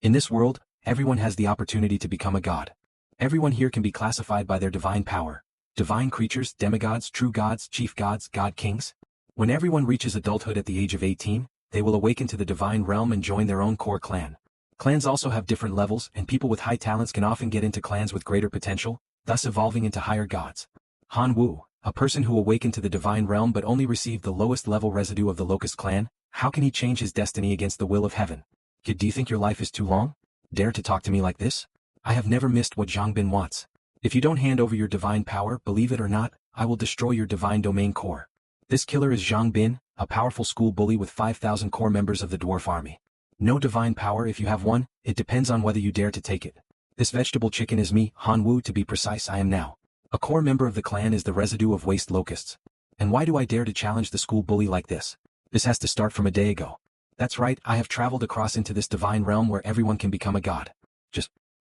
In this world, everyone has the opportunity to become a god. Everyone here can be classified by their divine power. Divine creatures, demigods, true gods, chief gods, god kings. When everyone reaches adulthood at the age of 18, they will awaken to the divine realm and join their own core clan. Clans also have different levels, and people with high talents can often get into clans with greater potential, thus evolving into higher gods. Han Wu, a person who awakened to the divine realm but only received the lowest level residue of the Locust clan, how can he change his destiny against the will of heaven? Kid, do you think your life is too long? Dare to talk to me like this? I have never missed what Zhang Bin wants. If you don't hand over your divine power, believe it or not, I will destroy your divine domain core. This killer is Zhang Bin, a powerful school bully with 5,000 core members of the dwarf army. No divine power if you have one, it depends on whether you dare to take it. This vegetable chicken is me, Han Wu, to be precise. I am now a core member of the clan is the residue of waste locusts. And why do I dare to challenge the school bully like this? This has to start from a day ago. That's right, I have traveled across into this divine realm where everyone can become a god.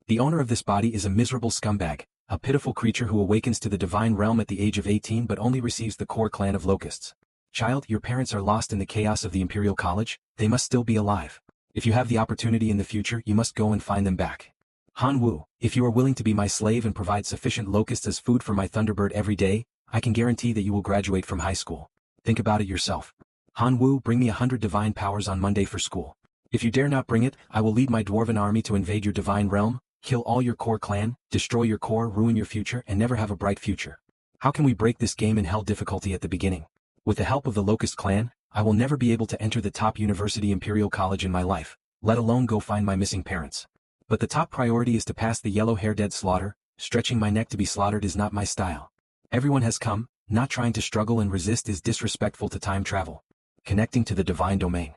The owner of this body is a miserable scumbag, a pitiful creature who awakens to the divine realm at the age of 18 but only receives the core clan of locusts. Child, your parents are lost in the chaos of the Imperial College, they must still be alive. If you have the opportunity in the future, you must go and find them back. Han Wu, if you are willing to be my slave and provide sufficient locusts as food for my Thunderbird every day, I can guarantee that you will graduate from high school. Think about it yourself. Han Wu, bring me 100 divine powers on Monday for school. If you dare not bring it, I will lead my dwarven army to invade your divine realm, kill all your core clan, destroy your core, ruin your future, and never have a bright future. How can we break this game in hell difficulty at the beginning? With the help of the Locust clan, I will never be able to enter the top university Imperial College in my life, let alone go find my missing parents. But the top priority is to pass the yellow hair dead slaughter. Stretching my neck to be slaughtered is not my style. Everyone has come, not trying to struggle and resist is disrespectful to time travel. Connecting to the divine domain.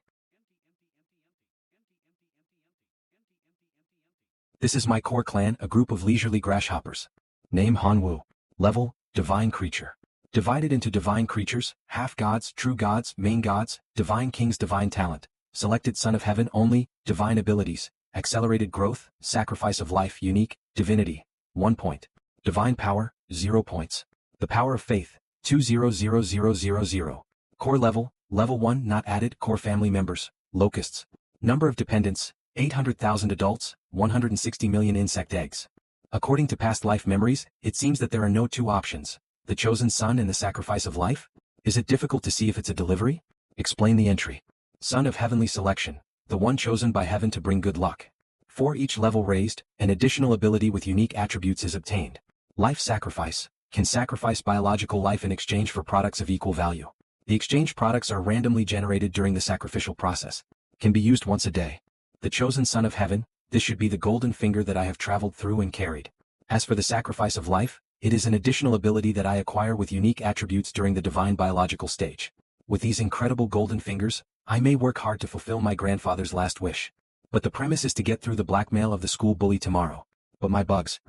This is my core clan, a group of leisurely grasshoppers. Name Han Wu. Level, divine creature. Divided into divine creatures, half gods, true gods, main gods, divine kings, divine talent, selected son of heaven only, divine abilities, accelerated growth, sacrifice of life, unique, divinity, 1 point. Divine power, 0 points. The power of faith, 200000. Core level, level 1 not added, core family members, locusts. Number of dependents, 800,000 adults, 160 million insect eggs. According to past life memories, it seems that there are no two options, the chosen son and the sacrifice of life? Is it difficult to see if it's a delivery? Explain the entry. Son of heavenly selection, the one chosen by heaven to bring good luck. For each level raised, an additional ability with unique attributes is obtained. Life sacrifice, can sacrifice biological life in exchange for products of equal value. The exchange products are randomly generated during the sacrificial process. Can be used once a day. The chosen son of heaven, this should be the golden finger that I have traveled through and carried. As for the sacrifice of life, it is an additional ability that I acquire with unique attributes during the divine biological stage. With these incredible golden fingers, I may work hard to fulfill my grandfather's last wish. But the premise is to get through the blackmail of the school bully tomorrow. But my bugs.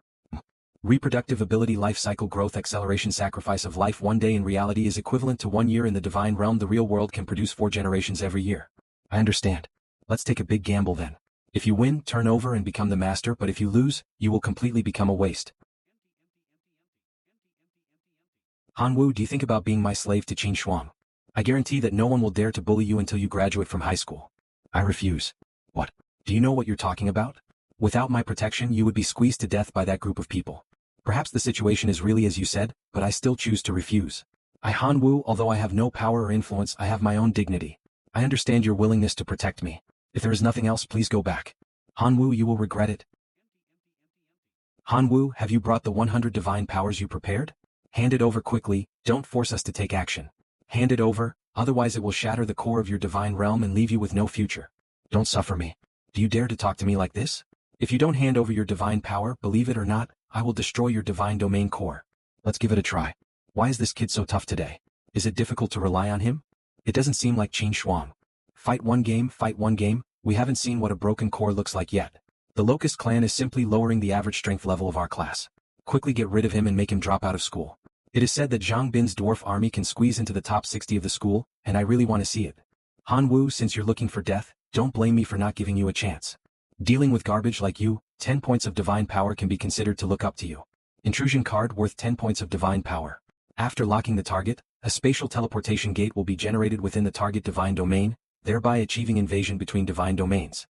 Reproductive ability, life cycle growth, acceleration, sacrifice of life. 1 day in reality is equivalent to 1 year in the divine realm. The real world can produce 4 generations every year. I understand. Let's take a big gamble then. If you win, turn over and become the master, but if you lose, you will completely become a waste. Han Wu, do you think about being my slave to Qin Shuang? I guarantee that no one will dare to bully you until you graduate from high school. I refuse. What? Do you know what you're talking about? Without my protection, you would be squeezed to death by that group of people. Perhaps the situation is really as you said, but I still choose to refuse. I, Han Wu, although I have no power or influence, I have my own dignity. I understand your willingness to protect me. If there is nothing else, please go back. Han Wu, you will regret it. Han Wu, have you brought the 100 divine powers you prepared? Hand it over quickly, don't force us to take action. Hand it over, otherwise it will shatter the core of your divine realm and leave you with no future. Don't suffer me. Do you dare to talk to me like this? If you don't hand over your divine power, believe it or not, I will destroy your divine domain core. Let's give it a try. Why is this kid so tough today? Is it difficult to rely on him? It doesn't seem like Qin Shuang. Fight one game, we haven't seen what a broken core looks like yet. The Locust clan is simply lowering the average strength level of our class. Quickly get rid of him and make him drop out of school. It is said that Zhang Bin's dwarf army can squeeze into the top 60 of the school, and I really want to see it. Han Wu, since you're looking for death, don't blame me for not giving you a chance. Dealing with garbage like you, 10 points of divine power can be considered to look up to you. Intrusion card worth 10 points of divine power. After locking the target, a spatial teleportation gate will be generated within the target divine domain, thereby achieving invasion between divine domains.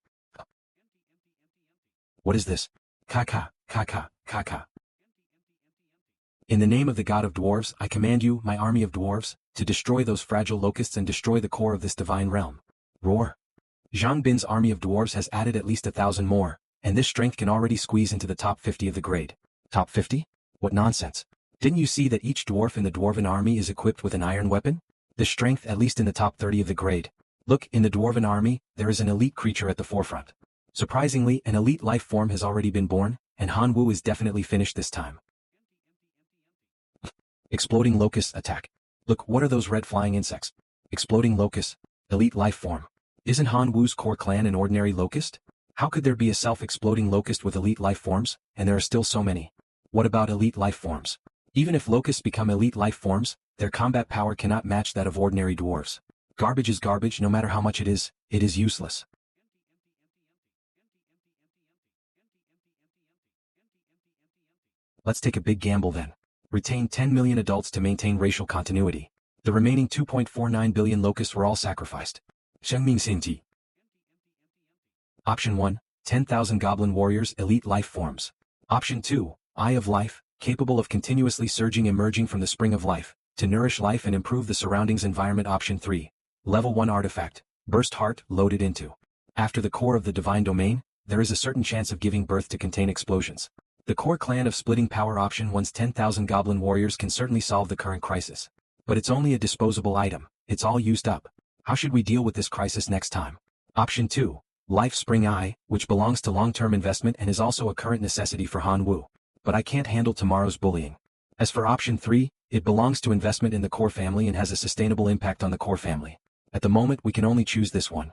What is this? Kaka, kaka, kaka. In the name of the god of dwarves, I command you, my army of dwarves, to destroy those fragile locusts and destroy the core of this divine realm. Roar. Jang Bin's army of dwarves has added at least 1,000 more, and this strength can already squeeze into the top 50 of the grade. Top 50? What nonsense. Didn't you see that each dwarf in the dwarven army is equipped with an iron weapon? This strength at least in the top 30 of the grade. Look, in the dwarven army, there is an elite creature at the forefront. Surprisingly, an elite life form has already been born, and Han Wu is definitely finished this time. Exploding locust attack. Look, what are those red flying insects? Exploding locust. Elite life form. Isn't Han Wu's core clan an ordinary locust? How could there be a self-exploding locust with elite life forms, and there are still so many? What about elite life forms? Even if locusts become elite life forms, their combat power cannot match that of ordinary dwarves. Garbage is garbage no matter how much it is useless. Let's take a big gamble then. Retain 10 million adults to maintain racial continuity. The remaining 2.49 billion locusts were all sacrificed. Shengming. Option 1, 10,000 Goblin Warriors Elite Life Forms. Option 2, Eye of Life, capable of continuously surging emerging from the spring of life, to nourish life and improve the surroundings environment. Option 3, Level 1 Artifact, Burst Heart, loaded into. After the core of the Divine Domain, there is a certain chance of giving birth to contain explosions. The core clan of splitting power. Option 1's 10,000 Goblin Warriors can certainly solve the current crisis. But it's only a disposable item, it's all used up. How should we deal with this crisis next time? Option 2, Life Spring Eye, which belongs to long-term investment and is also a current necessity for Han Wu. But I can't handle tomorrow's bullying. As for option 3, it belongs to investment in the core family and has a sustainable impact on the core family. At the moment we can only choose this one.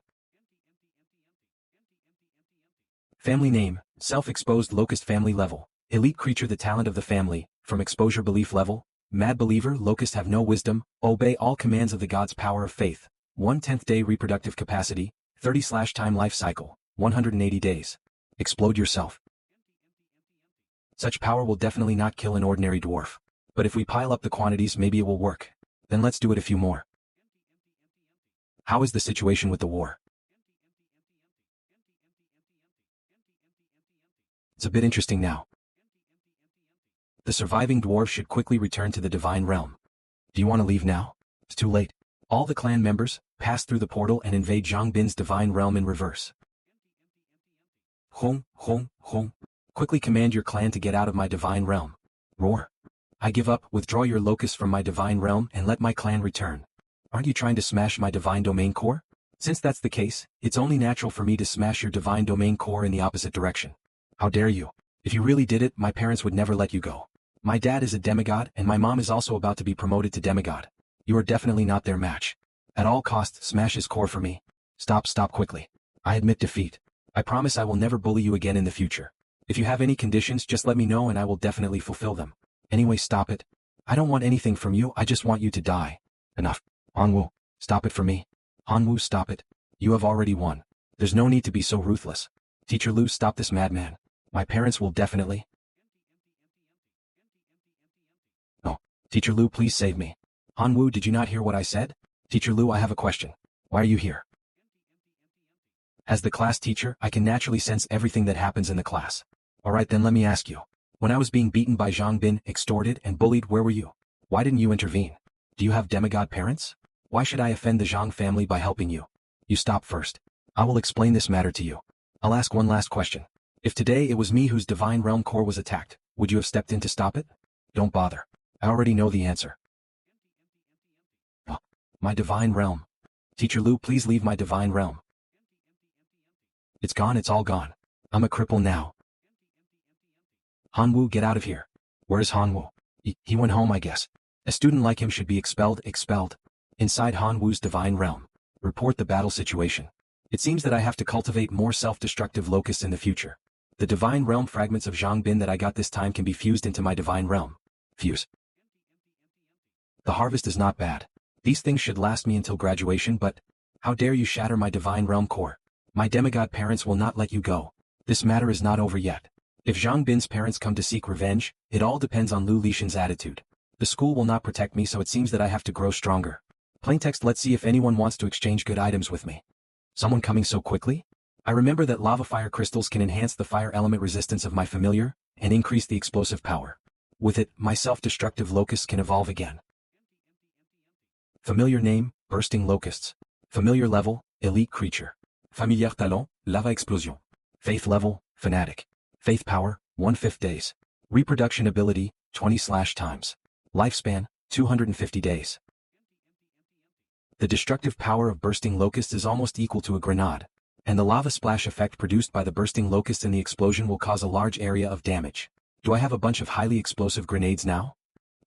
Family name, Self-Exposed Locust Family Level, Elite Creature. The talent of the family, from exposure. Belief level, Mad Believer. Locusts have no wisdom, obey all commands of the gods. Power of faith, 1/10th day reproductive capacity, 30/time life cycle, 180 days. Explode yourself. Such power will definitely not kill an ordinary dwarf. But if we pile up the quantities maybe it will work. Then let's do it a few more. How is the situation with the war? It's a bit interesting now. The surviving dwarves should quickly return to the divine realm. Do you want to leave now? It's too late. All the clan members, pass through the portal and invade Jang Bin's divine realm in reverse. Hong, hong, hong. Quickly command your clan to get out of my divine realm. Roar. I give up. Withdraw your locusts from my divine realm and let my clan return. Aren't you trying to smash my divine domain core? Since that's the case, it's only natural for me to smash your divine domain core in the opposite direction. How dare you? If you really did it, my parents would never let you go. My dad is a demigod and my mom is also about to be promoted to demigod. You are definitely not their match. At all costs, smash his core for me. Stop quickly. I admit defeat. I promise I will never bully you again in the future. If you have any conditions, just let me know and I will definitely fulfill them. Anyway, stop it. I don't want anything from you, I just want you to die. Enough. Han Wu, stop it for me. Han Wu, stop it. You have already won. There's no need to be so ruthless. Teacher Lu, stop this madman. My parents will definitely... No. Teacher Lu, please save me. Han Wu, did you not hear what I said? Teacher Lu, I have a question. Why are you here? As the class teacher, I can naturally sense everything that happens in the class. Alright then, let me ask you. When I was being beaten by Jang Bin, extorted and bullied, where were you? Why didn't you intervene? Do you have demigod parents? Why should I offend the Zhang family by helping you? You stop first. I will explain this matter to you. I'll ask one last question. If today it was me whose divine realm core was attacked, would you have stepped in to stop it? Don't bother. I already know the answer. Oh, my divine realm. Teacher Lu, please leave my divine realm. It's gone, it's all gone. I'm a cripple now. Han Wu, get out of here. Where's Han Wu? He went home, I guess. A student like him should be expelled. Inside Han Wu's divine realm. Report the battle situation. It seems that I have to cultivate more self-destructive locusts in the future. The divine realm fragments of Zhang Bin that I got this time can be fused into my divine realm. Fuse. The harvest is not bad. These things should last me until graduation, but how dare you shatter my divine realm core? My demigod parents will not let you go. This matter is not over yet. If Zhang Bin's parents come to seek revenge, it all depends on Lu Lishan's attitude. The school will not protect me, so it seems that I have to grow stronger. Plaintext, let's see if anyone wants to exchange good items with me. Someone coming so quickly? I remember that lava fire crystals can enhance the fire element resistance of my familiar, and increase the explosive power. With it, my self-destructive locusts can evolve again. Familiar name, bursting locusts. Familiar level, elite creature. Familiar talent, lava explosion. Faith level, fanatic. Faith power, 1/5 days. Reproduction ability, 20/times. Lifespan, 250 days. The destructive power of bursting locusts is almost equal to a grenade, and the lava splash effect produced by the bursting locust in the explosion will cause a large area of damage. Do I have a bunch of highly explosive grenades now?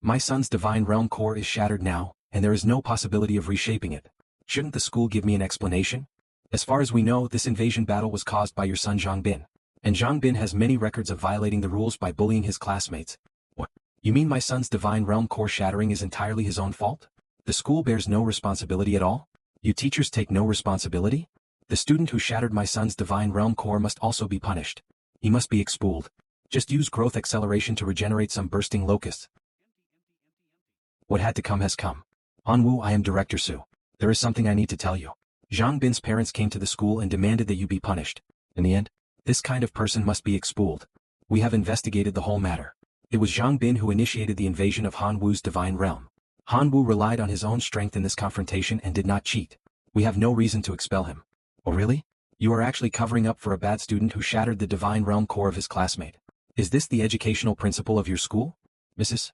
My son's divine realm core is shattered now, and there is no possibility of reshaping it. Shouldn't the school give me an explanation? As far as we know, this invasion battle was caused by your son Zhang Bin. And Zhang Bin has many records of violating the rules by bullying his classmates. What? You mean my son's divine realm core shattering is entirely his own fault? The school bears no responsibility at all? You teachers take no responsibility? The student who shattered my son's divine realm core must also be punished. He must be expelled. Just use growth acceleration to regenerate some bursting locusts. What had to come has come. Hanwoo, I am Director Su. There is something I need to tell you. Zhang Bin's parents came to the school and demanded that you be punished. In the end, this kind of person must be expelled. We have investigated the whole matter. It was Zhang Bin who initiated the invasion of Hanwoo's divine realm. Hanwoo relied on his own strength in this confrontation and did not cheat. We have no reason to expel him. Oh really? You are actually covering up for a bad student who shattered the divine realm core of his classmate. Is this the educational principle of your school? Mrs.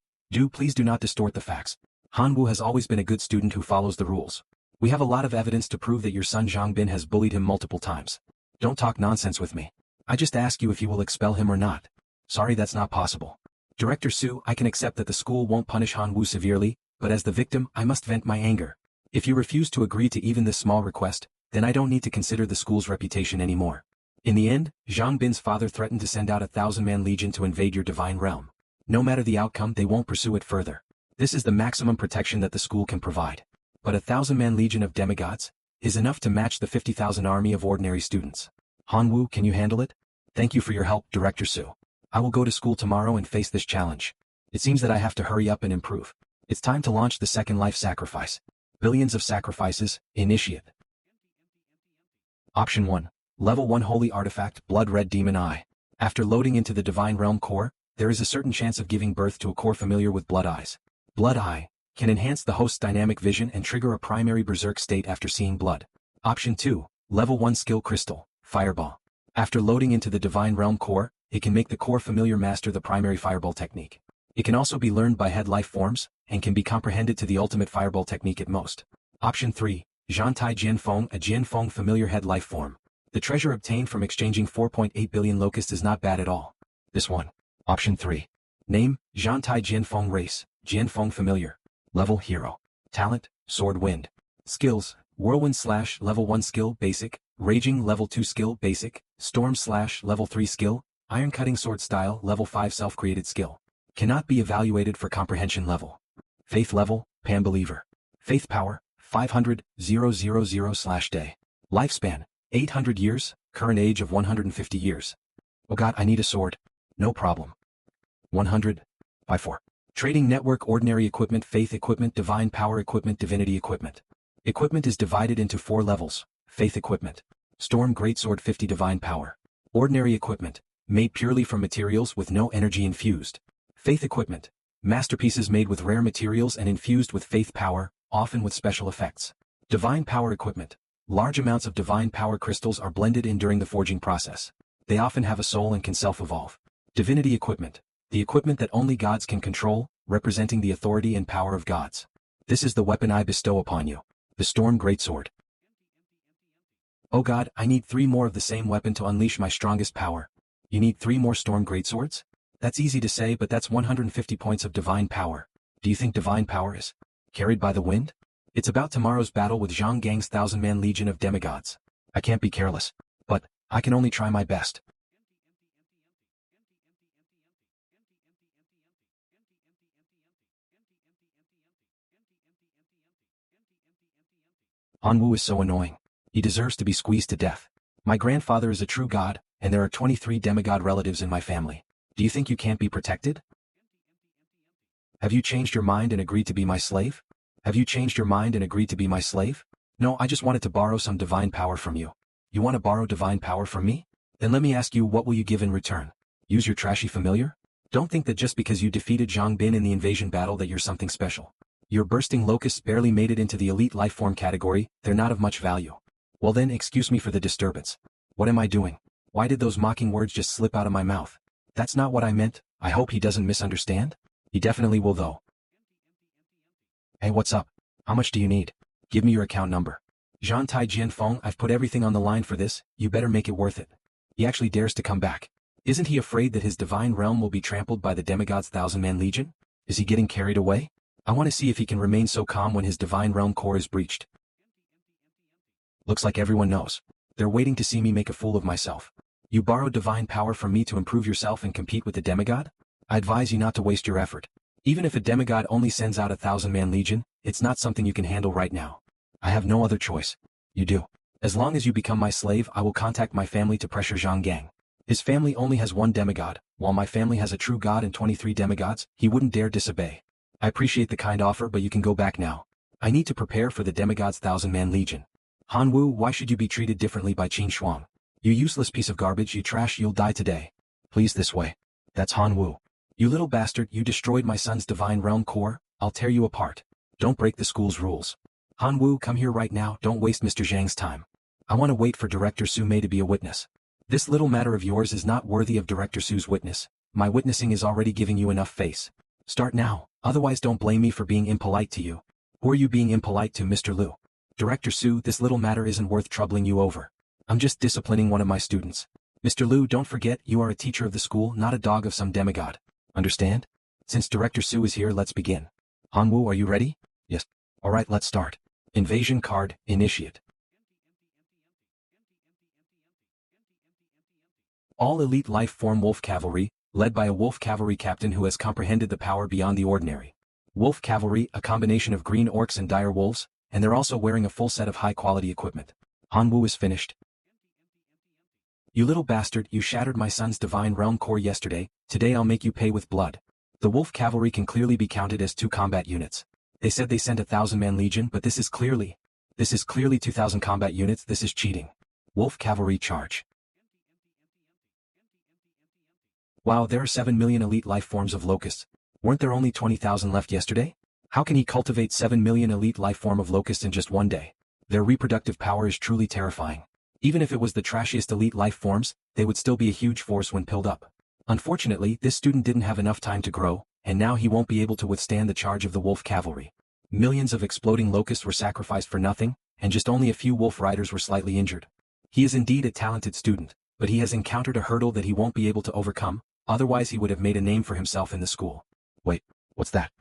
Please do not distort the facts. Hanwoo has always been a good student who follows the rules. We have a lot of evidence to prove that your son Zhang Bin has bullied him multiple times. Don't talk nonsense with me. I just ask you if you will expel him or not. Sorry, that's not possible. Director Su, I can accept that the school won't punish Hanwoo severely, but as the victim, I must vent my anger. If you refuse to agree to even this small request, then I don't need to consider the school's reputation anymore. In the end, Zhang Bin's father threatened to send out a 1,000-man legion to invade your divine realm. No matter the outcome, they won't pursue it further. This is the maximum protection that the school can provide. But a 1,000-man legion of demigods is enough to match the 50,000 army of ordinary students. Hanwoo, can you handle it? Thank you for your help, Director Su. I will go to school tomorrow and face this challenge. It seems that I have to hurry up and improve. It's time to launch the second life sacrifice. Billions of sacrifices, initiate. Option 1. Level 1 Holy Artifact, Blood Red Demon Eye. After loading into the Divine Realm core, there is a certain chance of giving birth to a core familiar with Blood Eyes. Blood Eye can enhance the host's dynamic vision and trigger a primary berserk state after seeing blood. Option 2. Level 1 Skill Crystal, Fireball. After loading into the Divine Realm core, it can make the core familiar master the primary fireball technique. It can also be learned by head life forms, and can be comprehended to the ultimate fireball technique at most. Option 3. Zhantai Jianfeng, a Jianfeng familiar head life form. The treasure obtained from exchanging 4.8 billion locusts is not bad at all. This one. Option 3. Name, Zhantai Jianfeng race, Jianfeng familiar. Level hero. Talent, sword wind. Skills, whirlwind / level 1 skill basic, raging level 2 skill basic, storm / level 3 skill, iron cutting sword style level 5 self-created skill. Cannot be evaluated for comprehension level. Faith level, Pan Believer. Faith power, 500,000/day. Lifespan, 800 years, current age of 150 years. Oh god, I need a sword. No problem. 100. By 4. Trading network ordinary equipment, faith equipment, divine power equipment, divinity equipment. Equipment is divided into 4 levels. Faith equipment. Storm greatsword 50 divine power. Ordinary equipment. Made purely from materials with no energy infused. Faith equipment. Masterpieces made with rare materials and infused with faith power, often with special effects. Divine power equipment. Large amounts of divine power crystals are blended in during the forging process. They often have a soul and can self-evolve. Divinity equipment. The equipment that only gods can control, representing the authority and power of gods. This is the weapon I bestow upon you. The Storm Greatsword. Oh god, I need 3 more of the same weapon to unleash my strongest power. You need 3 more Storm Greatswords? That's easy to say, but that's 150 points of divine power. Do you think divine power is carried by the wind? It's about tomorrow's battle with Zhang Gang's 1,000-man legion of demigods. I can't be careless. But I can only try my best. Hanwoo is so annoying. He deserves to be squeezed to death. My grandfather is a true god, and there are 23 demigod relatives in my family. Do you think you can't be protected? Have you changed your mind and agreed to be my slave? Have you changed your mind and agreed to be my slave? No, I just wanted to borrow some divine power from you. You want to borrow divine power from me? Then let me ask you, what will you give in return? Use your trashy familiar? Don't think that just because you defeated Zhang Bin in the invasion battle that you're something special. Your bursting locusts barely made it into the elite lifeform category, they're not of much value. Well then, excuse me for the disturbance. What am I doing? Why did those mocking words just slip out of my mouth? That's not what I meant. I hope he doesn't misunderstand. He definitely will though. Hey, what's up? How much do you need? Give me your account number. Zhan Tai Jianfeng, I've put everything on the line for this, you better make it worth it. He actually dares to come back. Isn't he afraid that his divine realm will be trampled by the demigods' 1,000-man legion? Is he getting carried away? I want to see if he can remain so calm when his divine realm core is breached. Looks like everyone knows. They're waiting to see me make a fool of myself. You borrowed divine power from me to improve yourself and compete with the demigod? I advise you not to waste your effort. Even if a demigod only sends out a 1,000-man legion, it's not something you can handle right now. I have no other choice. You do. As long as you become my slave, I will contact my family to pressure Zhang Gang. His family only has one demigod, while my family has a true god and 23 demigods, he wouldn't dare disobey. I appreciate the kind offer, but you can go back now. I need to prepare for the demigod's 1,000-man legion. Han Wu, why should you be treated differently by Qin Shuang? You useless piece of garbage, you trash, you'll die today. Please, this way. That's Han Wu. You little bastard, you destroyed my son's divine realm core, I'll tear you apart. Don't break the school's rules. Han Wu, come here right now, don't waste Mr. Zhang's time. I want to wait for Director Su Mei to be a witness. This little matter of yours is not worthy of Director Su's witness. My witnessing is already giving you enough face. Start now, otherwise don't blame me for being impolite to you. Who are you being impolite to, Mr. Liu? Director Su, this little matter isn't worth troubling you over. I'm just disciplining one of my students. Mr. Liu, don't forget, you are a teacher of the school, not a dog of some demigod. Understand? Since Director Su is here, let's begin. Han Wu, are you ready? Yes. Alright, let's start. Invasion card, initiate. All elite life form wolf cavalry, led by a wolf cavalry captain who has comprehended the power beyond the ordinary. Wolf cavalry, a combination of green orcs and dire wolves, and they're also wearing a full set of high-quality equipment. Han Wu is finished. You little bastard, you shattered my son's divine realm core yesterday, today I'll make you pay with blood. The wolf cavalry can clearly be counted as 2 combat units. They said they sent a 1,000-man legion, but this is clearly 2,000 combat units, this is cheating. Wolf cavalry charge. Wow, there are 7 million elite life forms of locusts. Weren't there only 20,000 left yesterday? How can he cultivate 7 million elite life form of locusts in just one day? Their reproductive power is truly terrifying. Even if it was the trashiest elite life forms, they would still be a huge force when pilled up. Unfortunately, this student didn't have enough time to grow, and now he won't be able to withstand the charge of the wolf cavalry. Millions of exploding locusts were sacrificed for nothing, and just only a few wolf riders were slightly injured. He is indeed a talented student, but he has encountered a hurdle that he won't be able to overcome, otherwise he would have made a name for himself in the school. Wait, what's that?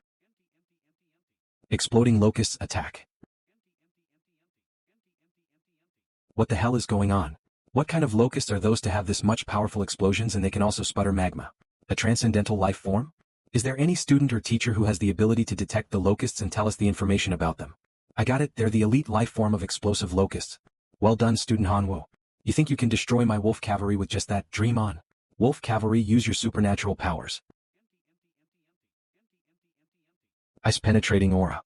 Exploding locusts attack. What the hell is going on? What kind of locusts are those to have this much powerful explosions and they can also sputter magma? A transcendental life form? Is there any student or teacher who has the ability to detect the locusts and tell us the information about them? I got it, they're the elite life form of explosive locusts. Well done, student Han Wu. You think you can destroy my wolf cavalry with just that? Dream on. Wolf cavalry, use your supernatural powers. Ice penetrating aura.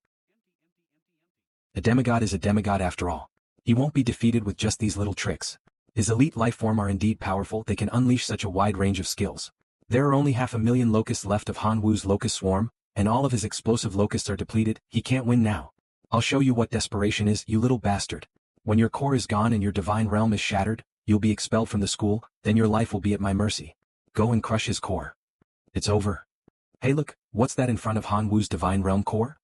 A demigod is a demigod after all. He won't be defeated with just these little tricks. His elite lifeform are indeed powerful, they can unleash such a wide range of skills. There are only 500,000 locusts left of Han Wu's locust swarm, and all of his explosive locusts are depleted, he can't win now. I'll show you what desperation is, you little bastard. When your core is gone and your divine realm is shattered, you'll be expelled from the school, then your life will be at my mercy. Go and crush his core. It's over. Hey look, what's that in front of Han Wu's divine realm core?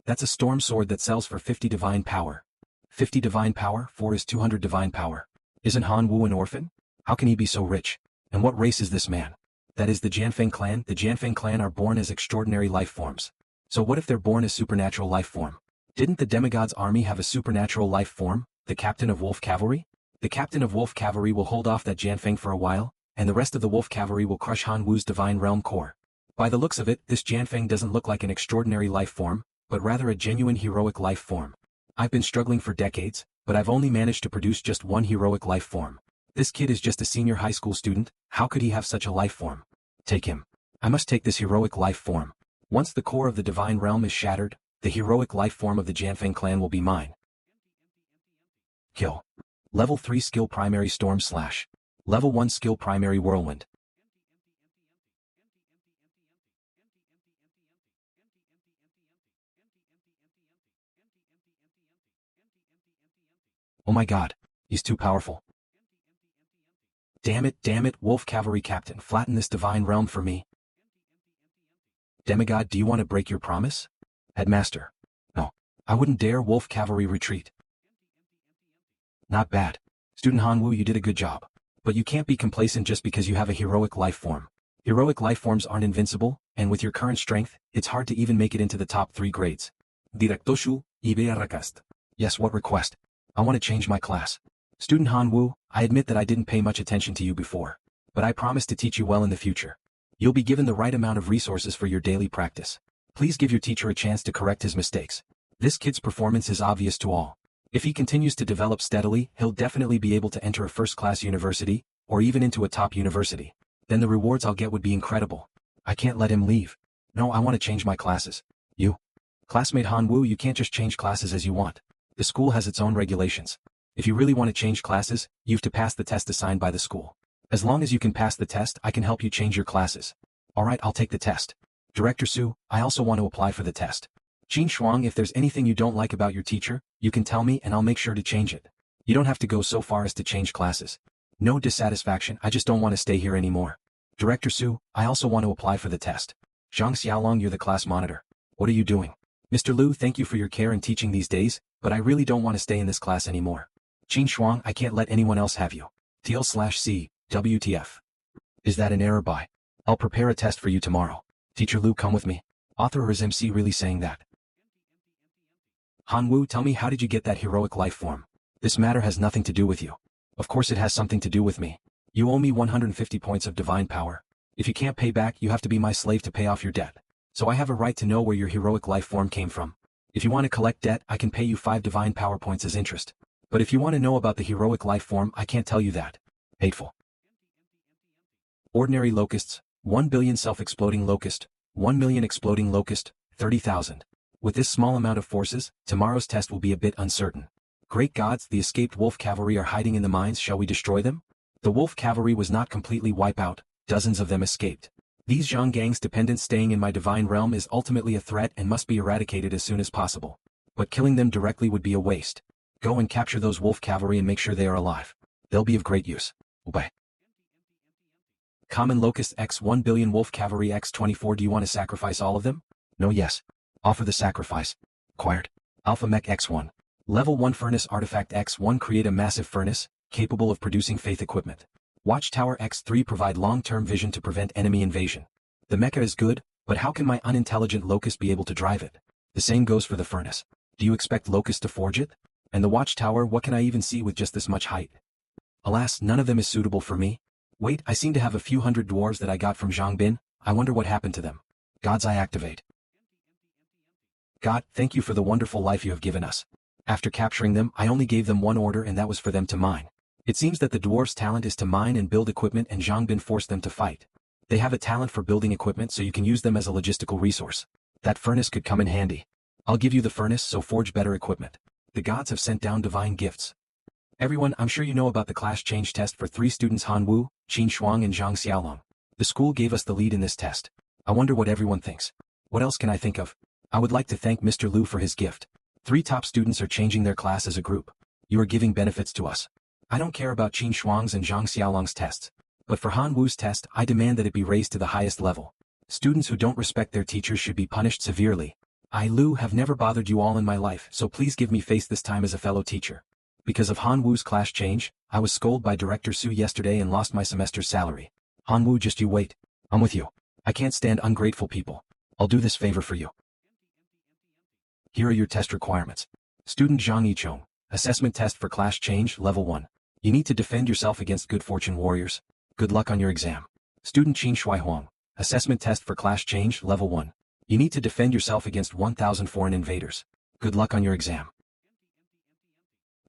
That's a storm sword that sells for 50 divine power. 50 divine power, 4 is 200 divine power. Isn't Han Wu an orphan? How can he be so rich? And what race is this man? That is the Jianfeng clan. The Jianfeng clan are born as extraordinary life forms. So what if they're born as supernatural life form? Didn't the demigod's army have a supernatural life form, the captain of wolf cavalry? The captain of wolf cavalry will hold off that Jianfeng for a while, and the rest of the wolf cavalry will crush Han Wu's divine realm core. By the looks of it, this Jianfeng doesn't look like an extraordinary life form, but rather a genuine heroic life form. I've been struggling for decades, but I've only managed to produce just one heroic life form. This kid is just a senior high school student, how could he have such a life form? Take him. I must take this heroic life form. Once the core of the divine realm is shattered, the heroic life form of the Jianfeng clan will be mine. Kill. Level 3 skill primary storm slash. Level 1 skill primary whirlwind. Oh my god. He's too powerful. Damn it, wolf cavalry captain, flatten this divine realm for me. Demigod, do you want to break your promise? Headmaster. No. I wouldn't dare. Wolf cavalry retreat. Not bad. Student Hanwoo, you did a good job. But you can't be complacent just because you have a heroic life form. Heroic life forms aren't invincible, and with your current strength, it's hard to even make it into the top 3 grades. Directoshu, request. Yes, what request? I want to change my class. Student Hanwoo, I admit that I didn't pay much attention to you before. But I promise to teach you well in the future. You'll be given the right amount of resources for your daily practice. Please give your teacher a chance to correct his mistakes. This kid's performance is obvious to all. If he continues to develop steadily, he'll definitely be able to enter a first-class university, or even into a top university. Then the rewards I'll get would be incredible. I can't let him leave. No, I want to change my classes. You? Classmate Hanwoo, you can't just change classes as you want. The school has its own regulations. If you really want to change classes, you have to pass the test assigned by the school. As long as you can pass the test, I can help you change your classes. Alright, I'll take the test. Director Su, I also want to apply for the test. Qin Shuang, if there's anything you don't like about your teacher, you can tell me and I'll make sure to change it. You don't have to go so far as to change classes. No dissatisfaction, I just don't want to stay here anymore. Director Su, I also want to apply for the test. Zhang Xiaolong, you're the class monitor. What are you doing? Mr. Liu, thank you for your care in teaching these days, but I really don't want to stay in this class anymore. Qin Shuang, I can't let anyone else have you. TL/C, WTF. Is that an error by? I'll prepare a test for you tomorrow. Teacher Liu, come with me. Author or is MC really saying that? Hanwoo, tell me, how did you get that heroic life form? This matter has nothing to do with you. Of course it has something to do with me. You owe me 150 points of divine power. If you can't pay back, you have to be my slave to pay off your debt. So I have a right to know where your heroic life form came from. If you want to collect debt, I can pay you 5 divine power points as interest. But if you want to know about the heroic life form, I can't tell you that. Hateful. Ordinary locusts, 1 billion self-exploding locust, 1 million exploding locust, 30,000. With this small amount of forces, tomorrow's test will be a bit uncertain. Great gods, the escaped wolf cavalry are hiding in the mines, shall we destroy them? The wolf cavalry was not completely wiped out, dozens of them escaped. These Zhang gang's dependents staying in my divine realm is ultimately a threat and must be eradicated as soon as possible. But killing them directly would be a waste. Go and capture those wolf cavalry and make sure they are alive. They'll be of great use. Obey. Common Locust X 1 billion Wolf Cavalry X 24. Do you want to sacrifice all of them? No, yes. Offer the sacrifice. Acquired. Alpha Mech X1. Level 1 Furnace Artifact X1. Create a massive furnace, capable of producing faith equipment. Watchtower X3. Provide long-term vision to prevent enemy invasion. The mecha is good, but how can my unintelligent Locust be able to drive it? The same goes for the furnace. Do you expect Locust to forge it? And the watchtower, what can I even see with just this much height? Alas, none of them is suitable for me. Wait, I seem to have a few hundred dwarves that I got from Zhang Bin. I wonder what happened to them. Gods, I activate. God, thank you for the wonderful life you have given us. After capturing them, I only gave them one order, and that was for them to mine. It seems that the dwarves' talent is to mine and build equipment, and Zhang Bin forced them to fight. They have a talent for building equipment, so you can use them as a logistical resource. That furnace could come in handy. I'll give you the furnace, so forge better equipment. The gods have sent down divine gifts. Everyone, I'm sure you know about the class change test for 3 students, Hanwoo, Qin Shuang and Zhang Xiaolong. The school gave us the lead in this test. I wonder what everyone thinks. What else can I think of? I would like to thank Mr. Liu for his gift. 3 top students are changing their class as a group. You are giving benefits to us. I don't care about Qin Shuang's and Zhang Xiaolong's tests. But for Hanwoo's test, I demand that it be raised to the highest level. Students who don't respect their teachers should be punished severely. I, Liu, have never bothered you all in my life, so please give me face this time as a fellow teacher. Because of Hanwoo's class change, I was scolded by Director Su yesterday and lost my semester's salary. Hanwoo, just you wait. I'm with you. I can't stand ungrateful people. I'll do this favor for you. Here are your test requirements. Student Zhang Yichong, assessment test for class change, level 1. You need to defend yourself against good fortune warriors. Good luck on your exam. Student Qin Shui Huang, assessment test for class change, level 1. You need to defend yourself against 1,000 foreign invaders. Good luck on your exam.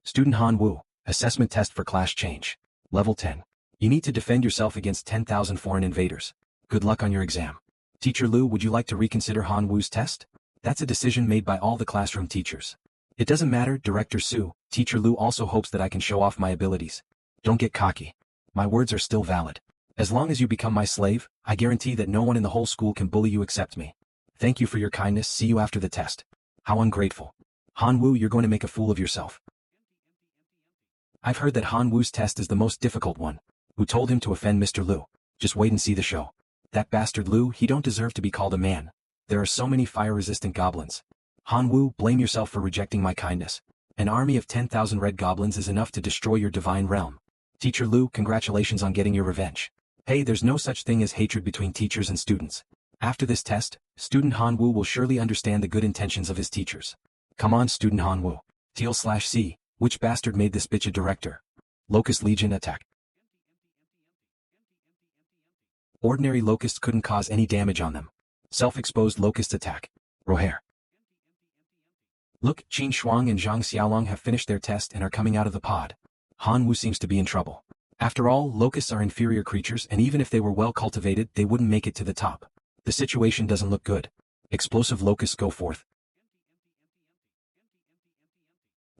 Student Han Wu, assessment test for class change. Level 10. You need to defend yourself against 10,000 foreign invaders. Good luck on your exam. Teacher Liu, would you like to reconsider Han Wu's test? That's a decision made by all the classroom teachers. It doesn't matter, Director Su, Teacher Lu also hopes that I can show off my abilities. Don't get cocky. My words are still valid. As long as you become my slave, I guarantee that no one in the whole school can bully you except me. Thank you for your kindness, see you after the test. How ungrateful. Han Wu, you're going to make a fool of yourself. I've heard that Han Wu's test is the most difficult one. Who told him to offend Mr. Lu? Just wait and see the show. That bastard Lu, he don't deserve to be called a man. There are so many fire-resistant goblins. Han Wu, blame yourself for rejecting my kindness. An army of 10,000 red goblins is enough to destroy your divine realm. Teacher Lu, congratulations on getting your revenge. Hey, there's no such thing as hatred between teachers and students. After this test, student Han Wu will surely understand the good intentions of his teachers. Come on, student Han Wu. Teal/C, which bastard made this bitch a director? Locust Legion attack. Ordinary locusts couldn't cause any damage on them. Self-exposed locust attack. Roher. Look, Qin Shuang and Zhang Xiaolong have finished their test and are coming out of the pod. Han Wu seems to be in trouble. After all, locusts are inferior creatures, and even if they were well cultivated, they wouldn't make it to the top. The situation doesn't look good. Explosive locusts go forth.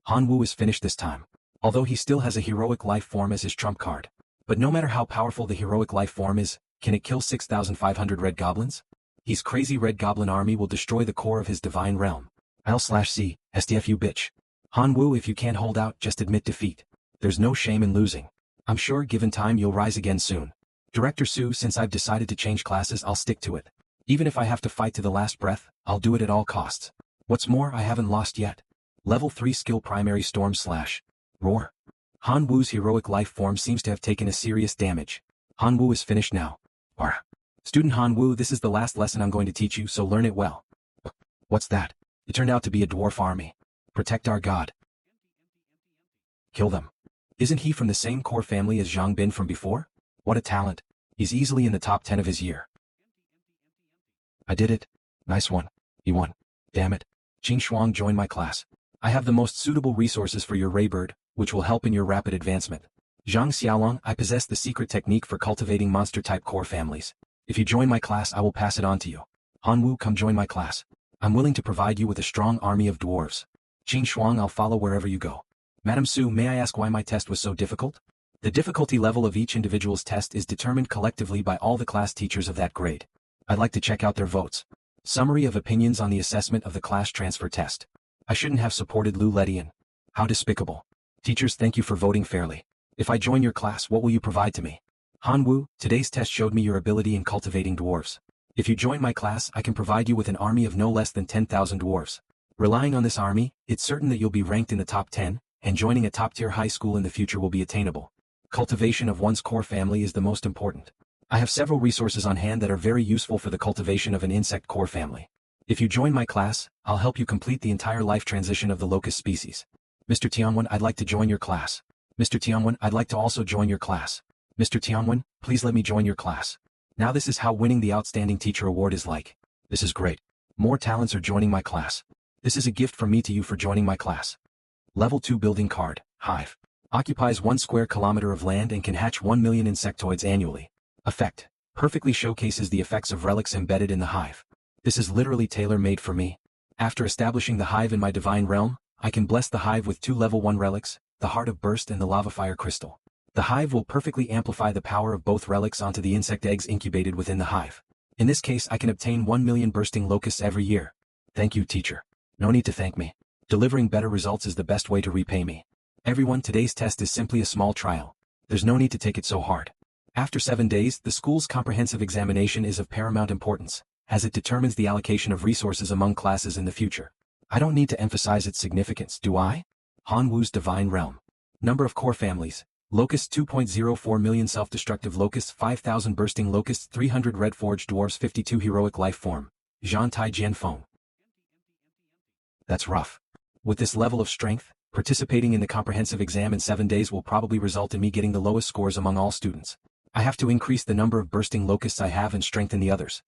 Han Wu is finished this time. Although he still has a heroic life form as his trump card. But no matter how powerful the heroic life form is, can it kill 6,500 red goblins? His crazy red goblin army will destroy the core of his divine realm. L/C, STF you bitch. Han Wu, if you can't hold out, just admit defeat. There's no shame in losing. I'm sure given time you'll rise again soon. Director Su, since I've decided to change classes, I'll stick to it. Even if I have to fight to the last breath, I'll do it at all costs. What's more, I haven't lost yet. Level 3 skill primary storm / roar. Han Wu's heroic life form seems to have taken a serious damage. Han Wu is finished now. Student Han Wu, this is the last lesson I'm going to teach you, so learn it well. What's that? It turned out to be a dwarf army. Protect our god. Kill them. Isn't he from the same core family as Zhang Bin from before? What a talent. He's easily in the top 10 of his year. I did it. Nice one. He won. Damn it. Qin Shuang, join my class. I have the most suitable resources for your Raybird, which will help in your rapid advancement. Zhang Xiaolong, I possess the secret technique for cultivating monster-type core families. If you join my class, I will pass it on to you. Han Wu, come join my class. I'm willing to provide you with a strong army of dwarves. Qin Shuang, I'll follow wherever you go. Madam Su, may I ask why my test was so difficult? The difficulty level of each individual's test is determined collectively by all the class teachers of that grade. I'd like to check out their votes. Summary of opinions on the assessment of the class transfer test. I shouldn't have supported Lu Ledian. How despicable. Teachers, thank you for voting fairly. If I join your class, what will you provide to me? Han Wu, today's test showed me your ability in cultivating dwarves. If you join my class, I can provide you with an army of no less than 10,000 dwarves. Relying on this army, it's certain that you'll be ranked in the top 10, and joining a top-tier high school in the future will be attainable. Cultivation of one's core family is the most important. I have several resources on hand that are very useful for the cultivation of an insect core family. If you join my class, I'll help you complete the entire life transition of the locust species. Mr. Tianwen, I'd like to join your class. Mr. Tianwen, I'd like to also join your class. Mr. Tianwen, please let me join your class. Now this is how winning the Outstanding Teacher Award is like. This is great. More talents are joining my class. This is a gift from me to you for joining my class. Level 2 building card, Hive. Occupies 1 square kilometer of land and can hatch 1 million insectoids annually. Effect. Perfectly showcases the effects of relics embedded in the hive. This is literally tailor-made for me. After establishing the hive in my divine realm, I can bless the hive with 2 level 1 relics, the Heart of Burst and the Lava Fire Crystal. The hive will perfectly amplify the power of both relics onto the insect eggs incubated within the hive. In this case, I can obtain 1 million bursting locusts every year. Thank you, teacher. No need to thank me. Delivering better results is the best way to repay me. Everyone, today's test is simply a small trial. There's no need to take it so hard. After 7 days, the school's comprehensive examination is of paramount importance, as it determines the allocation of resources among classes in the future. I don't need to emphasize its significance, do I? Han Wu's Divine Realm. Number of core families. Locusts 2.04 million self-destructive locusts 5,000 bursting locusts 300 red forged dwarfs 52 heroic life form. Zhan Tai Jian Feng. That's rough. With this level of strength, participating in the comprehensive exam in 7 days will probably result in me getting the lowest scores among all students. I have to increase the number of bursting locusts I have and strengthen the others.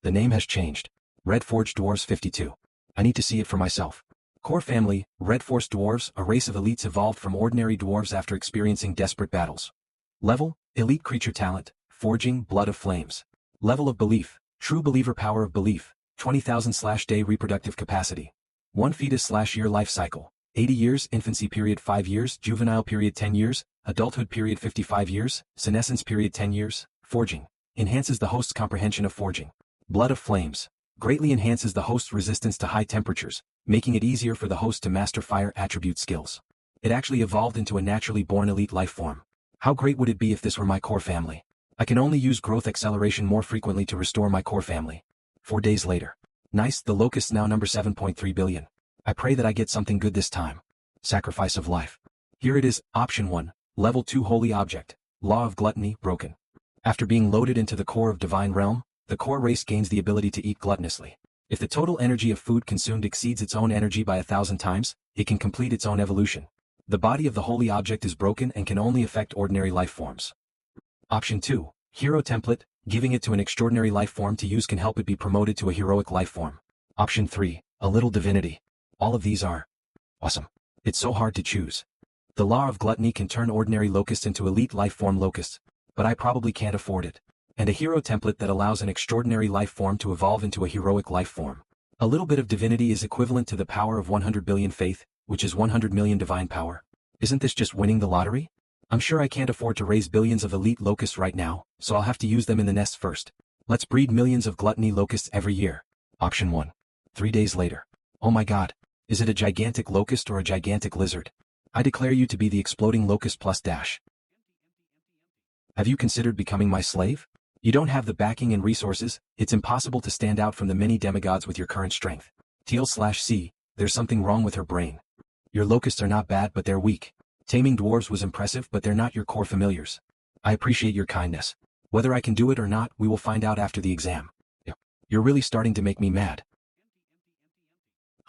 The name has changed. Red Forged Dwarves 52. I need to see it for myself. Core family, Red Force Dwarves, a race of elites evolved from ordinary dwarves after experiencing desperate battles. Level, Elite Creature Talent, Forging Blood of Flames. Level of Belief, True Believer Power of Belief, 20,000/day Reproductive Capacity. 1 fetus/year life cycle. 80 years, infancy period 5 years, juvenile period 10 years, adulthood period 55 years, senescence period 10 years. Forging. Enhances the host's comprehension of forging. Blood of flames. Greatly enhances the host's resistance to high temperatures, making it easier for the host to master fire attribute skills. It actually evolved into a naturally born elite life form. How great would it be if this were my core family? I can only use growth acceleration more frequently to restore my core family. 4 days later. Nice, the locusts now number 7.3 billion. I pray that I get something good this time. Sacrifice of life. Here it is, option 1, level 2 holy object, law of gluttony, broken. After being loaded into the core of divine realm, the core race gains the ability to eat gluttonously. If the total energy of food consumed exceeds its own energy by 1,000 times, it can complete its own evolution. The body of the holy object is broken and can only affect ordinary life forms. Option 2, hero template, giving it to an extraordinary life form to use can help it be promoted to a heroic life form. Option 3, a little divinity. All of these are awesome. It's so hard to choose. The law of gluttony can turn ordinary locusts into elite life form locusts, but I probably can't afford it. And a hero template that allows an extraordinary life form to evolve into a heroic life form. A little bit of divinity is equivalent to the power of 100 billion faith, which is 100 million divine power. Isn't this just winning the lottery? I'm sure I can't afford to raise billions of elite locusts right now, so I'll have to use them in the nest first. Let's breed millions of gluttony locusts every year. Option 1. 3 days later. Oh my god. Is it a gigantic locust or a gigantic lizard? I declare you to be the exploding locust plus dash. Have you considered becoming my slave? You don't have the backing and resources, it's impossible to stand out from the many demigods with your current strength. TL/C, there's something wrong with her brain. Your locusts are not bad but they're weak. Taming dwarves was impressive but they're not your core familiars. I appreciate your kindness. Whether I can do it or not, we will find out after the exam. You're really starting to make me mad.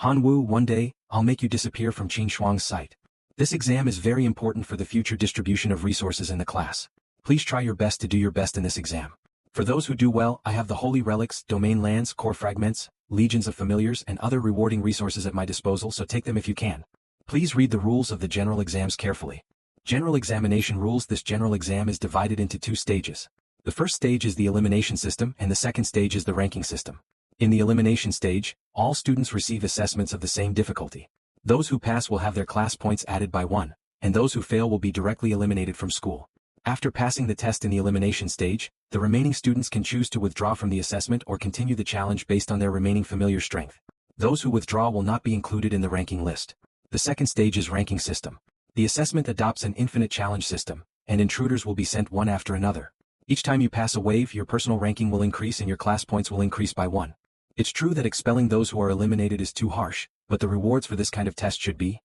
Hanwoo, one day, I'll make you disappear from Qin Shuang's sight. This exam is very important for the future distribution of resources in the class. Please try your best to do your best in this exam. For those who do well, I have the holy relics, domain lands, core fragments, legions of familiars, and other rewarding resources at my disposal, so take them if you can. Please read the rules of the general exams carefully. General examination rules. This general exam is divided into 2 stages. The first stage is the elimination system and the second stage is the ranking system. In the elimination stage, all students receive assessments of the same difficulty. Those who pass will have their class points added by 1, and those who fail will be directly eliminated from school. After passing the test in the elimination stage, the remaining students can choose to withdraw from the assessment or continue the challenge based on their remaining familiar strength. Those who withdraw will not be included in the ranking list. The second stage is ranking system. The assessment adopts an infinite challenge system, and intruders will be sent one after another. Each time you pass a wave, your personal ranking will increase and your class points will increase by 1. It's true that expelling those who are eliminated is too harsh, but the rewards for this kind of test should be...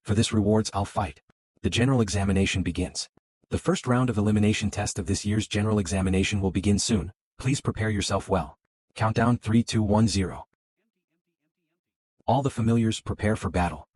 For this rewards I'll fight. The general examination begins. The first round of elimination test of this year's general examination will begin soon. Please prepare yourself well. Countdown 3, 2, 1, 0. All the familiars prepare for battle.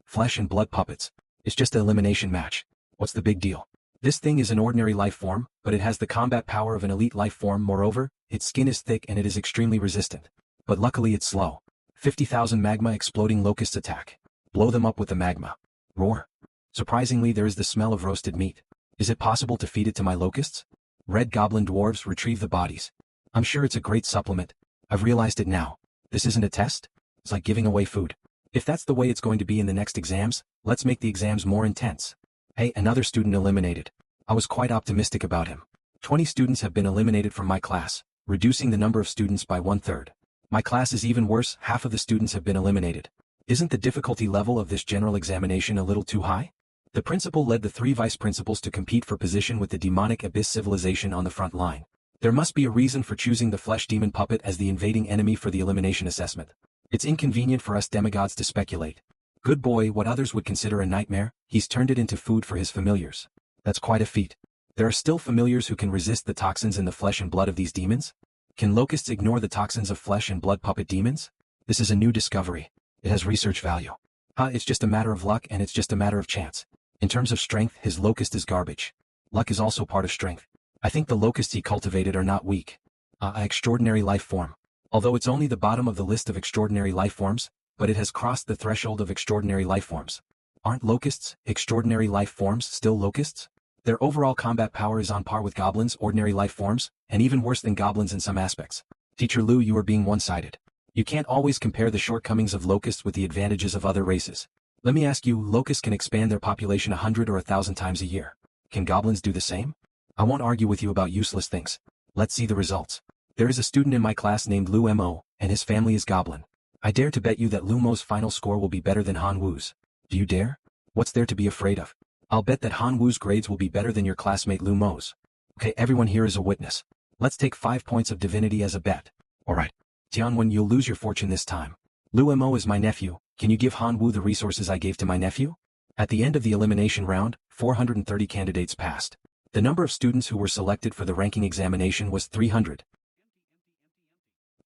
Flesh and blood puppets. It's just an elimination match. What's the big deal? This thing is an ordinary life form, but it has the combat power of an elite life form. Moreover, its skin is thick and it is extremely resistant. But luckily it's slow. 50,000 magma exploding locusts attack. Blow them up with the magma. Roar. Surprisingly, there is the smell of roasted meat. Is it possible to feed it to my locusts? Red goblin dwarves retrieve the bodies. I'm sure it's a great supplement. I've realized it now. This isn't a test? It's like giving away food. If that's the way it's going to be in the next exams, let's make the exams more intense. Hey, another student eliminated. I was quite optimistic about him. 20 students have been eliminated from my class, reducing the number of students by 1/3. My class is even worse, half of the students have been eliminated. Isn't the difficulty level of this general examination a little too high? The principal led the 3 vice principals to compete for position with the demonic abyss civilization on the front line. There must be a reason for choosing the flesh demon puppet as the invading enemy for the elimination assessment. It's inconvenient for us demigods to speculate. Good boy, what others would consider a nightmare, he's turned it into food for his familiars. That's quite a feat. There are still familiars who can resist the toxins in the flesh and blood of these demons? Can locusts ignore the toxins of flesh and blood puppet demons? This is a new discovery. It has research value. It's just a matter of luck and it's just a matter of chance. In terms of strength, his locust is garbage. Luck is also part of strength. I think the locusts he cultivated are not weak. Extraordinary life form. Although it's only the bottom of the list of extraordinary life forms, but it has crossed the threshold of extraordinary life forms. Aren't locusts, extraordinary life forms, still locusts? Their overall combat power is on par with goblins, ordinary life forms, and even worse than goblins in some aspects. Teacher Lu, you are being one-sided. You can't always compare the shortcomings of locusts with the advantages of other races. Let me ask you, locusts can expand their population 100 or 1,000 times a year. Can goblins do the same? I won't argue with you about useless things. Let's see the results. There is a student in my class named Lu Mo, and his family is goblin. I dare to bet you that Lu Mo's final score will be better than Han Wu's. Do you dare? What's there to be afraid of? I'll bet that Han Wu's grades will be better than your classmate Lu Mo's. Okay, everyone here is a witness. Let's take 5 points of divinity as a bet. Alright. Tianwen, you'll lose your fortune this time. Lu Mo is my nephew. Can you give Han Wu the resources I gave to my nephew? At the end of the elimination round, 430 candidates passed. The number of students who were selected for the ranking examination was 300.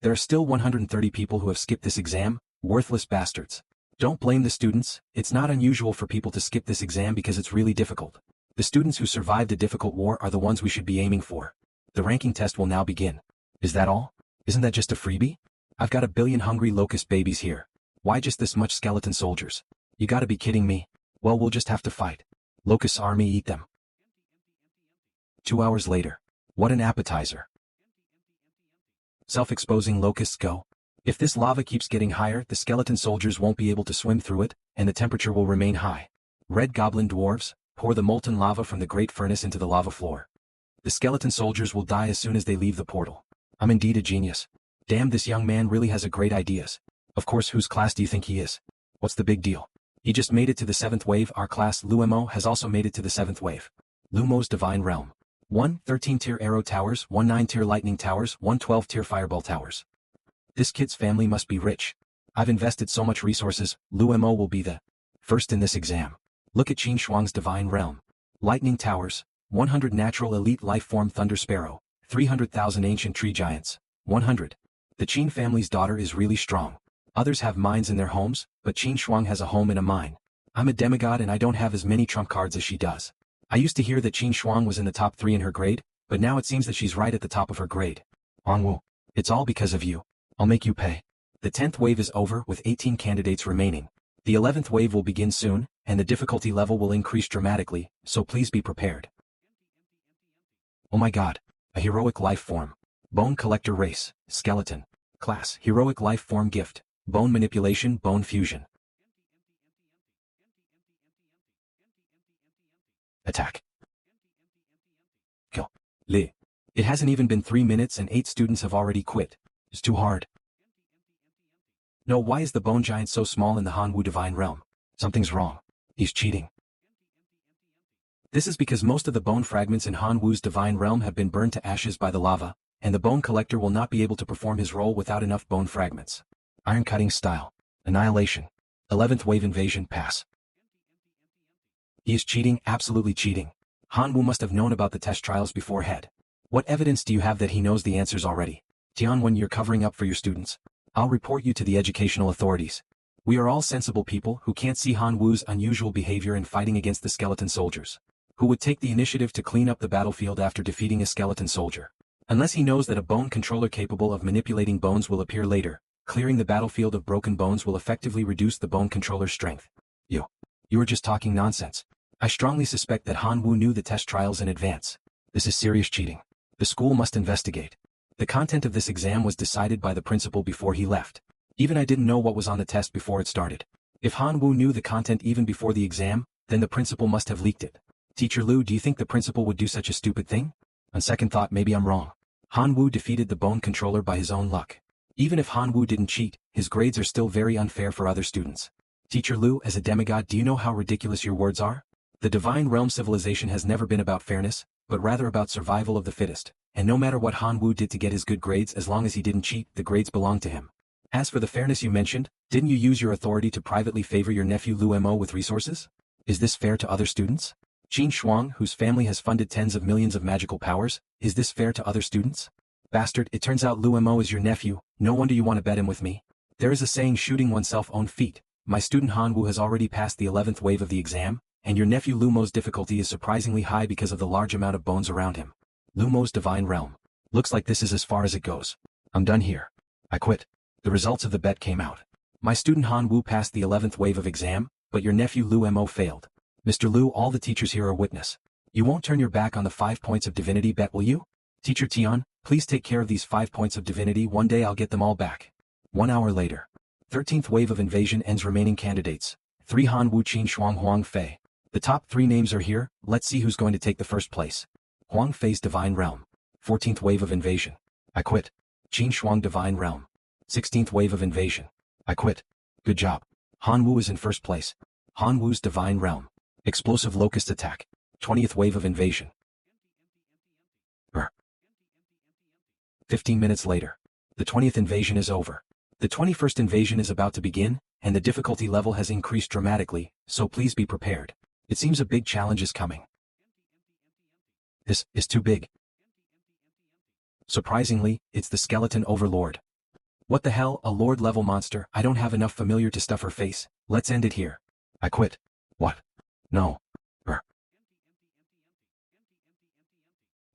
There are still 130 people who have skipped this exam, worthless bastards. Don't blame the students. It's not unusual for people to skip this exam because it's really difficult. The students who survived a difficult war are the ones we should be aiming for. The ranking test will now begin. Is that all? Isn't that just a freebie? I've got a billion hungry locust babies here. Why just this much skeleton soldiers? You gotta be kidding me. Well, we'll just have to fight. Locust army, eat them. 2 hours later. What an appetizer. Self-exposing locusts go. If this lava keeps getting higher, the skeleton soldiers won't be able to swim through it, and the temperature will remain high. Red goblin dwarves, pour the molten lava from the great furnace into the lava floor. The skeleton soldiers will die as soon as they leave the portal. I'm indeed a genius. Damn, this young man really has great ideas. Of course, whose class do you think he is? What's the big deal? He just made it to the 7th wave. Our class, Lu Mo, has also made it to the 7th wave. Lu Mo's Divine Realm. 1 13-tier arrow towers, 1 9-tier lightning towers, 1 12-tier fireball towers. This kid's family must be rich. I've invested so much resources. Lu Mo will be the first in this exam. Look at Qin Shuang's Divine Realm. Lightning towers, 100 natural elite life form thunder sparrow, 300,000 ancient tree giants, 100. The Qin family's daughter is really strong. Others have mines in their homes, but Qin Shuang has a home in a mine. I'm a demigod and I don't have as many trump cards as she does. I used to hear that Qin Shuang was in the top 3 in her grade, but now it seems that she's right at the top of her grade. Hongwu, it's all because of you. I'll make you pay. The 10th wave is over with 18 candidates remaining. The 11th wave will begin soon, and the difficulty level will increase dramatically, so please be prepared. Oh my god. A heroic life form. Bone collector race, skeleton. Class, heroic life form gift. Bone manipulation, bone fusion. Attack. Kill. Li. It hasn't even been 3 minutes and 8 students have already quit. It's too hard. No, why is the bone giant so small in the Han Wu Divine Realm? Something's wrong. He's cheating. This is because most of the bone fragments in Han Wu's Divine Realm have been burned to ashes by the lava, and the bone collector will not be able to perform his role without enough bone fragments. Iron cutting style. Annihilation. 11th wave invasion pass. He is cheating, absolutely cheating. Han Wu must have known about the test trials beforehand. What evidence do you have that he knows the answers already? Tianwen, you're covering up for your students. I'll report you to the educational authorities. We are all sensible people who can't see Han Wu's unusual behavior in fighting against the skeleton soldiers. Who would take the initiative to clean up the battlefield after defeating a skeleton soldier? Unless he knows that a bone controller capable of manipulating bones will appear later, clearing the battlefield of broken bones will effectively reduce the bone controller's strength. You are just talking nonsense. I strongly suspect that Han Wu knew the test trials in advance. This is serious cheating. The school must investigate. The content of this exam was decided by the principal before he left. Even I didn't know what was on the test before it started. If Han Wu knew the content even before the exam, then the principal must have leaked it. Teacher Lu, do you think the principal would do such a stupid thing? On second thought, maybe I'm wrong. Han Wu defeated the bone controller by his own luck. Even if Han Wu didn't cheat, his grades are still very unfair for other students. Teacher Lu, as a demigod, do you know how ridiculous your words are? The Divine Realm civilization has never been about fairness, but rather about survival of the fittest, and no matter what Han Wu did to get his good grades, as long as he didn't cheat, the grades belonged to him. As for the fairness you mentioned, didn't you use your authority to privately favor your nephew Lu Mo with resources? Is this fair to other students? Qin Shuang, whose family has funded tens of millions of magical powers, is this fair to other students? Bastard, it turns out Lu Mo is your nephew, no wonder you want to bet him with me. There is a saying, shooting oneself own feet. My student Han Wu has already passed the 11th wave of the exam, and your nephew Lu Mo's difficulty is surprisingly high because of the large amount of bones around him. Lu Mo's Divine Realm. Looks like this is as far as it goes. I'm done here. I quit. The results of the bet came out. My student Han Wu passed the 11th wave of exam, but your nephew Lu Mo failed. Mr. Lu, all the teachers here are witness. You won't turn your back on the 5 points of divinity bet, will you? Teacher Tian, please take care of these 5 points of divinity. One day I'll get them all back. 1 hour later. 13th wave of invasion ends. Remaining candidates. 3 Han Wu Qin Shuang Huang Fei. The top 3 names are here, let's see who's going to take the first place. Huang Fei's Divine Realm. 14th wave of invasion. I quit. Qin Shuang Divine Realm. 16th wave of invasion. I quit. Good job. Han Wu is in first place. Han Wu's Divine Realm. Explosive Locust Attack. 20th wave of invasion. 15 minutes later. The 20th invasion is over. The 21st invasion is about to begin, and the difficulty level has increased dramatically, so please be prepared. It seems a big challenge is coming. This is too big. Surprisingly, it's the Skeleton Overlord. What the hell, a Lord-level monster? I don't have enough familiar to stuff her face. Let's end it here. I quit. What? No.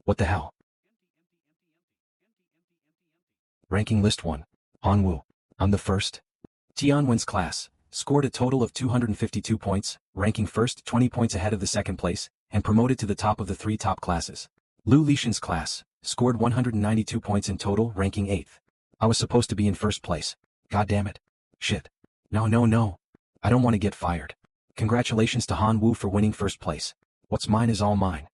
What the hell? Ranking List 1. Han Wu. I'm the first. Tianwen's class scored a total of 252 points, ranking first 20 points ahead of the second place, and promoted to the top of the 3 top classes. Lu Lishan's class scored 192 points in total, ranking 8th. I was supposed to be in first place. God damn it. Shit. No. I don't want to get fired. Congratulations to Han Wu for winning first place. What's mine is all mine.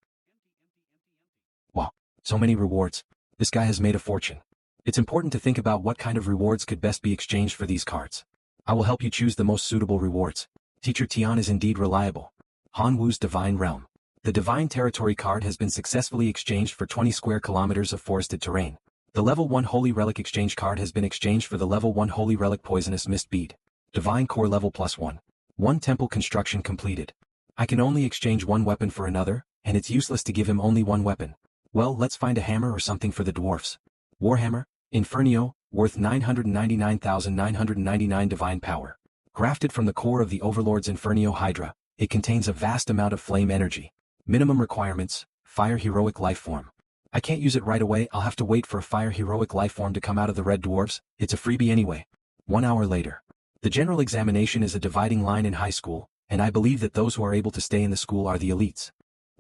Wow. So many rewards. This guy has made a fortune. It's important to think about what kind of rewards could best be exchanged for these cards. I will help you choose the most suitable rewards. Teacher Tian is indeed reliable. Han Wu's Divine Realm. The Divine Territory card has been successfully exchanged for 20 square kilometers of forested terrain. The Level 1 Holy Relic Exchange card has been exchanged for the Level 1 Holy Relic Poisonous Mist Bead. Divine Core Level +1. 1 temple construction completed. I can only exchange 1 weapon for another, and it's useless to give him only 1 weapon. Well, let's find a hammer or something for the dwarfs. Warhammer, Infernio, worth 999,999 divine power. Grafted from the core of the Overlord's Infernio Hydra, it contains a vast amount of flame energy. Minimum requirements, Fire Heroic Lifeform. I can't use it right away, I'll have to wait for a Fire Heroic Lifeform to come out of the Red Dwarfs, it's a freebie anyway. 1 hour later. The general examination is a dividing line in high school, and I believe that those who are able to stay in the school are the elites.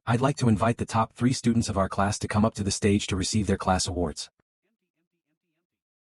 I'd like to invite the top 3 students of our class to come up to the stage to receive their class awards.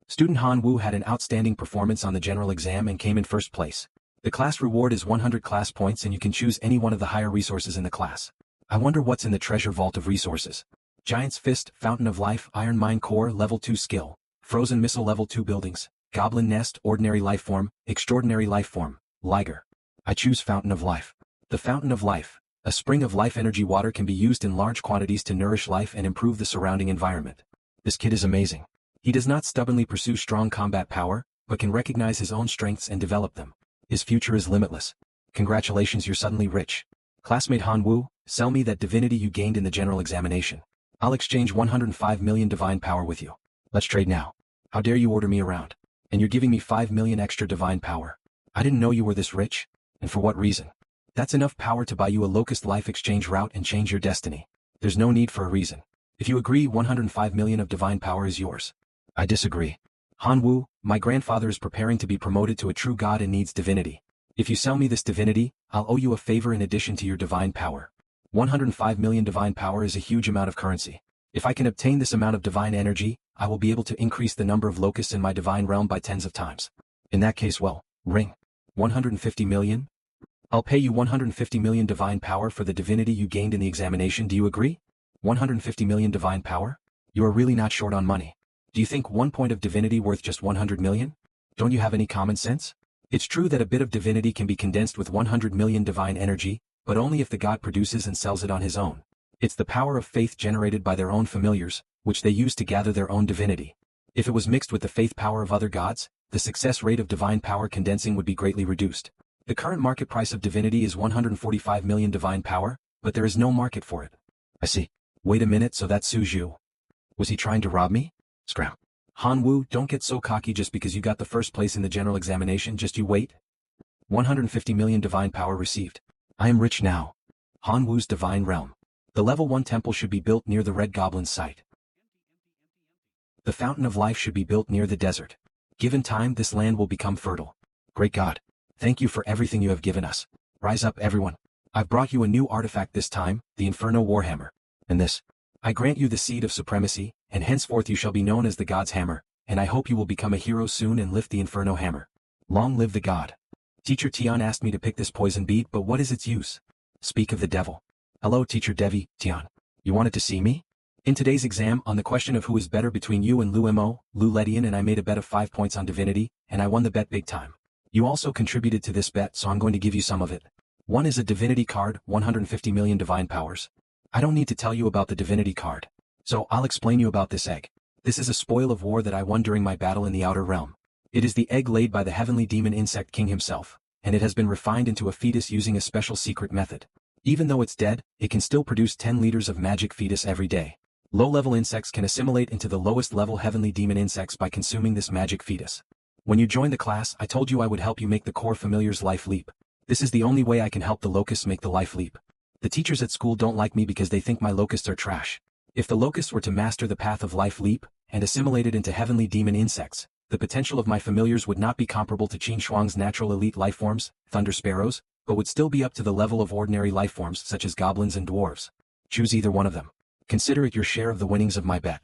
Student Han Wu had an outstanding performance on the general exam and came in first place. The class reward is 100 class points and you can choose any one of the higher resources in the class. I wonder what's in the treasure vault of resources. Giant's Fist, Fountain of Life, Iron Mine Core, Level 2 Skill, Frozen Missile Level 2 Buildings, Goblin Nest, Ordinary Lifeform, Extraordinary Lifeform, Liger. I choose Fountain of Life. The Fountain of Life, a spring of life energy water, can be used in large quantities to nourish life and improve the surrounding environment. This kid is amazing. He does not stubbornly pursue strong combat power, but can recognize his own strengths and develop them. His future is limitless. Congratulations, you're suddenly rich. Classmate Han Wu, sell me that divinity you gained in the general examination. I'll exchange 105 million divine power with you. Let's trade now. How dare you order me around? And you're giving me 5 million extra divine power. I didn't know you were this rich. And for what reason? That's enough power to buy you a Locust Life exchange route and change your destiny. There's no need for a reason. If you agree, 105 million of divine power is yours. I disagree. Han Wu, my grandfather is preparing to be promoted to a true god and needs divinity. If you sell me this divinity, I'll owe you a favor in addition to your divine power. 105 million divine power is a huge amount of currency. If I can obtain this amount of divine energy, I will be able to increase the number of locusts in my divine realm by tens of times. In that case, well, ring. 150 million? I'll pay you 150 million divine power for the divinity you gained in the examination, do you agree? 150 million divine power? You are really not short on money. Do you think 1 point of divinity worth just 100 million? Don't you have any common sense? It's true that a bit of divinity can be condensed with 100 million divine energy, but only if the god produces and sells it on his own. It's the power of faith generated by their own familiars, which they use to gather their own divinity. If it was mixed with the faith power of other gods, the success rate of divine power condensing would be greatly reduced. The current market price of divinity is 145 million divine power, but there is no market for it. I see. Wait a minute, so that's Su Zhu. Was he trying to rob me? Scram. Han Wu, don't get so cocky just because you got the first place in the general examination, just you wait. 150 million divine power received. I am rich now. Han Wu's Divine Realm. The Level 1 temple should be built near the Red Goblin's site. The Fountain of Life should be built near the desert. Given time, this land will become fertile. Great God. Thank you for everything you have given us. Rise up, everyone. I've brought you a new artifact this time, the Inferno Warhammer. And this. I grant you the Seed of Supremacy, and henceforth you shall be known as the God's Hammer, and I hope you will become a hero soon and lift the Inferno hammer. Long live the god. Teacher Tian asked me to pick this poison bead, but what is its use? Speak of the devil. Hello Teacher Devi, Tian. You wanted to see me? In today's exam, on the question of who is better between you and Lu Mo, Lu Ledian and I made a bet of 5 points on divinity, and I won the bet big time. You also contributed to this bet, so I'm going to give you some of it. One is a divinity card, 150 million divine powers. I don't need to tell you about the divinity card. So I'll explain you about this egg. This is a spoil of war that I won during my battle in the Outer Realm. It is the egg laid by the heavenly demon insect king himself, and it has been refined into a fetus using a special secret method. Even though it's dead, it can still produce 10 liters of magic fetus every day. Low-level insects can assimilate into the lowest-level heavenly demon insects by consuming this magic fetus. When you joined the class, I told you I would help you make the core familiar's life leap. This is the only way I can help the locusts make the life leap. The teachers at school don't like me because they think my locusts are trash. If the locusts were to master the path of life leap, and assimilate it into heavenly demon insects, the potential of my familiars would not be comparable to Qin Shuang's natural elite lifeforms, thunder sparrows, but would still be up to the level of ordinary lifeforms such as goblins and dwarves. Choose either one of them. Consider it your share of the winnings of my bet.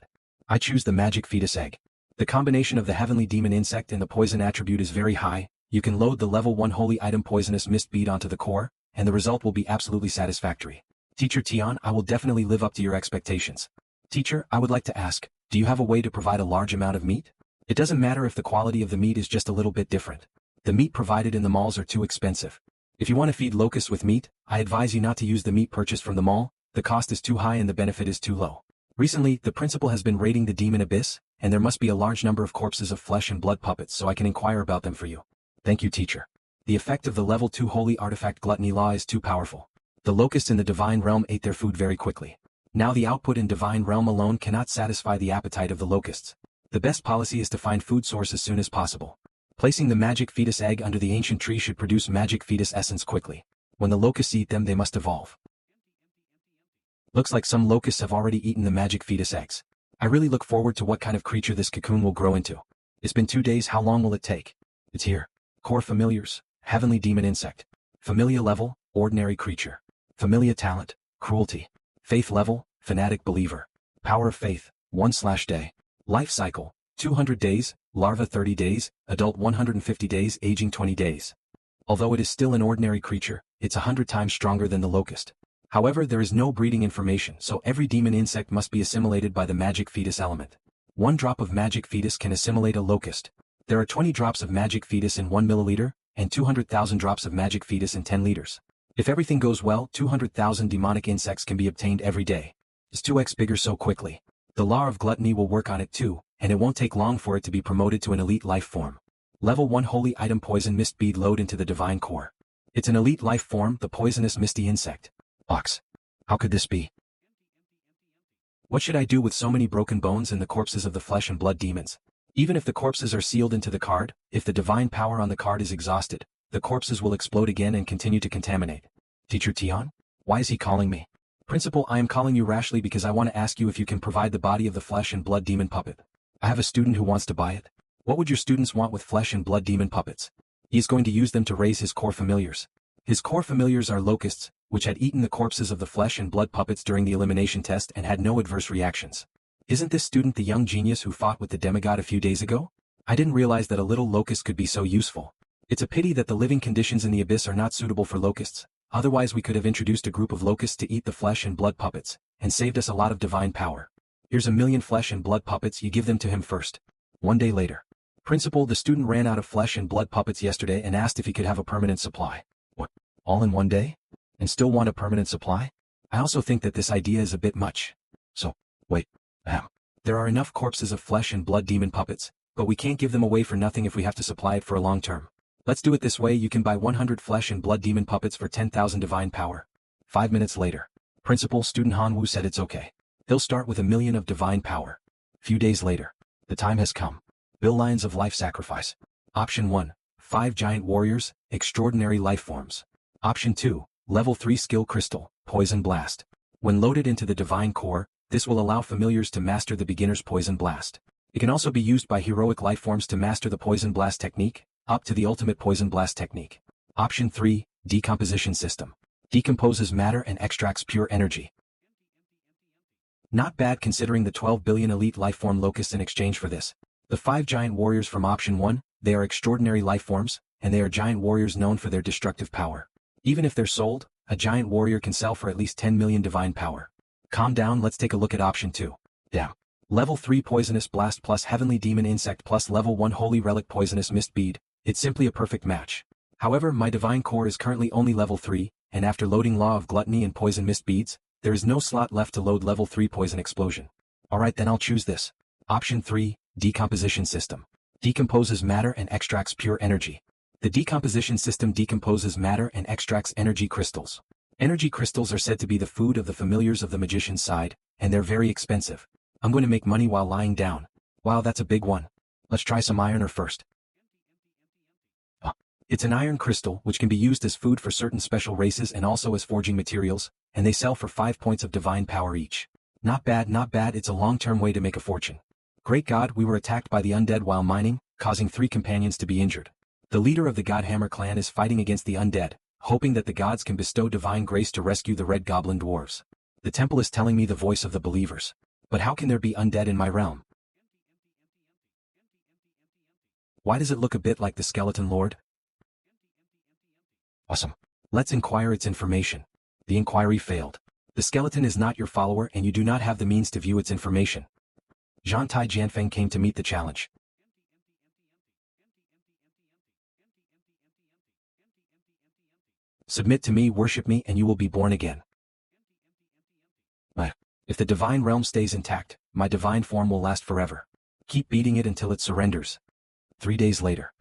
I choose the magic fetus egg. The combination of the heavenly demon insect and the poison attribute is very high. You can load the level 1 holy item poisonous mist bead onto the core, and the result will be absolutely satisfactory. Teacher Tian, I will definitely live up to your expectations. Teacher, I would like to ask, do you have a way to provide a large amount of meat? It doesn't matter if the quality of the meat is just a little bit different. The meat provided in the malls are too expensive. If you want to feed locusts with meat, I advise you not to use the meat purchased from the mall. The cost is too high and the benefit is too low. Recently, the principal has been raiding the demon abyss, and there must be a large number of corpses of flesh and blood puppets, so I can inquire about them for you. Thank you, teacher. The effect of the level 2 holy artifact gluttony law is too powerful. The locusts in the divine realm ate their food very quickly. Now the output in divine realm alone cannot satisfy the appetite of the locusts. The best policy is to find food source as soon as possible. Placing the magic fetus egg under the ancient tree should produce magic fetus essence quickly. When the locusts eat them, they must evolve. Looks like some locusts have already eaten the magic fetus eggs. I really look forward to what kind of creature this cocoon will grow into. It's been 2 days, how long will it take? It's here. Core familiars, heavenly demon insect. Familia level, ordinary creature. Familia talent, cruelty. Faith level, fanatic believer. Power of faith, 1/day. Life cycle, 200 days, larva 30 days, adult 150 days, aging 20 days. Although it is still an ordinary creature, it's 100 times stronger than the locust. However, there is no breeding information, so every demon insect must be assimilated by the magic fetus element. 1 drop of magic fetus can assimilate a locust. There are 20 drops of magic fetus in 1 milliliter, and 200,000 drops of magic fetus in 10 liters. If everything goes well, 200,000 demonic insects can be obtained every day. It's 2x bigger so quickly. The law of gluttony will work on it too, and it won't take long for it to be promoted to an elite life form. Level 1 holy item poison mist bead load into the divine core. It's an elite life form, the poisonous misty insect. Ox. How could this be? What should I do with so many broken bones and the corpses of the flesh and blood demons? Even if the corpses are sealed into the card, if the divine power on the card is exhausted, the corpses will explode again and continue to contaminate. Teacher Tian? Why is he calling me? Principal, I am calling you rashly because I want to ask you if you can provide the body of the flesh and blood demon puppet. I have a student who wants to buy it. What would your students want with flesh and blood demon puppets? He is going to use them to raise his core familiars. His core familiars are locusts, which had eaten the corpses of the flesh and blood puppets during the elimination test and had no adverse reactions. Isn't this student the young genius who fought with the demigod a few days ago? I didn't realize that a little locust could be so useful. It's a pity that the living conditions in the abyss are not suitable for locusts, otherwise we could have introduced a group of locusts to eat the flesh and blood puppets, and saved us a lot of divine power. Here's 1,000,000 flesh and blood puppets, you give them to him first. 1 day later. Principal, the student ran out of flesh and blood puppets yesterday and asked if he could have a permanent supply. What? All in 1 day? And still want a permanent supply? I also think that this idea is a bit much. So, wait. There are enough corpses of flesh and blood demon puppets, but we can't give them away for nothing if we have to supply it for a long term. Let's do it this way, you can buy 100 flesh and blood demon puppets for 10,000 divine power. 5 minutes later. Principal, student Han Wu said it's okay. He'll start with 1,000,000 of divine power. Few days later. The time has come. Bill Lions of Life Sacrifice. Option 1. 5 giant warriors, extraordinary life forms. Option 2. Level 3 skill crystal, poison blast. When loaded into the divine core, this will allow familiars to master the beginner's poison blast. It can also be used by heroic life forms to master the poison blast technique, up to the ultimate poison blast technique. Option 3. Decomposition system. Decomposes matter and extracts pure energy. Not bad considering the 12 billion elite lifeform locusts in exchange for this. The 5 giant warriors from option 1, they are extraordinary life forms, and they are giant warriors known for their destructive power. Even if they're sold, a giant warrior can sell for at least 10 million divine power. Calm down, let's take a look at option 2. Damn. Level 3 Poisonous Blast plus Heavenly Demon Insect plus Level 1 Holy Relic Poisonous Mist Bead. It's simply a perfect match. However, my Divine Core is currently only level 3, and after loading Law of Gluttony and Poison Mist Beads, there is no slot left to load level 3 Poison Explosion. Alright, then I'll choose this. Option 3, Decomposition System. Decomposes matter and extracts pure energy. The decomposition system decomposes matter and extracts energy crystals. Energy crystals are said to be the food of the familiars of the magician's side, and they're very expensive. I'm going to make money while lying down. Wow, that's a big one. Let's try some iron ore first. It's an iron crystal which can be used as food for certain special races and also as forging materials, and they sell for 5 points of divine power each. Not bad, it's a long-term way to make a fortune. Great God, we were attacked by the undead while mining, causing 3 companions to be injured. The leader of the Godhammer clan is fighting against the undead, hoping that the gods can bestow divine grace to rescue the red goblin dwarves. The temple is telling me the voice of the believers. But how can there be undead in my realm? Why does it look a bit like the Skeleton Lord? Awesome. Let's inquire its information. The inquiry failed. The skeleton is not your follower and you do not have the means to view its information. Zhantai Jianfeng came to meet the challenge. Submit to me, worship me, and you will be born again. If the divine realm stays intact, my divine form will last forever. Keep beating it until it surrenders. 3 days later.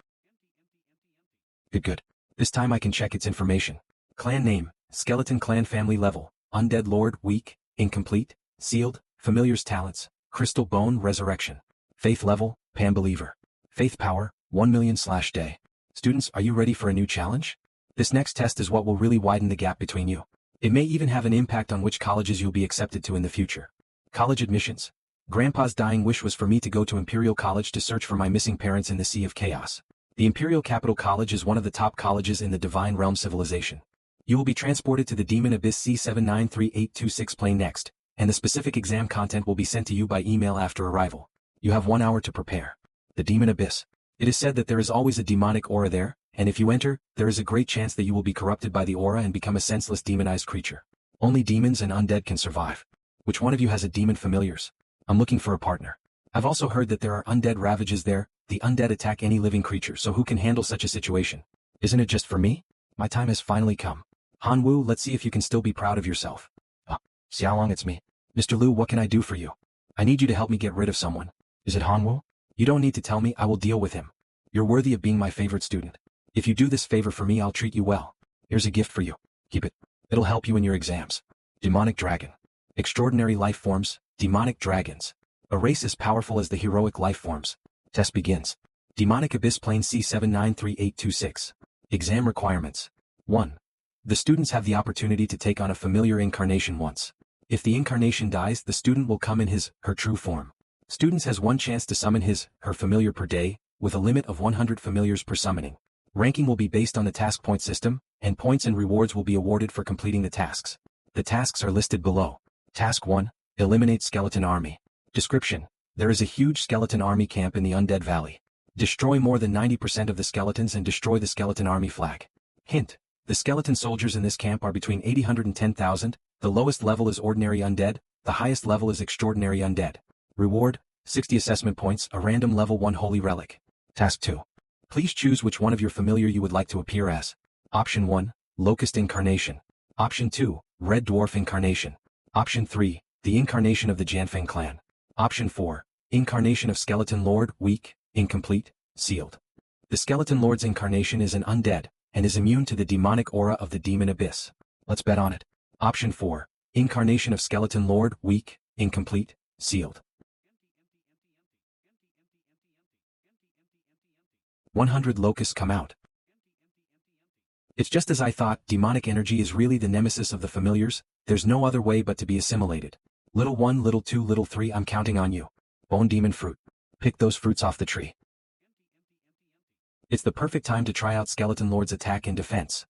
Good. This time I can check its information. Clan name, Skeleton Clan family level, Undead Lord, weak, incomplete, sealed, familiars talents, Crystal Bone Resurrection. Faith level, Pan Believer. Faith power, 1 million/day. Students, are you ready for a new challenge? This next test is what will really widen the gap between you. It may even have an impact on which colleges you'll be accepted to in the future. College admissions. Grandpa's dying wish was for me to go to Imperial College to search for my missing parents in the Sea of Chaos. The Imperial Capital College is one of the top colleges in the Divine Realm civilization. You will be transported to the Demon Abyss C793826 plane next, and the specific exam content will be sent to you by email after arrival. You have 1 hour to prepare. The Demon Abyss. It is said that there is always a demonic aura there, and if you enter, there is a great chance that you will be corrupted by the aura and become a senseless demonized creature. Only demons and undead can survive. Which one of you has a demon familiars? I'm looking for a partner. I've also heard that there are undead ravages there. The undead attack any living creature, so who can handle such a situation? Isn't it just for me? My time has finally come. Hanwoo, let's see if you can still be proud of yourself. Xiaolong, it's me. Mr. Liu, what can I do for you? I need you to help me get rid of someone. Is it Hanwoo? You don't need to tell me, I will deal with him. You're worthy of being my favorite student. If you do this favor for me, I'll treat you well. Here's a gift for you. Keep it. It'll help you in your exams. Demonic Dragon. Extraordinary life forms, demonic dragons. A race as powerful as the heroic life forms. Test begins. Demonic Abyss Plane C793826. Exam requirements. 1. The students have the opportunity to take on a familiar incarnation once. If the incarnation dies, the student will come in her true form. Students has 1 chance to summon her familiar per day, with a limit of 100 familiars per summoning. Ranking will be based on the task point system, and points and rewards will be awarded for completing the tasks. The tasks are listed below. Task 1. Eliminate Skeleton Army. Description. There is a huge skeleton army camp in the Undead Valley. Destroy more than 90% of the skeletons and destroy the skeleton army flag. Hint. The skeleton soldiers in this camp are between 800 and 10,000, the lowest level is Ordinary Undead, the highest level is Extraordinary Undead. Reward, 60 assessment points, a random level 1 Holy Relic. Task 2. Please choose which one of your familiar you would like to appear as. Option 1, Locust Incarnation. Option 2, Red Dwarf Incarnation. Option 3, the Incarnation of the Jianfeng Clan. Option 4, Incarnation of Skeleton Lord, weak, incomplete, sealed. The Skeleton Lord's incarnation is an undead, and is immune to the demonic aura of the Demon Abyss. Let's bet on it. Option 4, Incarnation of Skeleton Lord, weak, incomplete, sealed. 100 locusts come out. It's just as I thought, demonic energy is really the nemesis of the familiars, there's no other way but to be assimilated. Little 1, little 2, little 3, I'm counting on you. Bone Demon Fruit. Pick those fruits off the tree. It's the perfect time to try out Skeleton Lord's attack and defense.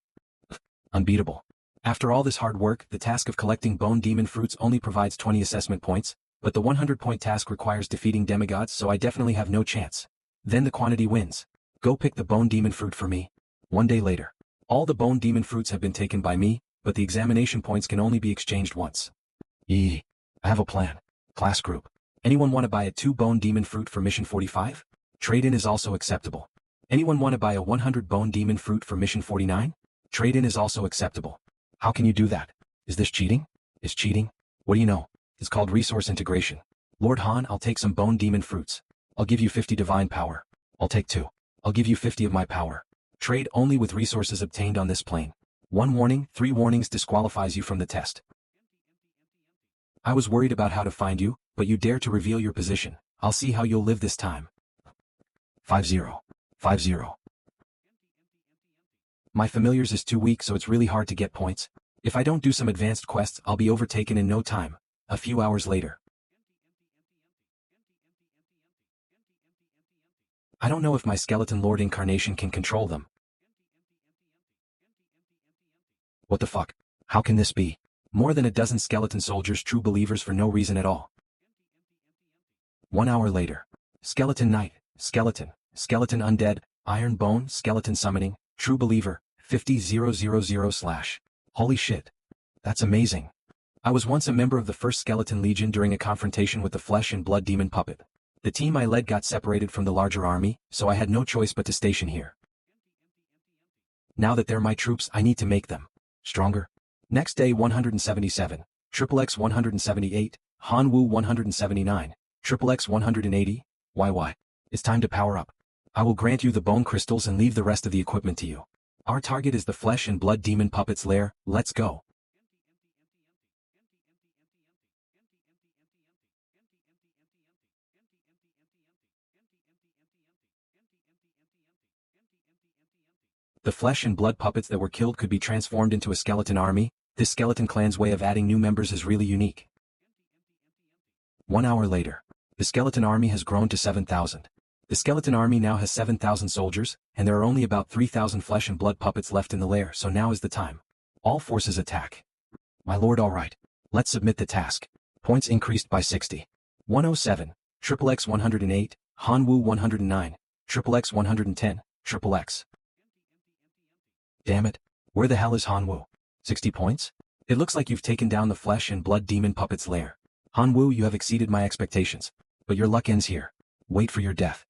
Unbeatable. After all this hard work, the task of collecting Bone Demon Fruits only provides 20 assessment points, But the 100-point task requires defeating demigods, so I definitely have no chance. Then the quantity wins. Go pick the bone demon fruit for me. 1 day later. All the bone demon fruits have been taken by me, but the examination points can only be exchanged once. I have a plan. Class group. Anyone want to buy a 2 bone demon fruit for mission 45? Trade-in is also acceptable. Anyone want to buy a 100 bone demon fruit for mission 49? Trade-in is also acceptable. How can you do that? Is this cheating? Is cheating? What do you know? It's called resource integration. Lord Han, I'll take some bone demon fruits. I'll give you 50 divine power. I'll take 2. I'll give you 50 of my power. Trade only with resources obtained on this plane. 1 warning, 3 warnings disqualifies you from the test. I was worried about how to find you, but you dare to reveal your position. I'll see how you'll live this time. 5-0. 5-0. My familiars is too weak, so it's really hard to get points. If I don't do some advanced quests, I'll be overtaken in no time. A few hours later. I don't know if my skeleton lord incarnation can control them. What the fuck? How can this be? More than a dozen skeleton soldiers, true believers for no reason at all. 1 hour later. Skeleton knight, skeleton undead, iron bone, skeleton summoning, true believer, 50,000/. Holy shit. That's amazing. I was once a member of the first skeleton legion during a confrontation with the flesh and blood demon puppet. The team I led got separated from the larger army, so I had no choice but to station here. Now that they're my troops, I need to make them stronger. Next day 177, XXX 178, Hanwoo 179, XXX 180, YY. It's time to power up. I will grant you the bone crystals and leave the rest of the equipment to you. Our target is the flesh and blood demon puppet's lair, let's go. The flesh and blood puppets that were killed could be transformed into a skeleton army. This skeleton clan's way of adding new members is really unique. 1 hour later. The skeleton army has grown to 7,000. The skeleton army now has 7,000 soldiers, and there are only about 3,000 flesh and blood puppets left in the lair, so now is the time. All forces attack. My lord, alright. Let's submit the task. Points increased by 60. 107, XXX 108, Hanwoo 109, XXX 110, XXX. Damn it. Where the hell is Hanwoo? 60 points? It looks like you've taken down the flesh and blood demon puppet's lair. Hanwoo, you have exceeded my expectations. But your luck ends here. Wait for your death.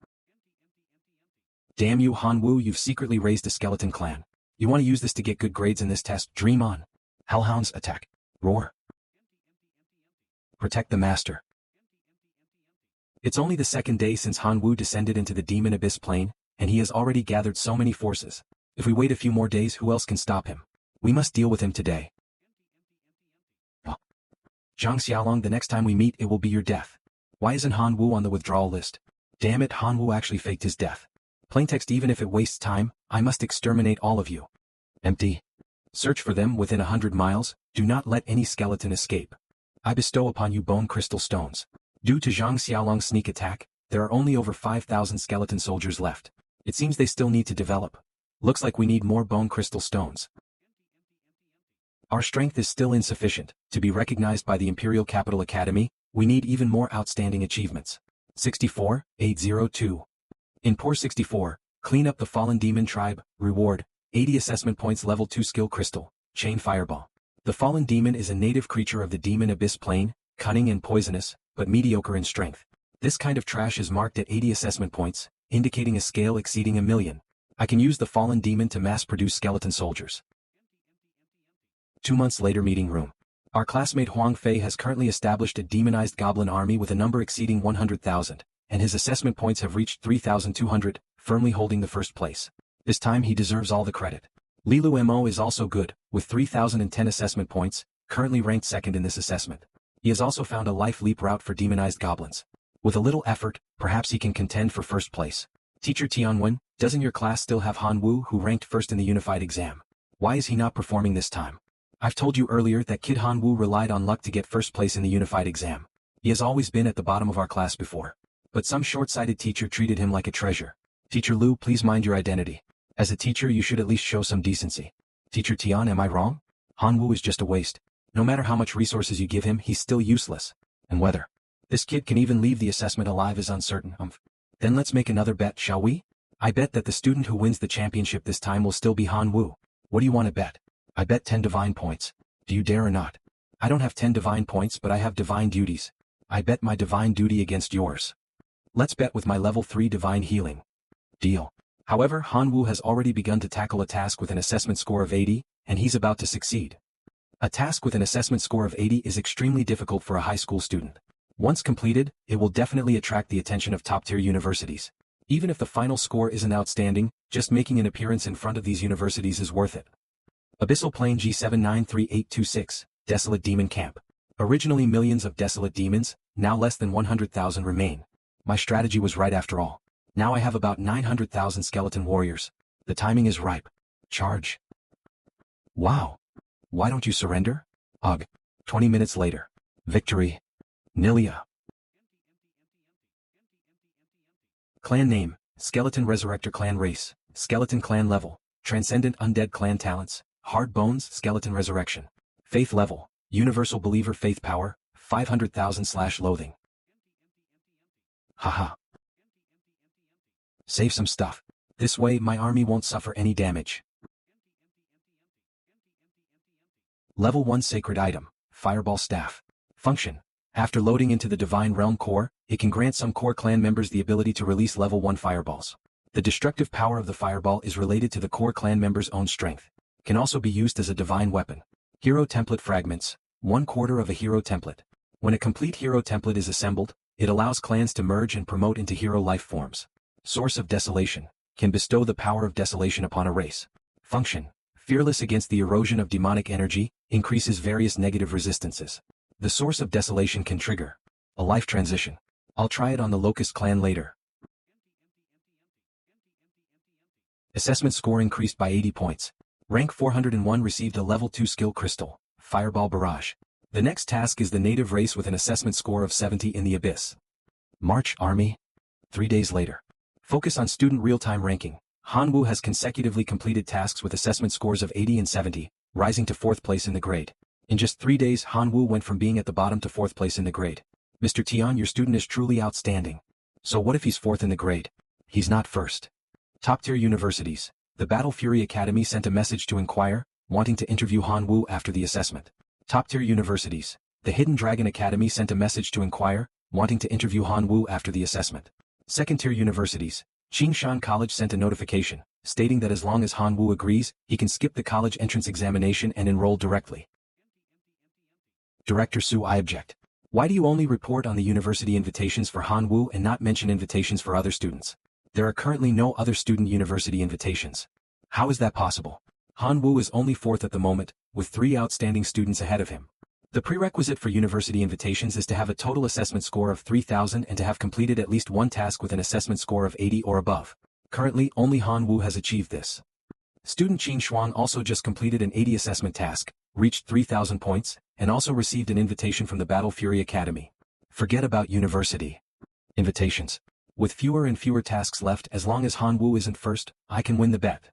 Damn you, Hanwoo, you've secretly raised a skeleton clan. You want to use this to get good grades in this test? Dream on. Hellhounds, attack. Roar. Protect the master. It's only the 2nd day since Hanwoo descended into the demon abyss plane, and he has already gathered so many forces. If we wait a few more days, who else can stop him? We must deal with him today. Oh. Jang Xiaolong, the next time we meet, it will be your death. Why isn't Hanwoo on the withdrawal list? Damn it, Hanwoo actually faked his death. Plaintext, even if it wastes time, I must exterminate all of you. Empty. Search for them within 100 miles, do not let any skeleton escape. I bestow upon you bone crystal stones. Due to Jang Xiaolong's sneak attack, there are only over 5,000 skeleton soldiers left. It seems they still need to develop. Looks like we need more bone crystal stones. Our strength is still insufficient. To be recognized by the Imperial Capital Academy, we need even more outstanding achievements. 64, 802. In Pore 64, clean up the fallen demon tribe, reward, 80 assessment points, level 2 skill crystal, chain fireball. The fallen demon is a native creature of the demon abyss plane, cunning and poisonous, but mediocre in strength. This kind of trash is marked at 80 assessment points, indicating a scale exceeding 1,000,000. I can use the fallen demon to mass-produce skeleton soldiers. 2 months later, meeting room. Our classmate Huang Fei has currently established a demonized goblin army with a number exceeding 100,000, and his assessment points have reached 3,200, firmly holding the first place. This time he deserves all the credit. Lilu Mo is also good, with 3,010 assessment points, currently ranked 2nd in this assessment. He has also found a life leap route for demonized goblins. With a little effort, perhaps he can contend for first place. Teacher Tianwen, doesn't your class still have Hanwoo, who ranked 1st in the unified exam? Why is he not performing this time? I've told you earlier that Kid Hanwoo relied on luck to get 1st place in the unified exam. He has always been at the bottom of our class before. But some short-sighted teacher treated him like a treasure. Teacher Lu, please mind your identity. As a teacher, you should at least show some decency. Teacher Tian, am I wrong? Hanwoo is just a waste. No matter how much resources you give him, he's still useless. And whether This kid can even leave the assessment alive is uncertain. Then let's make another bet, shall we? I bet that the student who wins the championship this time will still be Han Wu. What do you want to bet? I bet 10 divine points. Do you dare or not? I don't have 10 divine points, but I have divine duties. I bet my divine duty against yours. Let's bet with my level 3 divine healing. Deal. However, Han Wu has already begun to tackle a task with an assessment score of 80, and he's about to succeed. A task with an assessment score of 80 is extremely difficult for a high school student. Once completed, it will definitely attract the attention of top-tier universities. Even if the final score isn't outstanding, just making an appearance in front of these universities is worth it. Abyssal Plane G793826, Desolate Demon Camp. Originally millions of desolate demons, now less than 100,000 remain. My strategy was right after all. Now I have about 900,000 skeleton warriors. The timing is ripe. Charge. Wow. Why don't you surrender? Ugh. 20 minutes later. Victory. Nilia. Clan name, Skeleton Resurrector Clan Race, Skeleton Clan Level, Transcendent Undead Clan Talents, Hard Bones Skeleton Resurrection. Faith Level, Universal Believer Faith Power, 500,000/loathing. Haha. Save some stuff. This way my army won't suffer any damage. Level 1 Sacred Item, Fireball Staff. Function. After loading into the Divine Realm Core, it can grant some core clan members the ability to release level 1 fireballs. The destructive power of the fireball is related to the core clan member's own strength. Can also be used as a divine weapon. Hero Template Fragments, 1/4 of a hero template. When a complete hero template is assembled, it allows clans to merge and promote into hero life forms. Source of Desolation, can bestow the power of desolation upon a race. Function. Fearless against the erosion of demonic energy, increases various negative resistances. The Source of Desolation can trigger a life transition. I'll try it on the Locust clan later. Assessment score increased by 80 points. Rank 401 received a level 2 skill crystal, Fireball Barrage. The next task is the native race with an assessment score of 70 in the Abyss. March Army. 3 days later. Focus on student real-time ranking. Han Wu has consecutively completed tasks with assessment scores of 80 and 70, rising to 4th place in the grade. In just 3 days, Han Wu went from being at the bottom to 4th place in the grade. Mr. Tian, your student is truly outstanding. So what if he's 4th in the grade? He's not 1st. Top-tier universities. The Battle Fury Academy sent a message to inquire, wanting to interview Han Wu after the assessment. Top-tier universities. The Hidden Dragon Academy sent a message to inquire, wanting to interview Han Wu after the assessment. Second-tier universities. Qingshan College sent a notification, stating that as long as Han Wu agrees, he can skip the college entrance examination and enroll directly. Director Su, I object. Why do you only report on the university invitations for Han Wu and not mention invitations for other students? There are currently no other student university invitations. How is that possible? Han Wu is only 4th at the moment, with 3 outstanding students ahead of him. The prerequisite for university invitations is to have a total assessment score of 3,000 and to have completed at least one task with an assessment score of 80 or above. Currently, only Han Wu has achieved this. Student Qin Shuang also just completed an 80 assessment task, reached 3,000 points, and also received an invitation from the Battle Fury Academy. Forget about university invitations. With fewer and fewer tasks left, as long as Han Wu isn't 1st, I can win the bet.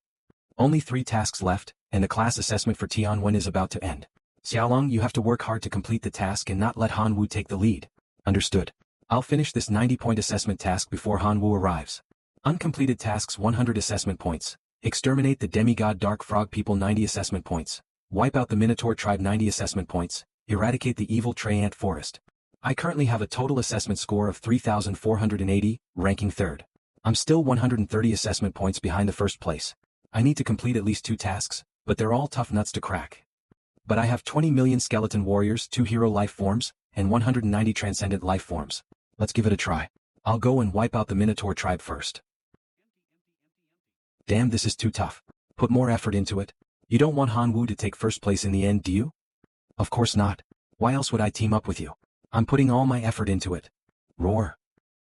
Only 3 tasks left, and the class assessment for Tianwen is about to end. Xiaolong, you have to work hard to complete the task and not let Han Wu take the lead. Understood. I'll finish this 90-point assessment task before Han Wu arrives. Uncompleted tasks 100 assessment points. Exterminate the demigod Dark Frog people 90 assessment points. Wipe out the Minotaur tribe 90 assessment points. Eradicate the evil Trey Ant forest. I currently have a total assessment score of 3,480, ranking 3rd. I'm still 130 assessment points behind the 1st place. I need to complete at least 2 tasks, but they're all tough nuts to crack. But I have 20 million skeleton warriors, 2 hero life forms, and 190 transcendent life forms. Let's give it a try. I'll go and wipe out the Minotaur tribe first. Damn, this is too tough. Put more effort into it. You don't want Han Wu to take 1st place in the end, do you? Of course not. Why else would I team up with you? I'm putting all my effort into it. Roar.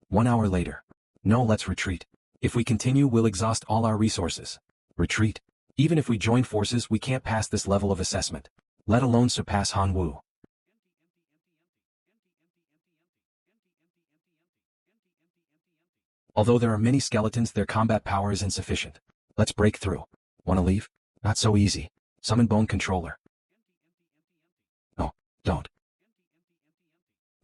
1 hour later. No, let's retreat. If we continue, we'll exhaust all our resources. Retreat. Even if we join forces, we can't pass this level of assessment. Let alone surpass Han Wu. Although there are many skeletons, their combat power is insufficient. Let's break through. Wanna leave? Not so easy. Summon Bone Controller. No, don't.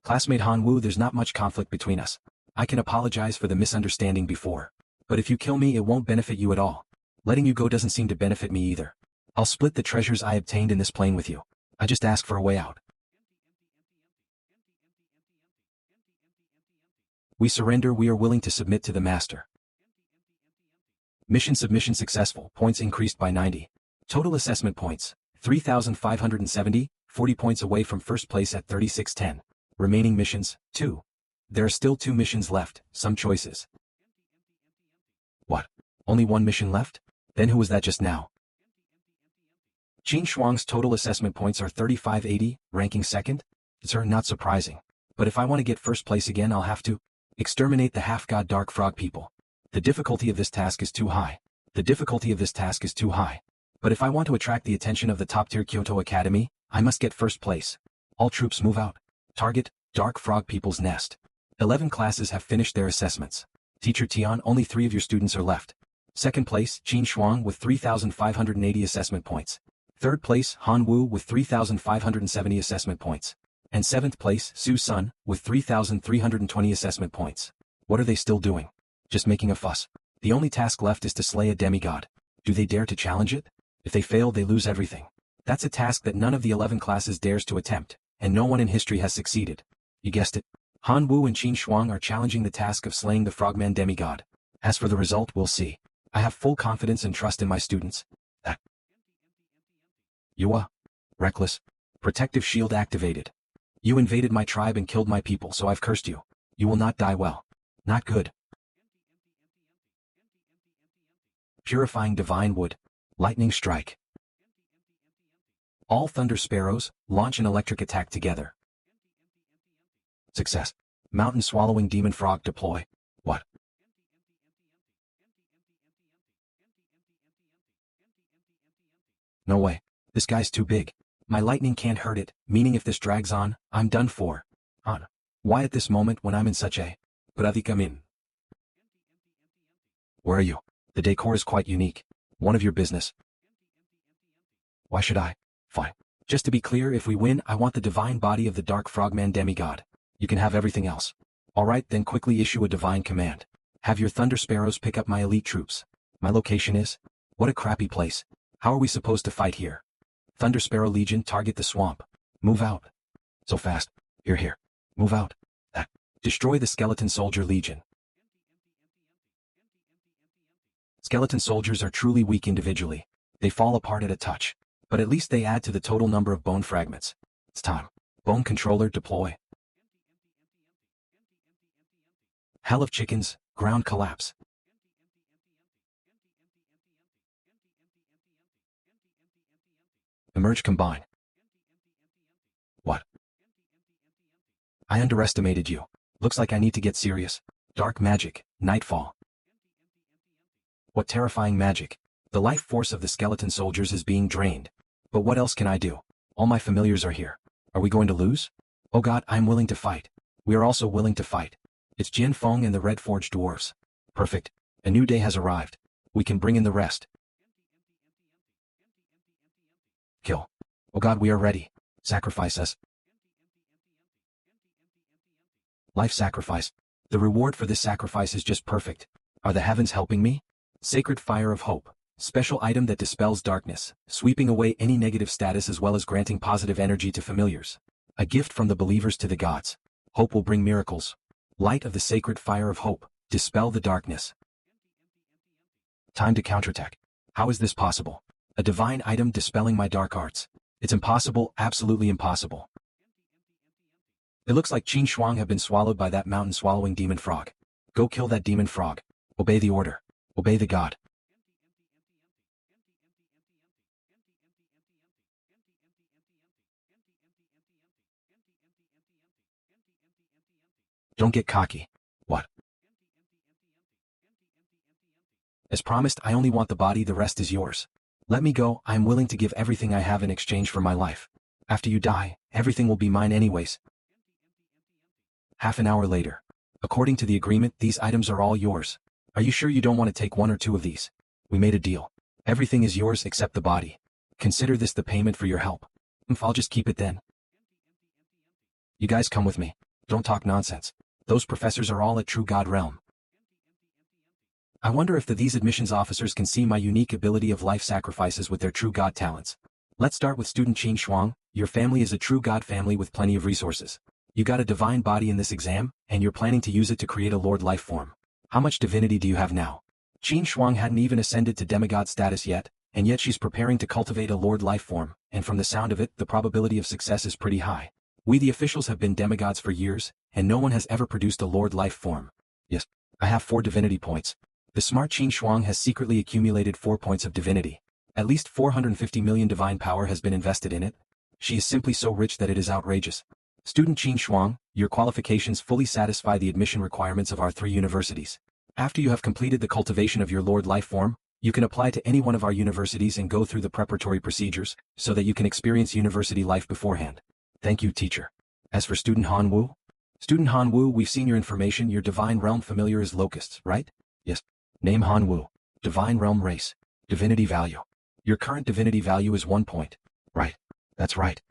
Classmate Han Wu, there's not much conflict between us. I can apologize for the misunderstanding before. But if you kill me, it won't benefit you at all. Letting you go doesn't seem to benefit me either. I'll split the treasures I obtained in this plane with you. I just ask for a way out. We surrender. We are willing to submit to the master. Mission submission successful. Points increased by 90. Total assessment points, 3,570, 40 points away from first place at 3610. Remaining missions, 2. There are still 2 missions left, some choices. What? Only 1 mission left? Then who was that just now? Qin Shuang's total assessment points are 3580, ranking 2nd? It's not surprising. But if I want to get first place again, I'll have to exterminate the half-god dark frog people. The difficulty of this task is too high. But if I want to attract the attention of the top-tier Kyoto Academy, I must get first place. All troops move out. Target, Dark Frog People's Nest. 11 classes have finished their assessments. Teacher Tian, only 3 of your students are left. Second place, Qin Shuang with 3,580 assessment points. Third place, Han Wu with 3,570 assessment points. And 7th place, Su Sun, with 3,320 assessment points. What are they still doing? Just making a fuss. The only task left is to slay a demigod. Do they dare to challenge it? If they fail, they lose everything. That's a task that none of the 11 classes dares to attempt, and no one in history has succeeded. You guessed it. Han Wu and Qin Shuang are challenging the task of slaying the frogman demigod. As for the result, we'll see. I have full confidence and trust in my students. That. Yua. Reckless. Protective shield activated. You invaded my tribe and killed my people, so I've cursed you. You will not die well. Not good. Purifying divine wood. Lightning strike. All thunder sparrows, launch an electric attack together. Success. Mountain swallowing demon frog deploy. What? No way. This guy's too big. My lightning can't hurt it, meaning if this drags on, I'm done for. Why at this moment when I'm in such a predicament? Where are you? The decor is quite unique. One of your business. Why should I? Fine. Just to be clear, if we win, I want the divine body of the dark frogman demigod. You can have everything else. Alright, then quickly issue a divine command. Have your thunder sparrows pick up my elite troops. My location is? What a crappy place. How are we supposed to fight here? Thunder Sparrow Legion, target the swamp. Move out. So fast. Here. Move out. That. Destroy the Skeleton Soldier Legion. Skeleton soldiers are truly weak individually. They fall apart at a touch. But at least they add to the total number of bone fragments. It's time. Bone Controller deploy. Hell of chickens, ground collapse. Emerge combine. What? I underestimated you. Looks like I need to get serious. Dark magic, nightfall. What terrifying magic. The life force of the skeleton soldiers is being drained. But what else can I do? All my familiars are here. Are we going to lose? Oh god, I'm willing to fight. We are also willing to fight. It's Jin Feng and the Red Forged Dwarves. Perfect. A new day has arrived. We can bring in the rest. Kill. Oh god, we are ready. Sacrifice us. Life sacrifice. The reward for this sacrifice is just perfect. Are the heavens helping me? Sacred Fire of Hope. Special item that dispels darkness, sweeping away any negative status as well as granting positive energy to familiars. A gift from the believers to the gods. Hope will bring miracles. Light of the Sacred Fire of Hope. Dispel the darkness. Time to counterattack. How is this possible? A divine item dispelling my dark arts. It's impossible, absolutely impossible. It looks like Qin Shuang have been swallowed by that mountain-swallowing demon frog. Go kill that demon frog. Obey the order. Obey the god. Don't get cocky. What? As promised, I only want the body, the rest is yours. Let me go, I am willing to give everything I have in exchange for my life. After you die, everything will be mine anyways. Half an hour later. According to the agreement, these items are all yours. Are you sure you don't want to take 1 or 2 of these? We made a deal. Everything is yours except the body. Consider this the payment for your help. I'll just keep it then. You guys come with me. Don't talk nonsense. Those professors are all at True God realm. I wonder if these admissions officers can see my unique ability of life sacrifices with their True God talents. Let's start with student Qin Shuang. Your family is a True God family with plenty of resources. You got a divine body in this exam, and you're planning to use it to create a Lord life form. How much divinity do you have now? Qin Shuang hadn't even ascended to demigod status yet, and yet she's preparing to cultivate a Lord life form, and from the sound of it, the probability of success is pretty high. We the officials have been demigods for years, and no one has ever produced a Lord life form. Yes, I have 4 divinity points. The smart Qin Shuang has secretly accumulated 4 points of divinity. At least 450 million divine power has been invested in it. She is simply so rich that it is outrageous. Student Qin Shuang, your qualifications fully satisfy the admission requirements of our 3 universities. After you have completed the cultivation of your Lord life form, you can apply to any one of our universities and go through the preparatory procedures, so that you can experience university life beforehand. Thank you, teacher. As for Student Han Wu? Student Han Wu, we've seen your information. Your divine realm familiar is locusts, right? Yes. Name Han Wu. Divine realm race. Divinity value. Your current divinity value is 1 point. Right. That's right.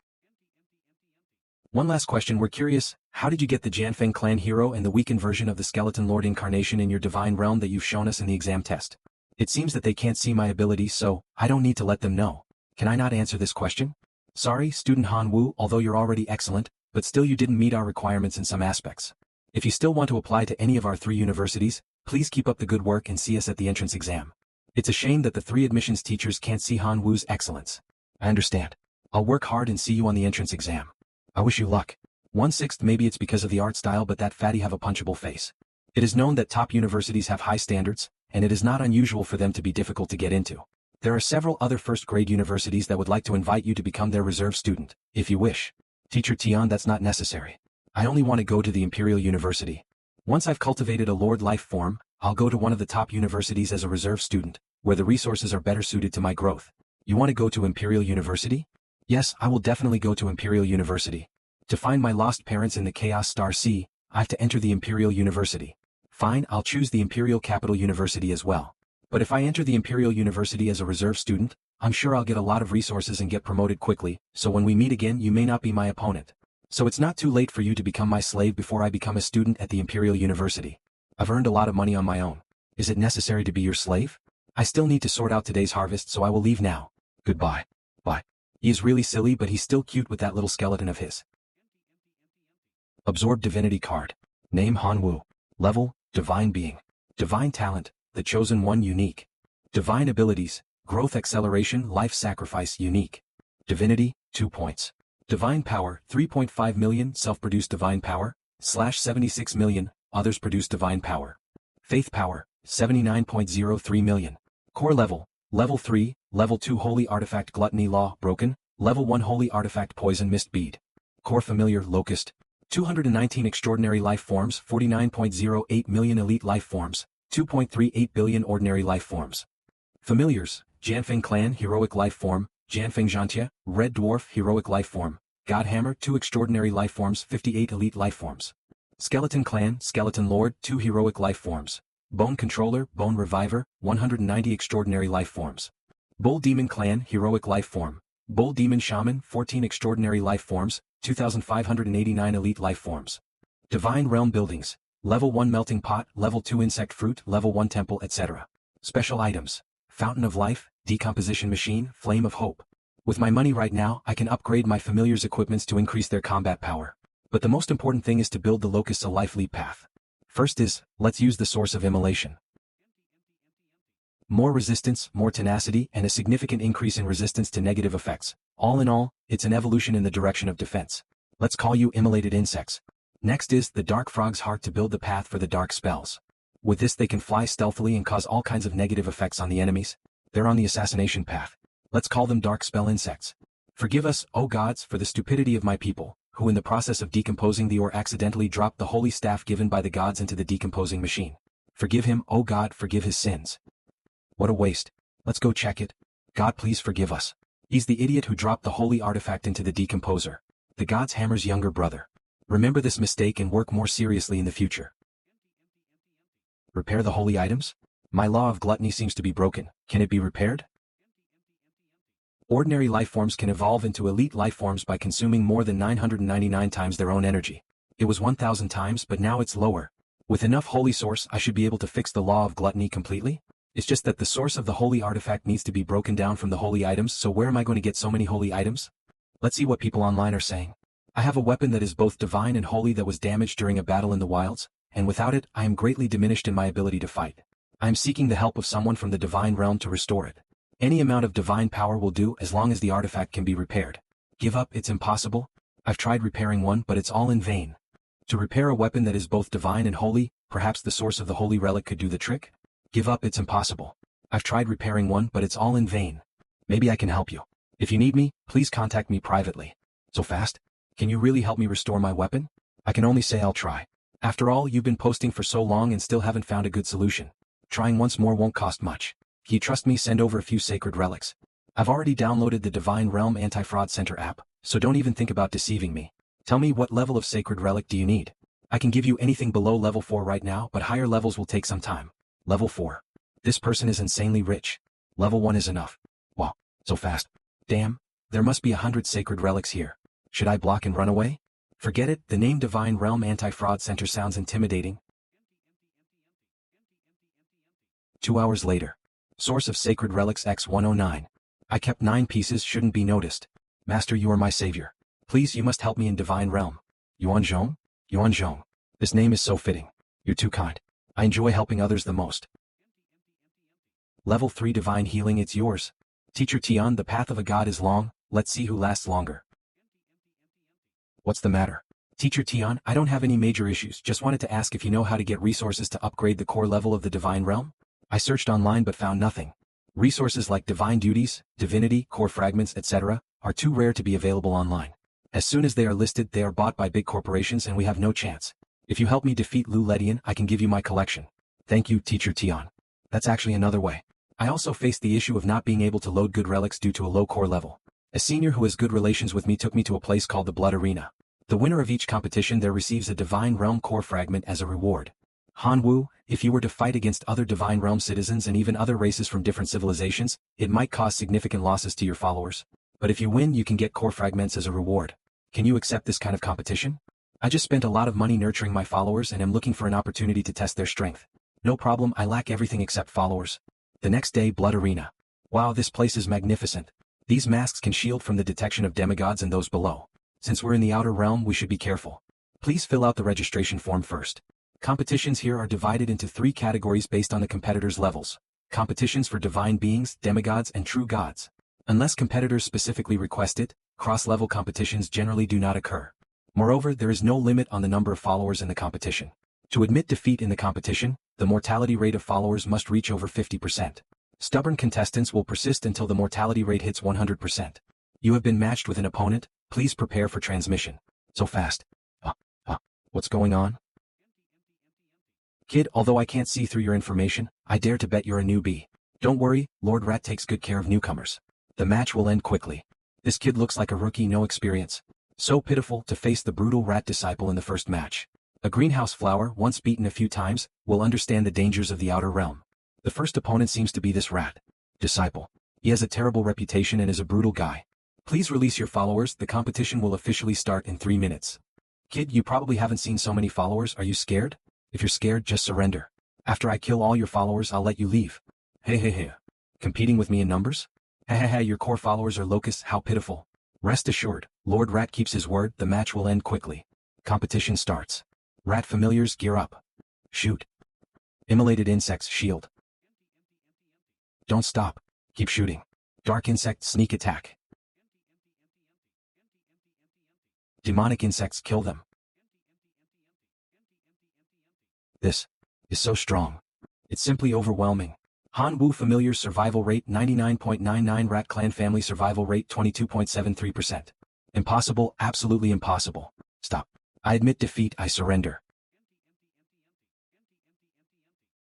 One last question, we're curious, how did you get the Janfeng clan hero and the weakened version of the Skeleton Lord incarnation in your divine realm that you've shown us in the exam test? It seems that they can't see my ability, so I don't need to let them know. Can I not answer this question? Sorry, Student Han Wu, although you're already excellent, but still you didn't meet our requirements in some aspects. If you still want to apply to any of our 3 universities, please keep up the good work and see us at the entrance exam. It's a shame that the 3 admissions teachers can't see Han Wu's excellence. I understand. I'll work hard and see you on the entrance exam. I wish you luck. 1/6 maybe it's because of the art style, but that fatty have a punchable face. It is known that top universities have high standards, and it is not unusual for them to be difficult to get into. There are several other first-grade universities that would like to invite you to become their reserve student, if you wish. Teacher Tian, that's not necessary. I only want to go to the Imperial University. Once I've cultivated a Lord life form, I'll go to one of the top universities as a reserve student, where the resources are better suited to my growth. You want to go to Imperial University? Yes, I will definitely go to Imperial University. To find my lost parents in the Chaos Star Sea, I have to enter the Imperial University. Fine, I'll choose the Imperial Capital University as well. But if I enter the Imperial University as a reserve student, I'm sure I'll get a lot of resources and get promoted quickly, so when we meet again you may not be my opponent. So it's not too late for you to become my slave before I become a student at the Imperial University. I've earned a lot of money on my own. Is it necessary to be your slave? I still need to sort out today's harvest, so I will leave now. Goodbye. Bye. He is really silly, but he's still cute with that little skeleton of his. Absorb Divinity card. Name Han Wu. Level, Divine Being. Divine Talent, the Chosen One unique. Divine Abilities, Growth Acceleration Life Sacrifice unique. Divinity, 2 points. Divine Power, 3.5 million self-produced divine power, /76 million, others produce divine power. Faith Power, 79.03 million. Core Level, Level 3, Level 2 Holy Artifact Gluttony Law, broken, Level 1 Holy Artifact Poison Mist Bead. Core Familiar Locust, 219 Extraordinary Life Forms, 49.08 million Elite Life Forms, 2.38 billion Ordinary Life Forms. Familiars, Janfeng Clan Heroic Life Form, Janfeng Zhantia, Red Dwarf Heroic Life Form, Godhammer 2 Extraordinary Life Forms, 58 Elite Life Forms. Skeleton Clan Skeleton Lord 2 Heroic Life Forms. Bone Controller Bone Reviver, 190 Extraordinary Life Forms. Bull Demon Clan Heroic Life Form. Bull Demon Shaman 14 Extraordinary Life Forms, 2,589 Elite Life Forms. Divine Realm Buildings, Level 1 Melting Pot, Level 2 Insect Fruit, Level 1 Temple, etc. Special Items, Fountain of Life, Decomposition Machine, Flame of Hope. With my money right now, I can upgrade my familiars' equipments to increase their combat power. But the most important thing is to build the Locusts a life leap path. First is, let's use the source of immolation. More resistance, more tenacity, and a significant increase in resistance to negative effects. All in all, it's an evolution in the direction of defense. Let's call you immolated insects. Next is the Dark Frog's Heart to build the path for the dark spells. With this they can fly stealthily and cause all kinds of negative effects on the enemies. They're on the assassination path. Let's call them Dark Spell Insects. Forgive us, O gods, for the stupidity of my people, who in the process of decomposing the ore accidentally dropped the holy staff given by the gods into the decomposing machine. Forgive him, O God, forgive his sins. What a waste. Let's go check it. God, please forgive us. He's the idiot who dropped the holy artifact into the decomposer. The god's hammer's younger brother. Remember this mistake and work more seriously in the future. Repair the holy items? My law of gluttony seems to be broken. Can it be repaired? Ordinary life forms can evolve into elite life forms by consuming more than 999 times their own energy. It was 1,000 times, but now it's lower. With enough holy source, I should be able to fix the law of gluttony completely? It's just that the source of the holy artifact needs to be broken down from the holy items, so where am I going to get so many holy items? Let's see what people online are saying. I have a weapon that is both divine and holy that was damaged during a battle in the wilds, and without it, I am greatly diminished in my ability to fight. I am seeking the help of someone from the divine realm to restore it. Any amount of divine power will do as long as the artifact can be repaired. Give up, it's impossible? I've tried repairing one, but it's all in vain. To repair a weapon that is both divine and holy, perhaps the source of the holy relic could do the trick? Give up, it's impossible. I've tried repairing one, but it's all in vain. Maybe I can help you. If you need me, please contact me privately. So fast? Can you really help me restore my weapon? I can only say I'll try. After all, you've been posting for so long and still haven't found a good solution. Trying once more won't cost much. Can you trust me? Send over a few sacred relics. I've already downloaded the Divine Realm Anti-Fraud Center app, so don't even think about deceiving me. Tell me, what level of sacred relic do you need? I can give you anything below level 4 right now, but higher levels will take some time. Level 4. This person is insanely rich. Level 1 is enough. Wow, so fast. Damn, there must be 100 sacred relics here. Should I block and run away? Forget it, the name Divine Realm Anti-Fraud Center sounds intimidating. 2 hours later. Source of sacred relics X109. I kept 9 pieces, shouldn't be noticed. Master, you are my savior. Please, you must help me in Divine Realm. Yuan Zhong? Yuan Zhong. This name is so fitting. You're too kind. I enjoy helping others the most. Level 3 Divine Healing, it's yours. Teacher Tian, the path of a god is long, let's see who lasts longer. What's the matter? Teacher Tian, I don't have any major issues, just wanted to ask if you know how to get resources to upgrade the core level of the Divine Realm? I searched online but found nothing. Resources like Divine Duties, Divinity, Core Fragments, etc. are too rare to be available online. As soon as they are listed, they are bought by big corporations and we have no chance. If you help me defeat Lu Ledian, I can give you my collection. Thank you, Teacher Tian. That's actually another way. I also faced the issue of not being able to load good relics due to a low core level. A senior who has good relations with me took me to a place called the Blood Arena. The winner of each competition there receives a Divine Realm Core Fragment as a reward. Han Wu, if you were to fight against other Divine Realm citizens and even other races from different civilizations, it might cause significant losses to your followers. But if you win, you can get core fragments as a reward. Can you accept this kind of competition? I just spent a lot of money nurturing my followers and am looking for an opportunity to test their strength. No problem, I lack everything except followers. The next day, Blood Arena. Wow, this place is magnificent. These masks can shield from the detection of demigods and those below. Since we're in the outer realm, we should be careful. Please fill out the registration form first. Competitions here are divided into 3 categories based on the competitors' levels. Competitions for divine beings, demigods, and true gods. Unless competitors specifically request it, cross-level competitions generally do not occur. Moreover, there is no limit on the number of followers in the competition. To admit defeat in the competition, the mortality rate of followers must reach over 50%. Stubborn contestants will persist until the mortality rate hits 100%. You have been matched with an opponent, please prepare for transmission. So fast. What's going on? Kid, although I can't see through your information, I dare to bet you're a newbie. Don't worry, Lord Rat takes good care of newcomers. The match will end quickly. This kid looks like a rookie, no experience. So pitiful to face the brutal rat disciple in the first match. A greenhouse flower, once beaten a few times, will understand the dangers of the outer realm. The first opponent seems to be this rat disciple. He has a terrible reputation and is a brutal guy. Please release your followers, the competition will officially start in 3 minutes. Kid, you probably haven't seen so many followers, are you scared? If you're scared, just surrender. After I kill all your followers, I'll let you leave. Hey. Competing with me in numbers? Your core followers are locusts, how pitiful. Rest assured, Lord Rat keeps his word, the match will end quickly. Competition starts. Rat familiars, gear up. Shoot. Immolated insects, shield. Don't stop. Keep shooting. Dark insect, sneak attack. Demonic insects, kill them. This is so strong. It's simply overwhelming. Han Wu familiar survival rate 99.99, Rat Clan family survival rate 22.73%. Impossible, absolutely impossible. Stop. I admit defeat, I surrender.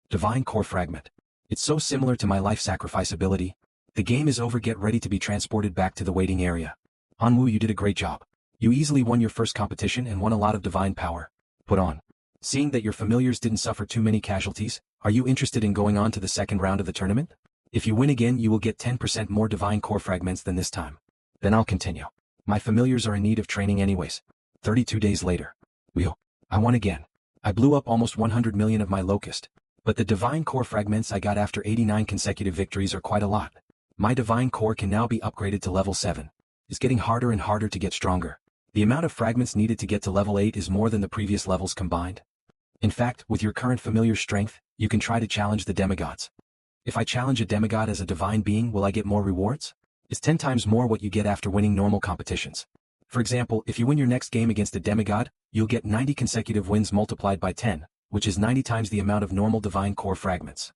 Divine Core Fragment. It's so similar to my life sacrifice ability. The game is over, get ready to be transported back to the waiting area. Han Wu, you did a great job. You easily won your first competition and won a lot of divine power. Put on. Seeing that your familiars didn't suffer too many casualties, are you interested in going on to the second round of the tournament? If you win again, you will get 10% more divine core fragments than this time. Then I'll continue. My familiars are in need of training anyways. 32 days later. Wheel. I won again. I blew up almost 100 million of my locust. But the divine core fragments I got after 89 consecutive victories are quite a lot. My divine core can now be upgraded to level 7. It's getting harder and harder to get stronger. The amount of fragments needed to get to level 8 is more than the previous levels combined. In fact, with your current familiar strength, you can try to challenge the demigods. If I challenge a demigod as a divine being, will I get more rewards? It's 10 times more what you get after winning normal competitions. For example, if you win your next game against a demigod, you'll get 90 consecutive wins multiplied by 10, which is 90 times the amount of normal divine core fragments.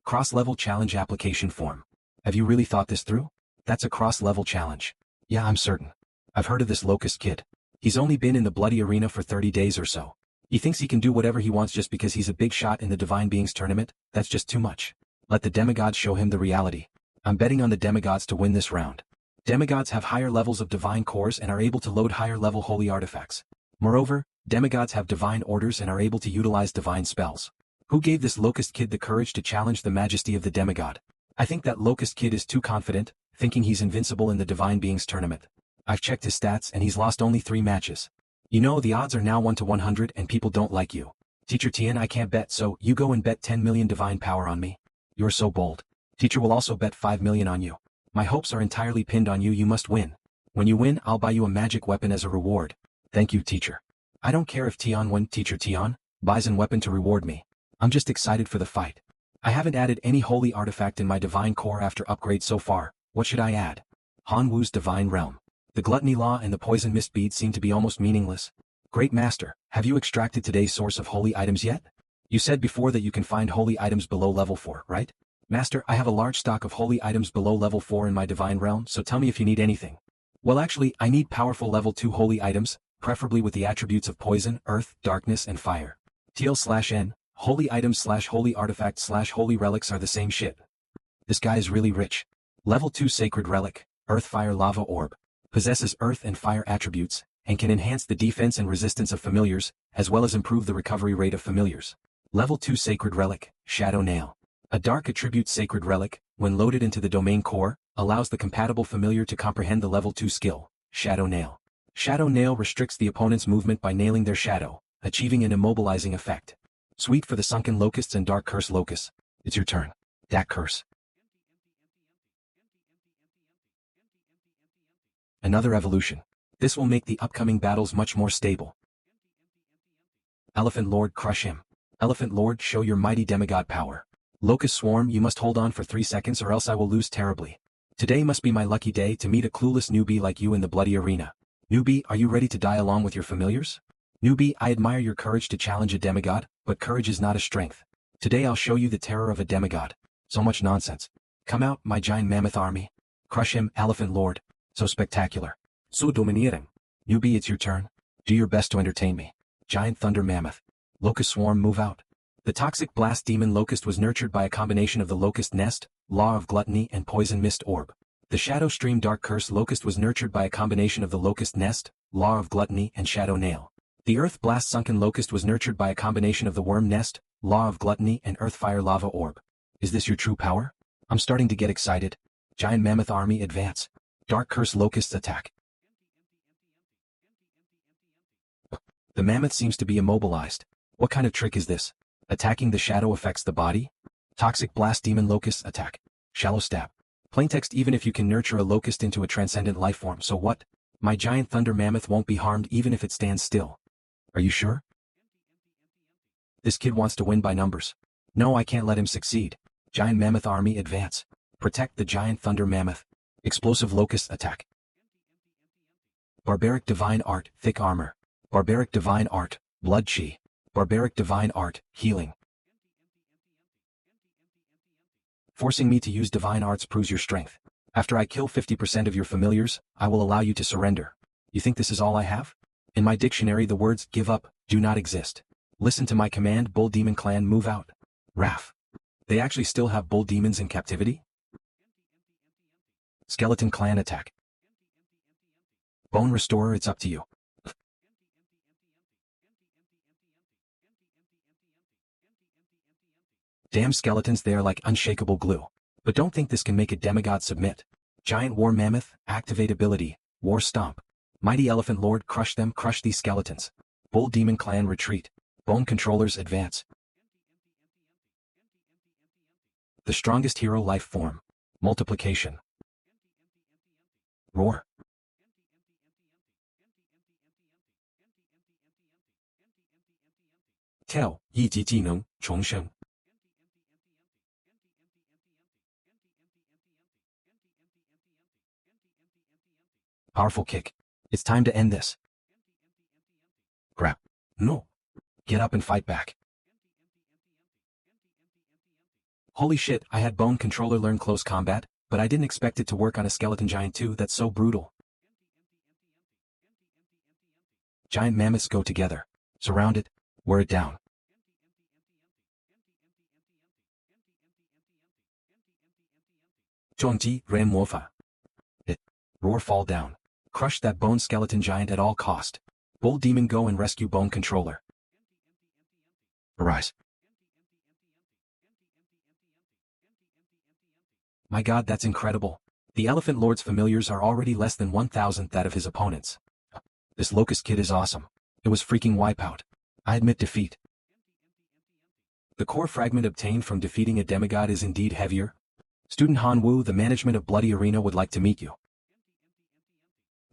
Cross-level challenge application form. Have you really thought this through? That's a cross-level challenge. Yeah, I'm certain. I've heard of this locust kid. He's only been in the bloody arena for 30 days or so. He thinks he can do whatever he wants just because he's a big shot in the Divine Beings tournament. That's just too much. Let the demigods show him the reality. I'm betting on the demigods to win this round. Demigods have higher levels of divine cores and are able to load higher level holy artifacts. Moreover, demigods have divine orders and are able to utilize divine spells. Who gave this locust kid the courage to challenge the majesty of the demigod? I think that locust kid is too confident, thinking he's invincible in the Divine Beings tournament. I've checked his stats and he's lost only 3 matches. You know, the odds are now 1 to 100 and people don't like you. Teacher Tian, I can't bet, so you go and bet 10 million divine power on me. You're so bold. Teacher will also bet 5 million on you. My hopes are entirely pinned on you. You must win. When you win, I'll buy you a magic weapon as a reward. Thank you, teacher. I don't care if Tian won. Teacher Tian buys an weapon to reward me. I'm just excited for the fight. I haven't added any holy artifact in my divine core after upgrade so far. What should I add? Han Wu's divine realm. The gluttony law and the poison mist bead seem to be almost meaningless. Great master, have you extracted today's source of holy items yet? You said before that you can find holy items below level 4, right? Master, I have a large stock of holy items below level 4 in my divine realm, so tell me if you need anything. Well, actually, I need powerful level 2 holy items, preferably with the attributes of poison, earth, darkness, and fire. TL/N, holy items / holy artifacts / holy relics are the same shit. This guy is really rich. Level 2 sacred relic, earth fire lava orb. Possesses earth and fire attributes, and can enhance the defense and resistance of familiars, as well as improve the recovery rate of familiars. Level 2 sacred relic, shadow nail. A dark attribute sacred relic, when loaded into the domain core, allows the compatible familiar to comprehend the level 2 skill, shadow nail. Shadow nail restricts the opponent's movement by nailing their shadow, achieving an immobilizing effect. Sweet for the sunken locusts and dark curse locusts. It's your turn. Dark curse. Another evolution. This will make the upcoming battles much more stable. Elephant Lord, crush him. Elephant Lord, show your mighty demigod power. Locust Swarm, you must hold on for 3 seconds or else I will lose terribly. Today must be my lucky day to meet a clueless newbie like you in the bloody arena. Newbie, are you ready to die along with your familiars? Newbie, I admire your courage to challenge a demigod, but courage is not a strength. Today I'll show you the terror of a demigod. So much nonsense. Come out, my giant mammoth army. Crush him, Elephant Lord. So spectacular. So domineering. Newbie, it's your turn. Do your best to entertain me. Giant Thunder Mammoth. Locust Swarm, move out. The Toxic Blast Demon Locust was nurtured by a combination of the Locust Nest, Law of Gluttony, and Poison Mist Orb. The Shadow Stream Dark Curse Locust was nurtured by a combination of the Locust Nest, Law of Gluttony, and Shadow Nail. The Earth Blast Sunken Locust was nurtured by a combination of the Worm Nest, Law of Gluttony, and Earth Fire Lava Orb. Is this your true power? I'm starting to get excited. Giant Mammoth Army, advance. Dark Curse Locusts, attack. The mammoth seems to be immobilized. What kind of trick is this? Attacking the shadow affects the body? Toxic Blast Demon Locusts, attack. Shallow stab. Plaintext, even if you can nurture a locust into a transcendent lifeform, so what? My giant thunder mammoth won't be harmed even if it stands still. Are you sure? This kid wants to win by numbers. No, I can't let him succeed. Giant Mammoth Army, advance. Protect the giant thunder mammoth. Explosive Locust, attack. Barbaric Divine Art, thick armor. Barbaric Divine Art, blood chi. Barbaric Divine Art, healing. Forcing me to use divine arts proves your strength. After I kill 50% of your familiars, I will allow you to surrender. You think this is all I have? In my dictionary the words give up do not exist. Listen to my command, Bull Demon Clan, move out. Raf. They actually still have bull demons in captivity? Skeleton Clan, attack. Bone Restorer, it's up to you. Damn skeletons, they are like unshakable glue. But don't think this can make a demigod submit. Giant War Mammoth, activate ability, War Stomp. Mighty Elephant Lord, crush them, crush these skeletons. Bull Demon Clan, retreat. Bone Controllers, advance. The strongest hero life form. Multiplication. Roar. Tell, 一级技能，重生. Powerful kick. It's time to end this. Grab. No. Get up and fight back. Holy shit, I had Bone Controller learn close combat, but I didn't expect it to work on a skeleton giant too. That's so brutal. Giant mammoths go together. Surround it. Wear it down. Zhongji, Ram Morpha. It. Roar, fall down. Crush that bone skeleton giant at all cost. Bull Demon, go and rescue Bone Controller. Arise. My god, that's incredible. The Elephant Lord's familiars are already less than 1,000th that of his opponents. This Locust Kid is awesome. It was freaking wipeout. I admit defeat. The core fragment obtained from defeating a demigod is indeed heavier. Student Han Wu, the management of Bloody Arena would like to meet you.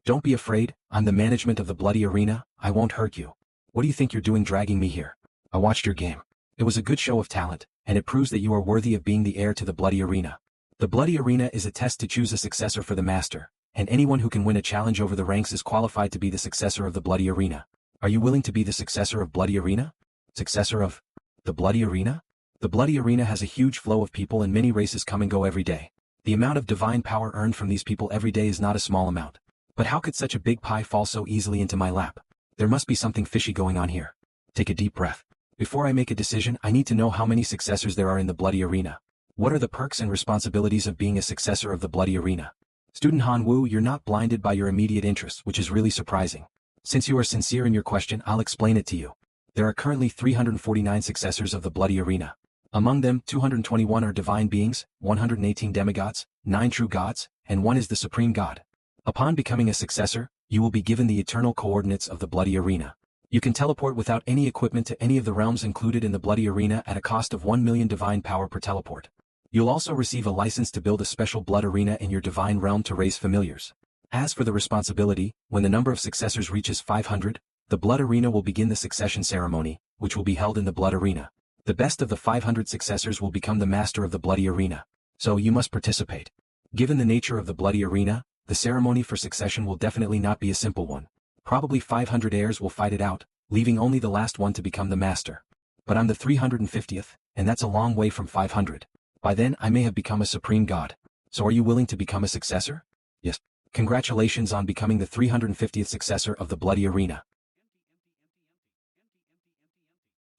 Don't be afraid, I'm the management of the Bloody Arena, I won't hurt you. What do you think you're doing dragging me here? I watched your game. It was a good show of talent, and it proves that you are worthy of being the heir to the Bloody Arena. The Bloody Arena is a test to choose a successor for the master, and anyone who can win a challenge over the ranks is qualified to be the successor of the Bloody Arena. Are you willing to be the successor of Bloody Arena? Successor of the Bloody Arena? The Bloody Arena has a huge flow of people and many races come and go every day. The amount of divine power earned from these people every day is not a small amount. But how could such a big pie fall so easily into my lap? There must be something fishy going on here. Take a deep breath. Before I make a decision, I need to know how many successors there are in the Bloody Arena. What are the perks and responsibilities of being a successor of the Bloody Arena? Student Han Wu, you're not blinded by your immediate interests, which is really surprising. Since you are sincere in your question, I'll explain it to you. There are currently 349 successors of the Bloody Arena. Among them, 221 are divine beings, 118 demigods, 9 true gods, and 1 is the supreme god. Upon becoming a successor, you will be given the eternal coordinates of the Bloody Arena. You can teleport without any equipment to any of the realms included in the Bloody Arena at a cost of 1 million divine power per teleport. You'll also receive a license to build a special blood arena in your divine realm to raise familiars. As for the responsibility, when the number of successors reaches 500, the Blood Arena will begin the succession ceremony, which will be held in the Blood Arena. The best of the 500 successors will become the master of the Bloody Arena. So you must participate. Given the nature of the Bloody Arena, the ceremony for succession will definitely not be a simple one. Probably 500 heirs will fight it out, leaving only the last one to become the master. But I'm the 350th, and that's a long way from 500. By then I may have become a supreme god. So are you willing to become a successor? Yes. Congratulations on becoming the 350th successor of the Bloody Arena.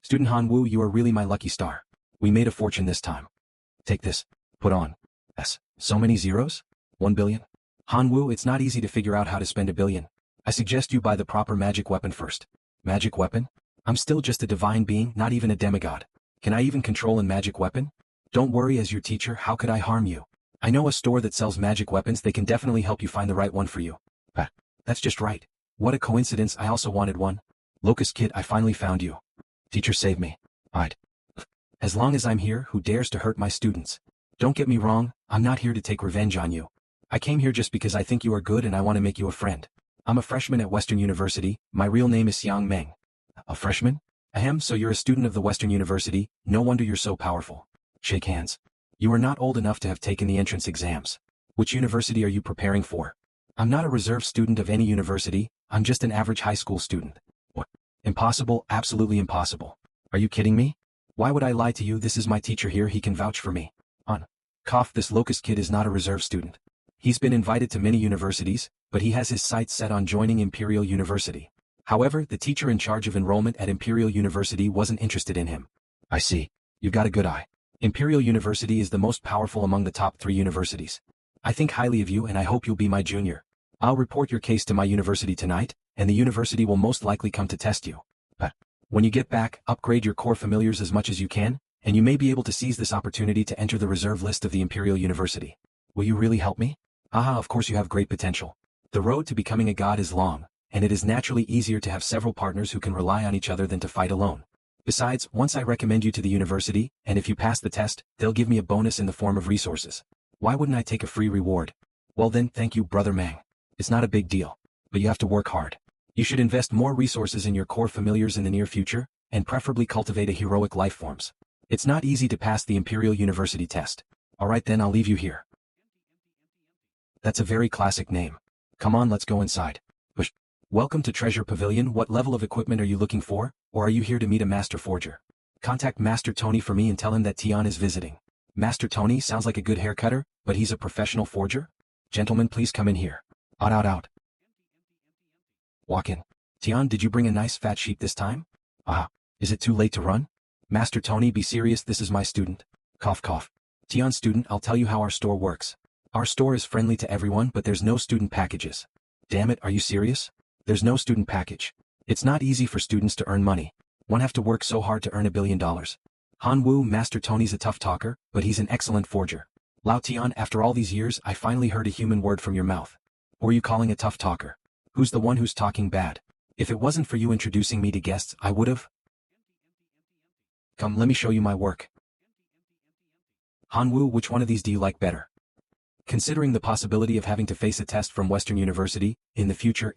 Student Han Wu, you are really my lucky star. We made a fortune this time. Take this. Put on. So many zeros? 1 billion? Han Wu, it's not easy to figure out how to spend 1 billion. I suggest you buy the proper magic weapon first. Magic weapon? I'm still just a divine being, not even a demigod. Can I even control a magic weapon? Don't worry, as your teacher, how could I harm you? I know a store that sells magic weapons. They can definitely help you find the right one for you. That's just right. What a coincidence, I also wanted one. Locust Kid, I finally found you. Teacher, save me. I'd. As long as I'm here, who dares to hurt my students? Don't get me wrong, I'm not here to take revenge on you. I came here just because I think you are good and I want to make you a friend. I'm a freshman at Western University, my real name is Xiang Meng. A freshman? Ahem, so you're a student of the Western University, no wonder you're so powerful. Shake hands. You are not old enough to have taken the entrance exams. Which university are you preparing for? I'm not a reserve student of any university, I'm just an average high school student. What? Impossible, absolutely impossible. Are you kidding me? Why would I lie to you? This is my teacher here, he can vouch for me. Cough, this Locust Kid is not a reserve student. He's been invited to many universities, but he has his sights set on joining Imperial University. However, the teacher in charge of enrollment at Imperial University wasn't interested in him. I see. You've got a good eye. Imperial University is the most powerful among the top 3 universities. I think highly of you and I hope you'll be my junior. I'll report your case to my university tonight, and the university will most likely come to test you. But when you get back, upgrade your core familiars as much as you can, and you may be able to seize this opportunity to enter the reserve list of the Imperial University. Will you really help me? Of course you have great potential. The road to becoming a god is long, and it is naturally easier to have several partners who can rely on each other than to fight alone. Besides, once I recommend you to the university, and if you pass the test, they'll give me a bonus in the form of resources. Why wouldn't I take a free reward? Well then, thank you, Brother Mang. It's not a big deal. But you have to work hard. You should invest more resources in your core familiars in the near future, and preferably cultivate a heroic life forms. It's not easy to pass the Imperial University test. Alright then, I'll leave you here. That's a very classic name. Come on, let's go inside. Bush. Welcome to Treasure Pavilion. What level of equipment are you looking for, or are you here to meet a master forger? Contact Master Tony for me and tell him that Tian is visiting. Master Tony sounds like a good haircutter, but he's a professional forger? Gentlemen, please come in here. Out. Walk in. Tian, did you bring a nice fat sheep this time? Ah, is it too late to run? Master Tony, be serious, this is my student. Cough cough. Tian, student, I'll tell you how our store works. Our store is friendly to everyone, but there's no student packages. Damn it, are you serious? There's no student package. It's not easy for students to earn money. One have to work so hard to earn $1 billion. Han Wu, Master Tony's a tough talker, but he's an excellent forger. Lao Tian, after all these years, I finally heard a human word from your mouth. Who are you calling a tough talker? Who's the one who's talking bad? If it wasn't for you introducing me to guests, I would've. Come, let me show you my work. Han Wu, which one of these do you like better? Considering the possibility of having to face a test from Western University, in the future,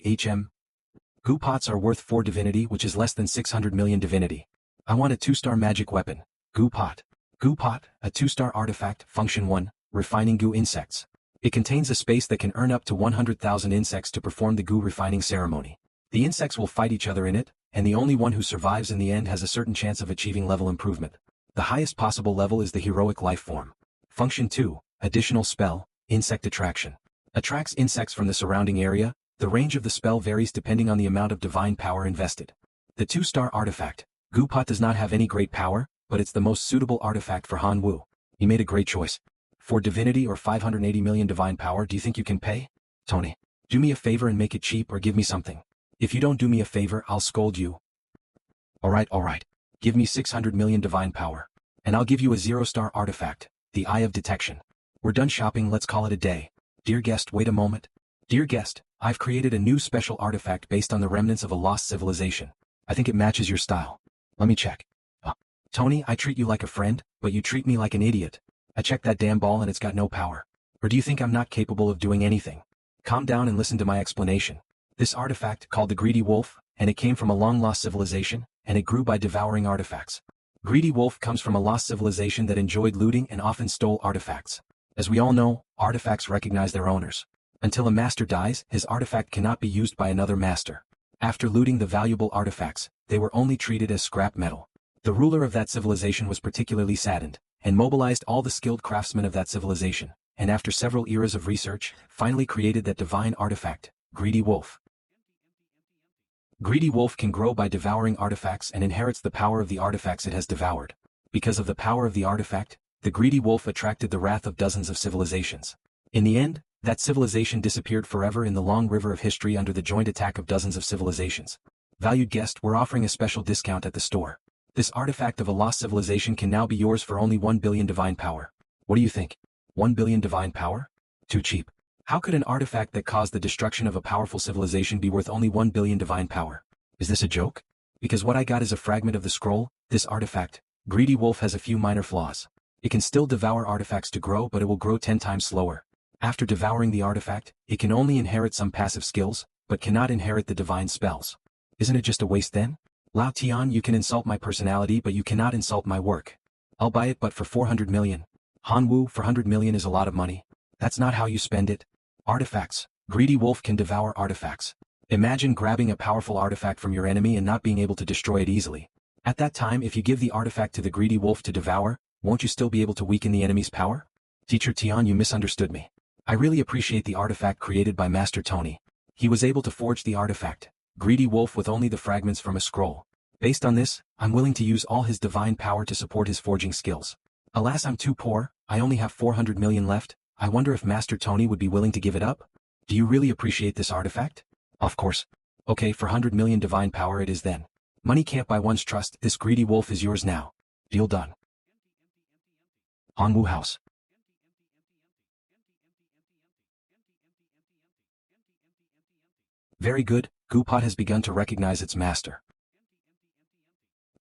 Goo pots are worth 4 divinity, which is less than 600 million divinity. I want a 2-star magic weapon. Goo pot. Goo pot, a 2-star artifact, function 1, refining goo insects. It contains a space that can earn up to 100,000 insects to perform the goo refining ceremony. The insects will fight each other in it, and the only one who survives in the end has a certain chance of achieving level improvement. The highest possible level is the heroic life form. Function 2, additional spell, insect attraction. Attracts insects from the surrounding area. The range of the spell varies depending on the amount of divine power invested. The 2-star artifact, Goo pot, does not have any great power, but it's the most suitable artifact for Han Wu. He made a great choice. 4 divinity or 580 million divine power, do you think you can pay? Tony, do me a favor and make it cheap or give me something. If you don't do me a favor, I'll scold you. Alright. Give me 600 million divine power. And I'll give you a 0-star artifact, the Eye of Detection. We're done shopping, let's call it a day. Dear guest, wait a moment. Dear guest, I've created a new special artifact based on the remnants of a lost civilization. I think it matches your style. Let me check. Tony, I treat you like a friend, but you treat me like an idiot. I checked that damn ball and it's got no power. Or do you think I'm not capable of doing anything? Calm down and listen to my explanation. This artifact, called the Greedy Wolf, and it came from a long-lost civilization, and it grew by devouring artifacts. Greedy Wolf comes from a lost civilization that enjoyed looting and often stole artifacts. As we all know, artifacts recognize their owners. Until a master dies, his artifact cannot be used by another master. After looting the valuable artifacts, they were only treated as scrap metal. The ruler of that civilization was particularly saddened, and mobilized all the skilled craftsmen of that civilization, and after several eras of research, finally created that divine artifact, Greedy Wolf. Greedy Wolf can grow by devouring artifacts and inherits the power of the artifacts it has devoured. Because of the power of the artifact, the Greedy Wolf attracted the wrath of dozens of civilizations. In the end, that civilization disappeared forever in the long river of history under the joint attack of dozens of civilizations. Valued guest, we're offering a special discount at the store. This artifact of a lost civilization can now be yours for only 1 billion divine power. What do you think? 1 billion divine power? Too cheap. How could an artifact that caused the destruction of a powerful civilization be worth only 1 billion divine power? Is this a joke? Because what I got is a fragment of the scroll. This artifact, Greedy Wolf, has a few minor flaws. It can still devour artifacts to grow, but it will grow 10 times slower. After devouring the artifact, it can only inherit some passive skills, but cannot inherit the divine spells. Isn't it just a waste then? Lao Tian, you can insult my personality, but you cannot insult my work. I'll buy it, but for 400 million. Han Wu, 400 million is a lot of money. That's not how you spend it. Artifacts. Greedy Wolf can devour artifacts. Imagine grabbing a powerful artifact from your enemy and not being able to destroy it easily. At that time, if you give the artifact to the Greedy Wolf to devour, won't you still be able to weaken the enemy's power? Teacher Tian, you misunderstood me. I really appreciate the artifact created by Master Tony. He was able to forge the artifact, Greedy Wolf, with only the fragments from a scroll. Based on this, I'm willing to use all his divine power to support his forging skills. Alas, I'm too poor, I only have 400 million left. I wonder if Master Tony would be willing to give it up? Do you really appreciate this artifact? Of course. Okay, for 100 million divine power it is then. Money can't buy one's trust. This Greedy Wolf is yours now. Deal done. Hanwoo House. Very good, Goopot has begun to recognize its master.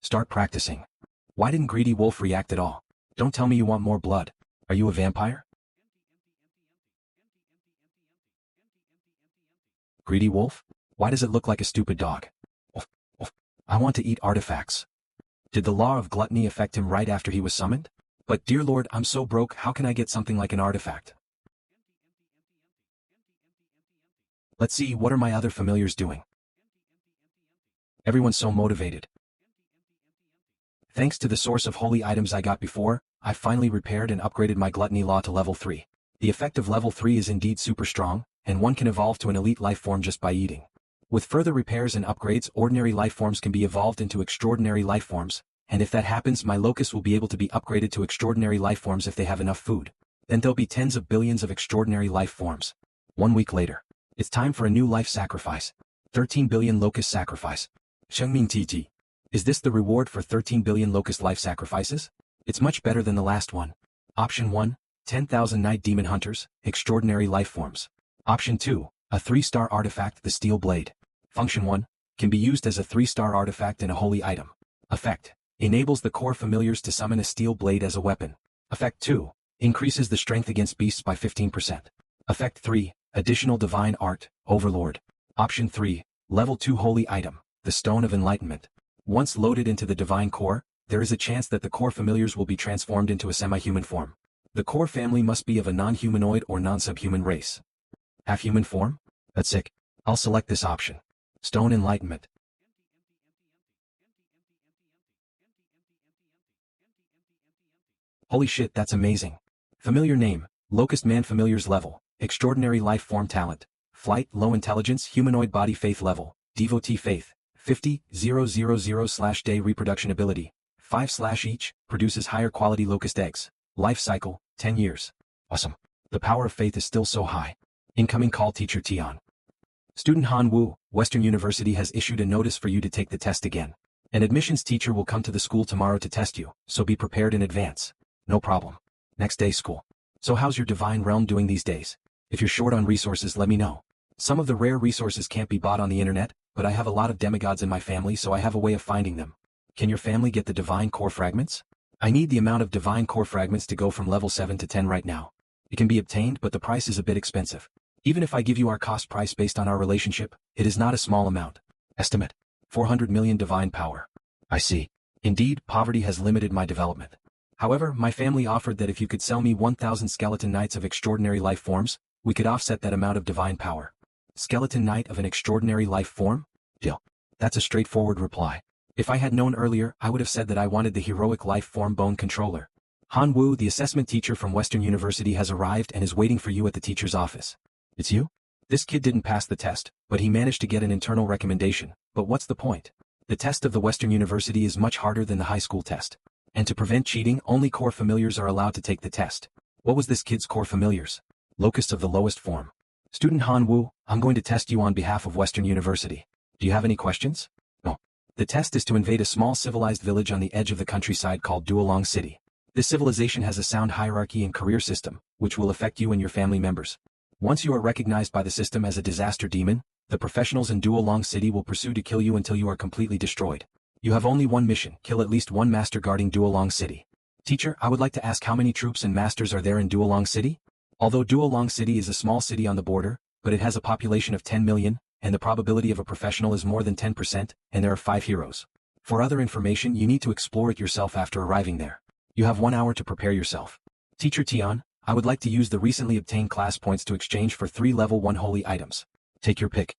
Start practicing. Why didn't Greedy Wolf react at all? Don't tell me you want more blood. Are you a vampire? Greedy Wolf? Why does it look like a stupid dog? Oof, oof. I want to eat artifacts. Did the law of gluttony affect him right after he was summoned? But dear Lord, I'm so broke, how can I get something like an artifact? Let's see, what are my other familiars doing? Everyone's so motivated. Thanks to the source of holy items I got before, I finally repaired and upgraded my gluttony law to level 3. The effect of level 3 is indeed super strong, and one can evolve to an elite life form just by eating. With further repairs and upgrades, ordinary life forms can be evolved into extraordinary life forms, and if that happens, my locust will be able to be upgraded to extraordinary life forms if they have enough food. Then there'll be tens of billions of extraordinary life forms. 1 week later. It's time for a new life sacrifice. 13 billion locust sacrifice. Shengming TT. Is this the reward for 13 billion locust life sacrifices? It's much better than the last one. Option 1, 10,000 night demon hunters, extraordinary life forms. Option 2, a 3-star artifact, the steel blade. Function 1, can be used as a 3-star artifact and a holy item. Effect, enables the core familiars to summon a steel blade as a weapon. Effect 2, increases the strength against beasts by 15%. Effect 3, additional divine art, overlord. Option 3, level 2 holy item, the stone of enlightenment. Once loaded into the divine core, there is a chance that the core familiars will be transformed into a semi-human form. The core family must be of a non-humanoid or non-subhuman race. Half-human form? That's sick. I'll select this option. Stone enlightenment. Holy shit, that's amazing. Familiar name, Locust Man familiars level, extraordinary life form talent, flight, low intelligence, humanoid body faith level, devotee faith, 50,000/day reproduction ability, 5/each, produces higher quality locust eggs, life cycle, 10 years. Awesome. The power of faith is still so high. Incoming call teacher Tian. Student Han Wu, Western University has issued a notice for you to take the test again. An admissions teacher will come to the school tomorrow to test you, so be prepared in advance. No problem. Next day school. So how's your divine realm doing these days? If you're short on resources, let me know. Some of the rare resources can't be bought on the internet, but I have a lot of demigods in my family, so I have a way of finding them. Can your family get the divine core fragments? I need the amount of divine core fragments to go from level 7 to 10 right now. It can be obtained, but the price is a bit expensive. Even if I give you our cost price based on our relationship, it is not a small amount. Estimate, 400 million divine power. I see. Indeed, poverty has limited my development. However, my family offered that if you could sell me 1,000 skeleton knights of extraordinary life forms, we could offset that amount of divine power. Skeleton knight of an extraordinary life form? Deal. That's a straightforward reply. If I had known earlier, I would have said that I wanted the heroic life form bone controller. Han Wu, the assessment teacher from Western University, has arrived and is waiting for you at the teacher's office. It's you? This kid didn't pass the test, but he managed to get an internal recommendation. But what's the point? The test of the Western University is much harder than the high school test. And to prevent cheating, only core familiars are allowed to take the test. What was this kid's core familiars? Locusts of the lowest form. Student Han Wu, I'm going to test you on behalf of Western University. Do you have any questions? No. The test is to invade a small civilized village on the edge of the countryside called Duolong City. This civilization has a sound hierarchy and career system, which will affect you and your family members. Once you are recognized by the system as a disaster demon, the professionals in Duolong City will pursue to kill you until you are completely destroyed. You have only one mission, kill at least one master guarding Duolong City. Teacher, I would like to ask how many troops and masters are there in Duolong City? Although Duolong City is a small city on the border, but it has a population of 10 million, and the probability of a professional is more than 10%, and there are 5 heroes. For other information, you need to explore it yourself after arriving there. You have 1 hour to prepare yourself. Teacher Tian, I would like to use the recently obtained class points to exchange for 3 level 1 holy items. Take your pick.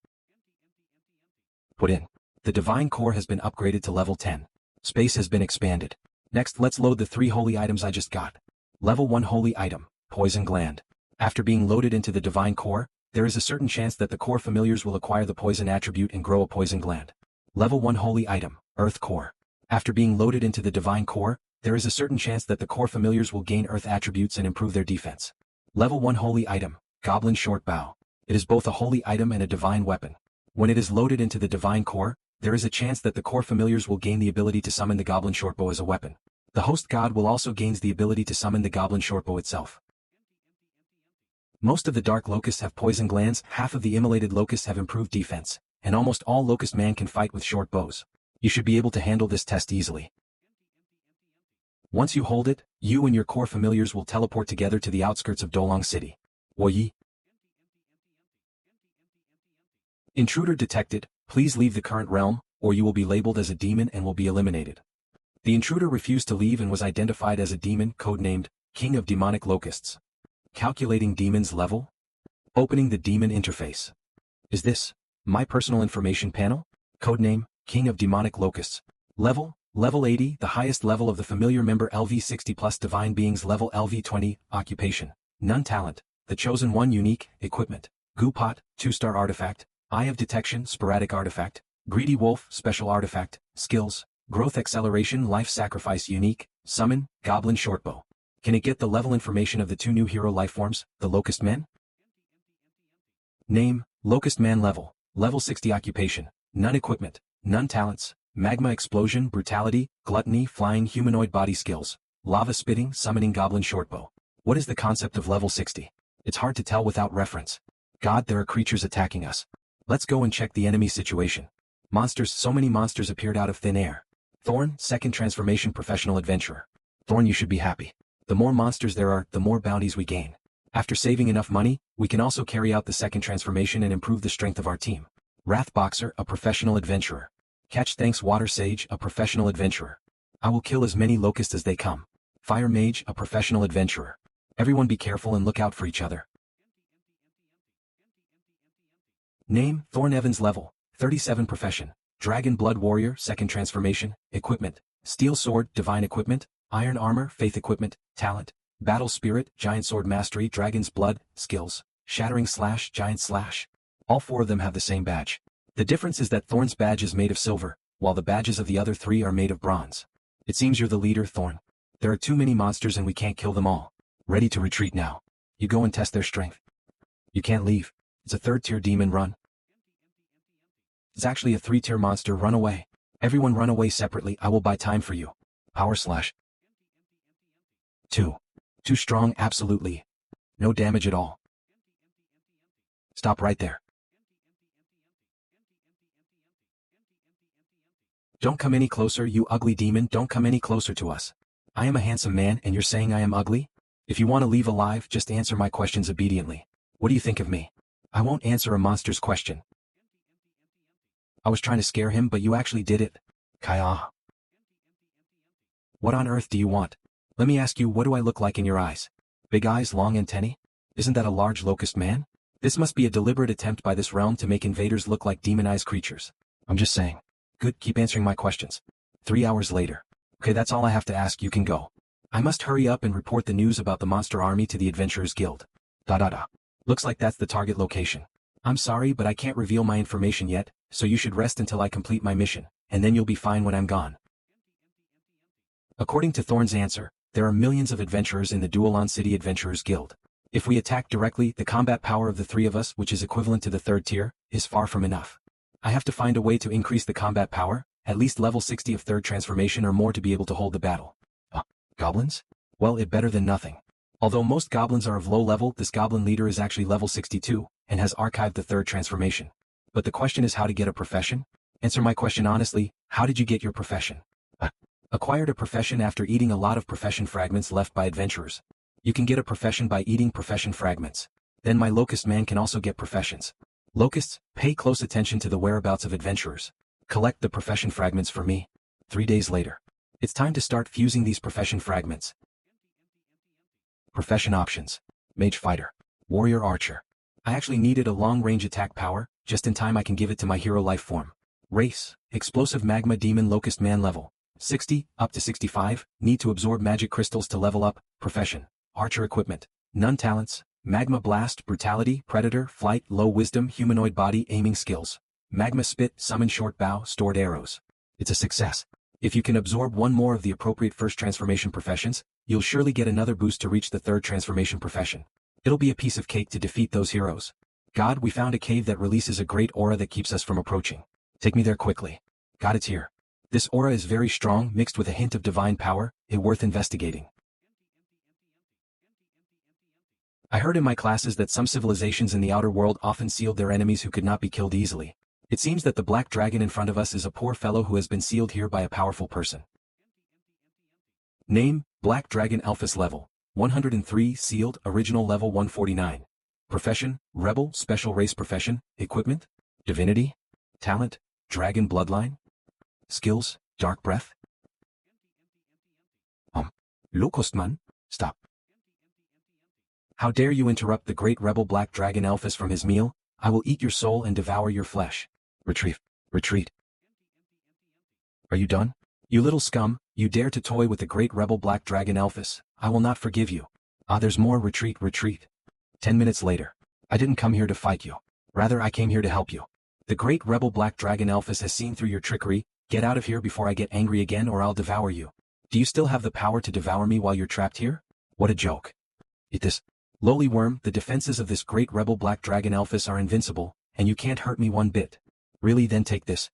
Put in. The divine core has been upgraded to level 10. Space has been expanded. Next, let's load the 3 holy items I just got. Level 1 holy item, poison gland. After being loaded into the divine core, there is a certain chance that the core familiars will acquire the poison attribute and grow a poison gland. Level 1 holy item, earth core. After being loaded into the divine core, there is a certain chance that the core familiars will gain earth attributes and improve their defense. Level 1 holy item, goblin short bow. It is both a holy item and a divine weapon. When it is loaded into the divine core, there is a chance that the core familiars will gain the ability to summon the goblin shortbow as a weapon. The host god will also gain the ability to summon the goblin shortbow itself. Most of the dark locusts have poison glands, half of the immolated locusts have improved defense, and almost all locust man can fight with short bows. You should be able to handle this test easily. Once you hold it, you and your core familiars will teleport together to the outskirts of Dolong City. Woyi. Intruder detected, please leave the current realm, or you will be labeled as a demon and will be eliminated. The intruder refused to leave and was identified as a demon codenamed King of Demonic Locusts. Calculating demon's level? Opening the demon interface. Is this my personal information panel? Codename King of Demonic Locusts. Level 80, the highest level of the familiar member LV60 plus divine beings level LV20, occupation, none talent, the chosen one unique, equipment, goo pot, 2-star artifact, eye of detection sporadic artifact, greedy wolf special artifact, skills, growth acceleration life sacrifice unique, summon, goblin shortbow. Can it get the level information of the 2 new hero lifeforms, the locust men? Name, locust man level 60 occupation, none equipment, none talents, magma explosion, brutality, gluttony, flying humanoid body skills, lava spitting, summoning goblin shortbow. What is the concept of level 60? It's hard to tell without reference. God, there are creatures attacking us. Let's go and check the enemy situation. Monsters, so many monsters appeared out of thin air. Thorn, second transformation professional adventurer. Thorn, you should be happy. The more monsters there are, the more bounties we gain. After saving enough money, we can also carry out the second transformation and improve the strength of our team. Wrath Boxer, a professional adventurer. Catch Thanks Water Sage, a professional adventurer. I will kill as many locusts as they come. Fire Mage, a professional adventurer. Everyone be careful and look out for each other. Name, Thorn Evans level 37 profession, Dragon Blood Warrior, second transformation, equipment, Steel Sword, divine equipment, Iron Armor, faith equipment, talent, Battle Spirit, Giant Sword Mastery, Dragon's Blood, skills, Shattering Slash, Giant Slash. All 4 of them have the same badge. The difference is that Thorn's badge is made of silver, while the badges of the other 3 are made of bronze. It seems you're the leader, Thorn. There are too many monsters and we can't kill them all. Ready to retreat now. You go and test their strength. You can't leave. It's a 3rd-tier demon, run. It's actually a 3-tier monster, run away. Everyone run away separately, I will buy time for you. Power slash. 2. Too strong, absolutely. No damage at all. Stop right there. Don't come any closer, you ugly demon, don't come any closer to us. I am a handsome man and you're saying I am ugly? If you want to leave alive, just answer my questions obediently. What do you think of me? I won't answer a monster's question. I was trying to scare him, but you actually did it. Kaya. What on earth do you want? Let me ask you, what do I look like in your eyes? Big eyes, long antennae? Isn't that a large locust man? This must be a deliberate attempt by this realm to make invaders look like demonized creatures. I'm just saying. Good, keep answering my questions. 3 hours later. Okay, that's all I have to ask, you can go. I must hurry up and report the news about the monster army to the Adventurers Guild. Looks like that's the target location. I'm sorry, but I can't reveal my information yet, so you should rest until I complete my mission, and then you'll be fine when I'm gone. According to Thorn's answer, there are millions of adventurers in the Duolon City Adventurers Guild. If we attack directly, the combat power of the 3 of us, which is equivalent to the 3rd tier, is far from enough. I have to find a way to increase the combat power, at least level 60 of 3rd transformation or more to be able to hold the battle. Goblins? Well, it better than nothing. Although most goblins are of low level, this goblin leader is actually level 62, and has archived the 3rd transformation. But the question is how to get a profession? Answer my question honestly, how did you get your profession? Acquired a profession after eating a lot of profession fragments left by adventurers. You can get a profession by eating profession fragments. Then my locust man can also get professions. Locusts, pay close attention to the whereabouts of adventurers. Collect the profession fragments for me. 3 days later. It's time to start fusing these profession fragments. Profession options. Mage Fighter. Warrior Archer. I actually needed a long-range attack power, just in time I can give it to my hero life form. Race. Explosive Magma Demon Locust Man level. 60, up to 65, need to absorb magic crystals to level up. Profession. Archer equipment. None talents. Magma Blast, Brutality, Predator, Flight, Low Wisdom, Humanoid Body, Aiming Skills. Magma Spit, Summon Short Bow, Stored Arrows. It's a success. If you can absorb 1 more of the appropriate 1st transformation professions, you'll surely get another boost to reach the 3rd transformation profession. It'll be a piece of cake to defeat those heroes. God, we found a cave that releases a great aura that keeps us from approaching. Take me there quickly. God, it's here. This aura is very strong, mixed with a hint of divine power, it worth investigating. I heard in my classes that some civilizations in the outer world often sealed their enemies who could not be killed easily. It seems that the black dragon in front of us is a poor fellow who has been sealed here by a powerful person. Name, Black Dragon Alphys level, 103 sealed, original level 149. Profession, Rebel, Special Race Profession, Equipment, Divinity, Talent, Dragon Bloodline. Skills, Dark Breath. Lokostman, stop. How dare you interrupt the great rebel Black Dragon Alphys from his meal? I will eat your soul and devour your flesh. Retreat. Retreat. Are you done? You little scum, you dare to toy with the great rebel Black Dragon Alphys. I will not forgive you. Ah, there's more. Retreat, retreat. 10 minutes later. I didn't come here to fight you. Rather, I came here to help you. The great rebel Black Dragon Alphys has seen through your trickery. Get out of here before I get angry again or I'll devour you. Do you still have the power to devour me while you're trapped here? What a joke. Eat this. Lowly worm, the defenses of this great rebel Black Dragon Alphys are invincible, and you can't hurt me one bit. Really? Then take this.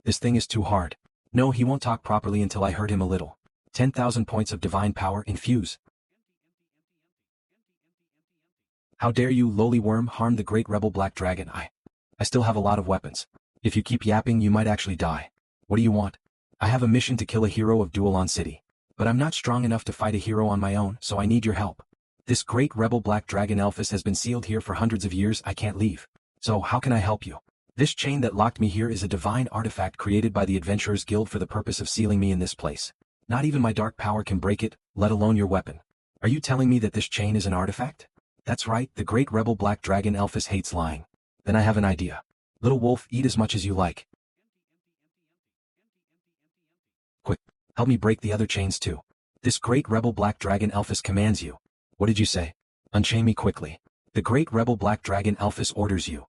This thing is too hard. No, he won't talk properly until I hurt him a little. 10,000 points of divine power infuse. How dare you, lowly worm, harm the great rebel Black Dragon? I still have a lot of weapons. If you keep yapping, you might actually die. What do you want? I have a mission to kill a hero of Duolon City. But I'm not strong enough to fight a hero on my own, so I need your help. This great rebel Black Dragon Alphys has been sealed here for hundreds of years. I can't leave. So how can I help you? This chain that locked me here is a divine artifact created by the Adventurers Guild for the purpose of sealing me in this place. Not even my dark power can break it, let alone your weapon. Are you telling me that this chain is an artifact? That's right, the great rebel Black Dragon Alphys hates lying. Then I have an idea. Little wolf, eat as much as you like. Quick, help me break the other chains too. This great rebel Black Dragon Alphys commands you. What did you say? Unchain me quickly. The great rebel Black Dragon Alphys orders you.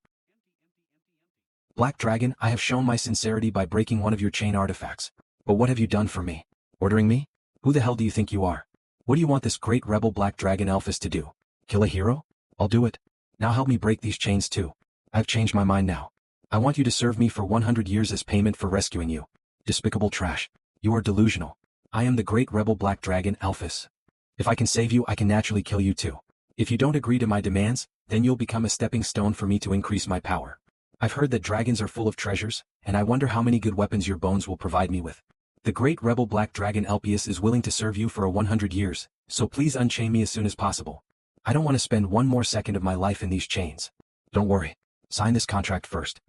Black Dragon, I have shown my sincerity by breaking one of your chain artifacts. But what have you done for me? Ordering me? Who the hell do you think you are? What do you want this great rebel Black Dragon Alphys to do? Kill a hero? I'll do it. Now help me break these chains too. I've changed my mind now. I want you to serve me for 100 years as payment for rescuing you. Despicable trash. You are delusional. I am the great rebel Black Dragon Alphys. If I can save you, I can naturally kill you too. If you don't agree to my demands, then you'll become a stepping stone for me to increase my power. I've heard that dragons are full of treasures, and I wonder how many good weapons your bones will provide me with. The great rebel Black Dragon Alphys is willing to serve you for 100 years, so please unchain me as soon as possible. I don't want to spend one more second of my life in these chains. Don't worry. Sign this contract first.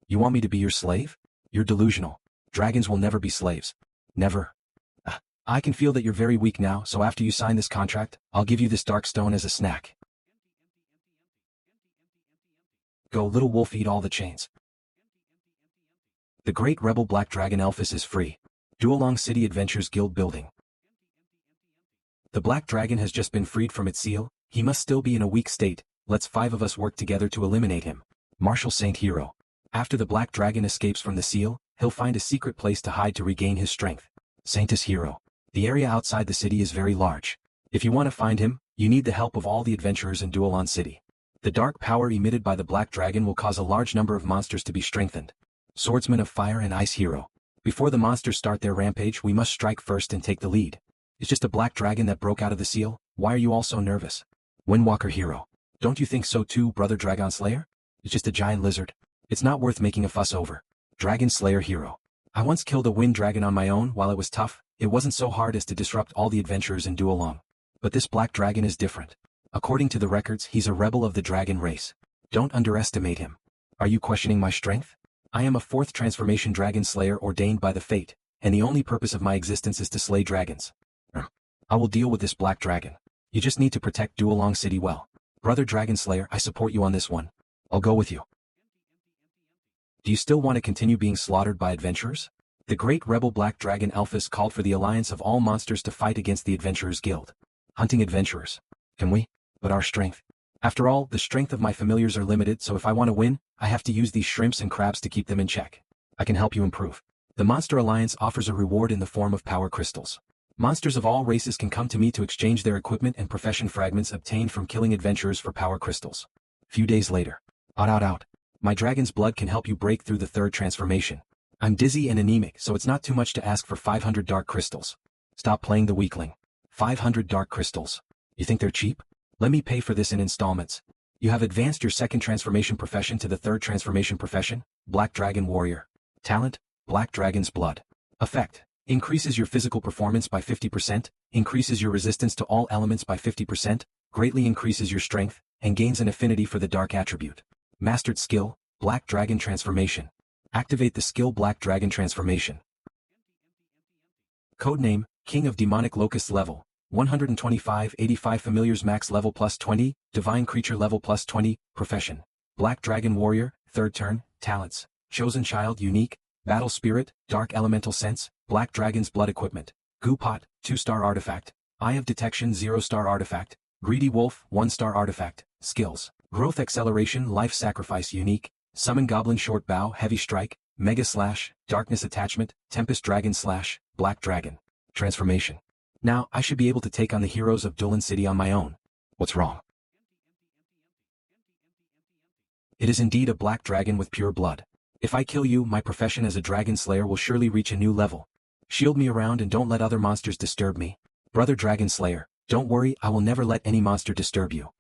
You want me to be your slave? You're delusional. Dragons will never be slaves. Never. I can feel that you're very weak now, so after you sign this contract, I'll give you this dark stone as a snack. Go, little wolf, eat all the chains. The great rebel Black Dragon Alphys is free. Duolong City Adventures Guild building. The Black Dragon has just been freed from its seal. He must still be in a weak state. Let's 5 of us work together to eliminate him. Martial Saint Hero. After the Black Dragon escapes from the seal, he'll find a secret place to hide to regain his strength. Saintus Hero. The area outside the city is very large. If you want to find him, you need the help of all the adventurers in Duolon City. The dark power emitted by the Black Dragon will cause a large number of monsters to be strengthened. Swordsman of Fire and Ice Hero. Before the monsters start their rampage, we must strike first and take the lead. It's just a Black Dragon that broke out of the seal. Why are you all so nervous? Windwalker Hero. Don't you think so too, Brother Dragon Slayer? It's just a giant lizard. It's not worth making a fuss over. Dragon Slayer Hero. I once killed a wind dragon on my own. While it was tough, it wasn't so hard as to disrupt all the adventurers in Duolong. But this Black Dragon is different. According to the records, he's a rebel of the dragon race. Don't underestimate him. Are you questioning my strength? I am a 4th transformation dragon slayer ordained by the fate, and the only purpose of my existence is to slay dragons. I will deal with this Black Dragon. You just need to protect Duolong City well. Brother Dragon Slayer, I support you on this one. I'll go with you. Do you still want to continue being slaughtered by adventurers? The great rebel Black Dragon Alphys called for the alliance of all monsters to fight against the Adventurers Guild. Hunting adventurers. Can we? But our strength. After all, the strength of my familiars are limited, so if I want to win, I have to use these shrimps and crabs to keep them in check. I can help you improve. The Monster Alliance offers a reward in the form of power crystals. Monsters of all races can come to me to exchange their equipment and profession fragments obtained from killing adventurers for power crystals. Few days later. Out. My dragon's blood can help you break through the 3rd transformation. I'm dizzy and anemic, so it's not too much to ask for 500 dark crystals. Stop playing the weakling. 500 dark crystals. You think they're cheap? Let me pay for this in installments. You have advanced your second transformation profession to the third transformation profession, Black Dragon Warrior. Talent, Black Dragon's Blood. Effect, increases your physical performance by 50%, increases your resistance to all elements by 50%, greatly increases your strength, and gains an affinity for the dark attribute. Mastered skill, Black Dragon Transformation. Activate the skill Black Dragon Transformation. Codename, King of Demonic Locusts level, 125 85 Familiars max level plus 20, Divine Creature level plus 20, Profession. Black Dragon Warrior, third turn, Talents, Chosen Child Unique, Battle Spirit, Dark Elemental Sense, Black Dragon's Blood Equipment, Goo Pot, 2-star Artifact, Eye of Detection 0-star Artifact, Greedy Wolf 1-star Artifact, Skills, Growth Acceleration Life Sacrifice Unique, Summon Goblin Short Bow Heavy Strike, Mega Slash, Darkness Attachment, Tempest Dragon Slash, Black Dragon. Transformation. Now, I should be able to take on the heroes of Dulan City on my own. What's wrong? It is indeed a black dragon with pure blood. If I kill you, my profession as a dragon slayer will surely reach a new level. Shield me around and don't let other monsters disturb me. Brother Dragon Slayer, don't worry, I will never let any monster disturb you.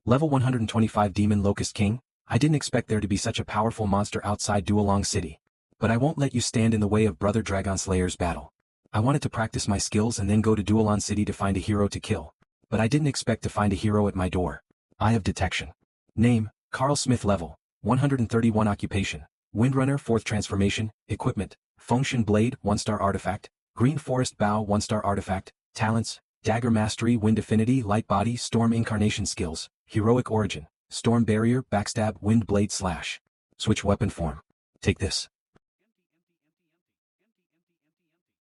Level 125 Demon Locust King, I didn't expect there to be such a powerful monster outside Duolong City. But I won't let you stand in the way of Brother Dragon Slayer's battle. I wanted to practice my skills and then go to Duolong City to find a hero to kill. But I didn't expect to find a hero at my door. Eye of Detection. Name, Carl Smith level, 131 Occupation, Windrunner 4th Transformation, Equipment, Function Blade 1-star Artifact, Green Forest Bow 1-star Artifact, Talents, Dagger Mastery Wind Affinity Light Body Storm Incarnation Skills, Heroic Origin, Storm Barrier Backstab Wind Blade Slash. Switch weapon form. Take this.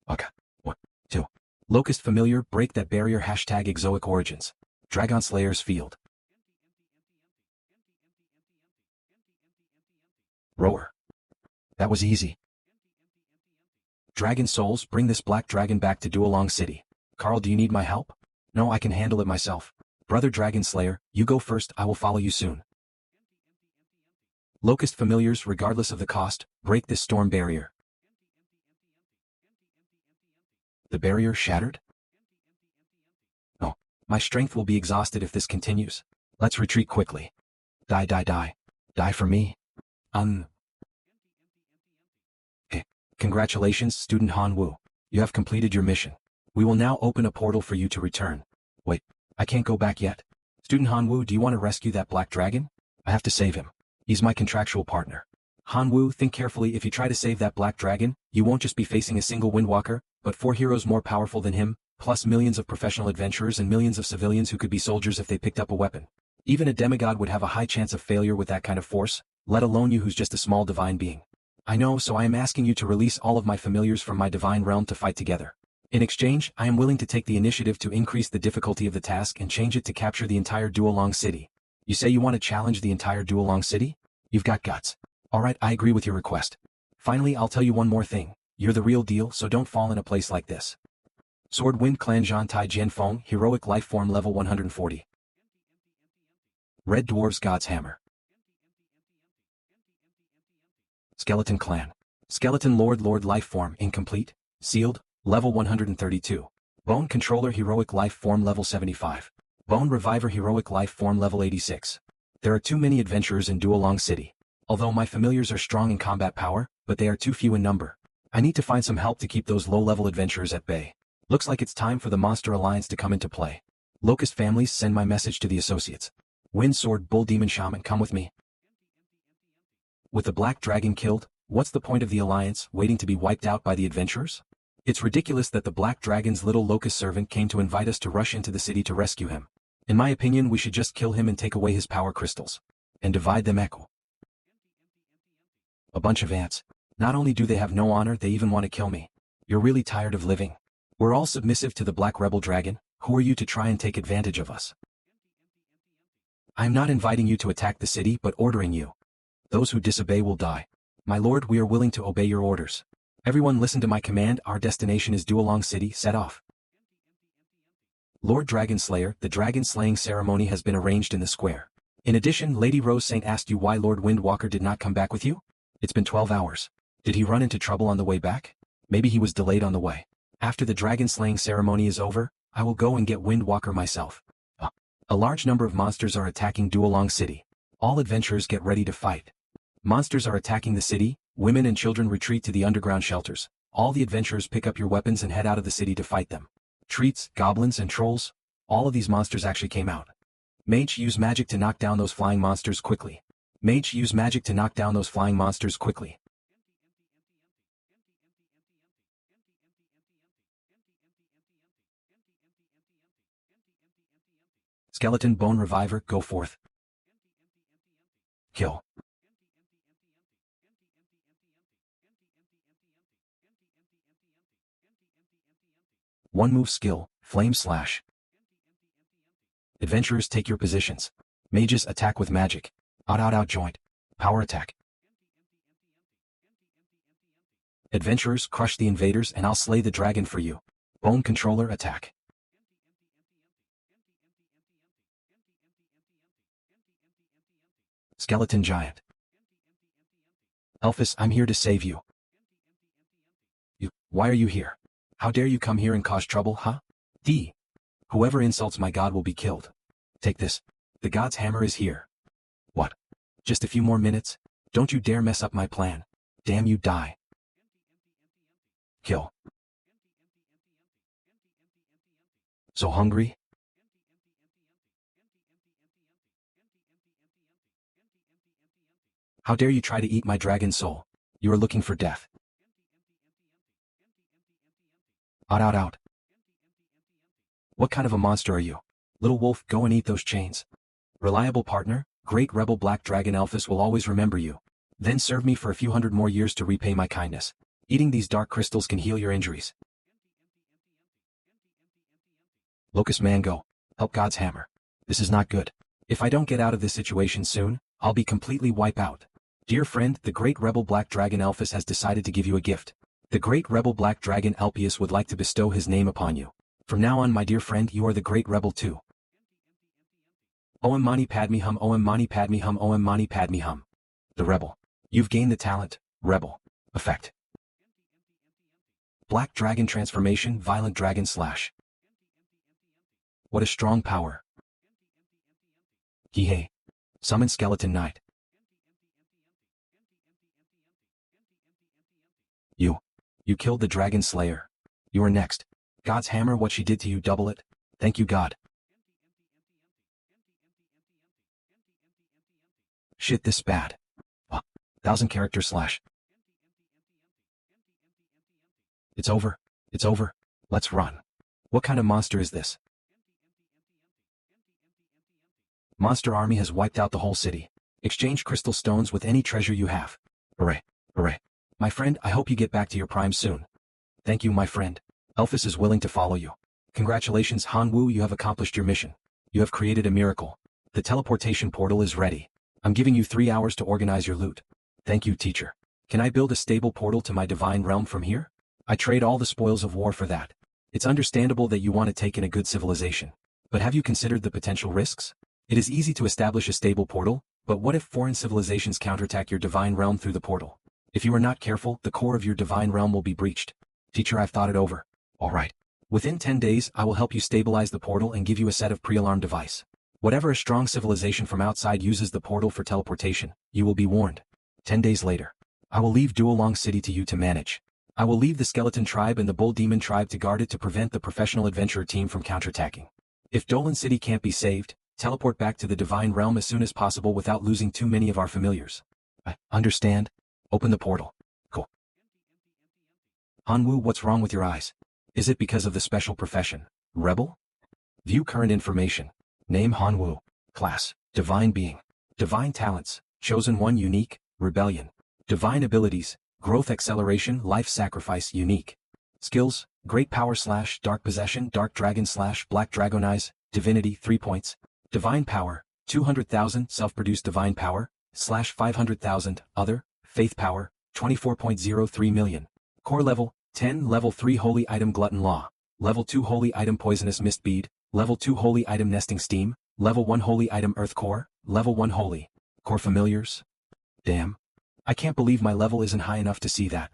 Okay. 1, 2. Locust Familiar Break That Barrier Hashtag Exoic Origins. Dragon Slayer's Field. Roar. That was easy. Dragon Souls bring this black dragon back to Duolong City. Carl, do you need my help? No, I can handle it myself. Brother Dragon Slayer, you go first, I will follow you soon. Locust Familiars regardless of the cost, break this storm barrier. The barrier shattered? No, my strength will be exhausted if this continues. Let's retreat quickly. Die, die, die. Die for me. Congratulations, Student Han Wu. You have completed your mission. We will now open a portal for you to return. Wait, I can't go back yet. Student Han Wu, do you want to rescue that black dragon? I have to save him. He's my contractual partner. Han Wu, think carefully. If you try to save that black dragon, you won't just be facing a single Windwalker, but 4 heroes more powerful than him, plus millions of professional adventurers and millions of civilians who could be soldiers if they picked up a weapon. Even a demigod would have a high chance of failure with that kind of force, let alone you who's just a small divine being. I know, so I am asking you to release all of my familiars from my divine realm to fight together. In exchange, I am willing to take the initiative to increase the difficulty of the task and change it to capture the entire Duolong City. You say you want to challenge the entire Duolong City? You've got guts. Alright, I agree with your request. Finally, I'll tell you one more thing. You're the real deal, so don't fall in a place like this. Sword Wind Clan Zhan Tai Jian Feng, Heroic Life Form level 140. Red Dwarf's God's Hammer. Skeleton Clan. Skeleton Lord Life Form Incomplete, Sealed, level 132. Bone Controller Heroic Life Form level 75. Bone Reviver Heroic Life Form level 86. There are too many adventurers in Duolong City. Although my familiars are strong in combat power, but they are too few in number. I need to find some help to keep those low-level adventurers at bay. Looks like it's time for the Monster Alliance to come into play. Locust families, send my message to the associates. Wind Sword Bull Demon Shaman, come with me. With the Black Dragon killed, what's the point of the Alliance, waiting to be wiped out by the adventurers? It's ridiculous that the Black Dragon's little locust servant came to invite us to rush into the city to rescue him. In my opinion, we should just kill him and take away his power crystals. And divide them equal. A bunch of ants. Not only do they have no honor, they even want to kill me. You're really tired of living. We're all submissive to the Black Rebel Dragon. Who are you to try and take advantage of us? I'm not inviting you to attack the city, but ordering you. Those who disobey will die. My lord, we are willing to obey your orders. Everyone listen to my command. Our destination is Duolong City. Set off. Lord Dragon Slayer, the dragon slaying ceremony has been arranged in the square. In addition, Lady Rose Saint asked you why Lord Windwalker did not come back with you? It's been 12 hours. Did he run into trouble on the way back? Maybe he was delayed on the way. After the dragon slaying ceremony is over, I will go and get Windwalker myself. A large number of monsters are attacking Duolong City. All adventurers get ready to fight. Monsters are attacking the city, women and children retreat to the underground shelters. All the adventurers pick up your weapons and head out of the city to fight them. Treats, goblins and trolls, all of these monsters actually came out. Mage, use magic to knock down those flying monsters quickly. Mage, use magic to knock down those flying monsters quickly. Skeleton Bone Reviver, go forth. Kill. One move skill, Flame Slash. Adventurers, take your positions. Mages, attack with magic. Out joint. Power attack. Adventurers, crush the invaders and I'll slay the dragon for you. Bone Controller, attack. Skeleton Giant. Elphys, I'm here to save you. Why are you here? How dare you come here and cause trouble, huh? Whoever insults my god will be killed. Take this. The god's hammer is here. What? Just a few more minutes? Don't you dare mess up my plan. Damn you, die. Kill. So hungry? How dare you try to eat my dragon soul? You are looking for death. Out. What kind of a monster are you? Little wolf, go and eat those chains. Reliable partner, great rebel black dragon Elphys will always remember you. Then serve me for a few hundred more years to repay my kindness. Eating these dark crystals can heal your injuries. Locust Mango, help God's hammer. This is not good. If I don't get out of this situation soon, I'll be completely wiped out. Dear friend, the great rebel black dragon Elphys has decided to give you a gift. The great rebel black dragon Elpius would like to bestow his name upon you. From now on, my dear friend, you are the great rebel too. Om Mani Padme Hum, Om Mani Padme Hum, Om Mani Padme Hum. The rebel. You've gained the talent, rebel. Effect. Black dragon transformation, violent dragon slash. What a strong power. Hey. Summon Skeleton Knight. You killed the Dragon Slayer. You are next. God's hammer, what she did to you, double it. Thank you, God. Shit, this bad. 1,000 character slash. It's over. It's over. Let's run. What kind of monster is this? Monster army has wiped out the whole city. Exchange crystal stones with any treasure you have. Hooray. Hooray. My friend, I hope you get back to your prime soon. Thank you, my friend. Elphys is willing to follow you. Congratulations, Han Wu, you have accomplished your mission. You have created a miracle. The teleportation portal is ready. I'm giving you 3 hours to organize your loot. Thank you, teacher. Can I build a stable portal to my divine realm from here? I trade all the spoils of war for that. It's understandable that you want to take in a good civilization. But have you considered the potential risks? It is easy to establish a stable portal, but what if foreign civilizations counterattack your divine realm through the portal? If you are not careful, the core of your divine realm will be breached. Teacher, I've thought it over. All right. Within 10 days, I will help you stabilize the portal and give you a set of pre-alarm device. Whatever a strong civilization from outside uses the portal for teleportation, you will be warned. 10 days later. I will leave Duolong City to you to manage. I will leave the Skeleton Tribe and the Bull Demon Tribe to guard it to prevent the professional adventurer team from counterattacking. If Dolan City can't be saved, teleport back to the divine realm as soon as possible without losing too many of our familiars. I understand. Open the portal. Cool. Hanwoo, what's wrong with your eyes? Is it because of the special profession? Rebel? View current information. Name Hanwoo. Class. Divine Being. Divine Talents. Chosen 1 Unique. Rebellion. Divine Abilities. Growth Acceleration. Life Sacrifice. Unique. Skills. Great Power / Dark Possession. Dark Dragon / Black Dragon Eyes. Divinity 3 points. Divine Power. 200,000. Self-produced Divine Power. / 500,000. Other. Faith Power, 24.03 million. Core Level, 10. Level 3 Holy Item Glutton Law. Level 2 Holy Item Poisonous Mist Bead. Level 2 Holy Item Nesting Steam. Level 1 Holy Item Earth Core. Level 1 Holy Core Familiars. Damn. I can't believe my level isn't high enough to see that.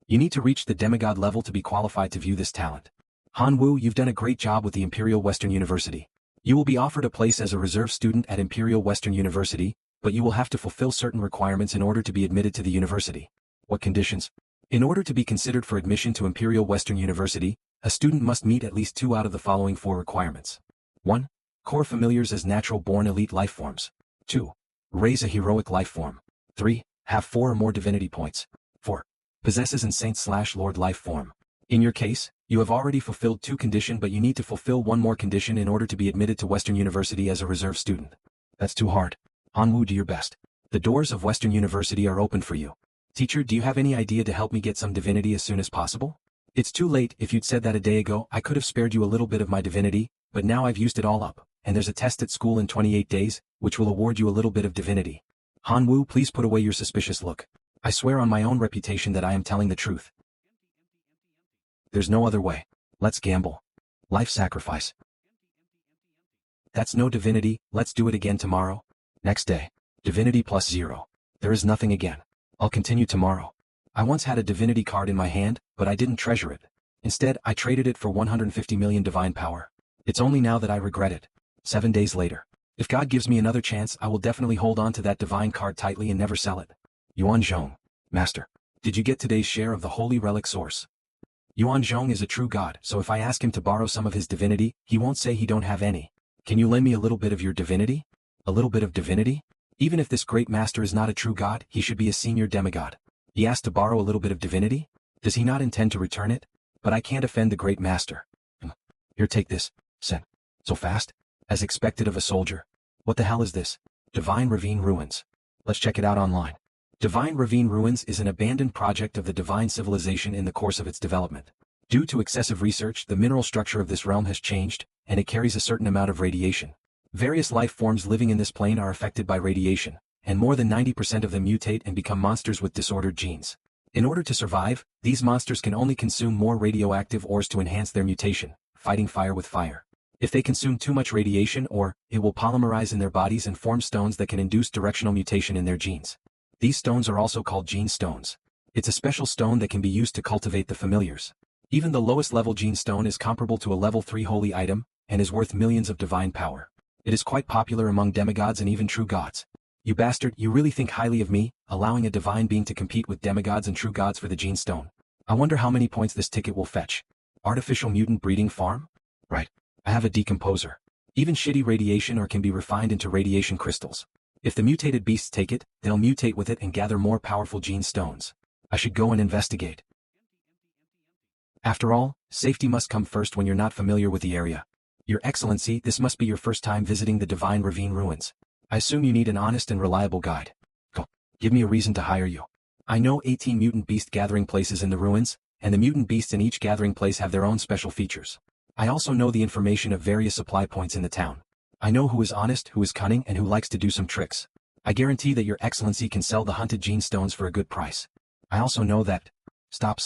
You need to reach the demigod level to be qualified to view this talent. Han Wu, you've done a great job with the Imperial Western University. You will be offered a place as a reserve student at Imperial Western University, but you will have to fulfill certain requirements in order to be admitted to the university. What conditions? In order to be considered for admission to Imperial Western University, a student must meet at least 2 out of the following 4 requirements. 1. Core familiars as natural-born elite lifeforms. 2. Raise a heroic lifeform. 3. Have 4 or more divinity points. 4. Possesses an Saint/Lord lifeform. In your case, you have already fulfilled 2 conditions, but you need to fulfill 1 more condition in order to be admitted to Western University as a reserve student. That's too hard. Han Wu, do your best. The doors of Western University are open for you. Teacher, do you have any idea to help me get some divinity as soon as possible? It's too late. If you'd said that a day ago, I could have spared you a little bit of my divinity, but now I've used it all up, and there's a test at school in 28 days, which will award you a little bit of divinity. Han Wu, please put away your suspicious look. I swear on my own reputation that I am telling the truth. There's no other way. Let's gamble. Life sacrifice. That's no divinity. Let's do it again tomorrow. Next day. Divinity plus 0. There is nothing again. I'll continue tomorrow. I once had a divinity card in my hand, but I didn't treasure it. Instead, I traded it for 150 million divine power. It's only now that I regret it. 7 days later. If God gives me another chance, I will definitely hold on to that divine card tightly and never sell it. Yuan Zhong. Master. Did you get today's share of the holy relic source? Yuan Zhong is a true god, so if I ask him to borrow some of his divinity, he won't say he don't have any. Can you lend me a little bit of your divinity? A little bit of divinity? Even if this great master is not a true god, he should be a senior demigod. He asked to borrow a little bit of divinity? Does he not intend to return it? But I can't offend the great master. Here, take this. Sent. So fast? As expected of a soldier. What the hell is this? Divine Ravine Ruins. Let's check it out online. Divine Ravine Ruins is an abandoned project of the divine civilization in the course of its development. Due to excessive research, the mineral structure of this realm has changed, and it carries a certain amount of radiation. Various life forms living in this plane are affected by radiation, and more than 90% of them mutate and become monsters with disordered genes. In order to survive, these monsters can only consume more radioactive ores to enhance their mutation, fighting fire with fire. If they consume too much radiation it will polymerize in their bodies and form stones that can induce directional mutation in their genes. These stones are also called gene stones. It's a special stone that can be used to cultivate the familiars. Even the lowest level gene stone is comparable to a level 3 holy item, and is worth millions of divine power. It is quite popular among demigods and even true gods. You bastard, you really think highly of me, allowing a divine being to compete with demigods and true gods for the gene stone. I wonder how many points this ticket will fetch. Artificial mutant breeding farm? Right. I have a decomposer. Even shitty radiation can be refined into radiation crystals. If the mutated beasts take it, they'll mutate with it and gather more powerful gene stones. I should go and investigate. After all, safety must come first when you're not familiar with the area. Your Excellency, this must be your first time visiting the Divine Ravine Ruins. I assume you need an honest and reliable guide. Go. Give me a reason to hire you. I know 18 mutant beast gathering places in the ruins, and the mutant beasts in each gathering place have their own special features. I also know the information of various supply points in the town. I know who is honest, who is cunning, and who likes to do some tricks. I guarantee that your Excellency can sell the hunted gene stones for a good price. I also know that... Stop.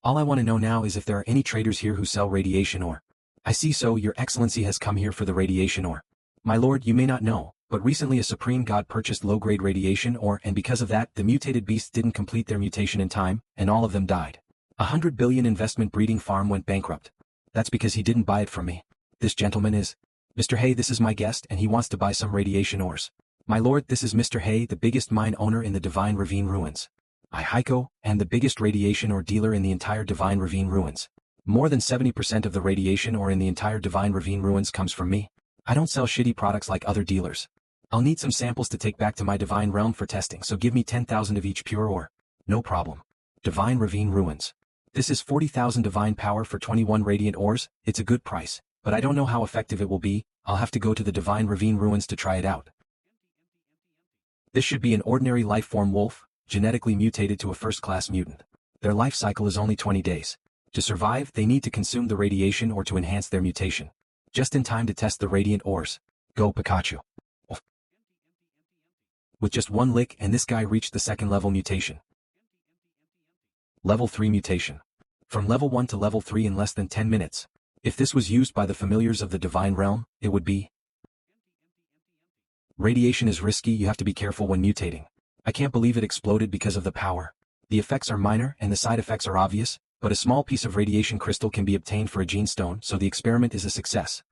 All I want to know now is if there are any traders here who sell radiation ore. I see, so your Excellency has come here for the radiation ore. My lord, you may not know, but recently a supreme god purchased low-grade radiation ore, and because of that, the mutated beasts didn't complete their mutation in time, and all of them died. 100 billion investment breeding farm went bankrupt. That's because he didn't buy it from me. This gentleman is... Mr. Hay, this is my guest, and he wants to buy some radiation ores. My lord, this is Mr. Hay, the biggest mine owner in the Divine Ravine Ruins. I, Heiko, am the biggest radiation ore dealer in the entire Divine Ravine Ruins. More than 70% of the radiation ore in the entire Divine Ravine Ruins comes from me. I don't sell shitty products like other dealers. I'll need some samples to take back to my Divine Realm for testing, so give me 10,000 of each pure ore. No problem. Divine Ravine Ruins. This is 40,000 divine power for 21 radiant ores. It's a good price, but I don't know how effective it will be. I'll have to go to the Divine Ravine Ruins to try it out. This should be an ordinary life-form wolf, genetically mutated to a first-class mutant. Their life cycle is only 20 days. To survive, they need to consume the radiation ore to enhance their mutation. Just in time to test the radiant ores. Go Pikachu. With just one lick and this guy reached the second level mutation. Level 3 mutation. From level 1 to level 3 in less than 10 minutes. If this was used by the familiars of the Divine Realm, it would be... Radiation is risky, you have to be careful when mutating. I can't believe it exploded because of the power. The effects are minor and the side effects are obvious, but a small piece of radiation crystal can be obtained for a gene stone, so the experiment is a success.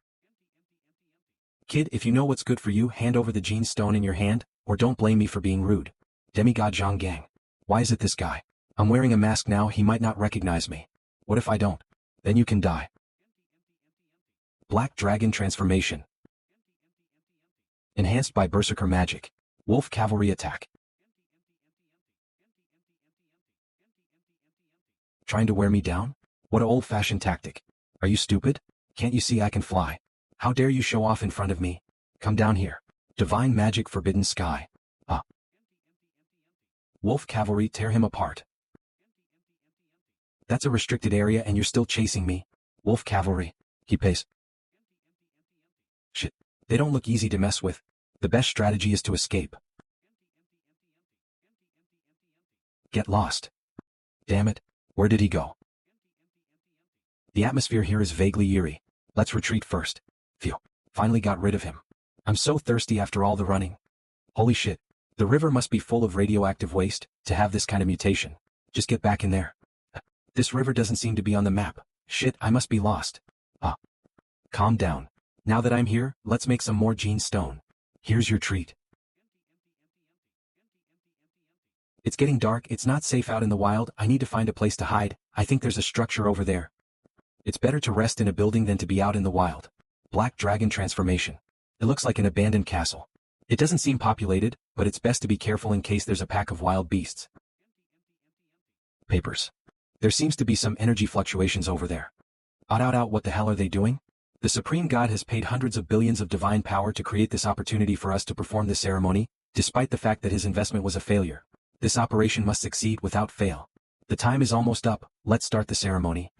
Kid, if you know what's good for you, hand over the gene stone in your hand, or don't blame me for being rude. Demigod Jang. Why is it this guy? I'm wearing a mask now, he might not recognize me. What if I don't? Then you can die. Black Dragon Transformation. Enhanced by Berserker Magic. Wolf Cavalry Attack. Trying to wear me down? What a old-fashioned tactic. Are you stupid? Can't you see I can fly? How dare you show off in front of me? Come down here. Divine Magic Forbidden Sky. Wolf Cavalry, tear him apart. That's a restricted area and you're still chasing me. Wolf Cavalry. He pays. Shit. They don't look easy to mess with. The best strategy is to escape. Get lost. Damn it. Where did he go? The atmosphere here is vaguely eerie. Let's retreat first. Phew. Finally got rid of him. I'm so thirsty after all the running. Holy shit. The river must be full of radioactive waste to have this kind of mutation. Just get back in there. This river doesn't seem to be on the map. Shit, I must be lost. Calm down. Now that I'm here, let's make some more gene stone. Here's your treat. It's getting dark, it's not safe out in the wild, I need to find a place to hide. I think there's a structure over there. It's better to rest in a building than to be out in the wild. Black Dragon Transformation. It looks like an abandoned castle. It doesn't seem populated, but it's best to be careful in case there's a pack of wild beasts. Papers. There seems to be some energy fluctuations over there. What the hell are they doing? The Supreme God has paid hundreds of billions of divine power to create this opportunity for us to perform this ceremony, despite the fact that his investment was a failure. This operation must succeed without fail. The time is almost up, let's start the ceremony.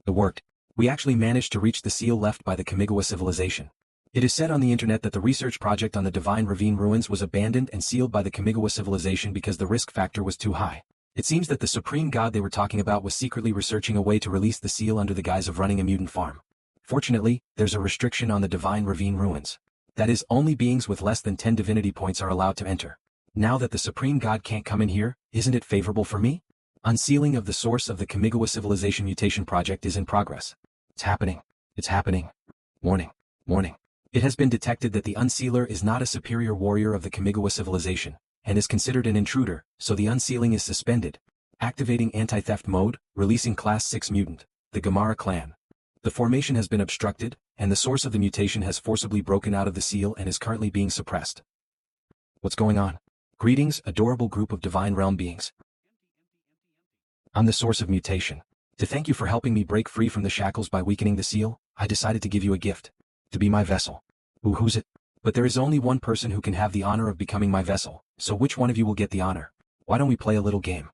It worked. We actually managed to reach the seal left by the Kamigawa civilization. It is said on the internet that the research project on the Divine Ravine ruins was abandoned and sealed by the Kamigawa civilization because the risk factor was too high. It seems that the Supreme God they were talking about was secretly researching a way to release the seal under the guise of running a mutant farm. Fortunately, there's a restriction on the Divine Ravine ruins. That is, only beings with less than 10 divinity points are allowed to enter. Now that the Supreme God can't come in here, isn't it favorable for me? Unsealing of the source of the Kamigawa civilization mutation project is in progress. It's happening. It's happening. Warning. Warning. It has been detected that the Unsealer is not a superior warrior of the Kamigawa civilization, and is considered an intruder, so the unsealing is suspended. Activating anti-theft mode, releasing Class 6 mutant, the Gamara clan. The formation has been obstructed, and the source of the mutation has forcibly broken out of the seal and is currently being suppressed. What's going on? Greetings, adorable group of divine realm beings. I'm the source of mutation. To thank you for helping me break free from the shackles by weakening the seal, I decided to give you a gift. To be my vessel. Ooh, who's it? But there is only one person who can have the honor of becoming my vessel, so which one of you will get the honor? Why don't we play a little game?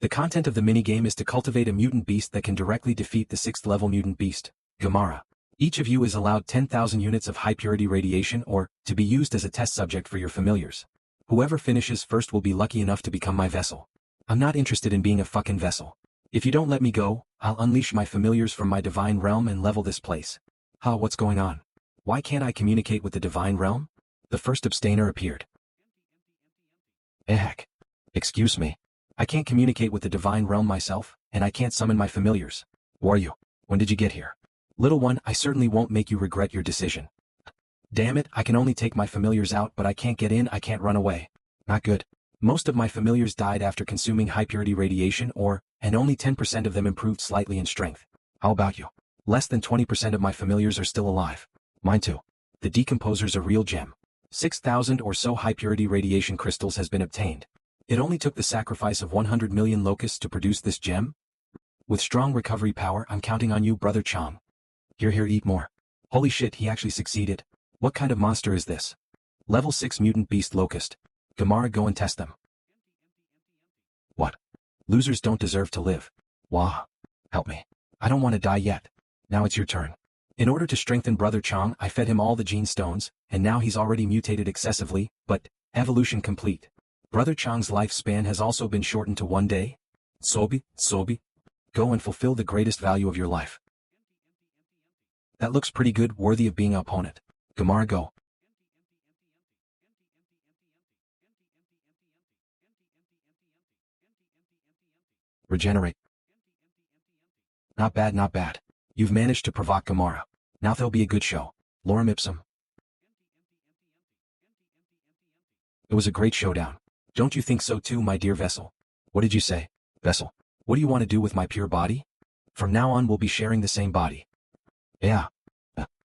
The content of the minigame is to cultivate a mutant beast that can directly defeat the 6th level mutant beast, Gamara. Each of you is allowed 10,000 units of high-purity radiation or, to be used as a test subject for your familiars. Whoever finishes first will be lucky enough to become my vessel. I'm not interested in being a fucking vessel. If you don't let me go, I'll unleash my familiars from my divine realm and level this place. What's going on? Why can't I communicate with the divine realm? The first abstainer appeared. Heck. Excuse me. I can't communicate with the divine realm myself, and I can't summon my familiars. Who are you? When did you get here? Little one, I certainly won't make you regret your decision. Damn it, I can only take my familiars out but I can't get in, I can't run away. Not good. Most of my familiars died after consuming high-purity radiation and only 10% of them improved slightly in strength. How about you? Less than 20% of my familiars are still alive. Mine too. The decomposer's a real gem. 6,000 or so high-purity radiation crystals has been obtained. It only took the sacrifice of 100 million locusts to produce this gem? With strong recovery power, I'm counting on you, Brother Chang. Here, eat more. Holy shit, he actually succeeded. What kind of monster is this? Level 6 mutant beast locust. Gamara, go and test them. What? Losers don't deserve to live. Wah. Help me. I don't want to die yet. Now it's your turn. In order to strengthen Brother Chang, I fed him all the gene stones, and now he's already mutated excessively, but evolution complete. Brother Chang's lifespan has also been shortened to 1 day. Sobi, go and fulfill the greatest value of your life. That looks pretty good, worthy of being an opponent. Gamara, go. Regenerate. Not bad, not bad. You've managed to provoke Gamara. Now there'll be a good show. Lorem ipsum. It was a great showdown. Don't you think so too, my dear Vessel? What did you say, Vessel? What do you want to do with my pure body? From now on we'll be sharing the same body. Yeah.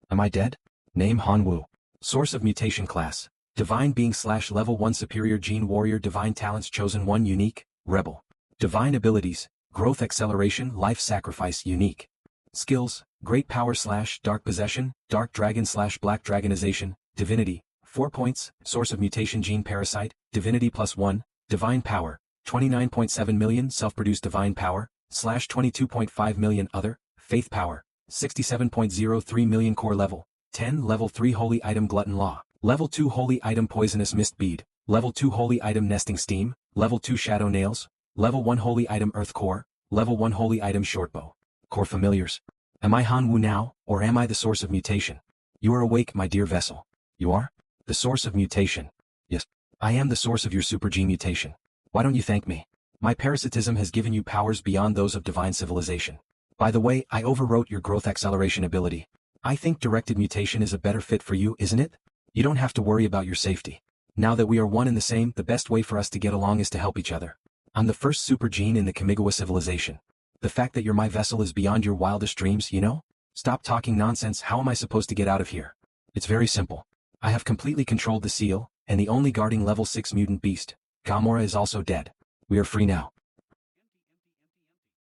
Am I dead? Name Hanwoo. Source of mutation class. Divine being / level 1 superior gene warrior. Divine talents chosen 1 unique, rebel. Divine abilities, growth acceleration, life sacrifice unique. Skills, great power / dark possession, dark dragon / black dragonization, divinity, 4 points, source of mutation gene parasite, divinity +1, divine power, 29.7 million self-produced divine power, / 22.5 million other, faith power, 67.03 million core level, 10 level 3 holy item glutton law, level 2 holy item poisonous mist bead, level 2 holy item nesting steam, level 2 shadow nails, level 1 holy item earth core, level 1 holy item shortbow. Core familiars. Am I Hanwoo now, or am I the source of mutation? You are awake, my dear Vessel. You are? The source of mutation. Yes. I am the source of your super gene mutation. Why don't you thank me? My parasitism has given you powers beyond those of divine civilization. By the way, I overwrote your growth acceleration ability. I think directed mutation is a better fit for you, isn't it? You don't have to worry about your safety. Now that we are one and the same, the best way for us to get along is to help each other. I'm the first super gene in the Kamigawa civilization. The fact that you're my Vessel is beyond your wildest dreams, you know? Stop talking nonsense. How am I supposed to get out of here? It's very simple. I have completely controlled the seal, and the only guarding level 6 mutant beast, Gamora, is also dead. We are free now.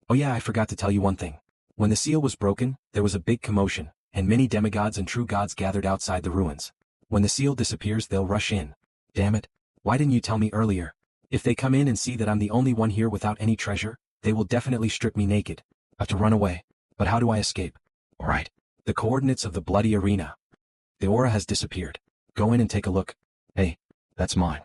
Oh yeah, I forgot to tell you one thing. When the seal was broken, there was a big commotion, and many demigods and true gods gathered outside the ruins. When the seal disappears, they'll rush in. Damn it. Why didn't you tell me earlier? If they come in and see that I'm the only one here without any treasure, they will definitely strip me naked. I have to run away. But how do I escape? Alright. The coordinates of the bloody arena. The aura has disappeared. Go in and take a look. Hey, that's mine.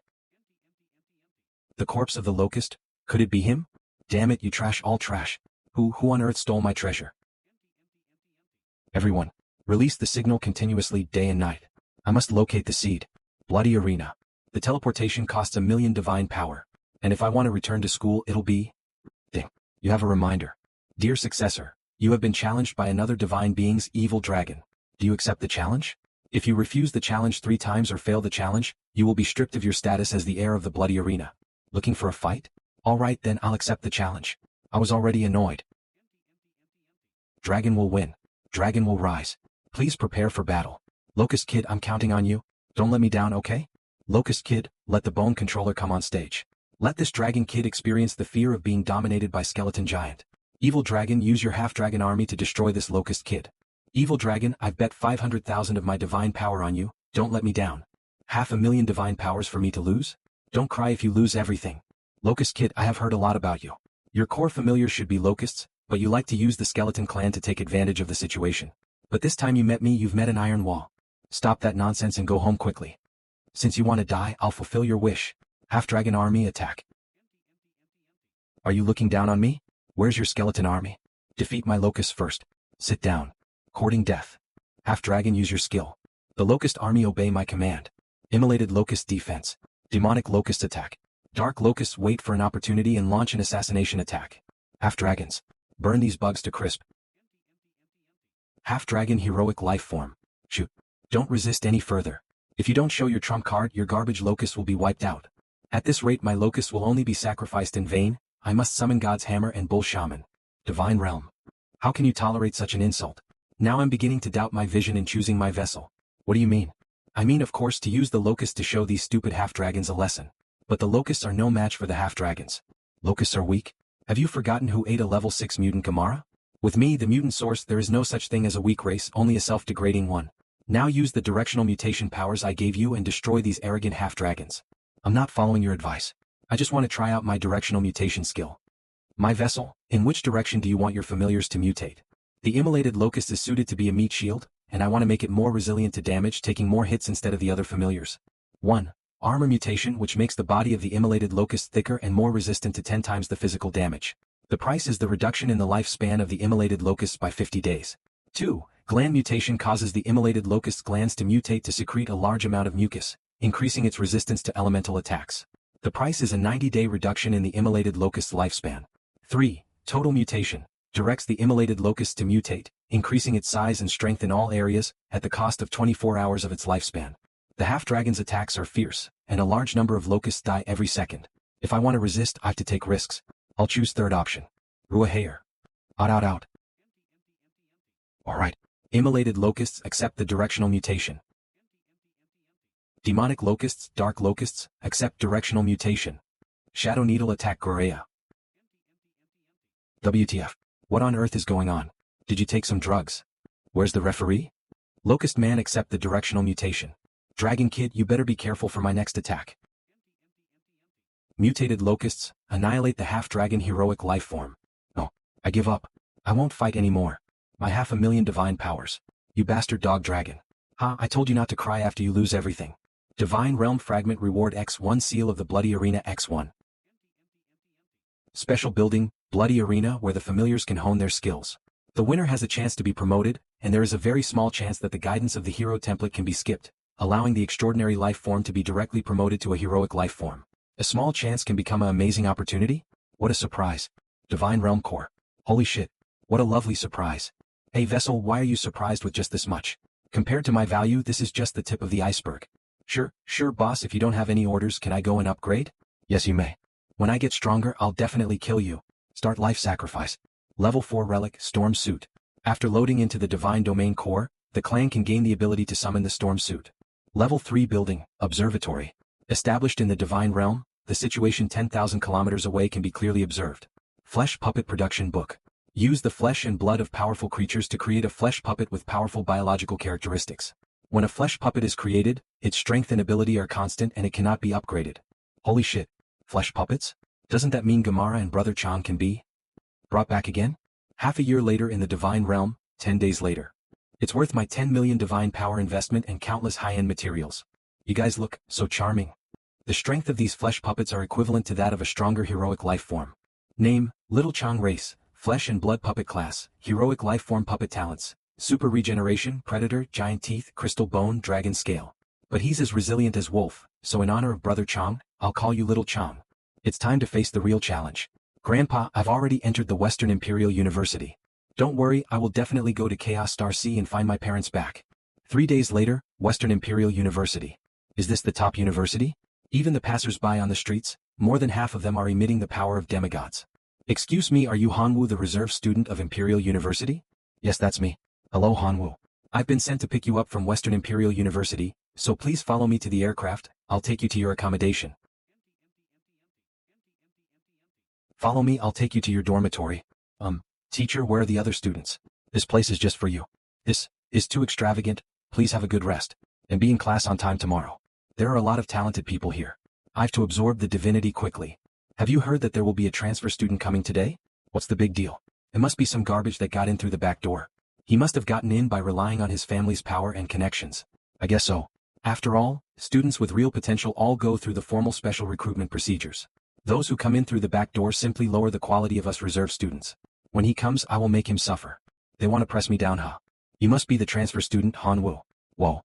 The corpse of the locust? Could it be him? Damn it, you trash all trash. Who on earth stole my treasure? Everyone. Release the signal continuously day and night. I must locate the seed. Bloody arena. The teleportation costs 1 million divine power. And if I want to return to school, it'll be... Ding. You have a reminder. Dear successor, you have been challenged by another divine being's evil dragon. Do you accept the challenge? If you refuse the challenge 3 times or fail the challenge, you will be stripped of your status as the heir of the bloody arena. Looking for a fight? Alright then, I'll accept the challenge. I was already annoyed. Dragon will win. Dragon will rise. Please prepare for battle. Locust Kid, I'm counting on you. Don't let me down, okay? Locust Kid, let the bone controller come on stage. Let this dragon kid experience the fear of being dominated by skeleton giant. Evil dragon, use your half-dragon army to destroy this locust kid. Evil dragon, I've bet 500,000 of my divine power on you. Don't let me down. 500,000 divine powers for me to lose? Don't cry if you lose everything. Locust Kid, I have heard a lot about you. Your core familiars should be locusts, but you like to use the skeleton clan to take advantage of the situation. But this time you met me, you've met an iron wall. Stop that nonsense and go home quickly. Since you want to die, I'll fulfill your wish. Half-dragon army attack. Are you looking down on me? Where's your skeleton army? Defeat my locusts first. Sit down. Courting death. Half-dragon, use your skill. The locust army, obey my command. Immolated locust defense. Demonic locust attack. Dark locusts, wait for an opportunity and launch an assassination attack. Half-dragons. Burn these bugs to crisp. Half-dragon heroic life form. Shoot. Don't resist any further. If you don't show your trump card, your garbage locusts will be wiped out. At this rate, my locusts will only be sacrificed in vain. I must summon God's hammer and bull shaman. Divine realm. How can you tolerate such an insult? Now I'm beginning to doubt my vision in choosing my vessel. What do you mean? I mean, of course, to use the locusts to show these stupid half-dragons a lesson. But the locusts are no match for the half-dragons. Locusts are weak? Have you forgotten who ate a level 6 mutant Gamara? With me, the mutant source, there is no such thing as a weak race, only a self-degrading one. Now use the directional mutation powers I gave you and destroy these arrogant half-dragons. I'm not following your advice. I just want to try out my directional mutation skill. My vessel, in which direction do you want your familiars to mutate? The immolated locust is suited to be a meat shield, and I want to make it more resilient to damage, taking more hits instead of the other familiars. 1. Armor mutation, which makes the body of the immolated locust thicker and more resistant to 10 times the physical damage. The price is the reduction in the lifespan of the immolated locusts by 50 days. 2. Gland mutation causes the immolated locust's glands to mutate to secrete a large amount of mucus, increasing its resistance to elemental attacks. The price is a 90-day reduction in the immolated locust's lifespan. 3. Total mutation. Directs the immolated locust to mutate, increasing its size and strength in all areas, at the cost of 24 hours of its lifespan. The half-dragon's attacks are fierce, and a large number of locusts die every second. If I want to resist, I have to take risks. I'll choose third option. Ruahayer. Out. Alright. Immolated locusts accept the directional mutation. Demonic locusts, dark locusts, accept directional mutation. Shadow Needle attack Gorea. WTF. What on earth is going on? Did you take some drugs? Where's the referee? Locust Man accept the directional mutation. Dragon Kid, you better be careful for my next attack. Mutated locusts, annihilate the half-dragon heroic life form. Oh, I give up. I won't fight anymore. My 500,000 divine powers. You bastard dog dragon. I told you not to cry after you lose everything. Divine Realm Fragment Reward X1 Seal of the Bloody Arena X1. Special building, Bloody Arena, where the familiars can hone their skills. The winner has a chance to be promoted, and there is a very small chance that the guidance of the hero template can be skipped, allowing the extraordinary life form to be directly promoted to a heroic life form. A small chance can become an amazing opportunity? What a surprise. Divine Realm Core. Holy shit. What a lovely surprise. Hey Vessel, why are you surprised with just this much? Compared to my value, this is just the tip of the iceberg. Sure boss, if you don't have any orders, can I go and upgrade? Yes you may. When I get stronger, I'll definitely kill you. Start life sacrifice. Level 4 Relic, Storm Suit. After loading into the Divine Domain Core, the clan can gain the ability to summon the Storm Suit. Level 3 Building, Observatory. Established in the Divine Realm, the situation 10,000 kilometers away can be clearly observed. Flesh Puppet Production Book. Use the flesh and blood of powerful creatures to create a flesh puppet with powerful biological characteristics. When a flesh puppet is created, its strength and ability are constant and it cannot be upgraded. Holy shit. Flesh puppets? Doesn't that mean Gamara and Brother Chang can be brought back again? Half a year later in the Divine Realm, 10 days later. It's worth my 10 million divine power investment and countless high-end materials. You guys look so charming. The strength of these flesh puppets are equivalent to that of a stronger heroic life form. Name, Little Chang Race, Flesh and Blood Puppet Class, Heroic Life Form Puppet Talents, Super Regeneration, Predator, Giant Teeth, Crystal Bone, Dragon Scale. But he's as resilient as Wolf, so in honor of Brother Chang, I'll call you Little Chang. It's time to face the real challenge. Grandpa, I've already entered the Western Imperial University. Don't worry, I will definitely go to Chaos Star Sea and find my parents back. 3 days later, Western Imperial University. Is this the top university? Even the passers-by on the streets, more than half of them are emitting the power of demigods. Excuse me, are you Hanwoo, the reserve student of Imperial University? Yes, that's me. Hello Hanwoo. I've been sent to pick you up from Western Imperial University, so please follow me to the aircraft, I'll take you to your accommodation. Follow me, I'll take you to your dormitory. Teacher, where are the other students? This place is just for you. This is too extravagant, please have a good rest. And be in class on time tomorrow. There are a lot of talented people here. I've to absorb the divinity quickly. Have you heard that there will be a transfer student coming today? What's the big deal? It must be some garbage that got in through the back door. He must have gotten in by relying on his family's power and connections. I guess so. After all, students with real potential all go through the formal special recruitment procedures. Those who come in through the back door simply lower the quality of us reserve students. When he comes, I will make him suffer. They want to press me down, huh? You must be the transfer student, Hanwoo. Whoa.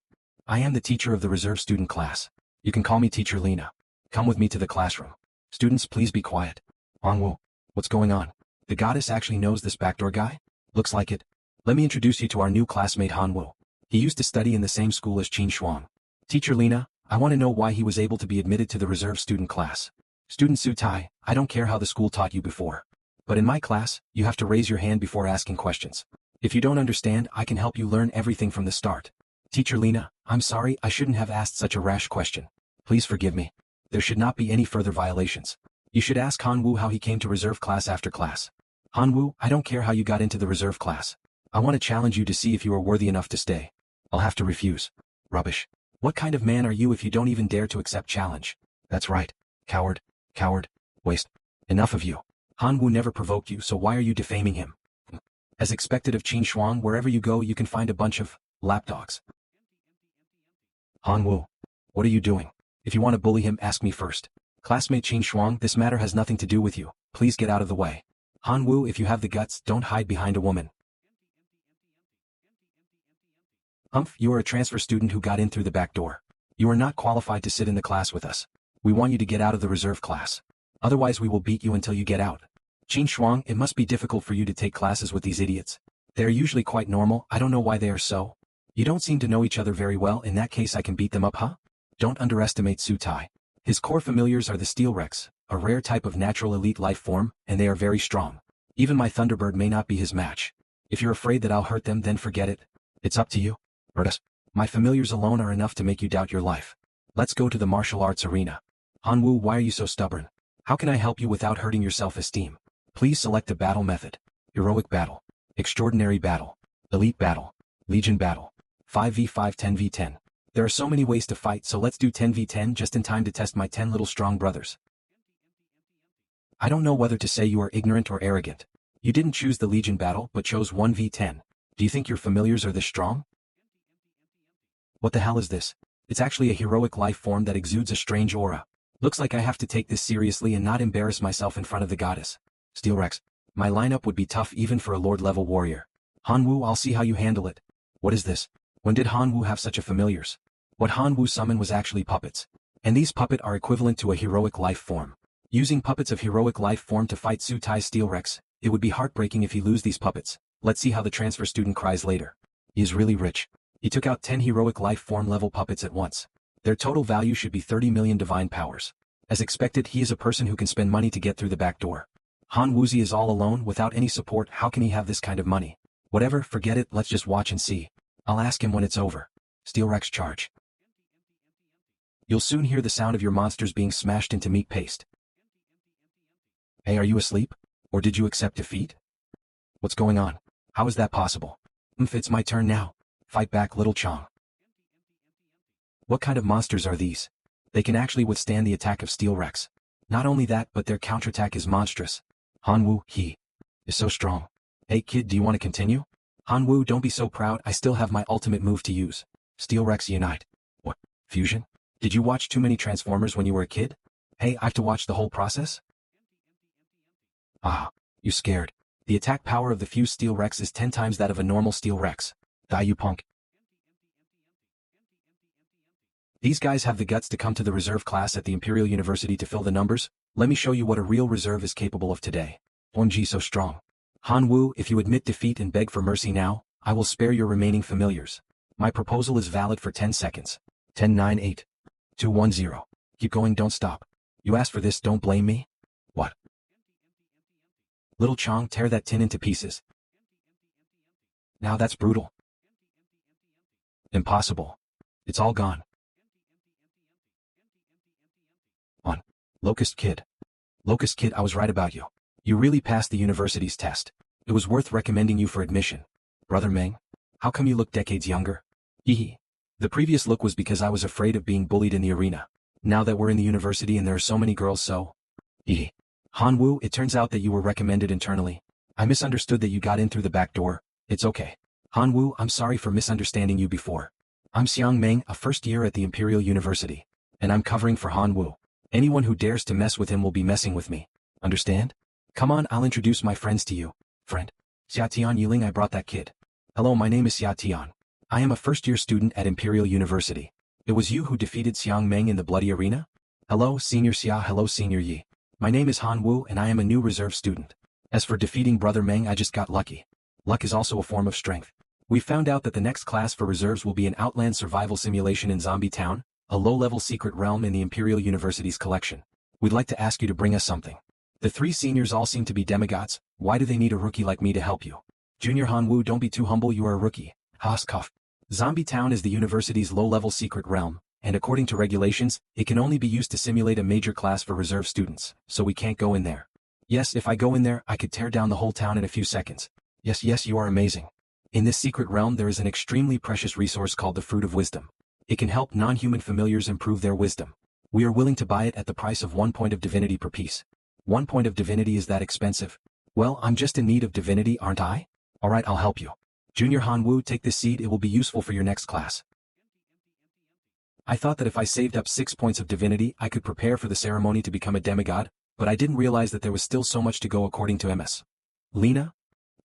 I am the teacher of the reserve student class. You can call me Teacher Lena. Come with me to the classroom. Students, please be quiet. Hanwoo. What's going on? The goddess actually knows this backdoor guy? Looks like it. Let me introduce you to our new classmate Hanwoo. He used to study in the same school as Qin Shuang. Teacher Lena, I want to know why he was able to be admitted to the reserve student class. Student Sutai, I don't care how the school taught you before. But in my class, you have to raise your hand before asking questions. If you don't understand, I can help you learn everything from the start. Teacher Lena, I'm sorry, I shouldn't have asked such a rash question. Please forgive me. There should not be any further violations. You should ask Hanwoo how he came to reserve class after class. Hanwoo, I don't care how you got into the reserve class. I want to challenge you to see if you are worthy enough to stay. I'll have to refuse. Rubbish. What kind of man are you if you don't even dare to accept challenge? That's right. Coward. Coward. Waste. Enough of you. Hanwoo never provoked you, so why are you defaming him? As expected of Qin Shuang, wherever you go you can find a bunch of lapdogs. Hanwoo. What are you doing? If you want to bully him, ask me first. Classmate Qin Shuang, this matter has nothing to do with you. Please get out of the way. Hanwoo, if you have the guts, don't hide behind a woman. You are a transfer student who got in through the back door. You are not qualified to sit in the class with us. We want you to get out of the reserve class. Otherwise we will beat you until you get out. Qin Shuang, it must be difficult for you to take classes with these idiots. They are usually quite normal, I don't know why they are so. You don't seem to know each other very well, in that case I can beat them up, huh? Don't underestimate Sutai. His core familiars are the Steel Rex, a rare type of natural elite life form, and they are very strong. Even my Thunderbird may not be his match. If you're afraid that I'll hurt them, then forget it. It's up to you. Brutus. My familiars alone are enough to make you doubt your life. Let's go to the martial arts arena. Hanwoo, why are you so stubborn? How can I help you without hurting your self-esteem? Please select a battle method. Heroic battle. Extraordinary battle. Elite battle. Legion battle. 5v5 10v10. There are so many ways to fight, so let's do 10v10 just in time to test my 10 little strong brothers. I don't know whether to say you are ignorant or arrogant. You didn't choose the Legion battle but chose 1v10. Do you think your familiars are this strong? What the hell is this? It's actually a heroic life form that exudes a strange aura. Looks like I have to take this seriously and not embarrass myself in front of the goddess. Steel Rex. My lineup would be tough even for a Lord-level warrior. Hanwoo, I'll see how you handle it. What is this? When did Hanwoo have such a familiars? What Hanwoo summoned was actually puppets. And these puppets are equivalent to a heroic life form. Using puppets of heroic life form to fight Sutai's Steel Rex, it would be heartbreaking if he lose these puppets. Let's see how the transfer student cries later. He is really rich. He took out 10 heroic life form level puppets at once. Their total value should be 30 million divine powers. As expected, he is a person who can spend money to get through the back door. Han Woozi is all alone without any support. How can he have this kind of money? Whatever, forget it, let's just watch and see. I'll ask him when it's over. Steel Rex charge. You'll soon hear the sound of your monsters being smashed into meat paste. Hey, are you asleep? Or did you accept defeat? What's going on? How is that possible? It's my turn now. Fight back, little Chong. What kind of monsters are these? They can actually withstand the attack of Steel Rex. Not only that, but their counterattack is monstrous. Hanwoo, he is so strong. Hey kid, do you want to continue? Hanwoo, don't be so proud, I still have my ultimate move to use. Steel Rex unite. What? Fusion? Did you watch too many Transformers when you were a kid? Hey, I have to watch the whole process? Ah, you scared. The attack power of the fused Steel Rex is 10 times that of a normal Steel Rex. Die you punk. These guys have the guts to come to the reserve class at the Imperial University to fill the numbers. Let me show you what a real reserve is capable of today. Onji so strong. Hanwoo, if you admit defeat and beg for mercy now, I will spare your remaining familiars. My proposal is valid for 10 seconds. 10, 9, 8, 2, 1, 0. Keep going, don't stop. You asked for this, don't blame me? What? Little Chong, tear that tin into pieces. Now that's brutal. Impossible. It's all gone. On. Locust Kid. Locust Kid, I was right about you. You really passed the university's test. It was worth recommending you for admission. Brother Meng, how come you look decades younger? Hee. The previous look was because I was afraid of being bullied in the arena. Now that we're in the university and there are so many girls, so... Hee. Hanwoo, it turns out that you were recommended internally. I misunderstood that you got in through the back door. It's okay. Hanwoo, I'm sorry for misunderstanding you before. I'm Xiang Meng, a first year at the Imperial University. And I'm covering for Hanwoo. Anyone who dares to mess with him will be messing with me. Understand? Come on, I'll introduce my friends to you. Friend. Xia Tian Yiling, I brought that kid. Hello, my name is Xia Tian. I am a first-year student at Imperial University. It was you who defeated Xiang Meng in the bloody arena? Hello, Senior Xia, hello, Senior Yi. My name is Hanwoo and I am a new reserve student. As for defeating Brother Meng, I just got lucky. Luck is also a form of strength. We found out that the next class for reserves will be an outland survival simulation in Zombie Town, a low-level secret realm in the Imperial University's collection. We'd like to ask you to bring us something. The 3 seniors all seem to be demigods. Why do they need a rookie like me to help you? Junior Hanwoo, don't be too humble, you are a rookie. Hoskoff. Zombie Town is the university's low-level secret realm, and according to regulations, it can only be used to simulate a major class for reserve students, so we can't go in there. Yes, if I go in there, I could tear down the whole town in a few seconds. Yes, you are amazing. In this secret realm there is an extremely precious resource called the Fruit of Wisdom. It can help non-human familiars improve their wisdom. We are willing to buy it at the price of 1 point of divinity per piece. 1 point of divinity, is that expensive? Well, I'm just in need of divinity, aren't I? Alright, I'll help you. Junior Hanwoo, take this seed, it will be useful for your next class. I thought that if I saved up 6 points of divinity, I could prepare for the ceremony to become a demigod, but I didn't realize that there was still so much to go according to MS. Lena?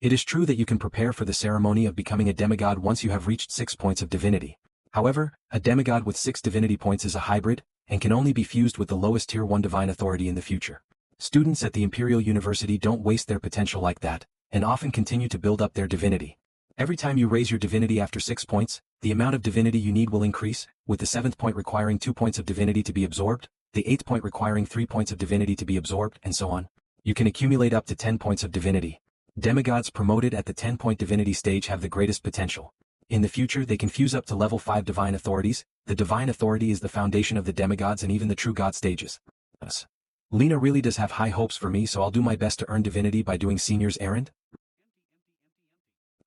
It is true that you can prepare for the ceremony of becoming a demigod once you have reached 6 points of divinity. However, a demigod with 6 divinity points is a hybrid, and can only be fused with the lowest tier 1 divine authority in the future. Students at the Imperial University don't waste their potential like that, and often continue to build up their divinity. Every time you raise your divinity after 6 points, the amount of divinity you need will increase, with the 7th point requiring 2 points of divinity to be absorbed, the 8th point requiring 3 points of divinity to be absorbed, and so on. You can accumulate up to 10 points of divinity. Demigods promoted at the 10-point divinity stage have the greatest potential. In the future they can fuse up to level 5 divine authorities. The divine authority is the foundation of the demigods and even the true god stages. Lena really does have high hopes for me, so I'll do my best to earn divinity by doing senior's errand.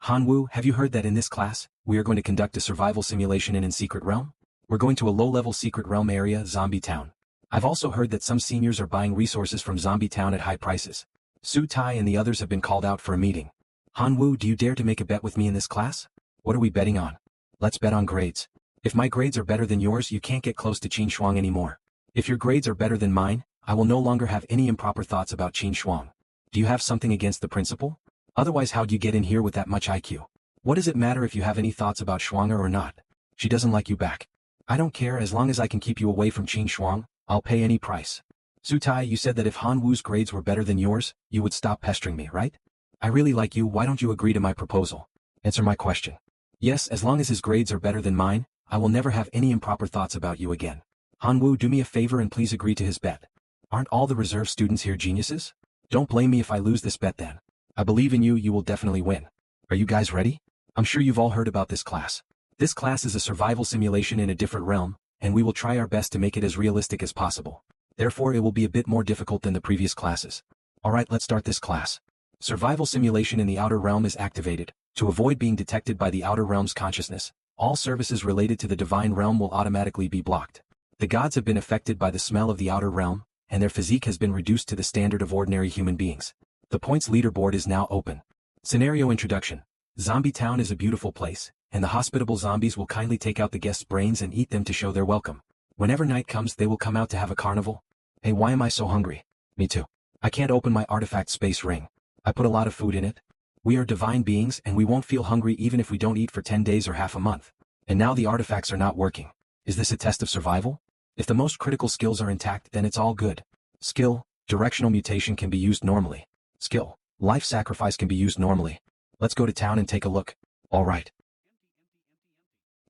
Hanwoo, have you heard that in this class, we are going to conduct a survival simulation in Secret Realm? We're going to a low-level Secret Realm area, Zombie Town. I've also heard that some seniors are buying resources from Zombie Town at high prices. Sutai and the others have been called out for a meeting. Hanwoo, do you dare to make a bet with me in this class? What are we betting on? Let's bet on grades. If my grades are better than yours, you can't get close to Qin Shuang anymore. If your grades are better than mine, I will no longer have any improper thoughts about Qin Shuang. Do you have something against the principal? Otherwise, how'd you get in here with that much IQ? What does it matter if you have any thoughts about Shuanger or not? She doesn't like you back. I don't care, as long as I can keep you away from Qin Shuang, I'll pay any price. Sutai, you said that if Hanwoo's grades were better than yours, you would stop pestering me, right? I really like you, why don't you agree to my proposal? Answer my question. Yes, as long as his grades are better than mine, I will never have any improper thoughts about you again. Hanwoo, do me a favor and please agree to his bet. Aren't all the reserve students here geniuses? Don't blame me if I lose this bet then. I believe in you, you will definitely win. Are you guys ready? I'm sure you've all heard about this class. This class is a survival simulation in a different realm, and we will try our best to make it as realistic as possible. Therefore it will be a bit more difficult than the previous classes. Alright, let's start this class. Survival simulation in the outer realm is activated. To avoid being detected by the outer realm's consciousness, all services related to the divine realm will automatically be blocked. The gods have been affected by the smell of the outer realm, and their physique has been reduced to the standard of ordinary human beings. The points leaderboard is now open. Scenario introduction. Zombie Town is a beautiful place, and the hospitable zombies will kindly take out the guests' brains and eat them to show their welcome. Whenever night comes, they will come out to have a carnival. Hey, why am I so hungry? Me too. I can't open my artifact space ring. I put a lot of food in it. We are divine beings and we won't feel hungry even if we don't eat for 10 days or half a month. And now the artifacts are not working. Is this a test of survival? If the most critical skills are intact, then it's all good. Skill, directional mutation can be used normally. Skill, life sacrifice can be used normally. Let's go to town and take a look. Alright.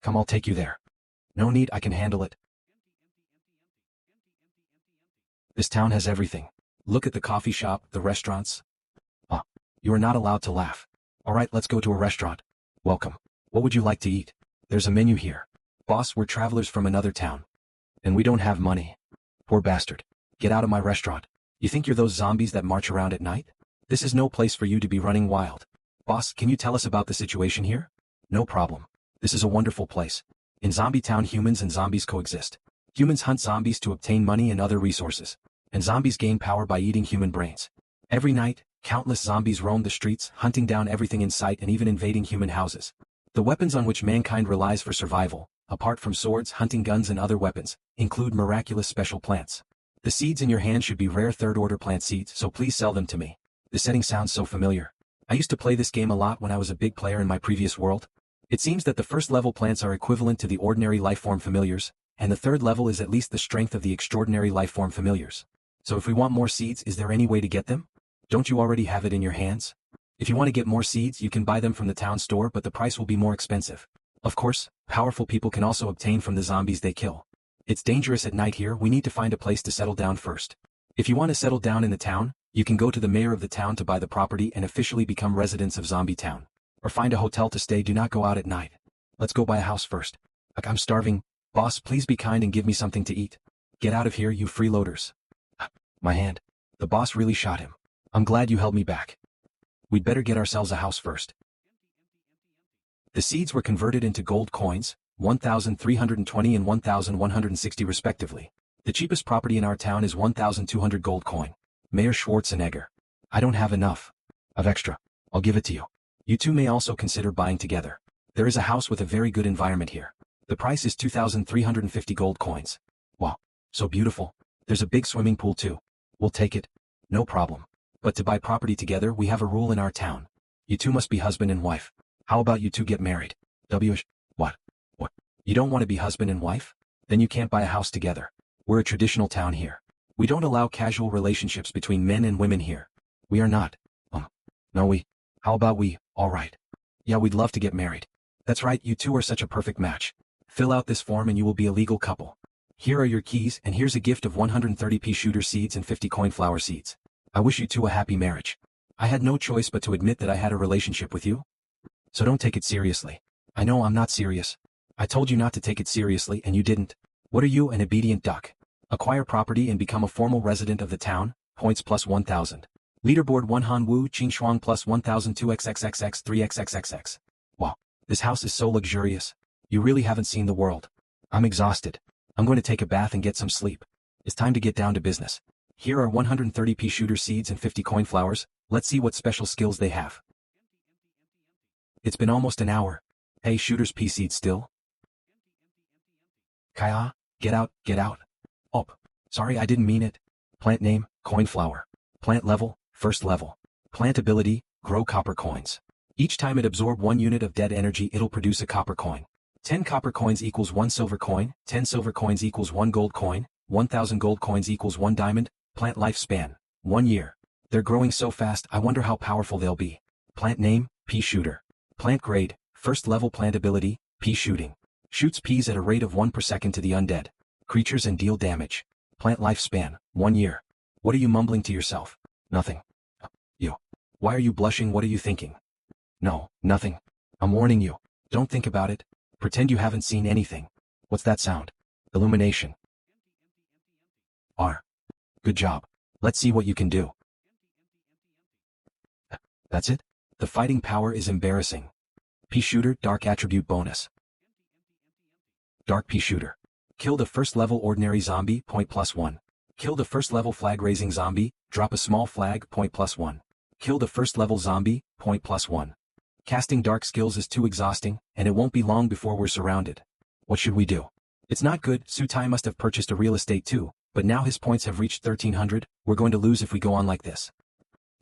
Come, I'll take you there. No need, I can handle it. This town has everything. Look at the coffee shop, the restaurants. You are not allowed to laugh. Alright, let's go to a restaurant. Welcome. What would you like to eat? There's a menu here. Boss, we're travelers from another town. And we don't have money. Poor bastard. Get out of my restaurant. You think you're those zombies that march around at night? This is no place for you to be running wild. Boss, can you tell us about the situation here? No problem. This is a wonderful place. In Zombie Town, humans and zombies coexist. Humans hunt zombies to obtain money and other resources. And zombies gain power by eating human brains. Every night, countless zombies roam the streets, hunting down everything in sight and even invading human houses. The weapons on which mankind relies for survival, apart from swords, hunting guns and other weapons, include miraculous special plants. The seeds in your hand should be rare third-order plant seeds, so please sell them to me. The setting sounds so familiar. I used to play this game a lot when I was a big player in my previous world. It seems that the first level plants are equivalent to the ordinary lifeform familiars, and the third level is at least the strength of the extraordinary lifeform familiars. So if we want more seeds, is there any way to get them? Don't you already have it in your hands? If you want to get more seeds, you can buy them from the town store, but the price will be more expensive. Of course, powerful people can also obtain from the zombies they kill. It's dangerous at night here, we need to find a place to settle down first. If you want to settle down in the town, you can go to the mayor of the town to buy the property and officially become residents of Zombie Town. Or find a hotel to stay, do not go out at night. Let's go buy a house first. I'm starving. Boss, please be kind and give me something to eat. Get out of here, you freeloaders. My hand. The boss really shot him. I'm glad you held me back. We'd better get ourselves a house first. The seeds were converted into gold coins, 1,320 and 1,160 respectively. The cheapest property in our town is 1,200 gold coin. Mayor Schwarzenegger. I don't have enough. Of extra. I'll give it to you. You two may also consider buying together. There is a house with a very good environment here. The price is 2,350 gold coins. Wow. So beautiful. There's a big swimming pool too. We'll take it. No problem. But to buy property together, we have a rule in our town. You two must be husband and wife. How about you two get married? What? You don't want to be husband and wife? Then you can't buy a house together. We're a traditional town here. We don't allow casual relationships between men and women here. We are not. No, how about we, alright. Yeah, we'd love to get married. That's right, you two are such a perfect match. Fill out this form and you will be a legal couple. Here are your keys, and here's a gift of 130 pea shooter seeds and 50 coin-flower seeds. I wish you two a happy marriage. I had no choice but to admit that I had a relationship with you. So don't take it seriously. I know I'm not serious. I told you not to take it seriously and you didn't. What are you, an obedient duck? Acquire property and become a formal resident of the town, points plus 1,000. Leaderboard 1 Han Wu Qing Shuang plus 1,002 xxxx 3xxxx. Wow, this house is so luxurious. You really haven't seen the world. I'm exhausted. I'm going to take a bath and get some sleep. It's time to get down to business. Here are 130 pea shooter seeds and 50 coin flowers. Let's see what special skills they have. It's been almost an hour. Hey, shooter's pea seed still? Kaya, get out, get out. Oh, sorry, I didn't mean it. Plant name, coin flower. Plant level, first level. Plant ability, grow copper coins. Each time it absorbs 1 unit of dead energy, it'll produce a copper coin. 10 copper coins equals 1 silver coin, 10 silver coins equals 1 gold coin, 1,000 gold coins equals 1 diamond. Plant lifespan, 1 year. They're growing so fast, I wonder how powerful they'll be. Plant name, pea shooter. Plant grade, first level. Plant ability, pea shooting. Shoots peas at a rate of 1 per second to the undead creatures and deal damage. Plant lifespan, 1 year. What are you mumbling to yourself? Nothing. You. Why are you blushing? What are you thinking? No, nothing. I'm warning you. Don't think about it. Pretend you haven't seen anything. What's that sound? Illumination. R. Good job. Let's see what you can do. That's it? The fighting power is embarrassing. Pea shooter, dark attribute bonus. Dark pea shooter. Kill the first level ordinary zombie, point plus 1. Kill the first level flag raising zombie, drop a small flag, point plus 1. Kill the first level zombie, point plus 1. Casting dark skills is too exhausting, and it won't be long before we're surrounded. What should we do? It's not good. Sutai must have purchased a real estate too, but now his points have reached 1,300, we're going to lose if we go on like this.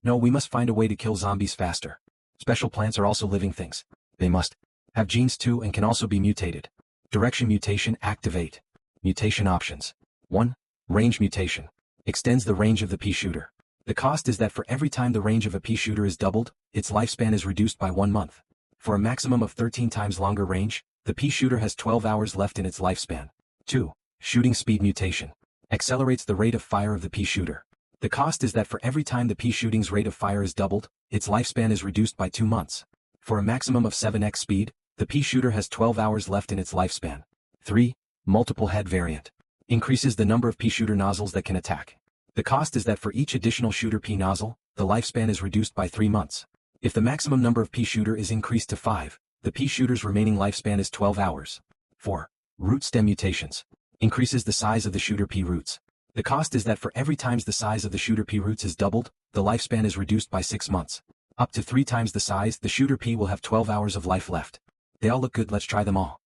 No, we must find a way to kill zombies faster. Special plants are also living things. They must have genes too and can also be mutated. Direction mutation activate. Mutation options. 1. Range mutation. Extends the range of the pea shooter. The cost is that for every time the range of a pea shooter is doubled, its lifespan is reduced by 1 month. For a maximum of 13 times longer range, the pea shooter has 12 hours left in its lifespan. 2. Shooting speed mutation. Accelerates the rate of fire of the pea shooter. The cost is that for every time the pea shooting's rate of fire is doubled, its lifespan is reduced by 2 months. For a maximum of 7x speed, the pea shooter has 12 hours left in its lifespan. 3. Multiple head variant. Increases the number of pea shooter nozzles that can attack. The cost is that for each additional shooter pea nozzle, the lifespan is reduced by 3 months. If the maximum number of pea shooter is increased to 5, the pea shooter's remaining lifespan is 12 hours. 4. Root stem mutations. Increases the size of the shooter pea roots. The cost is that for every times the size of the shooter pea roots is doubled, the lifespan is reduced by 6 months. Up to 3 times the size, the shooter pea will have 12 hours of life left. They all look good, let's try them all.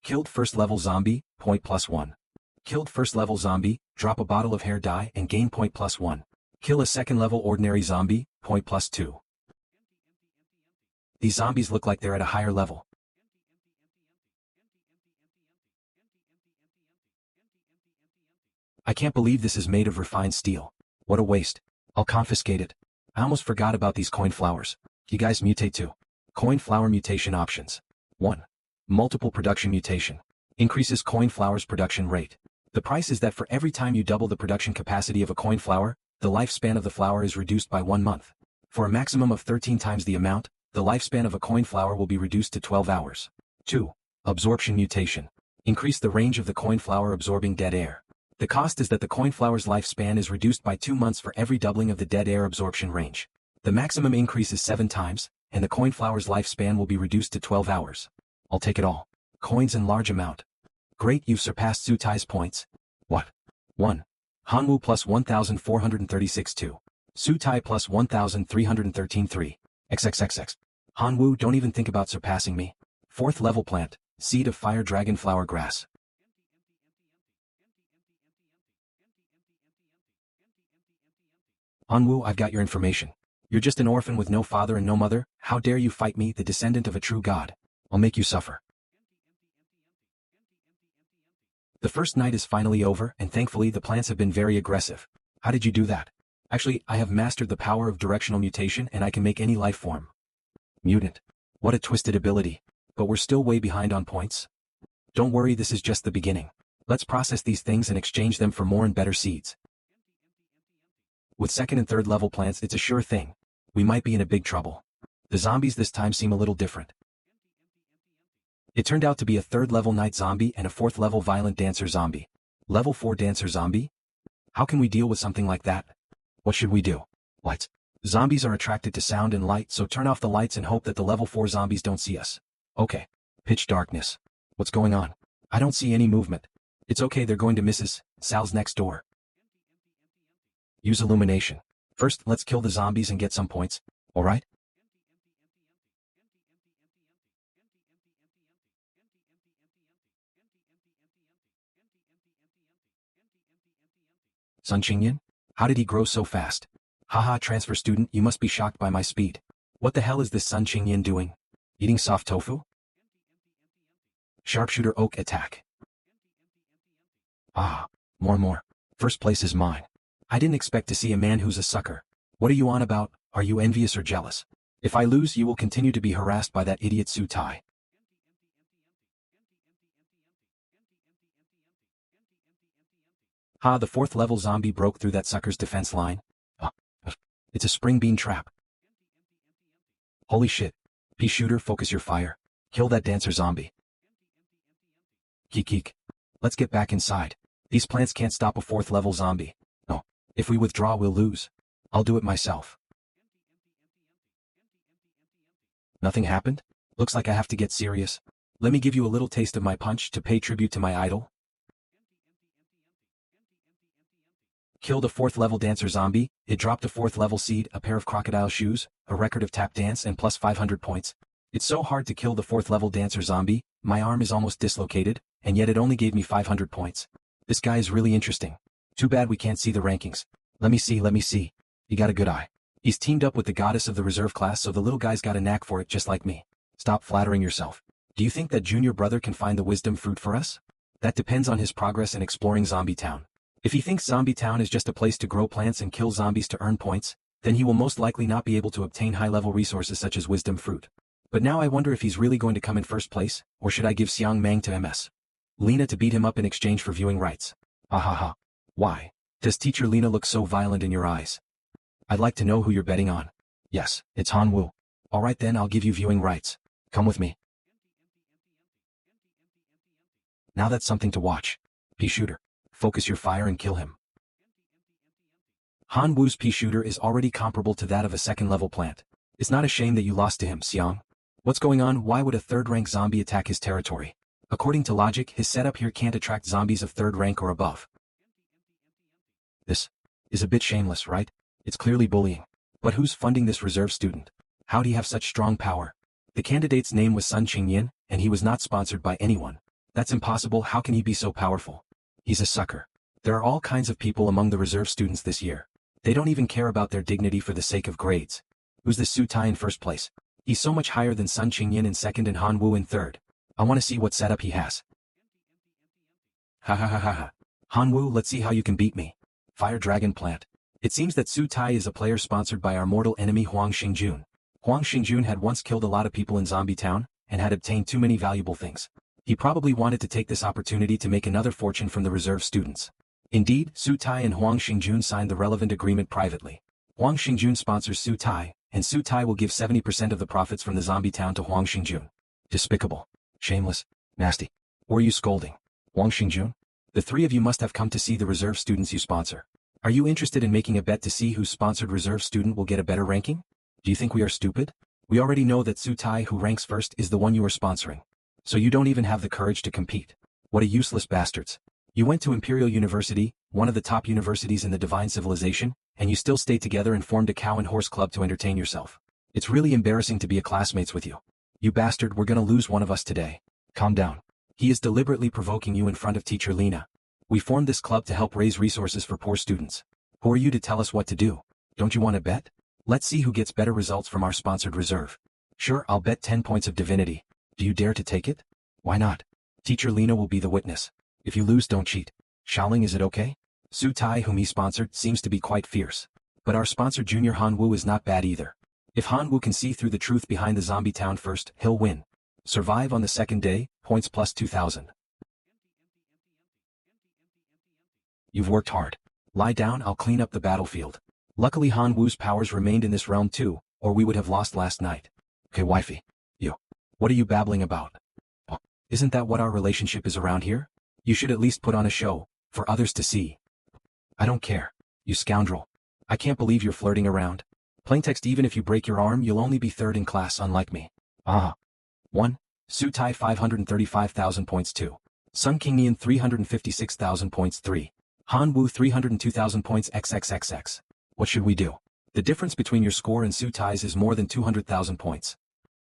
Killed first level zombie, point plus 1. Killed first level zombie, drop a bottle of hair dye and gain point plus 1. Kill a second level ordinary zombie, point plus 2. These zombies look like they're at a higher level. I can't believe this is made of refined steel. What a waste. I'll confiscate it. I almost forgot about these coin flowers. You guys mutate too. Coin flower mutation options. 1. Multiple production mutation. Increases coin flowers production rate. The price is that for every time you double the production capacity of a coin flower, the lifespan of the flower is reduced by 1 month. For a maximum of 13 times the amount, the lifespan of a coin flower will be reduced to 12 hours. 2. Absorption mutation. Increase the range of the coin flower absorbing dead air. The cost is that the coin flower's lifespan is reduced by 2 months for every doubling of the dead air absorption range. The maximum increase is 7 times, and the coin flower's lifespan will be reduced to 12 hours. I'll take it all. Coins in large amount. Great, you've surpassed Sutai's points. What? 1. Hanwoo plus 1,436 2. Sutai plus 1,313 3. XXXX. Hanwoo, don't even think about surpassing me. 4th level plant, seed of fire dragon flower grass. Hanwoo, I've got your information. You're just an orphan with no father and no mother. How dare you fight me, the descendant of a true god? I'll make you suffer. The first night is finally over, and thankfully the plants have been very aggressive. How did you do that? Actually, I have mastered the power of directional mutation and I can make any life form. Mutant. What a twisted ability. But we're still way behind on points. Don't worry, this is just the beginning. Let's process these things and exchange them for more and better seeds. With second and third level plants, it's a sure thing. We might be in a big trouble. The zombies this time seem a little different. It turned out to be a third level night zombie and a fourth level violent dancer zombie. Level 4 dancer zombie? How can we deal with something like that? What should we do? What? Zombies are attracted to sound and light, so turn off the lights and hope that the level 4 zombies don't see us. Okay. Pitch darkness. What's going on? I don't see any movement. It's okay, they're going to Mrs. Sal's next door. Use illumination. First, let's kill the zombies and get some points. Alright? Sun Qingyan? How did he grow so fast? Haha, transfer student, you must be shocked by my speed. What the hell is this Sun Qingyan doing? Eating soft tofu? Sharpshooter oak attack. Ah, more. First place is mine. I didn't expect to see a man who's a sucker. What are you on about? Are you envious or jealous? If I lose, you will continue to be harassed by that idiot Sutai. Ha, the fourth level zombie broke through that sucker's defense line. It's a spring bean trap. Holy shit. Pea shooter, focus your fire. Kill that dancer zombie. Keek. Let's get back inside. These plants can't stop a fourth level zombie. No. If we withdraw, we'll lose. I'll do it myself. Nothing happened? Looks like I have to get serious. Let me give you a little taste of my punch to pay tribute to my idol. Killed a fourth level dancer zombie, it dropped a fourth level seed, a pair of crocodile shoes, a record of tap dance and plus 500 points. It's so hard to kill the fourth level dancer zombie, my arm is almost dislocated, and yet it only gave me 500 points. This guy is really interesting. Too bad we can't see the rankings. Let me see. He got a good eye. He's teamed up with the goddess of the reserve class, so the little guy's got a knack for it just like me. Stop flattering yourself. Do you think that junior brother can find the wisdom fruit for us? That depends on his progress in exploring Zombie Town. If he thinks Zombie Town is just a place to grow plants and kill zombies to earn points, then he will most likely not be able to obtain high-level resources such as wisdom fruit. But now I wonder if he's really going to come in first place, or should I give Xiang Mang to MS Lena to beat him up in exchange for viewing rights? Ha. Why? Does teacher Lena look so violent in your eyes? I'd like to know who you're betting on. Yes, it's Han Wu. Alright then, I'll give you viewing rights. Come with me. Now that's something to watch. Pea shooter. Focus your fire and kill him. Han Wu's pea shooter is already comparable to that of a second-level plant. It's not a shame that you lost to him, Xiang. What's going on? Why would a third-rank zombie attack his territory? According to logic, his setup here can't attract zombies of third rank or above. This is a bit shameless, right? It's clearly bullying. But who's funding this reserve student? How'd he have such strong power? The candidate's name was Sun Qingyan, and he was not sponsored by anyone. That's impossible. How can he be so powerful? He's a sucker. There are all kinds of people among the reserve students this year. They don't even care about their dignity for the sake of grades. Who's this Sutai in first place? He's so much higher than Sun Qingyan in second and Han Wu in third. I want to see what setup he has. Ha. Han Wu, let's see how you can beat me. Fire Dragon Plant. It seems that Sutai is a player sponsored by our mortal enemy Huang Xingjun. Huang Xingjun had once killed a lot of people in Zombie Town, and had obtained too many valuable things. He probably wanted to take this opportunity to make another fortune from the reserve students. Indeed, Sutai and Huang Xingjun signed the relevant agreement privately. Huang Xingjun sponsors Sutai, and Sutai will give 70% of the profits from the Zombie Town to Huang Xingjun. Despicable. Shameless. Nasty. Or are you scolding? Huang Xingjun? The three of you must have come to see the reserve students you sponsor. Are you interested in making a bet to see whose sponsored reserve student will get a better ranking? Do you think we are stupid? We already know that Sutai, who ranks first, is the one you are sponsoring. So you don't even have the courage to compete. What a useless bastards. You went to Imperial University, one of the top universities in the divine civilization, and you still stayed together and formed a cow and horse club to entertain yourself. It's really embarrassing to be a classmates with you. You bastard, we're gonna lose one of us today. Calm down. He is deliberately provoking you in front of teacher Lena. We formed this club to help raise resources for poor students. Who are you to tell us what to do? Don't you want to bet? Let's see who gets better results from our sponsored reserve. Sure, I'll bet 10 points of divinity. Do you dare to take it? Why not? Teacher Lena will be the witness. If you lose, don't cheat. Xiaoling, is it okay? Sutai, whom he sponsored, seems to be quite fierce. But our sponsor Junior Hanwoo is not bad either. If Hanwoo can see through the truth behind the zombie town first, he'll win. Survive on the second day, points plus 2,000. You've worked hard. Lie down, I'll clean up the battlefield. Luckily Hanwoo's powers remained in this realm too, or we would have lost last night. Okay, wifey. You. What are you babbling about? Oh, isn't that what our relationship is around here? You should at least put on a show, for others to see. I don't care. You scoundrel. I can't believe you're flirting around. Plaintext, even if you break your arm you'll only be third in class unlike me. 1. Sutai 535,000 points 2. Sun Kingian 356,000 points 3. Hanwoo 302,000 points XXXX. What should we do? The difference between your score and Sutai's is more than 200,000 points.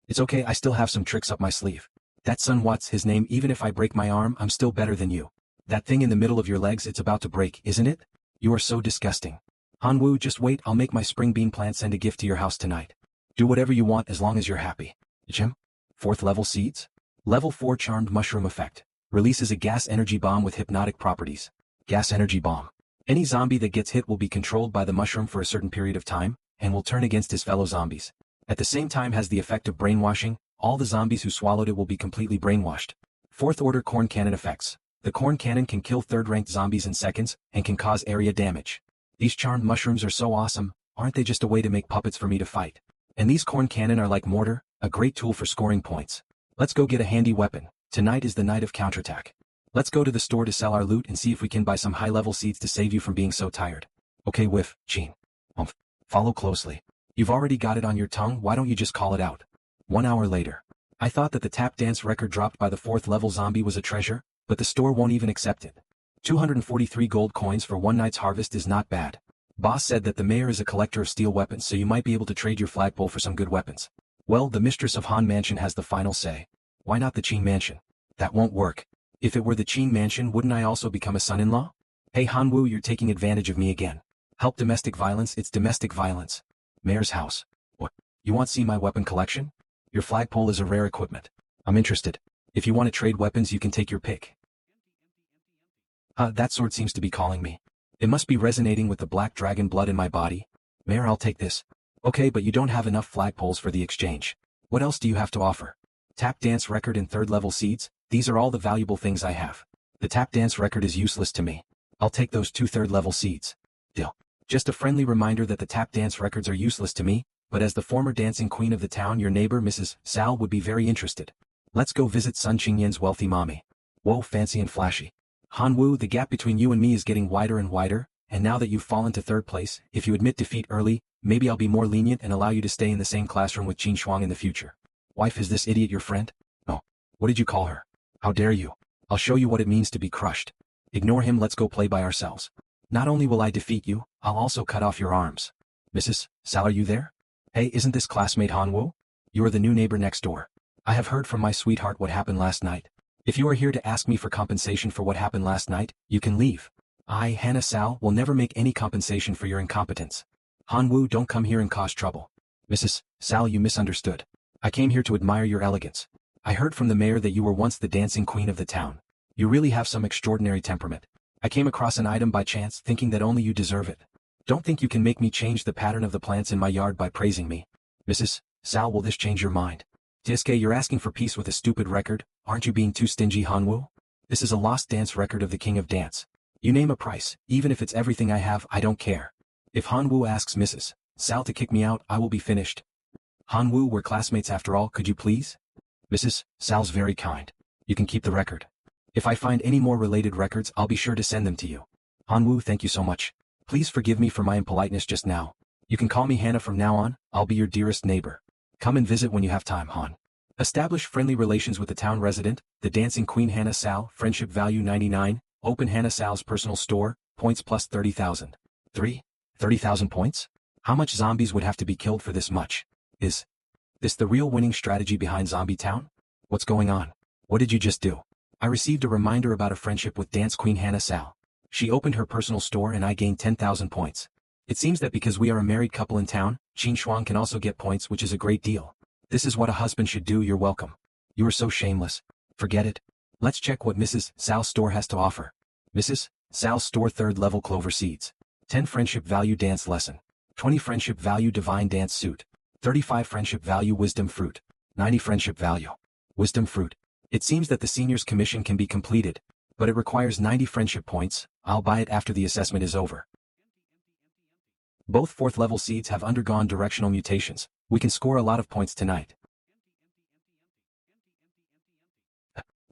It's okay, I still have some tricks up my sleeve. That Sun, what's his name, even if I break my arm I'm still better than you. That thing in the middle of your legs, it's about to break, isn't it? You are so disgusting. Hanwoo, just wait, I'll make my spring bean plant send a gift to your house tonight. Do whatever you want as long as you're happy. Jim? 4th level seeds? Level 4 charmed mushroom effect. Releases a gas energy bomb with hypnotic properties. Gas energy bomb. Any zombie that gets hit will be controlled by the mushroom for a certain period of time, and will turn against his fellow zombies. At the same time has the effect of brainwashing, all the zombies who swallowed it will be completely brainwashed. 4th order corn cannon effects. The corn cannon can kill 3rd-ranked zombies in seconds, and can cause area damage. These charmed mushrooms are so awesome, aren't they just a way to make puppets for me to fight? And these corn cannon are like mortar, a great tool for scoring points. Let's go get a handy weapon. Tonight is the night of counterattack. Let's go to the store to sell our loot and see if we can buy some high-level seeds to save you from being so tired. Okay, whiff, Chin. Follow closely. You've already got it on your tongue, why don't you just call it out? 1 hour later. I thought that the tap dance record dropped by the 4th level zombie was a treasure, but the store won't even accept it. 243 gold coins for one night's harvest is not bad. Boss said that the mayor is a collector of steel weapons, so you might be able to trade your flagpole for some good weapons. Well, the mistress of Han Mansion has the final say. Why not the Qin Mansion? That won't work. If it were the Qin Mansion, wouldn't I also become a son-in-law? Hey Hanwoo, you're taking advantage of me again. Help domestic violence, it's domestic violence. Mayor's house. What? You want to see my weapon collection? Your flagpole is a rare equipment. I'm interested. If you want to trade weapons you can take your pick. That sword seems to be calling me. It must be resonating with the black dragon blood in my body. Mayor, I'll take this. Okay, but you don't have enough flagpoles for the exchange. What else do you have to offer? Tap dance record and 3rd level seeds? These are all the valuable things I have. The tap dance record is useless to me. I'll take those 2 3rd level seeds. Deal. Just a friendly reminder that the tap dance records are useless to me, but as the former dancing queen of the town your neighbor Mrs. Sal would be very interested. Let's go visit Sun Qingyan's wealthy mommy. Whoa, fancy and flashy. Hanwoo, the gap between you and me is getting wider and wider, and now that you've fallen to 3rd place, if you admit defeat early, maybe I'll be more lenient and allow you to stay in the same classroom with Qin Shuang in the future. Wife, is this idiot your friend? No. What did you call her? How dare you? I'll show you what it means to be crushed. Ignore him, let's go play by ourselves. Not only will I defeat you, I'll also cut off your arms. Mrs. Sal, are you there? Hey, isn't this classmate Hanwoo? You are the new neighbor next door. I have heard from my sweetheart what happened last night. If you are here to ask me for compensation for what happened last night, you can leave. I, Hannah Sal, will never make any compensation for your incompetence. Hanwoo, don't come here and cause trouble. Mrs. Sal, you misunderstood. I came here to admire your elegance. I heard from the mayor that you were once the dancing queen of the town. You really have some extraordinary temperament. I came across an item by chance thinking that only you deserve it. Don't think you can make me change the pattern of the plants in my yard by praising me. Mrs. Sal, will this change your mind? Diske, you're asking for peace with a stupid record, aren't you being too stingy, Hanwoo? This is a lost dance record of the king of dance. You name a price, even if it's everything I have, I don't care. If Hanwoo asks Mrs. Sal to kick me out, I will be finished. Hanwoo, we're classmates after all, could you please? Mrs. Sal's very kind. You can keep the record. If I find any more related records, I'll be sure to send them to you. Hanwoo, thank you so much. Please forgive me for my impoliteness just now. You can call me Hannah from now on, I'll be your dearest neighbor. Come and visit when you have time, Han. Establish friendly relations with the town resident, the dancing queen Hannah Sal, friendship value 99, open Hannah Sal's personal store, points plus 30,000. 30,000 points? How much zombies would have to be killed for this much? Is this the real winning strategy behind Zombie Town? What's going on? What did you just do? I received a reminder about a friendship with dance queen Hannah Sal. She opened her personal store and I gained 10,000 points. It seems that because we are a married couple in town, Qin Shuang can also get points, which is a great deal. This is what a husband should do. You're welcome. You are so shameless. Forget it. Let's check what Mrs. Sal's store has to offer. Mrs. Sal's store 3rd level clover seeds. 10 friendship value dance lesson. 20 friendship value divine dance suit. 35 friendship value wisdom fruit. 90 friendship value wisdom fruit. It seems that the senior's commission can be completed, but it requires 90 friendship points. I'll buy it after the assessment is over. Both 4th level seeds have undergone directional mutations. We can score a lot of points tonight.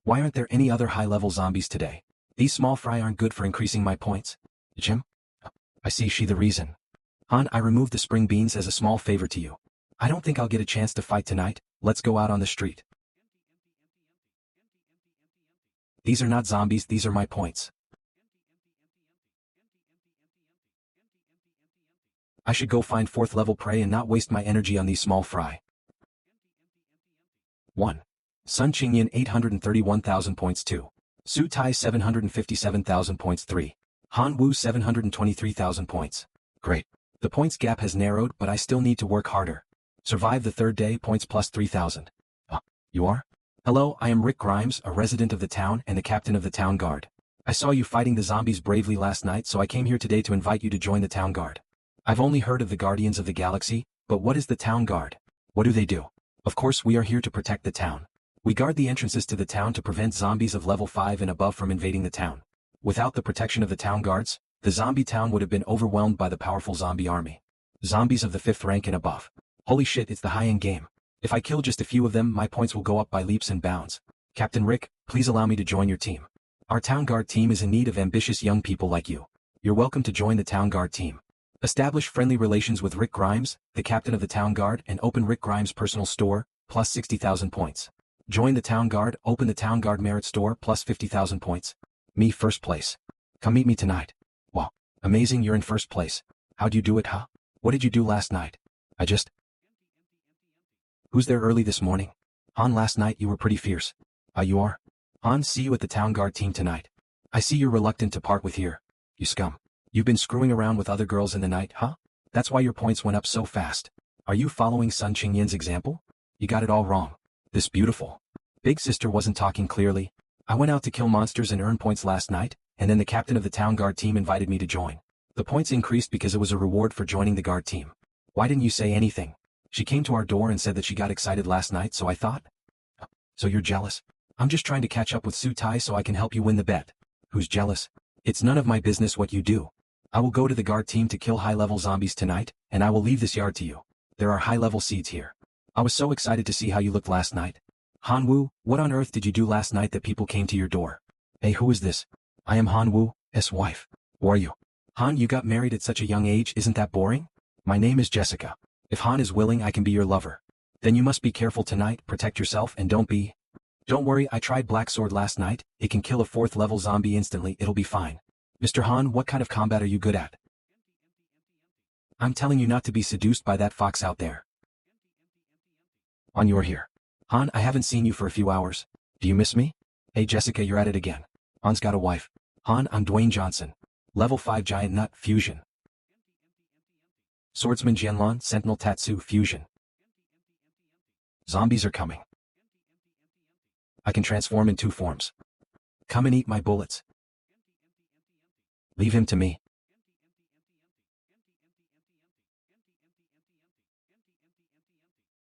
Why aren't there any other high-level zombies today? These small fry aren't good for increasing my points. Jim? I see she the reason. Han, I removed the spring beans as a small favor to you. I don't think I'll get a chance to fight tonight. Let's go out on the street. These are not zombies, these are my points. I should go find 4th level prey and not waste my energy on these small fry. 1. Sun Qingyan 831,000 points 2. Sutai 757,000 points 3. Han Wu 723,000 points. Great. The points gap has narrowed, but I still need to work harder. Survive the 3rd day, points plus 3,000. You are? Hello, I am Rick Grimes, a resident of the town and the captain of the town guard. I saw you fighting the zombies bravely last night, so I came here today to invite you to join the town guard. I've only heard of the Guardians of the Galaxy, but what is the town guard? What do they do? Of course we are here to protect the town. We guard the entrances to the town to prevent zombies of level 5 and above from invading the town. Without the protection of the town guards, the zombie town would have been overwhelmed by the powerful zombie army. Zombies of the 5th rank and above. Holy shit, it's the high-end game. If I kill just a few of them, my points will go up by leaps and bounds. Captain Rick, please allow me to join your team. Our town guard team is in need of ambitious young people like you. You're welcome to join the town guard team. Establish friendly relations with Rick Grimes, the captain of the town guard, and open Rick Grimes' personal store, plus 60,000 points. Join the town guard, open the town guard merit store, plus 50,000 points. Me 1st place. Come meet me tonight. Wow, amazing, you're in 1st place. How'd you do it, huh? What did you do last night? Who's there early this morning? Han, last night you were pretty fierce. You are? Han, see you at the town guard team tonight. I see you're reluctant to part with here. You scum. You've been screwing around with other girls in the night, huh? That's why your points went up so fast. Are you following Sun Qingyan's example? You got it all wrong. This beautiful big sister wasn't talking clearly. I went out to kill monsters and earn points last night, and then the captain of the town guard team invited me to join. The points increased because it was a reward for joining the guard team. Why didn't you say anything? She came to our door and said that she got excited last night, so I thought. So you're jealous? I'm just trying to catch up with Sutai so I can help you win the bet. Who's jealous? It's none of my business what you do. I will go to the guard team to kill high-level zombies tonight, and I will leave this yard to you. There are high-level seeds here. I was so excited to see how you looked last night. Han Wu, what on earth did you do last night that people came to your door? Hey, who is this? I am Han Wu's wife. Who are you? Han, you got married at such a young age, isn't that boring? My name is Jessica. If Han is willing, I can be your lover. Then you must be careful tonight, protect yourself, and don't worry, I tried Black Sword last night, it can kill a 4th level zombie instantly, it'll be fine. Mr. Han, what kind of combat are you good at? I'm telling you not to be seduced by that fox out there. Han, you're here. Han, I haven't seen you for a few hours. Do you miss me? Hey Jessica, you're at it again. Han's got a wife. Han, I'm Dwayne Johnson. Level 5 Giant Nut Fusion. Swordsman Jianlan Sentinel Tatsu Fusion. Zombies are coming. I can transform in 2 forms. Come and eat my bullets. Leave him to me.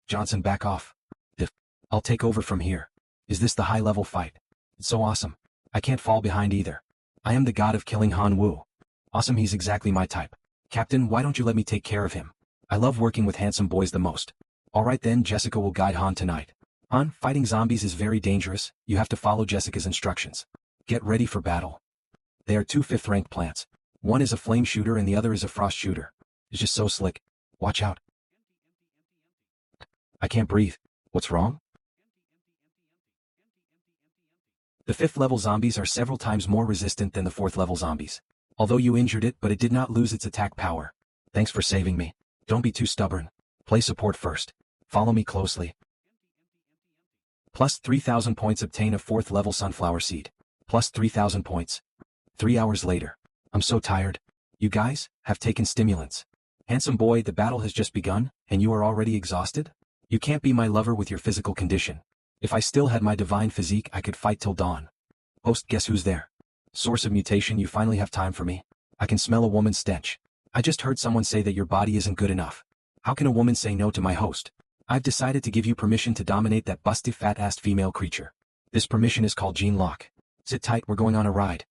Johnson, back off. I'll take over from here. Is this the high-level fight? It's so awesome. I can't fall behind either. I am the god of killing Han Wu. Awesome, he's exactly my type. Captain, why don't you let me take care of him? I love working with handsome boys the most. Alright then, Jessica will guide Han tonight. Han, fighting zombies is very dangerous, you have to follow Jessica's instructions. Get ready for battle. They are 2 5th-ranked plants. One is a flame shooter and the other is a frost shooter. It's just so slick. Watch out. I can't breathe. What's wrong? The 5th level zombies are several times more resistant than the 4th level zombies. Although you injured it, but it did not lose its attack power. Thanks for saving me. Don't be too stubborn. Play support first. Follow me closely. Plus 3,000 points, obtain a 4th level sunflower seed. Plus 3,000 points. 3 hours later. I'm so tired. You guys have taken stimulants. Handsome boy, the battle has just begun, and you are already exhausted? You can't be my lover with your physical condition. If I still had my divine physique, I could fight till dawn. Host, guess who's there? Source of mutation, you finally have time for me. I can smell a woman's stench. I just heard someone say that your body isn't good enough. How can a woman say no to my host? I've decided to give you permission to dominate that busty fat-assed female creature. This permission is called Gene Lock. Sit tight, we're going on a ride.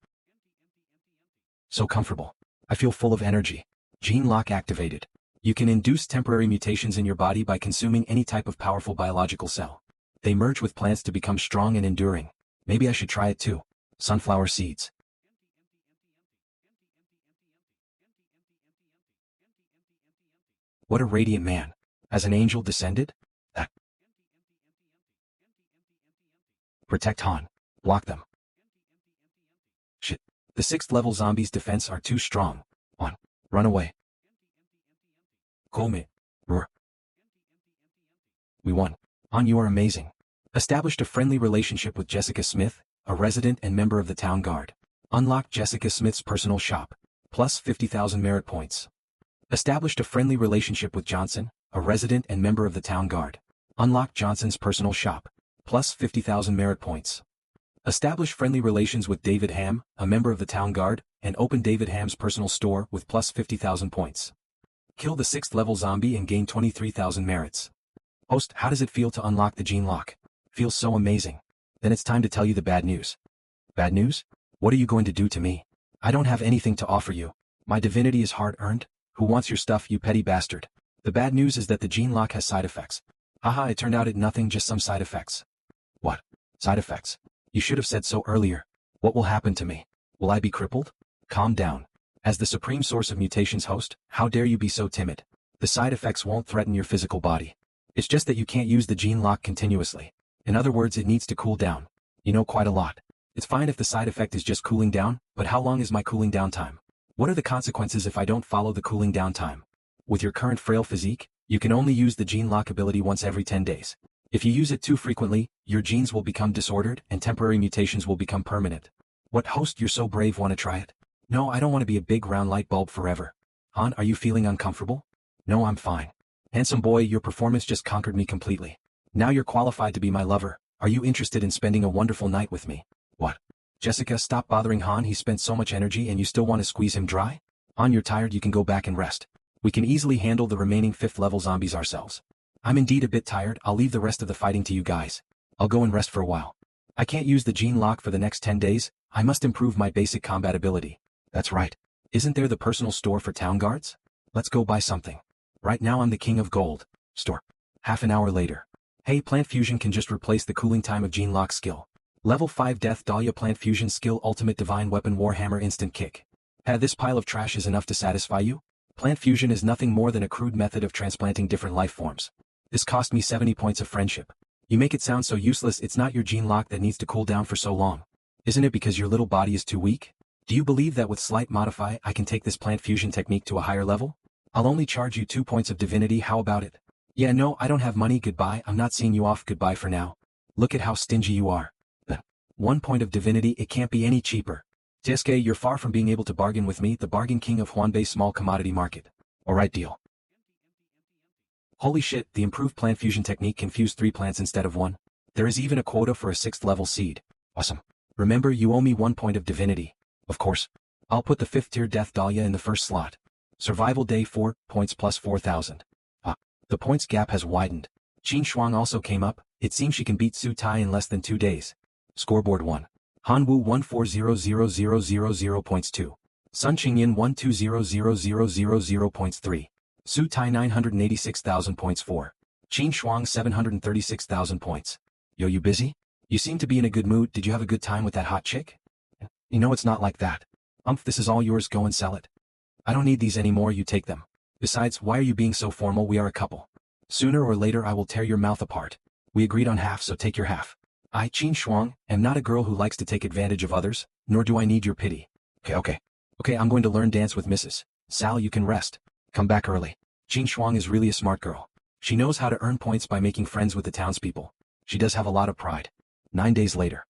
So comfortable. I feel full of energy. Gene Lock activated. You can induce temporary mutations in your body by consuming any type of powerful biological cell. They merge with plants to become strong and enduring. Maybe I should try it too. Sunflower seeds. What a radiant man. As an angel descended? That. Protect Han. Block them. Shit. The 6th level zombies' defense are too strong. On. Run away. Come. Roar. We won. Han, you are amazing. Established a friendly relationship with Jessica Smith, a resident and member of the town guard. Unlocked Jessica Smith's personal shop. Plus 50,000 merit points. Established a friendly relationship with Johnson, a resident and member of the town guard. Unlocked Johnson's personal shop. Plus 50,000 merit points. Establish friendly relations with David Ham, a member of the town guard, and open David Ham's personal store with plus 50,000 points. Kill the 6th level zombie and gain 23,000 merits. Host, how does it feel to unlock the Gene Lock? Feels so amazing. Then it's time to tell you the bad news. Bad news? What are you going to do to me? I don't have anything to offer you. My divinity is hard-earned. Who wants your stuff, you petty bastard? The bad news is that the Gene Lock has side effects. Haha, it turned out it nothing, just some side effects. What? Side effects? You should have said so earlier. What will happen to me? Will I be crippled? Calm down. As the supreme source of mutations host, how dare you be so timid? The side effects won't threaten your physical body. It's just that you can't use the Gene Lock continuously. In other words, it needs to cool down. You know, quite a lot. It's fine if the side effect is just cooling down, but how long is my cooling down time? What are the consequences if I don't follow the cooling down time? With your current frail physique, you can only use the Gene Lock ability once every 10 days. If you use it too frequently, your genes will become disordered and temporary mutations will become permanent. What, host, you're so brave, want to try it? No, I don't want to be a big round light bulb forever. Han, are you feeling uncomfortable? No, I'm fine. Handsome boy, your performance just conquered me completely. Now you're qualified to be my lover. Are you interested in spending a wonderful night with me? What? Jessica, stop bothering Han, he spent so much energy and you still want to squeeze him dry? Han, you're tired, you can go back and rest. We can easily handle the remaining 5th level zombies ourselves. I'm indeed a bit tired, I'll leave the rest of the fighting to you guys. I'll go and rest for a while. I can't use the Gene Lock for the next 10 days, I must improve my basic combat ability. That's right. Isn't there the personal store for town guards? Let's go buy something. Right now I'm the king of gold. Store. Half an hour later. Hey, plant fusion can just replace the cooling time of Gene Lock skill. Level 5 Death Dahlia Plant Fusion Skill Ultimate Divine Weapon Warhammer Instant Kick. This pile of trash is enough to satisfy you? Plant fusion is nothing more than a crude method of transplanting different life forms. This cost me 70 points of friendship. You make it sound so useless, it's not your Gene Lock that needs to cool down for so long. Isn't it because your little body is too weak? Do you believe that with slight modify I can take this plant fusion technique to a higher level? I'll only charge you 2 points of divinity, how about it? Yeah, no, I don't have money, goodbye, I'm not seeing you off, goodbye for now. Look at how stingy you are. 1 point of divinity, it can't be any cheaper. Teske, you're far from being able to bargain with me, the bargain king of Huanbei small commodity market. Alright, deal. Holy shit, the improved plant fusion technique can fuse 3 plants instead of 1. There is even a quota for a 6th level seed. Awesome. Remember, you owe me 1 point of divinity. Of course. I'll put the 5th tier Death Dahlia in the first slot. Survival day 4, points plus 4,000. The points gap has widened. Qin Shuang also came up, it seems she can beat Sutai in less than 2 days. Scoreboard 1. Hanwu 1400000 points 2. Sun Qingyan 1200000 points 3. Sutai 986,000 points 4. Qin Shuang 736,000 points. Yo, you busy? You seem to be in a good mood, did you have a good time with that hot chick? You know it's not like that. This is all yours, go and sell it. I don't need these anymore, you take them. Besides, why are you being so formal, we are a couple. Sooner or later I will tear your mouth apart. We agreed on half, so take your half. I, Qin Shuang, am not a girl who likes to take advantage of others, nor do I need your pity. Okay, I'm going to learn dance with Mrs. Sal, you can rest. Come back early. Qin Shuang is really a smart girl. She knows how to earn points by making friends with the townspeople. She does have a lot of pride. 9 days later.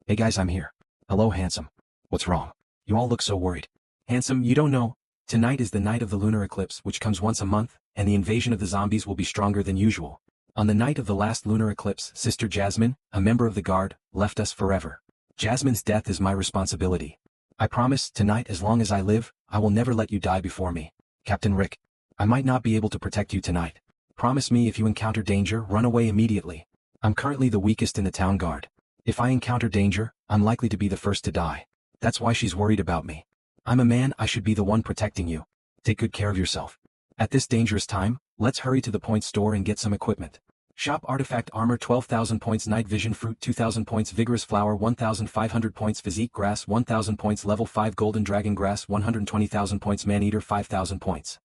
Hey guys, I'm here. Hello, handsome. What's wrong? You all look so worried. Handsome, you don't know. Tonight is the night of the lunar eclipse, which comes once a month, and the invasion of the zombies will be stronger than usual. On the night of the last lunar eclipse, Sister Jasmine, a member of the guard, left us forever. Jasmine's death is my responsibility. I promise, tonight as long as I live, I will never let you die before me. Captain Rick. I might not be able to protect you tonight. Promise me if you encounter danger, run away immediately. I'm currently the weakest in the town guard. If I encounter danger, I'm likely to be the first to die. That's why she's worried about me. I'm a man, I should be the one protecting you. Take good care of yourself. At this dangerous time, let's hurry to the point store and get some equipment. Shop artifact armor 12,000 points, night vision fruit 2,000 points, vigorous flower 1,500 points, physique grass 1,000 points, level 5 golden dragon grass 120,000 points, man-eater 5,000 points.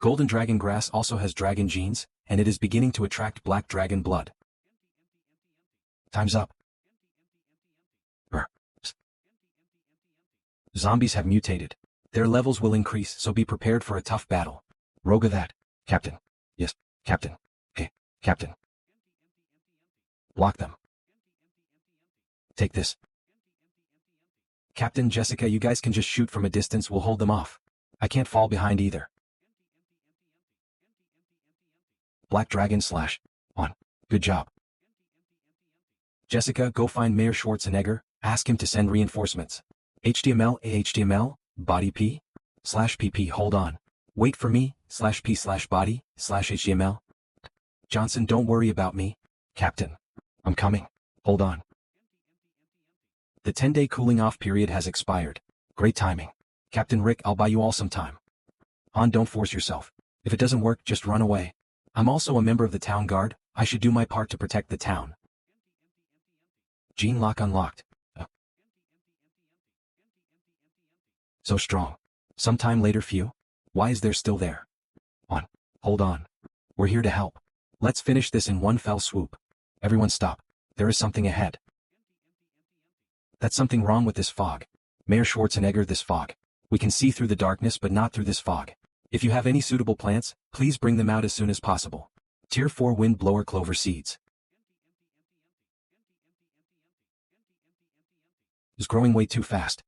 Golden dragon grass also has dragon genes, and it is beginning to attract black dragon blood. Time's up. Zombies have mutated. Their levels will increase, so be prepared for a tough battle. Roga that. Captain. Yes, Captain. Hey, Captain. Block them. Take this. Captain Jessica, you guys can just shoot from a distance, we'll hold them off. I can't fall behind either. Black Dragon slash. On. Good job. Jessica, go find Mayor Schwarzenegger, ask him to send reinforcements. HTML, HTML, body P, slash PP, hold on. Wait for me, slash P slash body, slash HTML. Johnson, don't worry about me. Captain. I'm coming. Hold on. The 10-day cooling off period has expired. Great timing. Captain Rick, I'll buy you all some time. Han, don't force yourself. If it doesn't work, just run away. I'm also a member of the town guard, I should do my part to protect the town. Gene lock unlocked. So strong. Sometime later, phew. Why is there still there? On. Hold on. We're here to help. Let's finish this in one fell swoop. Everyone stop. There is something ahead. That's something wrong with this fog. Mayor Schwarzenegger, this fog. We can see through the darkness but not through this fog. If you have any suitable plants, please bring them out as soon as possible. Tier 4 wind blower clover seeds. Is growing way too fast.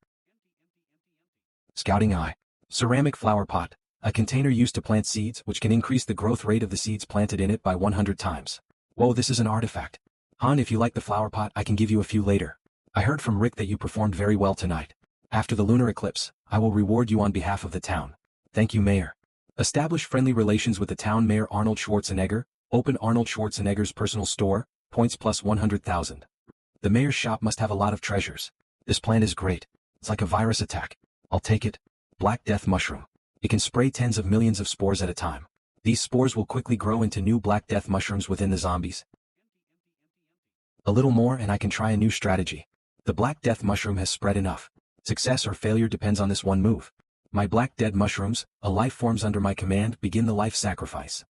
Scouting eye. Ceramic flower pot. A container used to plant seeds which can increase the growth rate of the seeds planted in it by 100 times. Whoa, this is an artifact. Han, if you like the flower pot, I can give you a few later. I heard from Rick that you performed very well tonight. After the lunar eclipse, I will reward you on behalf of the town. Thank you, Mayor. Establish friendly relations with the town Mayor Arnold Schwarzenegger. Open Arnold Schwarzenegger's personal store, points plus 100,000. The mayor's shop must have a lot of treasures. This plant is great. It's like a virus attack. I'll take it. Black Death Mushroom. It can spray tens of millions of spores at a time. These spores will quickly grow into new Black Death mushrooms within the zombies. A little more and I can try a new strategy. The Black Death mushroom has spread enough. Success or failure depends on this one move. My Black Dead mushrooms, a life forms under my command, begin the life sacrifice.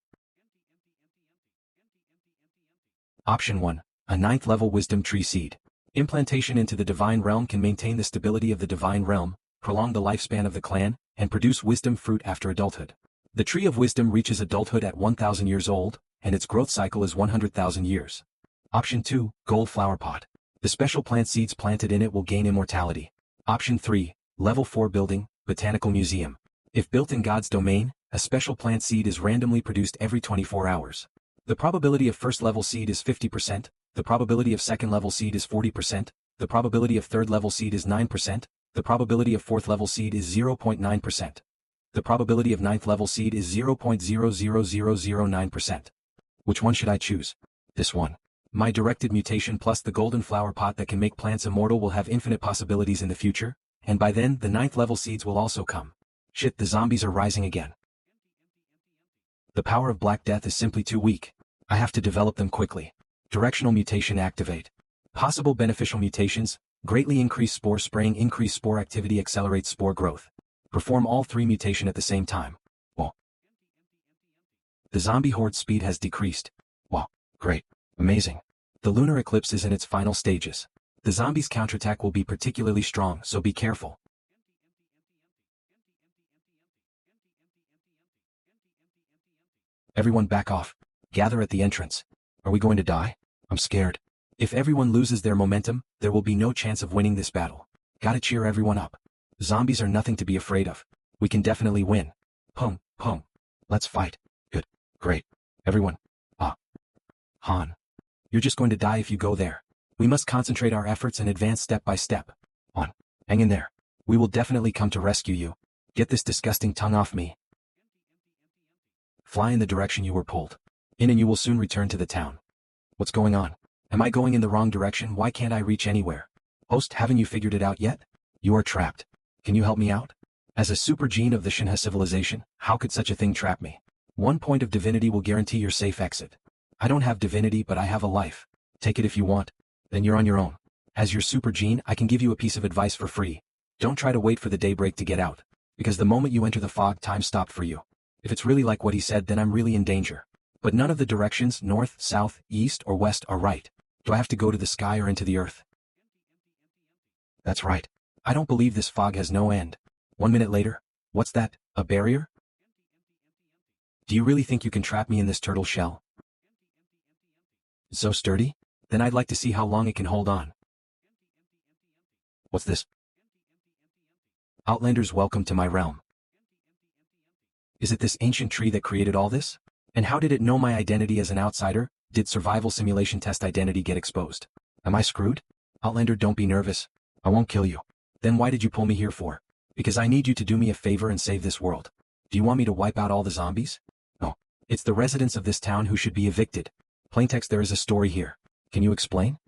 Option 1. A 9th level Wisdom Tree Seed. Implantation into the Divine Realm can maintain the stability of the Divine Realm, prolong the lifespan of the clan, and produce wisdom fruit after adulthood. The Tree of Wisdom reaches adulthood at 1,000 years old, and its growth cycle is 100,000 years. Option 2. Gold Flower Pot. The special plant seeds planted in it will gain immortality. Option 3. Level 4 Building, Botanical Museum. If built in God's domain, a special plant seed is randomly produced every 24 hours. The probability of first level seed is 50%, the probability of second level seed is 40%, the probability of third level seed is 9%, the probability of fourth level seed is 0.9%. The probability of ninth level seed is 0.00009%. Which one should I choose? This one. My directed mutation plus the golden flower pot that can make plants immortal will have infinite possibilities in the future, and by then the 9th level seeds will also come. Shit, the zombies are rising again. The power of Black Death is simply too weak. I have to develop them quickly. Directional mutation activate. Possible beneficial mutations, greatly increase spore spraying, increase spore activity, accelerates spore growth. Perform all 3 mutation at the same time. Wow. The zombie horde speed has decreased. Wow, great, amazing. The lunar eclipse is in its final stages. The zombies' counterattack will be particularly strong, so be careful. Everyone back off. Gather at the entrance. Are we going to die? I'm scared. If everyone loses their momentum, there will be no chance of winning this battle. Gotta cheer everyone up. Zombies are nothing to be afraid of. We can definitely win. Pum, pum. Let's fight. Good. Great. Everyone, Han. You're just going to die if you go there. We must concentrate our efforts and advance step by step. Han. Hang in there. We will definitely come to rescue you. Get this disgusting tongue off me. Fly in the direction you were pulled. In and you will soon return to the town. What's going on? Am I going in the wrong direction? Why can't I reach anywhere? Host, haven't you figured it out yet? You are trapped. Can you help me out? As a super gene of the Shinha civilization, how could such a thing trap me? 1 point of divinity will guarantee your safe exit. I don't have divinity, but I have a life. Take it if you want. Then you're on your own. As your super gene, I can give you a piece of advice for free. Don't try to wait for the daybreak to get out. Because the moment you enter the fog, time stopped for you. If it's really like what he said, then I'm really in danger. But none of the directions, north, south, east, or west, are right. Do I have to go to the sky or into the earth? That's right. I don't believe this fog has no end. 1 minute later. What's that? A barrier? Do you really think you can trap me in this turtle shell? So sturdy? Then I'd like to see how long it can hold on. What's this? Outlanders, welcome to my realm. Is it this ancient tree that created all this? And how did it know my identity as an outsider? Did survival simulation test identity get exposed? Am I screwed? Outlander, don't be nervous. I won't kill you. Then why did you pull me here for? Because I need you to do me a favor and save this world. Do you want me to wipe out all the zombies? No. It's the residents of this town who should be evicted. Plaintext, there is a story here. Can you explain?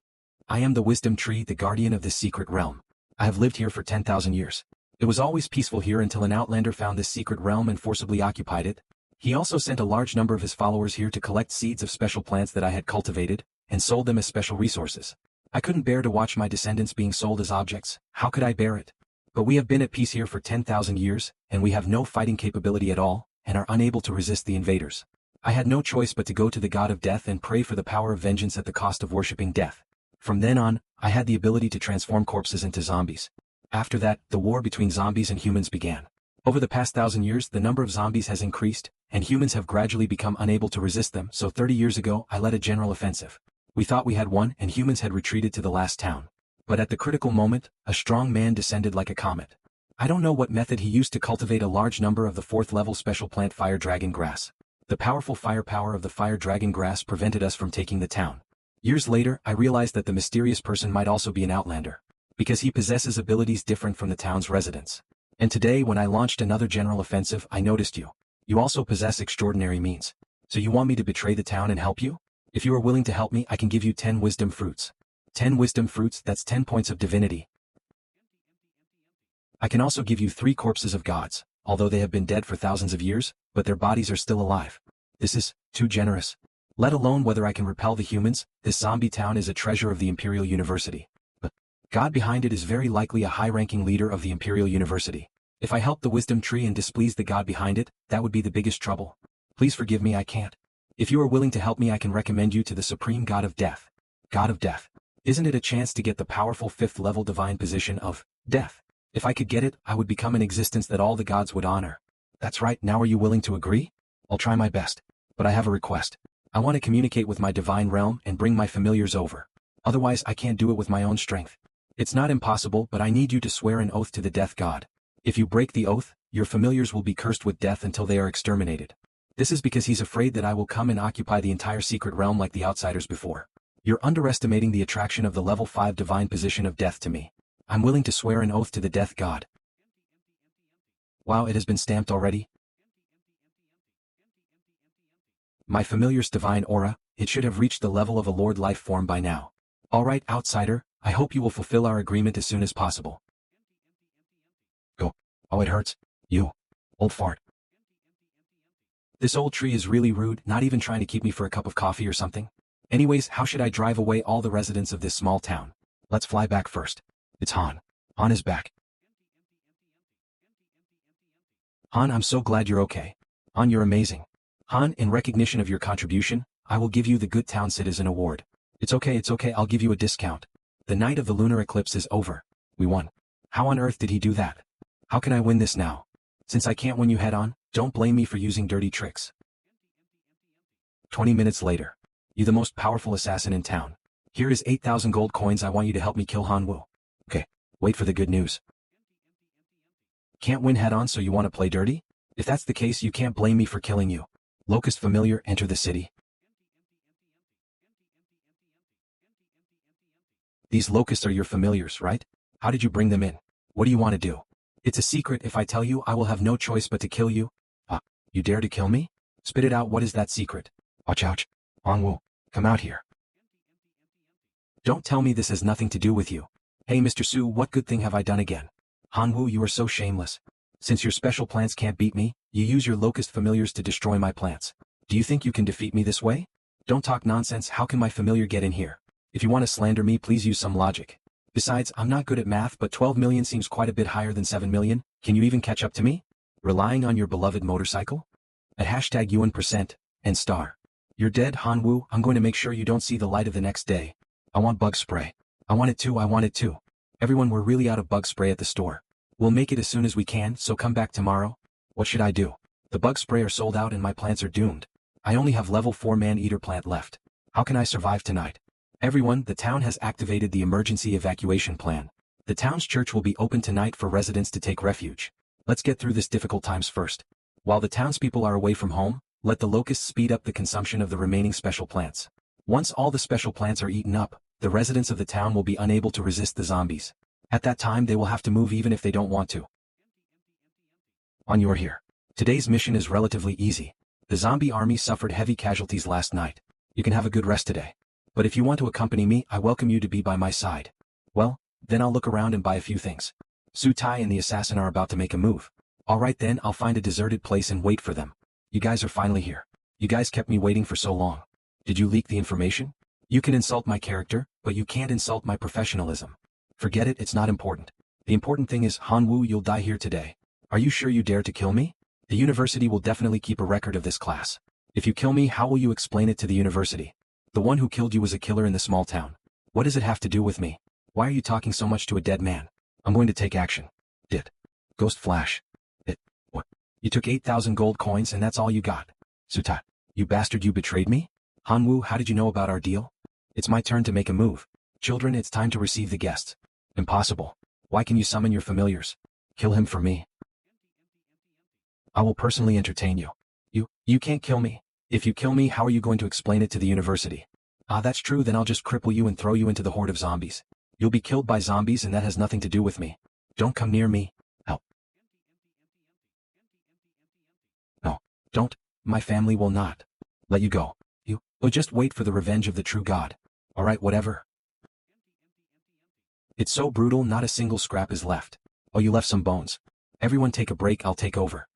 I am the wisdom tree, the guardian of this secret realm. I have lived here for 10,000 years. It was always peaceful here until an outlander found this secret realm and forcibly occupied it. He also sent a large number of his followers here to collect seeds of special plants that I had cultivated, and sold them as special resources. I couldn't bear to watch my descendants being sold as objects. How could I bear it? But we have been at peace here for 10,000 years, and we have no fighting capability at all, and are unable to resist the invaders. I had no choice but to go to the god of death and pray for the power of vengeance at the cost of worshipping death. From then on, I had the ability to transform corpses into zombies. After that, the war between zombies and humans began. Over the past 1,000 years, the number of zombies has increased, and humans have gradually become unable to resist them, so 30 years ago, I led a general offensive. We thought we had won, and humans had retreated to the last town. But at the critical moment, a strong man descended like a comet. I don't know what method he used to cultivate a large number of the 4th-level special plant fire dragon grass. The powerful firepower of the fire dragon grass prevented us from taking the town. Years later, I realized that the mysterious person might also be an outlander, because he possesses abilities different from the town's residents. And today, when I launched another general offensive, I noticed you. You also possess extraordinary means. So you want me to betray the town and help you? If you are willing to help me, I can give you 10 wisdom fruits. 10 wisdom fruits, that's 10 points of divinity. I can also give you 3 corpses of gods, although they have been dead for thousands of years, but their bodies are still alive. This is too generous. Let alone whether I can repel the humans. This zombie town is a treasure of the Imperial University. But God behind it is very likely a high-ranking leader of the Imperial University. If I help the wisdom tree and displease the god behind it, that would be the biggest trouble. Please forgive me, I can't. If you are willing to help me, I can recommend you to the supreme god of death. God of death. Isn't it a chance to get the powerful 5th-level divine position of death? If I could get it, I would become an existence that all the gods would honor. That's right, now are you willing to agree? I'll try my best. But I have a request. I want to communicate with my divine realm and bring my familiars over. Otherwise, I can't do it with my own strength. It's not impossible, but I need you to swear an oath to the death god. If you break the oath, your familiars will be cursed with death until they are exterminated. This is because he's afraid that I will come and occupy the entire secret realm like the outsiders before. You're underestimating the attraction of the level 5 divine position of death to me. I'm willing to swear an oath to the death god. Wow, it has been stamped already? My familiar's divine aura, it should have reached the level of a lord life form by now. Alright, outsider, I hope you will fulfill our agreement as soon as possible. Go. Oh, it hurts. You. Old fart. This old tree is really rude, not even trying to keep me for a cup of coffee or something. Anyways, how should I drive away all the residents of this small town? Let's fly back first. It's Han. Han is back. Han, I'm so glad you're okay. Han, you're amazing. Han, in recognition of your contribution, I will give you the Good Town Citizen Award. It's okay, I'll give you a discount. The night of the lunar eclipse is over. We won. How on earth did he do that? How can I win this now? Since I can't win you head on, don't blame me for using dirty tricks. 20 minutes later. You the most powerful assassin in town. Here is 8,000 gold coins. I want you to help me kill Han Wu. Okay, wait for the good news. Can't win head on, so you want to play dirty? If that's the case, you can't blame me for killing you. Locust familiar, enter the city. These locusts are your familiars, right? How did you bring them in? What do you want to do? It's a secret. If I tell you, I will have no choice but to kill you. Ah, you dare to kill me? Spit it out. What is that secret? Ouch ouch. Hongwu, come out here. Don't tell me this has nothing to do with you. Hey Mr. Su, what good thing have I done again? Hongwu, you are so shameless. Since your special plants can't beat me, you use your locust familiars to destroy my plants. Do you think you can defeat me this way? Don't talk nonsense. How can my familiar get in here? If you want to slander me, please use some logic. Besides, I'm not good at math, but 12 million seems quite a bit higher than 7 million. Can you even catch up to me? Relying on your beloved motorcycle? At hashtag UN% and star. You're dead, Hanwoo. I'm going to make sure you don't see the light of the next day. I want bug spray. I want it too. Everyone, we're really out of bug spray at the store. We'll make it as soon as we can, so come back tomorrow. What should I do? The bug spray are sold out and my plants are doomed. I only have level 4 man-eater plant left. How can I survive tonight? Everyone, the town has activated the emergency evacuation plan. The town's church will be open tonight for residents to take refuge. Let's get through this difficult times first. While the townspeople are away from home, let the locusts speed up the consumption of the remaining special plants. Once all the special plants are eaten up, the residents of the town will be unable to resist the zombies. At that time they will have to move even if they don't want to. On your here. Today's mission is relatively easy. The zombie army suffered heavy casualties last night. You can have a good rest today. But if you want to accompany me, I welcome you to be by my side. Well, then I'll look around and buy a few things. Sutai and the assassin are about to make a move. Alright then, I'll find a deserted place and wait for them. You guys are finally here. You guys kept me waiting for so long. Did you leak the information? You can insult my character, but you can't insult my professionalism. Forget it, it's not important. The important thing is, Hanwoo, you'll die here today. Are you sure you dare to kill me? The university will definitely keep a record of this class. If you kill me, how will you explain it to the university? The one who killed you was a killer in the small town. What does it have to do with me? Why are you talking so much to a dead man? I'm going to take action. Ghost flash. What? You took 8,000 gold coins and that's all you got. Sutai, you bastard, you betrayed me? Hanwoo, how did you know about our deal? It's my turn to make a move. Children, it's time to receive the guests. Impossible. Why can you summon your familiars? Kill him for me. I will personally entertain you. You can't kill me. If you kill me, how are you going to explain it to the university? Ah, that's true, then I'll just cripple you and throw you into the horde of zombies. You'll be killed by zombies and that has nothing to do with me. Don't come near me. Ow. No, don't. My family will not let you go. You'll just wait for the revenge of the true god. Alright, whatever. It's so brutal, not a single scrap is left. Oh, you left some bones. Everyone take a break, I'll take over.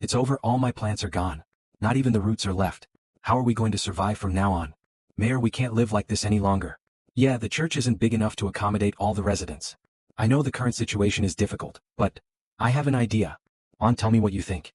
It's over, all my plants are gone. Not even the roots are left. How are we going to survive from now on? Mayor, we can't live like this any longer. Yeah, the church isn't big enough to accommodate all the residents. I know the current situation is difficult, but I have an idea. Tell me what you think.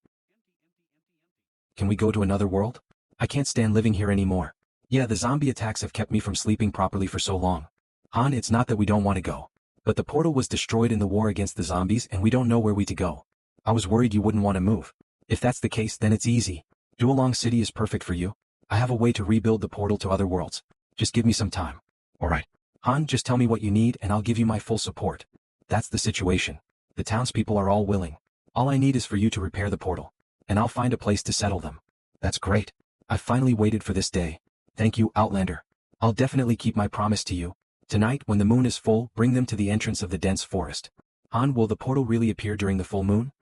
Can we go to another world? I can't stand living here anymore. Yeah, the zombie attacks have kept me from sleeping properly for so long. Han, it's not that we don't want to go. But the portal was destroyed in the war against the zombies and we don't know where we to go. I was worried you wouldn't want to move. If that's the case, then it's easy. Duolong City is perfect for you. I have a way to rebuild the portal to other worlds. Just give me some time. Alright. Han, just tell me what you need and I'll give you my full support. That's the situation. The townspeople are all willing. All I need is for you to repair the portal. And I'll find a place to settle them. That's great. I finally waited for this day. Thank you, Outlander. I'll definitely keep my promise to you. Tonight, when the moon is full, bring them to the entrance of the dense forest. Han, will the portal really appear during the full moon?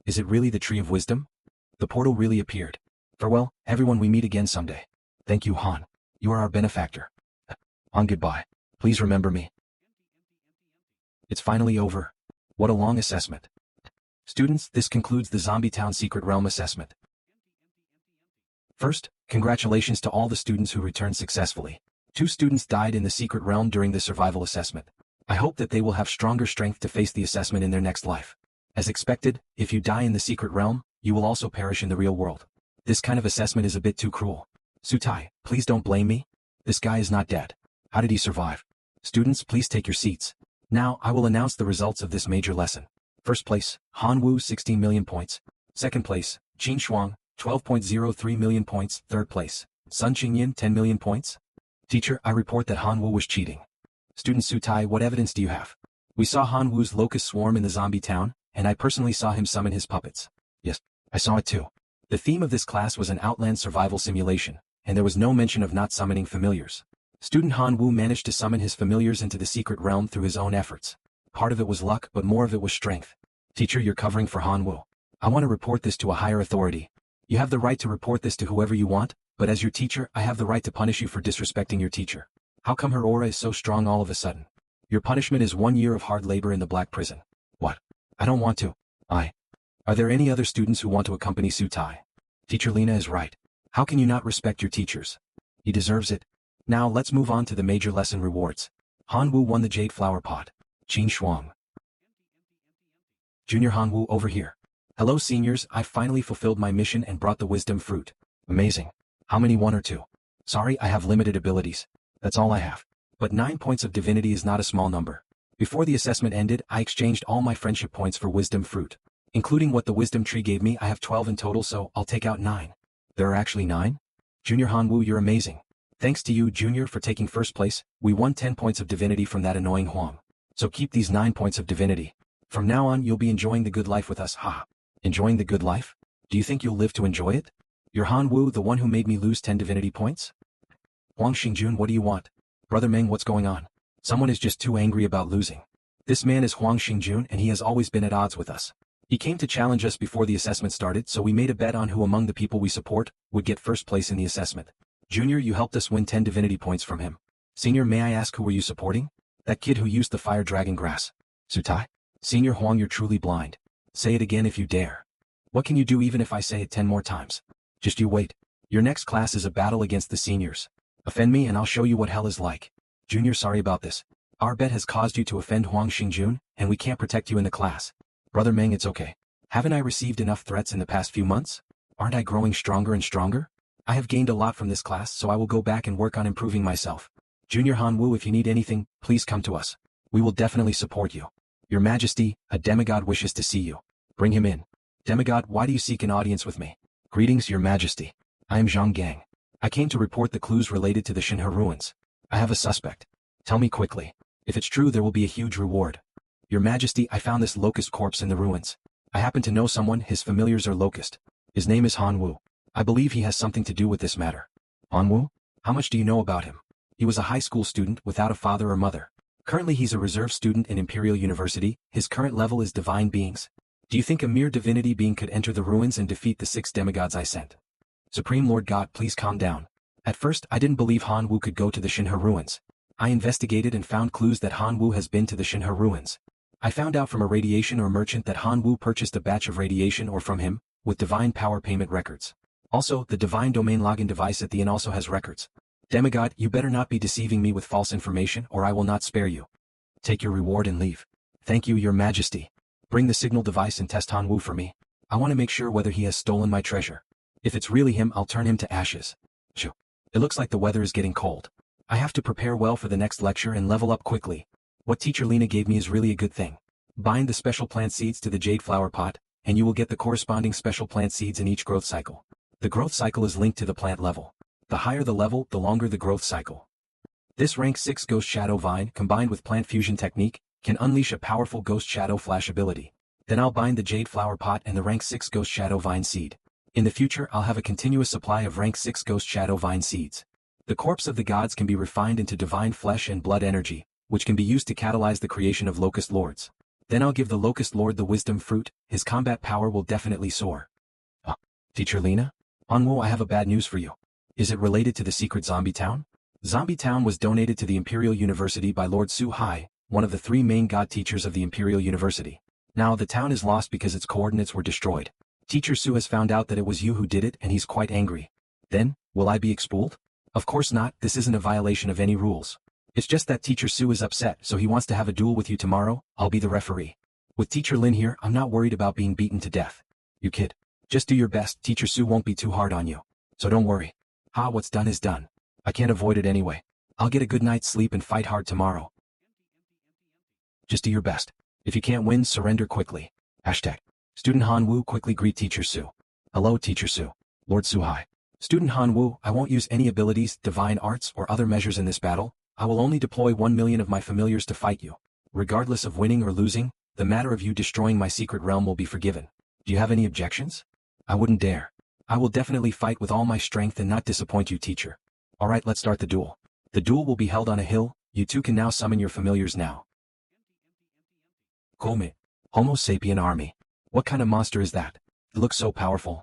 Is it really the Tree of Wisdom? The portal really appeared. Farewell, everyone, we meet again someday. Thank you, Han. You are our benefactor. Han, goodbye. Please remember me. It's finally over. What a long assessment. Students, this concludes the Zombie Town Secret Realm assessment. First, congratulations to all the students who returned successfully. 2 students died in the Secret Realm during the survival assessment. I hope that they will have stronger strength to face the assessment in their next life. As expected, if you die in the Secret Realm, you will also perish in the real world. This kind of assessment is a bit too cruel. Sutai, please don't blame me. This guy is not dead. How did he survive? Students, please take your seats. Now, I will announce the results of this major lesson. First place, Hanwoo, 16 million points. Second place, Qin Shuang, 12.03 million points. Third place, Sun Qingyan, 10 million points. Teacher, I report that Hanwoo was cheating. Student Sutai, what evidence do you have? We saw Hanwoo's locust swarm in the zombie town, and I personally saw him summon his puppets. Yes, I saw it too. The theme of this class was an outland survival simulation, and there was no mention of not summoning familiars. Student Han Wu managed to summon his familiars into the secret realm through his own efforts. Part of it was luck, but more of it was strength. Teacher, you're covering for Han Wu. I want to report this to a higher authority. You have the right to report this to whoever you want, but as your teacher, I have the right to punish you for disrespecting your teacher. How come her aura is so strong all of a sudden? Your punishment is 1 year of hard labor in the black prison. What? I don't want to. Are there any other students who want to accompany Sutai? Teacher Lena is right. How can you not respect your teachers? He deserves it. Now let's move on to the major lesson rewards. Han Wu won the Jade Flower Pot. Qin Shuang. Junior Han Wu over here. Hello seniors, I finally fulfilled my mission and brought the wisdom fruit. Amazing. How many? 1 or 2? Sorry, I have limited abilities. That's all I have. But 9 points of divinity is not a small number. Before the assessment ended, I exchanged all my friendship points for wisdom fruit. Including what the wisdom tree gave me, I have 12 in total, so I'll take out 9. There are actually 9? Junior Han Wu, you're amazing. Thanks to you, Junior, for taking first place. We won 10 points of divinity from that annoying Huang. So keep these 9 points of divinity. From now on, you'll be enjoying the good life with us, ha. Enjoying the good life? Do you think you'll live to enjoy it? You're Han Wu, the one who made me lose 10 divinity points? Huang Xingjun, what do you want? Brother Meng, what's going on? Someone is just too angry about losing. This man is Huang Xingjun and he has always been at odds with us. He came to challenge us before the assessment started, so we made a bet on who among the people we support would get first place in the assessment. Junior, you helped us win 10 divinity points from him. Senior, may I ask who were you supporting? That kid who used the fire dragon grass. Sutai? Senior Huang, you're truly blind. Say it again if you dare. What can you do even if I say it 10 more times? Just you wait. Your next class is a battle against the seniors. Offend me and I'll show you what hell is like. Junior, sorry about this. Our bet has caused you to offend Huang Xingjun, and we can't protect you in the class. Brother Meng, it's okay. Haven't I received enough threats in the past few months? Aren't I growing stronger and stronger? I have gained a lot from this class, so I will go back and work on improving myself. Junior Han Wu, if you need anything, please come to us. We will definitely support you. Your Majesty, a demigod wishes to see you. Bring him in. Demigod, why do you seek an audience with me? Greetings, Your Majesty. I am Zhang Gang. I came to report the clues related to the Shinhe ruins. I have a suspect. Tell me quickly. If it's true, there will be a huge reward. Your Majesty, I found this locust corpse in the ruins. I happen to know someone, his familiars are locust. His name is Han Wu. I believe he has something to do with this matter. Han Wu? How much do you know about him? He was a high school student without a father or mother. Currently he's a reserve student in Imperial University. His current level is divine beings. Do you think a mere divinity being could enter the ruins and defeat the 6 demigods I sent? Supreme Lord God, please calm down. At first, I didn't believe Han Wu could go to the Shinhe ruins. I investigated and found clues that Han Wu has been to the Shinhe ruins. I found out from a radiation or merchant that Han Wu purchased a batch of radiation ore from him, with divine power payment records. Also, the divine domain login device at the inn also has records. Demigod, you better not be deceiving me with false information or I will not spare you. Take your reward and leave. Thank you, Your Majesty. Bring the signal device and test Han Wu for me. I want to make sure whether he has stolen my treasure. If it's really him, I'll turn him to ashes. Shoo. It looks like the weather is getting cold. I have to prepare well for the next lecture and level up quickly. What Teacher Lena gave me is really a good thing. Bind the special plant seeds to the jade flower pot, and you will get the corresponding special plant seeds in each growth cycle. The growth cycle is linked to the plant level. The higher the level, the longer the growth cycle. This rank 6 Ghost Shadow Vine, combined with Plant Fusion Technique, can unleash a powerful Ghost Shadow Flash ability. Then I'll bind the Jade Flower Pot and the rank 6 Ghost Shadow Vine Seed. In the future, I'll have a continuous supply of rank 6 Ghost Shadow Vine Seeds. The corpse of the gods can be refined into divine flesh and blood energy, which can be used to catalyze the creation of Locust Lords. Then I'll give the Locust Lord the Wisdom Fruit. His combat power will definitely soar. Teacher Lena? Onwo, I have a bad news for you. Is it related to the secret zombie town? Zombie Town was donated to the Imperial University by Lord Sutai, one of the 3 main god teachers of the Imperial University. Now the town is lost because its coordinates were destroyed. Teacher Su has found out that it was you who did it and he's quite angry. Then, will I be expelled? Of course not, this isn't a violation of any rules. It's just that Teacher Su is upset, so he wants to have a duel with you tomorrow. I'll be the referee. With Teacher Lin here, I'm not worried about being beaten to death. You kid. Just do your best, Teacher Su won't be too hard on you. So don't worry. What's done is done. I can't avoid it anyway. I'll get a good night's sleep and fight hard tomorrow. Just do your best. If you can't win, surrender quickly. Hashtag. Student Han Wu quickly greet Teacher Su. Hello, Teacher Su. Lord Sutai. Student Han Wu, I won't use any abilities, divine arts, or other measures in this battle. I will only deploy 1 million of my familiars to fight you. Regardless of winning or losing, the matter of you destroying my secret realm will be forgiven. Do you have any objections? I wouldn't dare. I will definitely fight with all my strength and not disappoint you, teacher. Alright, let's start the duel. The duel will be held on a hill, you two can now summon your familiars now. Come. Homo sapien army. What kind of monster is that? It looks so powerful.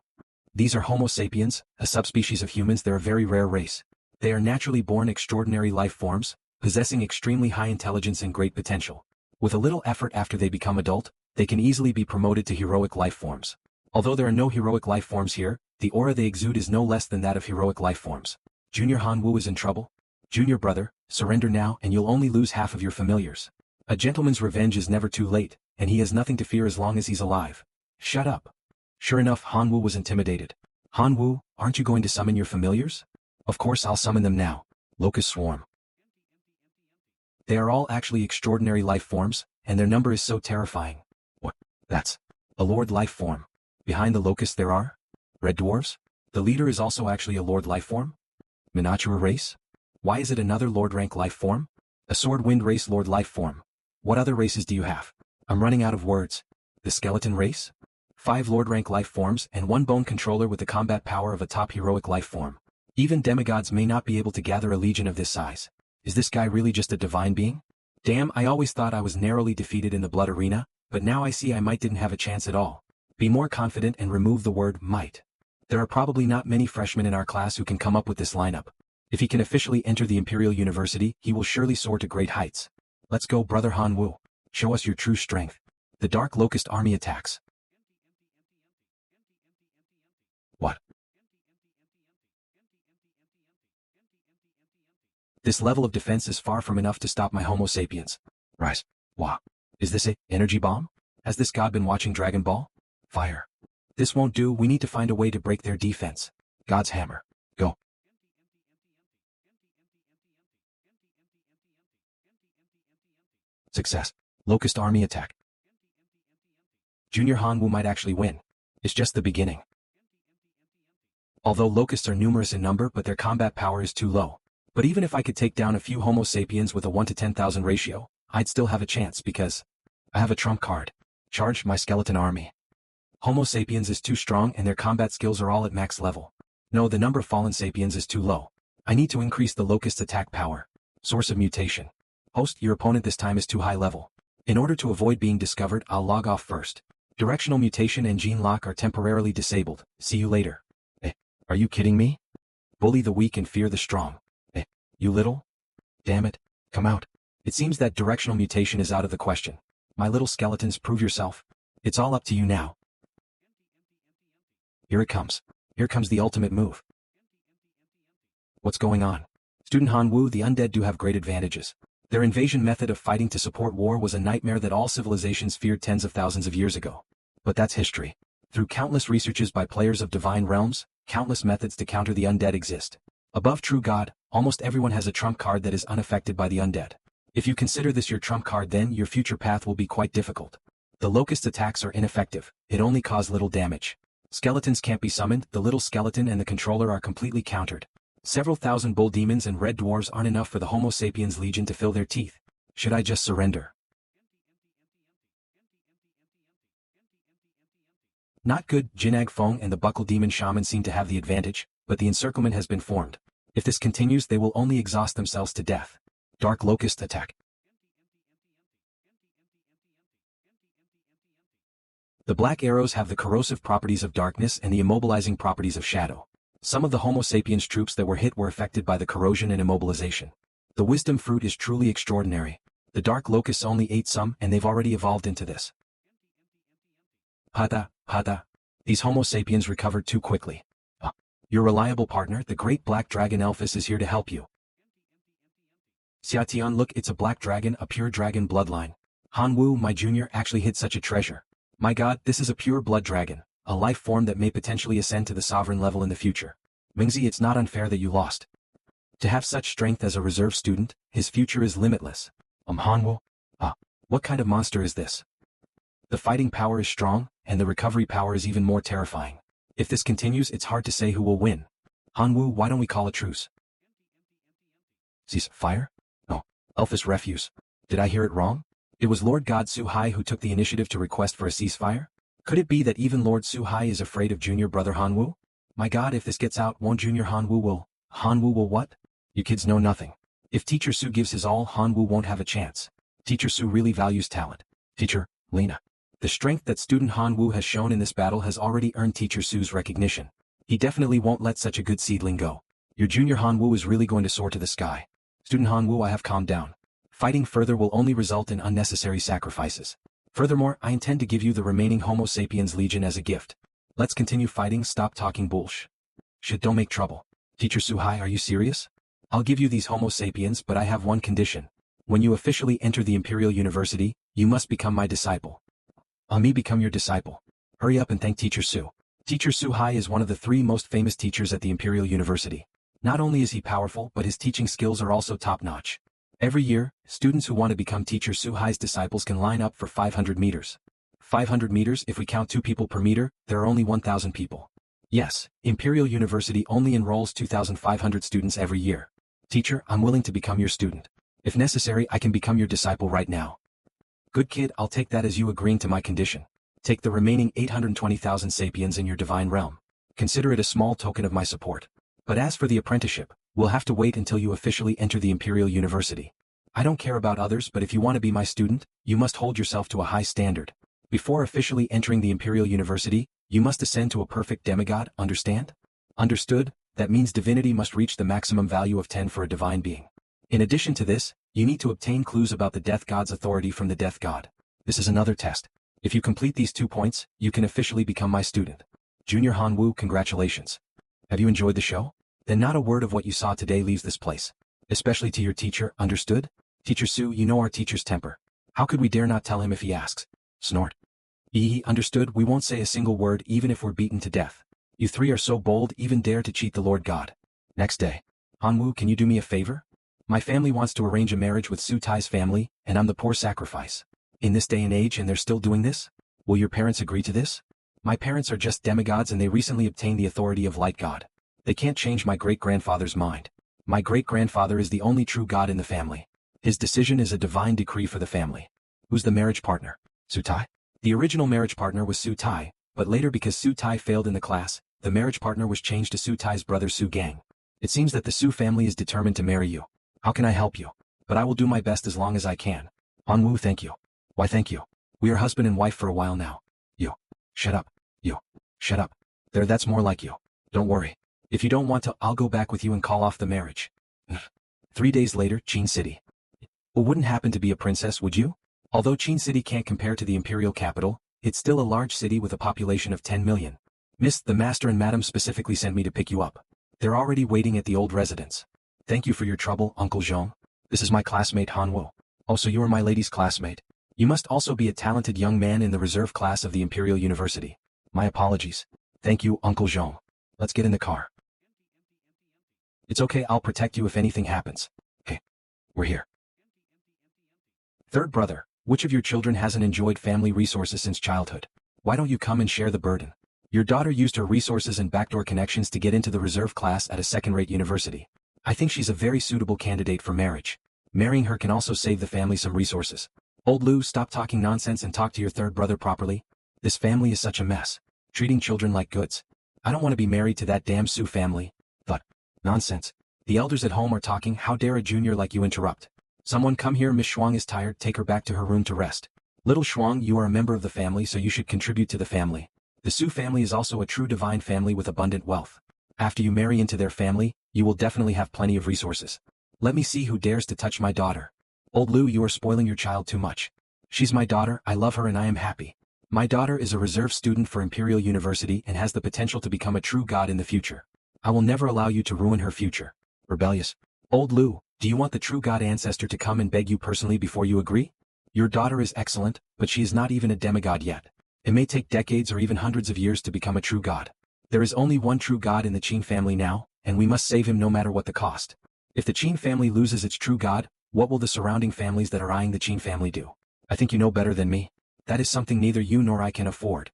These are Homo sapiens, a subspecies of humans. They're a very rare race. They are naturally born extraordinary life forms, possessing extremely high intelligence and great potential. With a little effort after they become adult, they can easily be promoted to heroic life forms. Although there are no heroic life forms here, the aura they exude is no less than that of heroic life forms. Junior Hanwoo is in trouble? Junior brother, surrender now and you'll only lose half of your familiars. A gentleman's revenge is never too late, and he has nothing to fear as long as he's alive. Shut up. Sure enough, Hanwoo was intimidated. Hanwoo, aren't you going to summon your familiars? Of course I'll summon them now. Locust Swarm. They are all actually extraordinary life forms, and their number is so terrifying. What? That's a Lord life form. Behind the locust there are red dwarves? The leader is also actually a Lord life form? Miniature race? Why is it another Lord rank life form? A sword wind race Lord life form. What other races do you have? I'm running out of words. The skeleton race? 5 Lord rank life forms and 1 bone controller with the combat power of a top heroic life form. Even demigods may not be able to gather a legion of this size. Is this guy really just a divine being? Damn, I always thought I was narrowly defeated in the blood arena, but now I see I might didn't have a chance at all. Be more confident and remove the word might. There are probably not many freshmen in our class who can come up with this lineup. If he can officially enter the Imperial University, he will surely soar to great heights. Let's go, brother Hanwoo. Show us your true strength. The Dark Locust Army attacks. What? This level of defense is far from enough to stop my Homo sapiens. Rise. Wah. Is this a energy bomb? Has this god been watching Dragon Ball? Fire. This won't do, we need to find a way to break their defense. God's hammer. Go. Success. Locust Army attack. Junior Hanwoo might actually win. It's just the beginning. Although locusts are numerous in number but their combat power is too low. But even if I could take down a few Homo sapiens with a 1 to 10,000 ratio, I'd still have a chance because I have a trump card. Charge my skeleton army. Homo sapiens is too strong and their combat skills are all at max level. No, the number of fallen sapiens is too low. I need to increase the locust's attack power. Source of mutation. Host, your opponent this time is too high level. In order to avoid being discovered, I'll log off first. Directional mutation and gene lock are temporarily disabled. See you later. Are you kidding me? Bully the weak and fear the strong. You little? Damn it. Come out. It seems that directional mutation is out of the question. My little skeletons, prove yourself. It's all up to you now. Here it comes. Here comes the ultimate move. What's going on? Student Hanwoo, the undead do have great advantages. Their invasion method of fighting to support war was a nightmare that all civilizations feared tens of thousands of years ago. But that's history. Through countless researches by players of divine realms, countless methods to counter the undead exist. Above True God, almost everyone has a trump card that is unaffected by the undead. If you consider this your trump card, then your future path will be quite difficult. The locust attacks are ineffective, it only cause little damage. Skeletons can't be summoned, the little skeleton and the controller are completely countered. Several thousand bull demons and red dwarves aren't enough for the Homo sapiens legion to fill their teeth. Should I just surrender? Not good. Jinag Fong and the Buckle Demon Shaman seem to have the advantage, but the encirclement has been formed. If this continues, they will only exhaust themselves to death. Dark Locust attack. The black arrows have the corrosive properties of darkness and the immobilizing properties of shadow. Some of the Homo sapiens troops that were hit were affected by the corrosion and immobilization. The wisdom fruit is truly extraordinary. The dark locusts only ate some and they've already evolved into this. Hada. These Homo sapiens recovered too quickly. Your reliable partner, the great black dragon Elphys, is here to help you. Xiatian, look, it's a black dragon, a pure dragon bloodline. Hanwoo, my junior, actually hid such a treasure. My god, this is a pure blood dragon, a life form that may potentially ascend to the sovereign level in the future. Mingzi, it's not unfair that you lost. To have such strength as a reserve student, his future is limitless. Hanwoo? What kind of monster is this? The fighting power is strong, and the recovery power is even more terrifying. If this continues, it's hard to say who will win. Hanwoo, why don't we call a truce? Cease fire? No. Elphys refuse. Did I hear it wrong? It was Lord God Suhai who took the initiative to request for a ceasefire? Could it be that even Lord Suhai is afraid of junior brother Hanwoo? My god, if this gets out, won't junior Hanwoo will what? You kids know nothing. If Teacher Su gives his all, Hanwoo won't have a chance. Teacher Su really values talent. Teacher, Lena. The strength that student Hanwoo has shown in this battle has already earned Teacher Su's recognition. He definitely won't let such a good seedling go. Your junior Hanwoo is really going to soar to the sky. Student Hanwoo, I have calmed down. Fighting further will only result in unnecessary sacrifices. Furthermore, I intend to give you the remaining Homo sapiens Legion as a gift. Let's continue fighting, stop talking bullsh. Shit, don't make trouble. Teacher Suhai, are you serious? I'll give you these Homo sapiens, but I have one condition. When you officially enter the Imperial University, you must become my disciple. I'll become your disciple. Hurry up and thank Teacher Su. Teacher Suhai is one of the 3 most famous teachers at the Imperial University. Not only is he powerful, but his teaching skills are also top-notch. Every year, students who want to become Teacher Suhai's disciples can line up for 500 meters. 500 meters, if we count 2 people per meter, there are only 1,000 people. Yes, Imperial University only enrolls 2,500 students every year. Teacher, I'm willing to become your student. If necessary, I can become your disciple right now. Good kid, I'll take that as you agreeing to my condition. Take the remaining 820,000 sapiens in your divine realm. Consider it a small token of my support. But as for the apprenticeship, we'll have to wait until you officially enter the Imperial University. I don't care about others, but if you want to be my student, you must hold yourself to a high standard. Before officially entering the Imperial University, you must ascend to a perfect demigod, understand? Understood? That means divinity must reach the maximum value of 10 for a divine being. In addition to this, you need to obtain clues about the Death God's authority from the Death God. This is another test. If you complete these 2 points, you can officially become my student. Junior Hanwoo, congratulations. Have you enjoyed the show? Then not a word of what you saw today leaves this place. Especially to your teacher, understood? Teacher Su, you know our teacher's temper. How could we dare not tell him if he asks? Snort. Understood, we won't say a single word even if we're beaten to death. You 3 are so bold, even dare to cheat the Lord God. Next day. Hanwoo, can you do me a favor? My family wants to arrange a marriage with Sutai's family, and I'm the poor sacrifice. In this day and age, and they're still doing this? Will your parents agree to this? My parents are just demigods and they recently obtained the authority of Light God. They can't change my great-grandfather's mind. My great-grandfather is the only true god in the family. His decision is a divine decree for the family. Who's the marriage partner? Sutai? The original marriage partner was Sutai, but later because Sutai failed in the class, the marriage partner was changed to Sutai's brother Su Gang. It seems that the Su family is determined to marry you. How can I help you? But I will do my best as long as I can. Hanwoo, thank you. Why thank you? We are husband and wife for a while now. You. Shut up. You. Shut up. There, that's more like you. Don't worry. If you don't want to, I'll go back with you and call off the marriage. 3 days later, Qin City. Well, wouldn't happen to be a princess, would you? Although Qin City can't compare to the imperial capital, it's still a large city with a population of 10 million. Miss, the master and madam specifically sent me to pick you up. They're already waiting at the old residence. Thank you for your trouble, Uncle Jang. This is my classmate Hanwoo. Oh, so you are my lady's classmate. You must also be a talented young man in the reserve class of the Imperial University. My apologies. Thank you, Uncle Jang. Let's get in the car. It's okay, I'll protect you if anything happens. Okay. We're here. Third brother, which of your children hasn't enjoyed family resources since childhood? Why don't you come and share the burden? Your daughter used her resources and backdoor connections to get into the reserve class at a second-rate university. I think she's a very suitable candidate for marriage. Marrying her can also save the family some resources. Old Lou, stop talking nonsense and talk to your third brother properly. This family is such a mess. Treating children like goods. I don't want to be married to that damn Su family. But, nonsense. The elders at home are talking, how dare a junior like you interrupt? Someone come here, Miss Shuang is tired, take her back to her room to rest. Little Shuang, you are a member of the family so you should contribute to the family. The Su family is also a true divine family with abundant wealth. After you marry into their family, you will definitely have plenty of resources. Let me see who dares to touch my daughter. Old Lou, you are spoiling your child too much. She's my daughter, I love her and I am happy. My daughter is a reserve student for Imperial University and has the potential to become a true god in the future. I will never allow you to ruin her future. Rebellious. Old Lou, do you want the true god ancestor to come and beg you personally before you agree? Your daughter is excellent, but she is not even a demigod yet. It may take decades or even hundreds of years to become a true god. There is only one true god in the Qin family now, and we must save him no matter what the cost. If the Qin family loses its true god, what will the surrounding families that are eyeing the Qin family do? I think you know better than me. That is something neither you nor I can afford.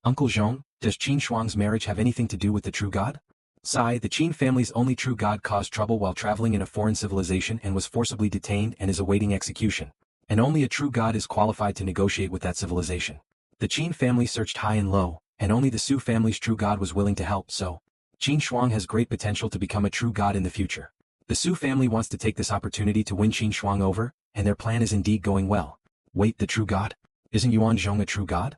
Uncle Zhong, does Qin Shuang's marriage have anything to do with the true god? Sai, the Qin family's only true god caused trouble while traveling in a foreign civilization and was forcibly detained and is awaiting execution. And only a true god is qualified to negotiate with that civilization. The Qin family searched high and low, and only the Su family's true god was willing to help, so Qin Shuang has great potential to become a true god in the future. The Su family wants to take this opportunity to win Qin Shuang over, and their plan is indeed going well. Wait, the true god? Isn't Yuan Zhong a true god?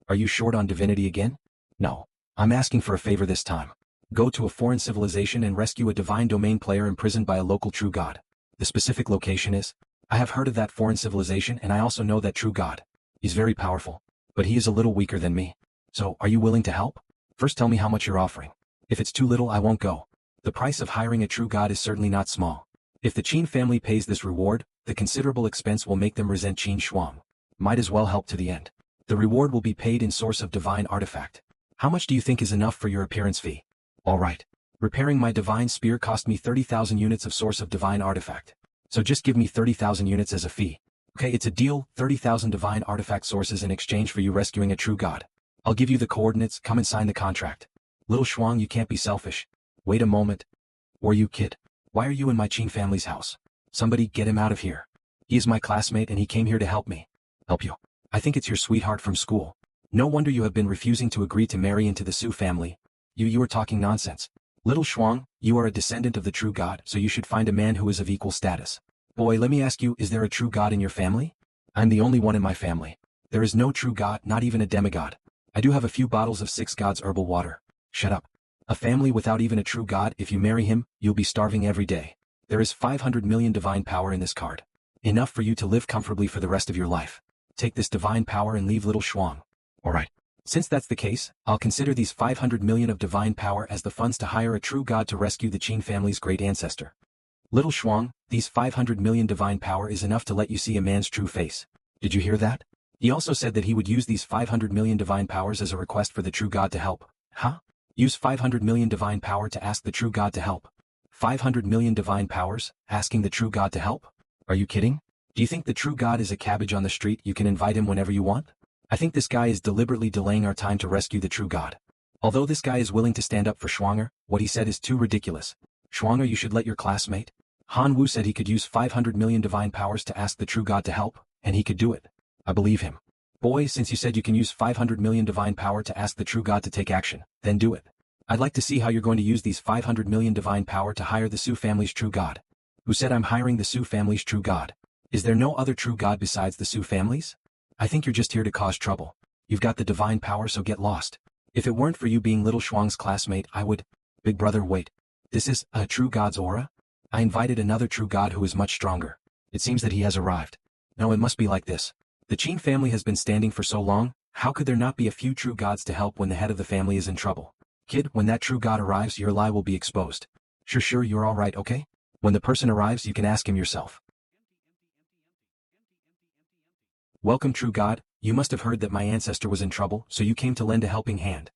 Are you short on divinity again? No. I'm asking for a favor this time. Go to a foreign civilization and rescue a divine domain player imprisoned by a local true god. The specific location is? I have heard of that foreign civilization and I also know that true god. He's very powerful, but he is a little weaker than me. So, are you willing to help? First tell me how much you're offering. If it's too little I won't go. The price of hiring a true god is certainly not small. If the Qin family pays this reward, the considerable expense will make them resent Qin Shuang. Might as well help to the end. The reward will be paid in source of divine artifact. How much do you think is enough for your appearance fee? Alright. Repairing my divine spear cost me 30,000 units of source of divine artifact. So just give me 30,000 units as a fee. Okay, it's a deal, 30,000 divine artifact sources in exchange for you rescuing a true god. I'll give you the coordinates, come and sign the contract. Little Shuang, you can't be selfish. Wait a moment. Or you kid. Why are you in my Qin family's house? Somebody get him out of here. He is my classmate and he came here to help me. Help you? I think it's your sweetheart from school. No wonder you have been refusing to agree to marry into the Su family. You are talking nonsense. Little Shuang, you are a descendant of the true god, so you should find a man who is of equal status. Boy, let me ask you, is there a true god in your family? I'm the only one in my family. There is no true god, not even a demigod. I do have a few bottles of 6 gods herbal water. Shut up. A family without even a true god, if you marry him, you'll be starving every day. There is 500 million divine power in this card. Enough for you to live comfortably for the rest of your life. Take this divine power and leave little Shuang. Alright. Since that's the case, I'll consider these 500 million of divine power as the funds to hire a true god to rescue the Qin family's great ancestor. Little Shuang, these 500 million divine power is enough to let you see a man's true face. Did you hear that? He also said that he would use these 500 million divine powers as a request for the true god to help. Huh? Use 500 million divine power to ask the true god to help. 500 million divine powers, asking the true god to help? Are you kidding? Do you think the true god is a cabbage on the street you can invite him whenever you want? I think this guy is deliberately delaying our time to rescue the true god. Although this guy is willing to stand up for Shuanger, what he said is too ridiculous. Shuanger, you should let your classmate. Han Wu said he could use 500 million divine powers to ask the true god to help, and he could do it. I believe him. Boy, since you said you can use 500 million divine power to ask the true god to take action, then do it. I'd like to see how you're going to use these 500 million divine power to hire the Su family's true god. Who said I'm hiring the Su family's true god? Is there no other true god besides the Su family's? I think you're just here to cause trouble. You've got the divine power, so get lost. If it weren't for you being little Shuang's classmate, I would... Big brother, wait. This is a true god's aura? I invited another true god who is much stronger. It seems that he has arrived. No, it must be like this. The Qin family has been standing for so long, how could there not be a few true gods to help when the head of the family is in trouble? Kid, when that true god arrives, your lie will be exposed. Sure, you're alright, okay? When the person arrives, you can ask him yourself. Welcome, true god. You must have heard that my ancestor was in trouble, so you came to lend a helping hand.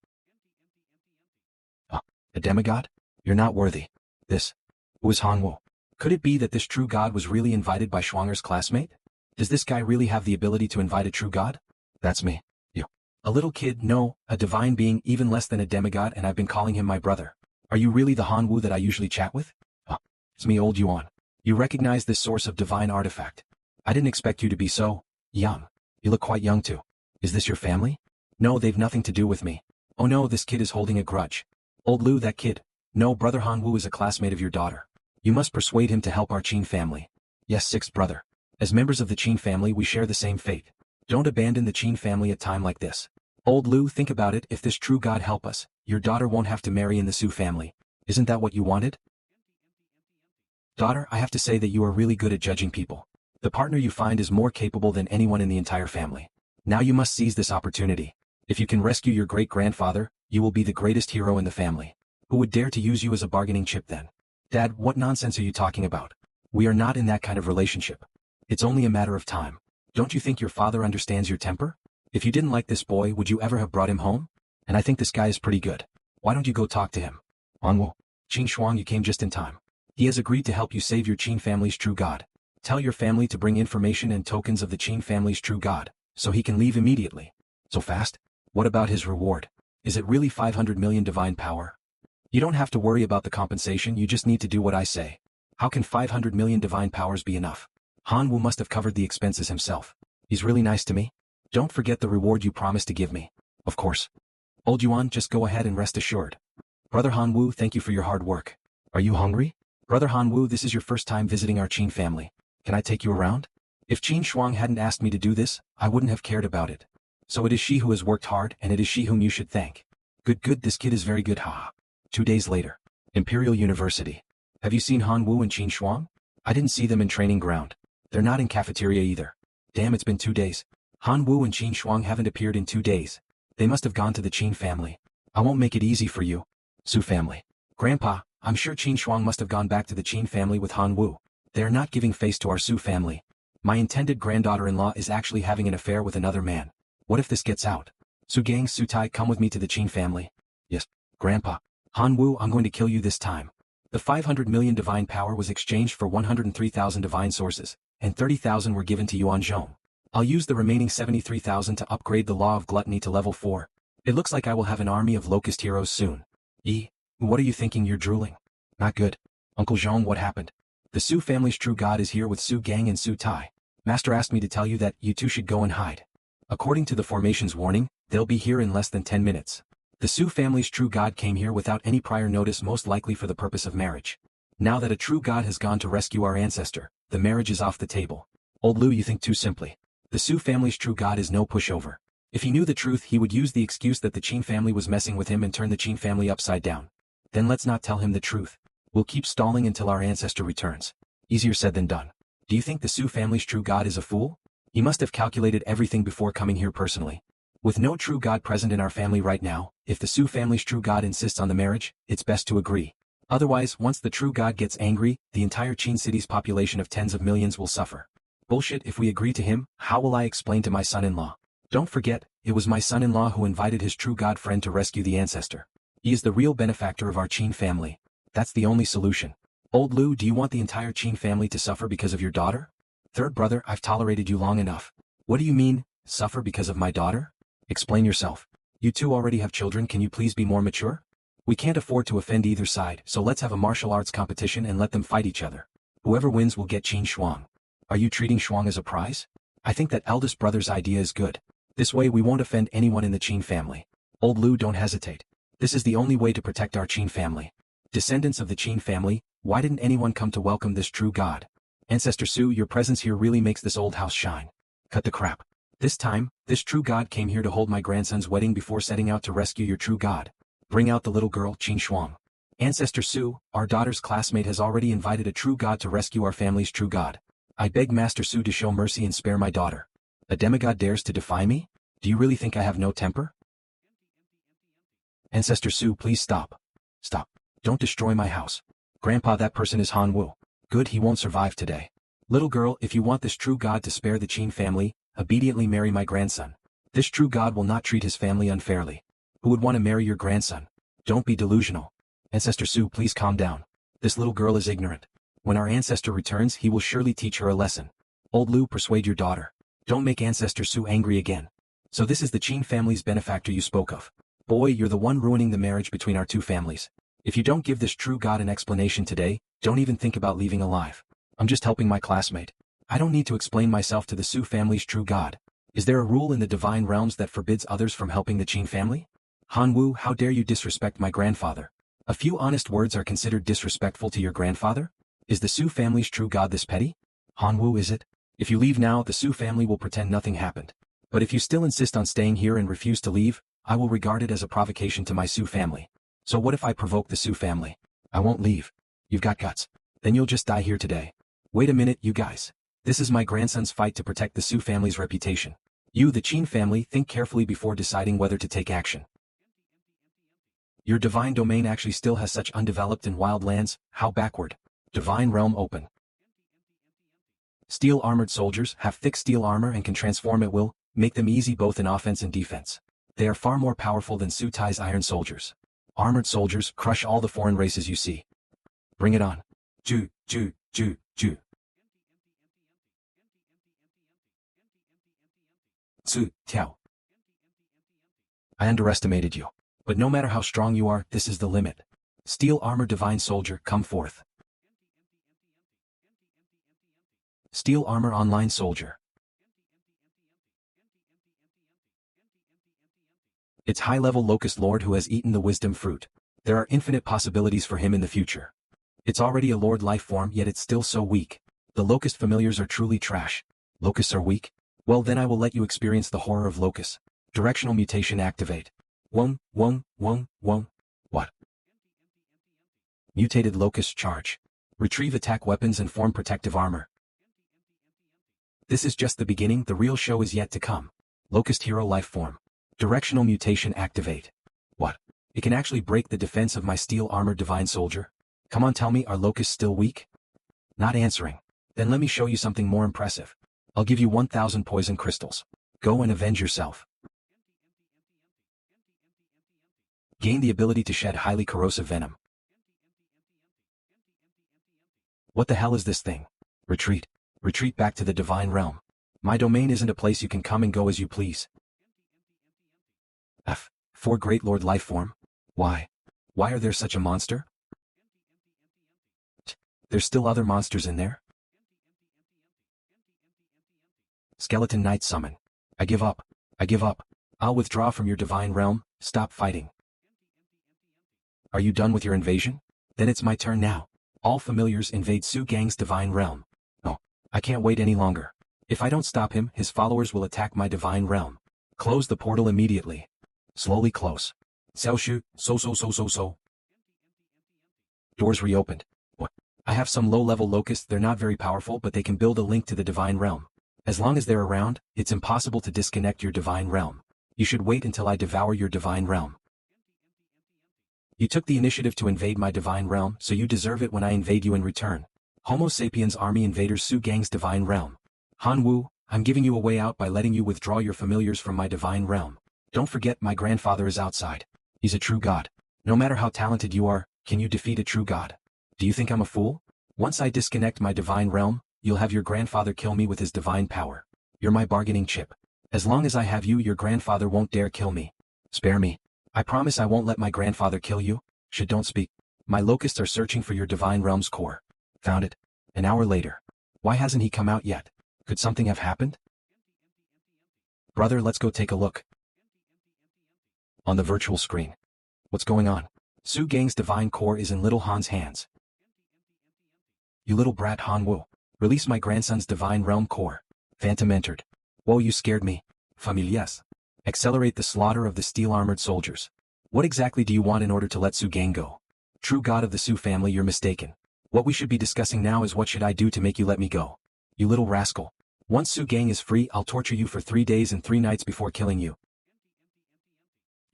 A demigod? You're not worthy. This. Who is Hongwu? Could it be that this true god was really invited by Shuanger's classmate? Does this guy really have the ability to invite a true god? That's me. You. A little kid, no, a divine being, even less than a demigod, and I've been calling him my brother. Are you really the Hongwu that I usually chat with? It's me, old Yuan. You recognize this source of divine artifact. I didn't expect you to be so... young. You look quite young too. Is this your family? No, they've nothing to do with me. Oh no, this kid is holding a grudge. Old Lu, that kid. No, brother Han Wu is a classmate of your daughter. You must persuade him to help our Qin family. Yes, sixth brother. As members of the Qin family we share the same fate. Don't abandon the Qin family at time like this. Old Lu, think about it, if this true god help us, your daughter won't have to marry in the Su family. Isn't that what you wanted? Daughter, I have to say that you are really good at judging people. The partner you find is more capable than anyone in the entire family. Now you must seize this opportunity. If you can rescue your great-grandfather, you will be the greatest hero in the family. Who would dare to use you as a bargaining chip then? Dad, what nonsense are you talking about? We are not in that kind of relationship. It's only a matter of time. Don't you think your father understands your temper? If you didn't like this boy, would you ever have brought him home? And I think this guy is pretty good. Why don't you go talk to him? Onwo. Qin Shuang, you came just in time. He has agreed to help you save your Qin family's true god. Tell your family to bring information and tokens of the Qin family's true god, so he can leave immediately. So fast? What about his reward? Is it really 500 million divine power? You don't have to worry about the compensation, you just need to do what I say. How can 500 million divine powers be enough? Han Wu must have covered the expenses himself. He's really nice to me. Don't forget the reward you promised to give me. Of course. Old Yuan, just go ahead and rest assured. Brother Han Wu, thank you for your hard work. Are you hungry? Brother Hanwoo, this is your first time visiting our Qin family. Can I take you around? If Qin Shuang hadn't asked me to do this, I wouldn't have cared about it. So it is she who has worked hard, and it is she whom you should thank. Good, this kid is very good, haha. 2 days later. Imperial University. Have you seen Hanwoo and Qin Shuang? I didn't see them in training ground. They're not in cafeteria either. Damn, it's been 2 days. Hanwoo and Qin Shuang haven't appeared in 2 days. They must have gone to the Qin family. I won't make it easy for you. Su family. Grandpa, I'm sure Qin Shuang must have gone back to the Qin family with Hanwoo. They are not giving face to our Su family. My intended granddaughter-in-law is actually having an affair with another man. What if this gets out? Su Gang, Sutai, come with me to the Qin family. Yes, Grandpa. Hanwoo, I'm going to kill you this time. The 500 million divine power was exchanged for 103,000 divine sources, and 30,000 were given to Yuan Zhong. I'll use the remaining 73,000 to upgrade the law of gluttony to level 4. It looks like I will have an army of locust heroes soon. What are you thinking? You're drooling? Not good. Uncle Zhong, what happened? The Su family's true god is here with Su Gang and Su Tai. Master asked me to tell you that you two should go and hide. According to the formation's warning, they'll be here in less than 10 minutes. The Su family's true god came here without any prior notice, most likely for the purpose of marriage. Now that a true god has gone to rescue our ancestor, the marriage is off the table. Old Lu, you think too simply. The Su family's true god is no pushover. If he knew the truth, he would use the excuse that the Qin family was messing with him and turn the Qin family upside down. Then let's not tell him the truth. We'll keep stalling until our ancestor returns. Easier said than done. Do you think the Su family's true god is a fool? He must have calculated everything before coming here personally. With no true god present in our family right now, if the Su family's true god insists on the marriage, it's best to agree. Otherwise, once the true god gets angry, the entire Qin city's population of tens of millions will suffer. Bullshit. If we agree to him, how will I explain to my son-in-law? Don't forget, it was my son-in-law who invited his true god friend to rescue the ancestor. He is the real benefactor of our Qin family. That's the only solution. Old Lu, do you want the entire Qin family to suffer because of your daughter? Third brother, I've tolerated you long enough. What do you mean, suffer because of my daughter? Explain yourself. You two already have children, can you please be more mature? We can't afford to offend either side, so let's have a martial arts competition and let them fight each other. Whoever wins will get Qin Shuang. Are you treating Shuang as a prize? I think that eldest brother's idea is good. This way we won't offend anyone in the Qin family. Old Lu, don't hesitate. This is the only way to protect our Qin family. Descendants of the Qin family, why didn't anyone come to welcome this true god? Ancestor Su, your presence here really makes this old house shine. Cut the crap. This time, this true god came here to hold my grandson's wedding before setting out to rescue your true god. Bring out the little girl, Qin Shuang. Ancestor Su, our daughter's classmate has already invited a true god to rescue our family's true god. I beg Master Su to show mercy and spare my daughter. A demigod dares to defy me? Do you really think I have no temper? Ancestor Su, please stop. Stop. Don't destroy my house. Grandpa, that person is Hanwoo. Good, he won't survive today. Little girl, if you want this true god to spare the Qin family, obediently marry my grandson. This true god will not treat his family unfairly. Who would want to marry your grandson? Don't be delusional. Ancestor Su, please calm down. This little girl is ignorant. When our ancestor returns, he will surely teach her a lesson. Old Lu, persuade your daughter. Don't make Ancestor Su angry again. So this is the Qin family's benefactor you spoke of. Boy, you're the one ruining the marriage between our two families. If you don't give this true god an explanation today, don't even think about leaving alive. I'm just helping my classmate. I don't need to explain myself to the Su family's true god. Is there a rule in the divine realms that forbids others from helping the Qin family? Hanwoo, how dare you disrespect my grandfather? A few honest words are considered disrespectful to your grandfather? Is the Su family's true god this petty? Hanwoo, is it? If you leave now, the Su family will pretend nothing happened. But if you still insist on staying here and refuse to leave, I will regard it as a provocation to my Su family. So what if I provoke the Su family? I won't leave. You've got guts. Then you'll just die here today. Wait a minute, you guys. This is my grandson's fight to protect the Su family's reputation. You, the Qin family, think carefully before deciding whether to take action. Your divine domain actually still has such undeveloped and wild lands, how backward. Divine realm open. Steel armored soldiers have thick steel armor and can transform at will, make them easy both in offense and defense. They are far more powerful than Sutai's iron soldiers. Armored soldiers crush all the foreign races you see. Bring it on. Ju. Su, Tiao. I underestimated you. But no matter how strong you are, this is the limit. Steel armor divine soldier, come forth. Steel armor online soldier. It's high-level locust lord who has eaten the wisdom fruit. There are infinite possibilities for him in the future. It's already a lord life form, yet it's still so weak. The locust familiars are truly trash. Locusts are weak? Well, then I will let you experience the horror of locusts. Directional mutation activate. What? Mutated locust charge. Retrieve attack weapons and form protective armor. This is just the beginning, the real show is yet to come. Locust hero life form. Directional mutation activate. What? It can actually break the defense of my steel armored divine soldier? Come on, tell me, are locusts still weak? Not answering. Then let me show you something more impressive. I'll give you 1,000 poison crystals. Go and avenge yourself. Gain the ability to shed highly corrosive venom. What the hell is this thing? Retreat. Retreat back to the divine realm. My domain isn't a place you can come and go as you please. 4 Great Lord Lifeform? Why? Why are there such a monster? There's still other monsters in there? Skeleton Knight Summon. I give up. I give up. I'll withdraw from your divine realm, stop fighting. Are you done with your invasion? Then it's my turn now. All familiars invade Su Gang's divine realm. Oh, I can't wait any longer. If I don't stop him, his followers will attack my divine realm. Close the portal immediately. Slowly close. Xiaoshu, so. Doors reopened. What? I have some low-level locusts, they're not very powerful, but they can build a link to the divine realm. As long as they're around, it's impossible to disconnect your divine realm. You should wait until I devour your divine realm. You took the initiative to invade my divine realm, so you deserve it when I invade you in return. Homo sapiens army invaders Su Gang's divine realm. Han Wu, I'm giving you a way out by letting you withdraw your familiars from my divine realm. Don't forget my grandfather is outside. He's a true god. No matter how talented you are, can you defeat a true god? Do you think I'm a fool? Once I disconnect my divine realm, you'll have your grandfather kill me with his divine power. You're my bargaining chip. As long as I have you, your grandfather won't dare kill me. Spare me. I promise I won't let my grandfather kill you. Don't speak. My locusts are searching for your divine realm's core. Found it. An hour later. Why hasn't he come out yet? Could something have happened? Brother, let's go take a look. On the virtual screen. What's going on? Su Gang's divine core is in little Han's hands. You little brat Han Wu. Release my grandson's divine realm core. Phantom entered. Whoa, you scared me. Familias. Accelerate the slaughter of the steel-armored soldiers. What exactly do you want in order to let Su Gang go? True god of the Su family, you're mistaken. What we should be discussing now is what should I do to make you let me go. You little rascal. Once Su Gang is free, I'll torture you for 3 days and 3 nights before killing you.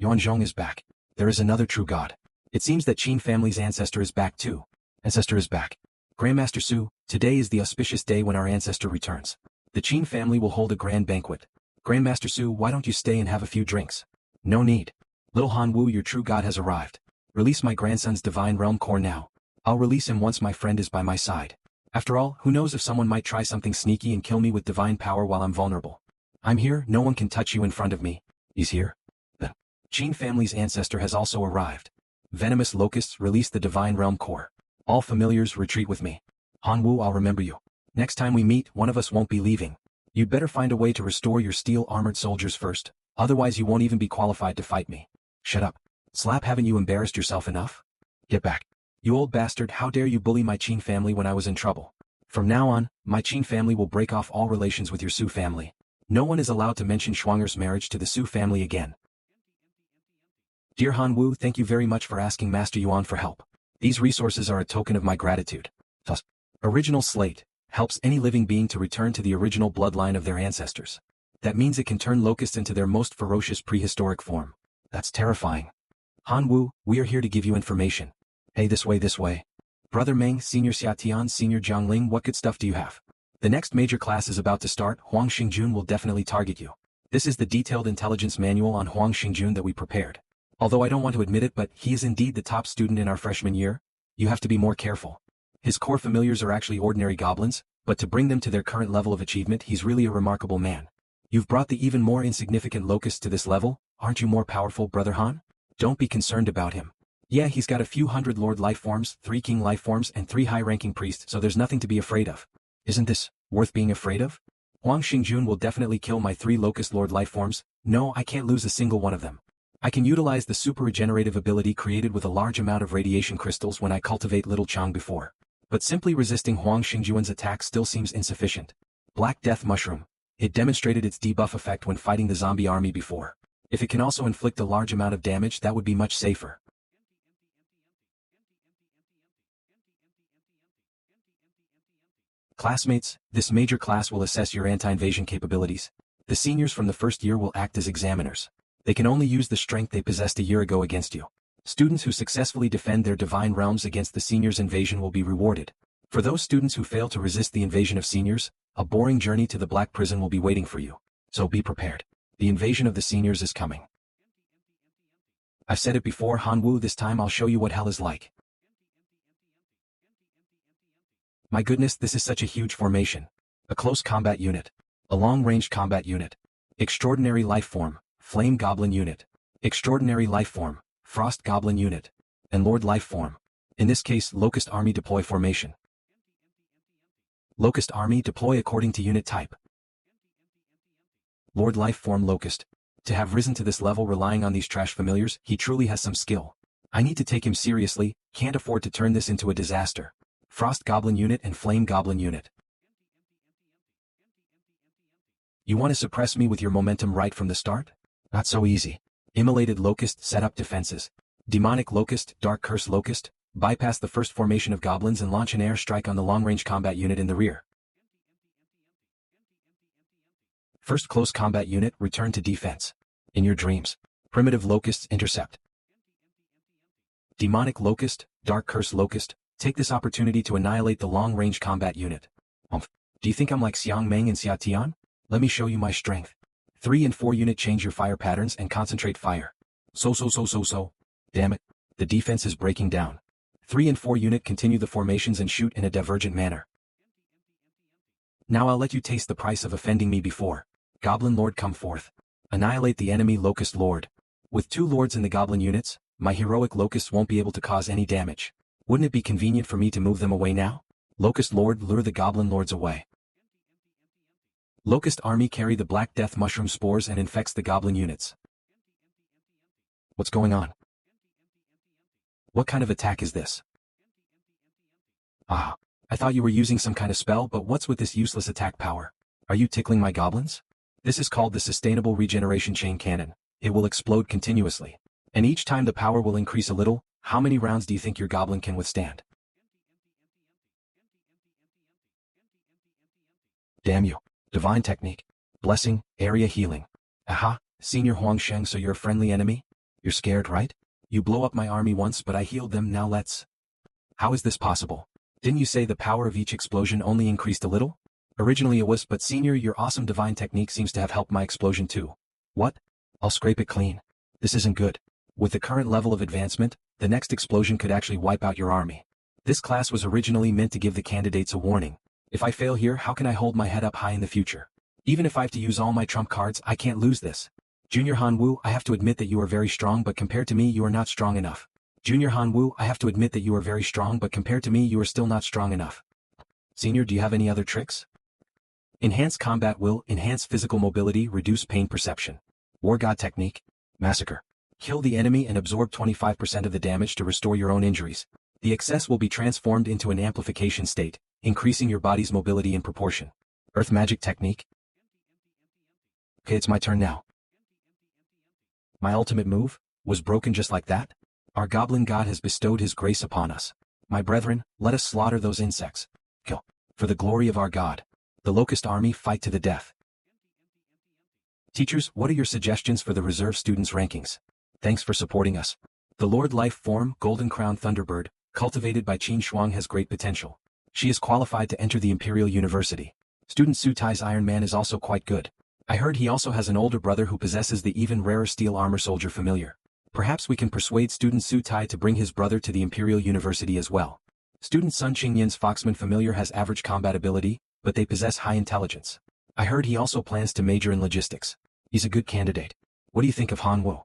Yuanzhong is back. There is another true god. It seems that Qin family's ancestor is back too. Ancestor is back. Grandmaster Su, today is the auspicious day when our ancestor returns. The Qin family will hold a grand banquet. Grandmaster Su, why don't you stay and have a few drinks? No need. Little Han Wu, your true god has arrived. Release my grandson's divine realm core now. I'll release him once my friend is by my side. After all, who knows if someone might try something sneaky and kill me with divine power while I'm vulnerable. I'm here, no one can touch you in front of me. He's here. The Qin family's ancestor has also arrived. Venomous locusts, release the divine realm core. All familiars, retreat with me. Han Wu, I'll remember you. Next time we meet, one of us won't be leaving. You'd better find a way to restore your steel-armored soldiers first, otherwise you won't even be qualified to fight me. Shut up. Slap, haven't you embarrassed yourself enough? Get back. You old bastard, how dare you bully my Qin family when I was in trouble. From now on, my Qin family will break off all relations with your Su family. No one is allowed to mention Schwanger's marriage to the Su family again. Dear Han Wu, thank you very much for asking Master Yuan for help. These resources are a token of my gratitude. Thus, original slate helps any living being to return to the original bloodline of their ancestors. That means it can turn locusts into their most ferocious prehistoric form. That's terrifying. Han Wu, we are here to give you information. Hey, this way, this way. Brother Meng, Senior Xiatian, Senior Jiangling, what good stuff do you have? The next major class is about to start. Huang Xingjun will definitely target you. This is the detailed intelligence manual on Huang Xingjun that we prepared. Although I don't want to admit it, but he is indeed the top student in our freshman year. You have to be more careful. His core familiars are actually ordinary goblins, but to bring them to their current level of achievement, he's really a remarkable man. You've brought the even more insignificant locusts to this level, aren't you more powerful, Brother Han? Don't be concerned about him. Yeah, he's got a few hundred Lord Lifeforms, 3 King Lifeforms, and 3 high-ranking priests, so there's nothing to be afraid of. Isn't this worth being afraid of? Huang Xingjun will definitely kill my 3 Locust Lord Lifeforms. No, I can't lose a single one of them. I can utilize the super regenerative ability created with a large amount of radiation crystals when I cultivate Little Chang before. But simply resisting Huang Xingjuan's attack still seems insufficient. Black Death Mushroom. It demonstrated its debuff effect when fighting the zombie army before. If it can also inflict a large amount of damage, that would be much safer. Classmates, this major class will assess your anti-invasion capabilities. The seniors from the first year will act as examiners. They can only use the strength they possessed a year ago against you. Students who successfully defend their divine realms against the seniors' invasion will be rewarded. For those students who fail to resist the invasion of seniors, a boring journey to the Black Prison will be waiting for you. So be prepared. The invasion of the seniors is coming. I've said it before, Hanwoo, this time I'll show you what hell is like. My goodness, this is such a huge formation. A close combat unit. A long-range combat unit. Extraordinary life form, Flame Goblin unit. Extraordinary life form, Frost Goblin unit. And Lord life form. In this case, Locust Army deploy formation. Locust Army deploy according to unit type. Lord life form Locust. To have risen to this level relying on these trash familiars, he truly has some skill. I need to take him seriously, can't afford to turn this into a disaster. Frost Goblin unit and Flame Goblin unit. You want to suppress me with your momentum right from the start? Not so easy. Immolated Locust set up defenses. Demonic Locust, Dark Curse Locust, bypass the first formation of goblins and launch an air strike on the long-range combat unit in the rear. First close combat unit, return to defense. In your dreams. Primitive Locusts intercept. Demonic Locust, Dark Curse Locust, take this opportunity to annihilate the long-range combat unit. Do you think I'm like Xiang Meng and Xia Tian? Let me show you my strength. 3 and 4 unit change your fire patterns and concentrate fire. So. Damn it. The defense is breaking down. 3 and 4 unit continue the formations and shoot in a divergent manner. Now I'll let you taste the price of offending me before. Goblin Lord come forth. Annihilate the enemy Locust Lord. With 2 lords in the goblin units, my heroic locusts won't be able to cause any damage. Wouldn't it be convenient for me to move them away now? Locust Lord lure the goblin lords away. Locust Army carry the Black Death Mushroom spores and infects the goblin units. What's going on? What kind of attack is this? Ah, I thought you were using some kind of spell, but what's with this useless attack power? Are you tickling my goblins? This is called the Sustainable Regeneration Chain Cannon. It will explode continuously. And each time the power will increase a little. How many rounds do you think your goblin can withstand? Damn you. Divine technique. Blessing, area healing. Aha, Senior Huang Sheng, so you're a friendly enemy? You're scared, right? You blow up my army once but I healed them, now let's... How is this possible? Didn't you say the power of each explosion only increased a little? Originally it was, but Senior, your awesome divine technique seems to have helped my explosion too. What? I'll scrape it clean. This isn't good. With the current level of advancement, the next explosion could actually wipe out your army. This class was originally meant to give the candidates a warning. If I fail here, how can I hold my head up high in the future? Even if I have to use all my trump cards, I can't lose this. Junior Hanwoo, I have to admit that you are very strong, but compared to me you are not strong enough. Junior Hanwoo, I have to admit that you are very strong, but compared to me you are still not strong enough. Senior, do you have any other tricks? Enhance combat will, enhance physical mobility, reduce pain perception. War God technique. Massacre. Kill the enemy and absorb 25% of the damage to restore your own injuries. The excess will be transformed into an amplification state, increasing your body's mobility in proportion. Earth magic technique. Okay, it's my turn now. My ultimate move was broken just like that. Our goblin god has bestowed his grace upon us. My brethren, let us slaughter those insects. Kill. For the glory of our god. The Locust Army fight to the death. Teachers, what are your suggestions for the reserve students' rankings? Thanks for supporting us. The Lord Life Form, Golden Crown Thunderbird, cultivated by Qin Shuang, has great potential. She is qualified to enter the Imperial University. Student Sutai's Iron Man is also quite good. I heard he also has an older brother who possesses the even rarer Steel Armor Soldier familiar. Perhaps we can persuade Student Sutai to bring his brother to the Imperial University as well. Student Sun Qingyin's Foxman familiar has average combat ability, but they possess high intelligence. I heard he also plans to major in logistics. He's a good candidate. What do you think of Hanwoo?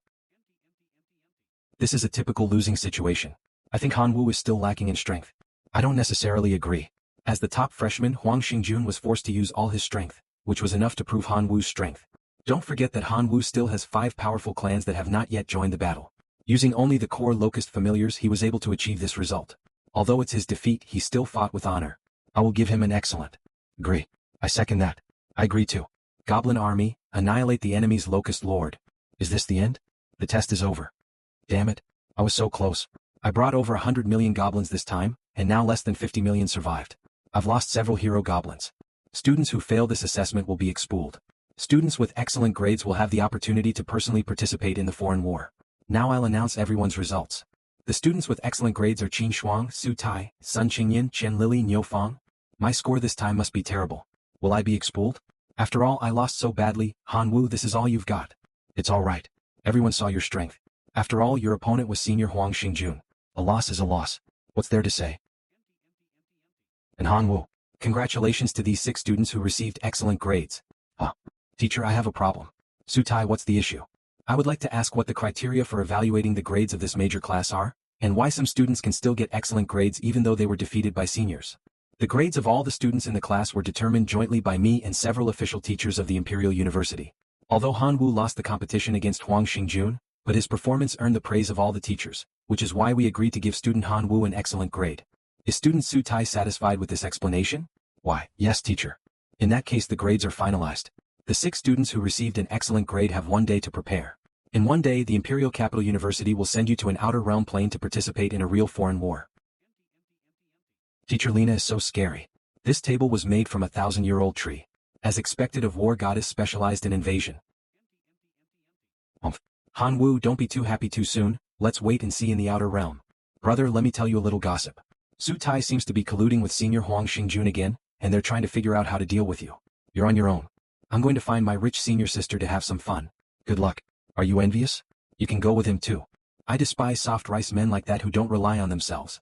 This is a typical losing situation. I think Hanwoo is still lacking in strength. I don't necessarily agree. As the top freshman, Huang Xingjun was forced to use all his strength, which was enough to prove Hanwoo's strength. Don't forget that Han Wu still has 5 powerful clans that have not yet joined the battle. Using only the core locust familiars he was able to achieve this result. Although it's his defeat he still fought with honor. I will give him an excellent. Agree. I second that. I agree too. Goblin army, annihilate the enemy's locust lord. Is this the end? The test is over. Damn it. I was so close. I brought over 100 million goblins this time, and now less than 50 million survived. I've lost several hero goblins. Students who fail this assessment will be expelled. Students with excellent grades will have the opportunity to personally participate in the foreign war. Now I'll announce everyone's results. The students with excellent grades are Qin Shuang, Sutai, Sun Qingyan, Chen Lili, Niu Fang. My score this time must be terrible. Will I be expelled? After all I lost so badly, Han Wu, this is all you've got. It's all right. Everyone saw your strength. After all your opponent was senior Huang Xingjun. A loss is a loss. What's there to say? And Han Wu. Congratulations to these 6 students who received excellent grades. Teacher, I have a problem. Sutai, what's the issue? I would like to ask what the criteria for evaluating the grades of this major class are, and why some students can still get excellent grades even though they were defeated by seniors. The grades of all the students in the class were determined jointly by me and several official teachers of the Imperial University. Although Han Wu lost the competition against Huang Xingjun, but his performance earned the praise of all the teachers, which is why we agreed to give student Han Wu an excellent grade. Is student Sutai satisfied with this explanation? Why, yes teacher. In that case the grades are finalized. The 6 students who received an excellent grade have 1 day to prepare. In 1 day the Imperial Capital University will send you to an outer realm plane to participate in a real foreign war. Teacher Lena is so scary. This table was made from a 1,000-year-old tree. As expected of war goddess specialized in invasion. Han Wu, don't be too happy too soon, let's wait and see in the outer realm. Brother, let me tell you a little gossip. Sutai seems to be colluding with senior Huang Xingjun again, and they're trying to figure out how to deal with you. You're on your own. I'm going to find my rich senior sister to have some fun. Good luck. Are you envious? You can go with him too. I despise soft rice men like that who don't rely on themselves.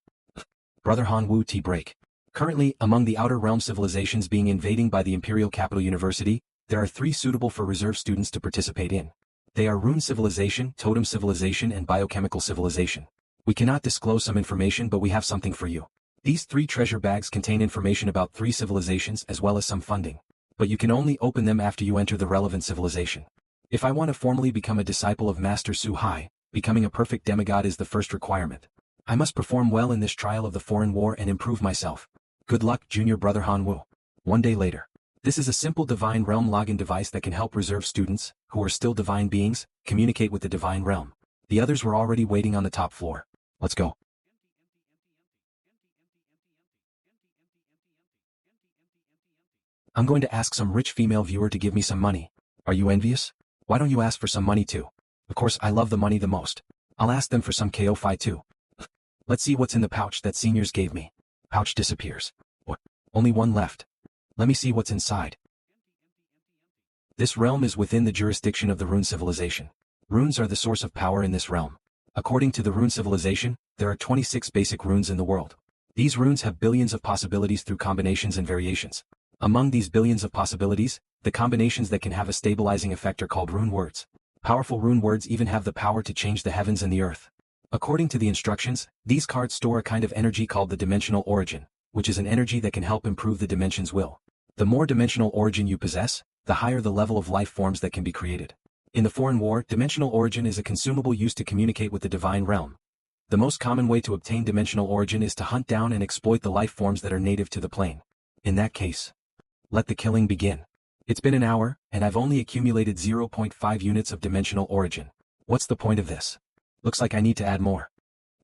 Brother Han Wu, tea break. Currently, among the outer realm civilizations being invaded by the Imperial Capital University, there are 3 suitable for reserve students to participate in. They are Rune Civilization, Totem Civilization and Biochemical Civilization. We cannot disclose some information but we have something for you. These 3 treasure bags contain information about 3 civilizations as well as some funding. But you can only open them after you enter the relevant civilization. If I want to formally become a disciple of Master Su Hai, becoming a perfect demigod is the first requirement. I must perform well in this trial of the foreign war and improve myself. Good luck, junior brother Han Wu. 1 day later. This is a simple divine realm login device that can help reserve students, who are still divine beings, communicate with the divine realm. The others were already waiting on the top floor. Let's go. I'm going to ask some rich female viewer to give me some money. Are you envious? Why don't you ask for some money too? Of course I love the money the most. I'll ask them for some KO-Fi too. Let's see what's in the pouch that seniors gave me. Pouch disappears. What? Only 1 left. Let me see what's inside. This realm is within the jurisdiction of the Rune Civilization. Runes are the source of power in this realm. According to the Rune Civilization, there are 26 basic runes in the world. These runes have billions of possibilities through combinations and variations. Among these billions of possibilities, the combinations that can have a stabilizing effect are called rune words. Powerful rune words even have the power to change the heavens and the earth. According to the instructions, these cards store a kind of energy called the dimensional origin, which is an energy that can help improve the dimension's will. The more dimensional origin you possess, the higher the level of life forms that can be created. In the foreign war, dimensional origin is a consumable used to communicate with the divine realm. The most common way to obtain dimensional origin is to hunt down and exploit the life forms that are native to the plane. In that case, let the killing begin. It's been an hour, and I've only accumulated 0.5 units of dimensional origin. What's the point of this? Looks like I need to add more.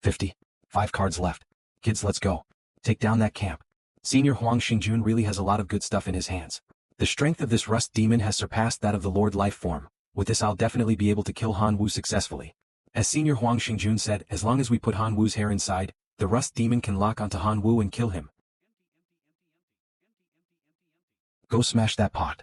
50. 5 cards left. Kids, let's go. Take down that camp. Senior Huang Xingjun really has a lot of good stuff in his hands. The strength of this rust demon has surpassed that of the Lord Life Form. With this I'll definitely be able to kill Han Wu successfully. As Senior Huang Xingjun said, as long as we put Han Wu's hair inside, the rust demon can lock onto Han Wu and kill him. Go smash that pot.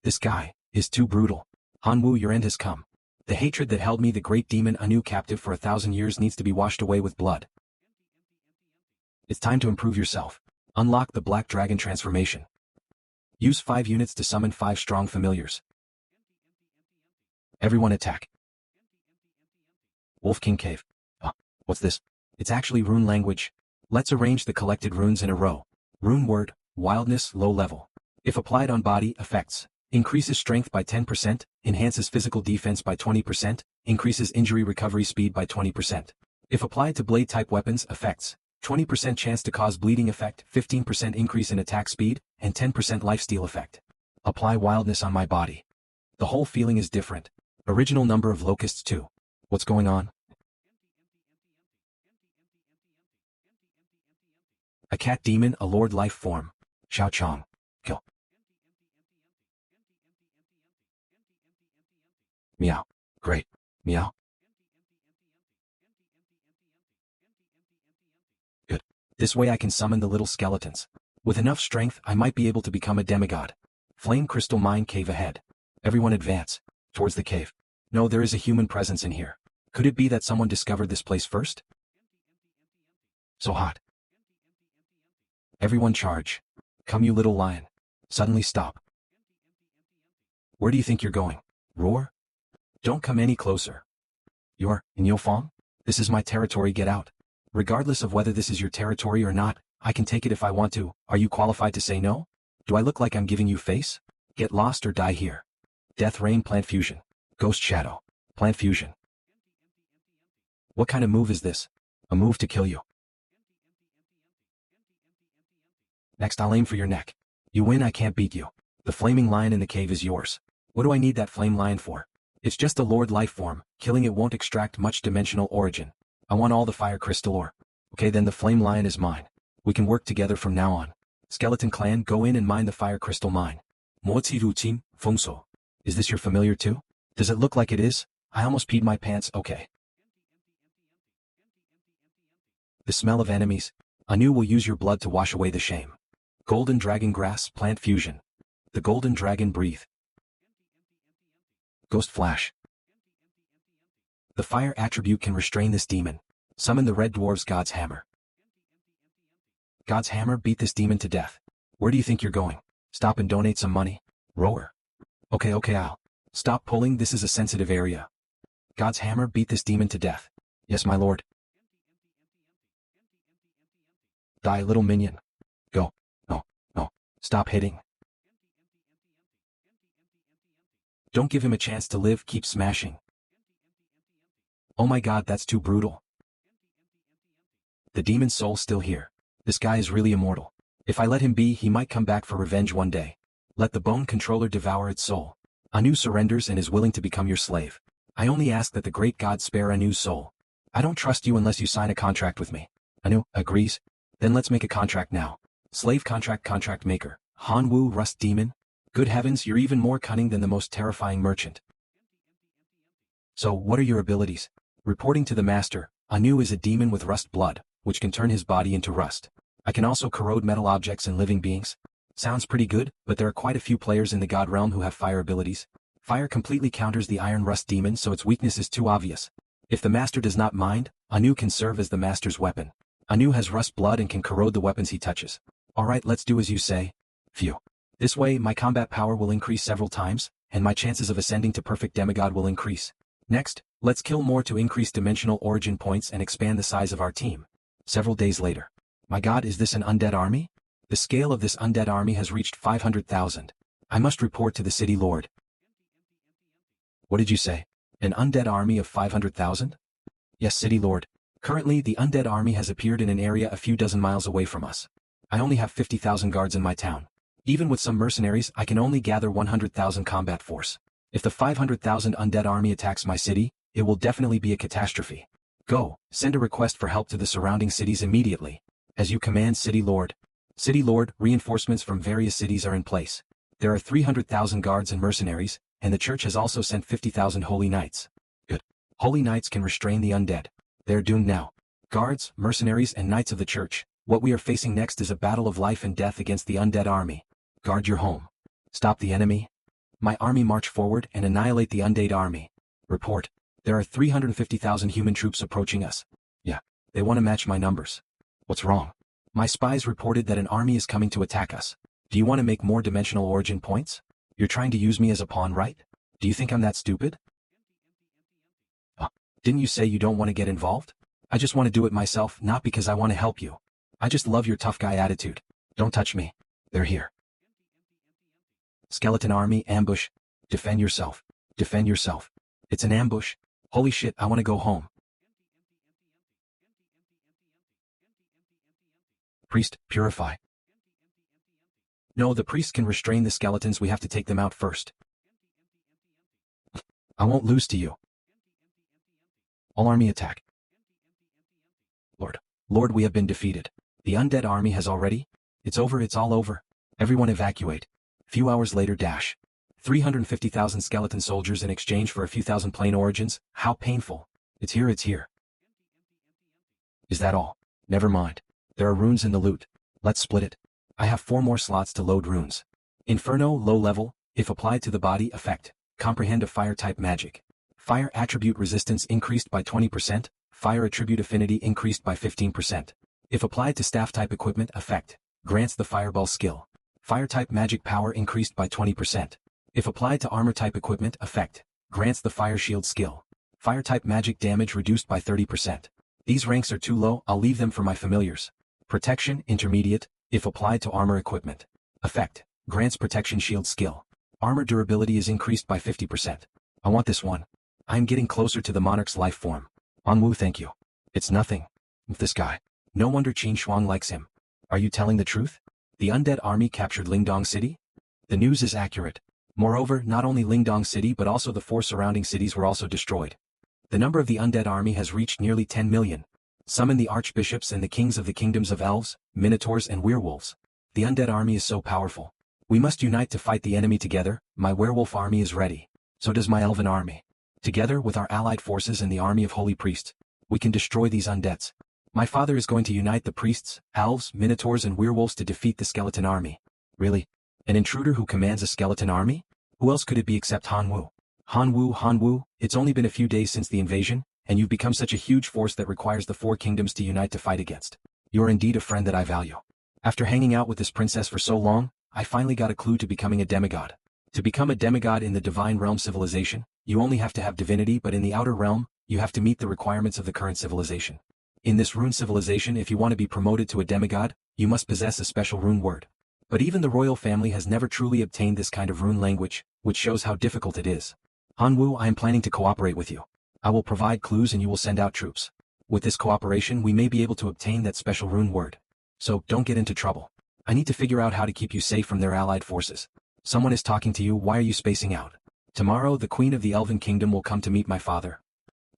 This guy is too brutal. Han Wu, your end has come. The hatred that held me, the great demon Anu, captive for 1,000 years needs to be washed away with blood. It's time to improve yourself. Unlock the Black Dragon transformation. Use 5 units to summon 5 strong familiars. Everyone attack. Wolf King Cave. What's this? It's actually rune language. Let's arrange the collected runes in a row. Rune word, wildness, low level. If applied on body, effects. Increases strength by 10%, enhances physical defense by 20%, increases injury recovery speed by 20%. If applied to blade-type weapons, effects. 20% chance to cause bleeding effect, 15% increase in attack speed, and 10% lifesteal effect. Apply wildness on my body. The whole feeling is different. Original number of locusts too. What's going on? A cat demon, a lord life form. Xiao Chong. Kill. Meow. Great. Meow. Good. This way I can summon the little skeletons. With enough strength, I might be able to become a demigod. Flame crystal mine cave ahead. Everyone advance. Towards the cave. No, there is a human presence in here. Could it be that someone discovered this place first? So hot. Everyone charge. Come you little lion. Suddenly stop. Where do you think you're going? Roar? Don't come any closer. You're in Yofong? This is my territory, get out. Regardless of whether this is your territory or not, I can take it if I want to. Are you qualified to say no? Do I look like I'm giving you face? Get lost or die here. Death rain plant fusion. Ghost shadow. Plant fusion. What kind of move is this? A move to kill you. Next I'll aim for your neck. You win, I can't beat you. The flaming lion in the cave is yours. What do I need that flame lion for? It's just a lord life form, killing it won't extract much dimensional origin. I want all the fire crystal ore. Okay, then the flame lion is mine. We can work together from now on. Skeleton clan, go in and mine the fire crystal mine. Mozi routine, Fengso. Is this your familiar too? Does it look like it is? I almost peed my pants, okay. The smell of enemies. Anu will use your blood to wash away the shame. Golden dragon grass, plant fusion. The golden dragon breathe. Ghost flash. The fire attribute can restrain this demon. Summon the red dwarf's god's hammer. God's hammer, beat this demon to death. Where do you think you're going? Stop and donate some money. Roar. Okay, I'll stop pulling, this is a sensitive area. God's hammer, beat this demon to death. Yes, my lord. Die, little minion. Go. No. Stop hitting. Don't give him a chance to live, keep smashing. Oh my god, that's too brutal. The demon's soul's still here. This guy is really immortal. If I let him be, he might come back for revenge one day. Let the bone controller devour its soul. Anu surrenders and is willing to become your slave. I only ask that the great god spare Anu's soul. I don't trust you unless you sign a contract with me. Anu agrees. Then let's make a contract now. Slave contract maker. Hanwu rust demon. Good heavens, you're even more cunning than the most terrifying merchant. So, what are your abilities? Reporting to the master, Anu is a demon with rust blood, which can turn his body into rust. I can also corrode metal objects and living beings. Sounds pretty good, but there are quite a few players in the god realm who have fire abilities. Fire completely counters the iron rust demon, so its weakness is too obvious. If the master does not mind, Anu can serve as the master's weapon. Anu has rust blood and can corrode the weapons he touches. Alright, let's do as you say. Phew. This way, my combat power will increase several times, and my chances of ascending to perfect demigod will increase. Next, let's kill more to increase dimensional origin points and expand the size of our team. Several days later. My god, is this an undead army? The scale of this undead army has reached 500,000. I must report to the city lord. What did you say? An undead army of 500,000? Yes, city lord. Currently, the undead army has appeared in an area a few dozen miles away from us. I only have 50,000 guards in my town. Even with some mercenaries, I can only gather 100,000 combat force. If the 500,000 undead army attacks my city, it will definitely be a catastrophe. Go, send a request for help to the surrounding cities immediately. As you command, city lord. City lord, reinforcements from various cities are in place. There are 300,000 guards and mercenaries, and the church has also sent 50,000 holy knights. Good. Holy knights can restrain the undead. They're doomed now. Guards, mercenaries, and knights of the church, what we are facing next is a battle of life and death against the undead army. Guard your home. Stop the enemy. My army march forward and annihilate the undead army. Report. There are 350,000 human troops approaching us. Yeah, they want to match my numbers. What's wrong? My spies reported that an army is coming to attack us. Do you want to make more dimensional origin points? You're trying to use me as a pawn, right? Do you think I'm that stupid? Didn't you say you don't want to get involved? I just want to do it myself, not because I want to help you. I just love your tough guy attitude. Don't touch me. They're here. Skeleton army, ambush. Defend yourself. Defend yourself. It's an ambush. Holy shit, I wanna go home. Priest, purify. No, the priest can restrain the skeletons, we have to take them out first. I won't lose to you. All army attack. Lord, we have been defeated. The undead army has already? It's over, it's all over. Everyone evacuate. Few hours later dash. 350,000 skeleton soldiers in exchange for a few thousand plain origins, how painful. It's here, it's here. Is that all? Never mind. There are runes in the loot. Let's split it. I have 4 more slots to load runes. Inferno, low level, if applied to the body, effect. Comprehend a fire-type magic. Fire attribute resistance increased by 20%, fire attribute affinity increased by 15%. If applied to staff-type equipment, effect. Grants the fireball skill. Fire-type magic power increased by 20%. If applied to armor-type equipment, effect. Grants the fire shield skill. Fire-type magic damage reduced by 30%. These ranks are too low, I'll leave them for my familiars. Protection, intermediate, if applied to armor equipment. Effect. Grants protection shield skill. Armor durability is increased by 50%. I want this one. I am getting closer to the monarch's life form. Onwu, thank you. It's nothing. This guy. No wonder Qin Shuang likes him. Are you telling the truth? The undead army captured Lingdong City? The news is accurate. Moreover, not only Lingdong City but also the 4 surrounding cities were also destroyed. The number of the undead army has reached nearly 10 million. Summon the archbishops and the kings of the kingdoms of elves, minotaurs and werewolves. The undead army is so powerful. We must unite to fight the enemy together. My werewolf army is ready. So does my elven army. Together with our allied forces and the army of holy priests, we can destroy these undeads. My father is going to unite the priests, elves, minotaurs and werewolves to defeat the skeleton army. Really? An intruder who commands a skeleton army? Who else could it be except Hanwu? Hanwu, it's only been a few days since the invasion, and you've become such a huge force that requires the 4 kingdoms to unite to fight against. You are indeed a friend that I value. After hanging out with this princess for so long, I finally got a clue to becoming a demigod. To become a demigod in the divine realm civilization, you only have to have divinity, but in the outer realm, you have to meet the requirements of the current civilization. In this rune civilization, if you want to be promoted to a demigod, you must possess a special rune word. But even the royal family has never truly obtained this kind of rune language, which shows how difficult it is. Hanwu, I am planning to cooperate with you. I will provide clues and you will send out troops. With this cooperation, we may be able to obtain that special rune word. So, don't get into trouble. I need to figure out how to keep you safe from their allied forces. Someone is talking to you, why are you spacing out? Tomorrow, the queen of the Elven Kingdom will come to meet my father.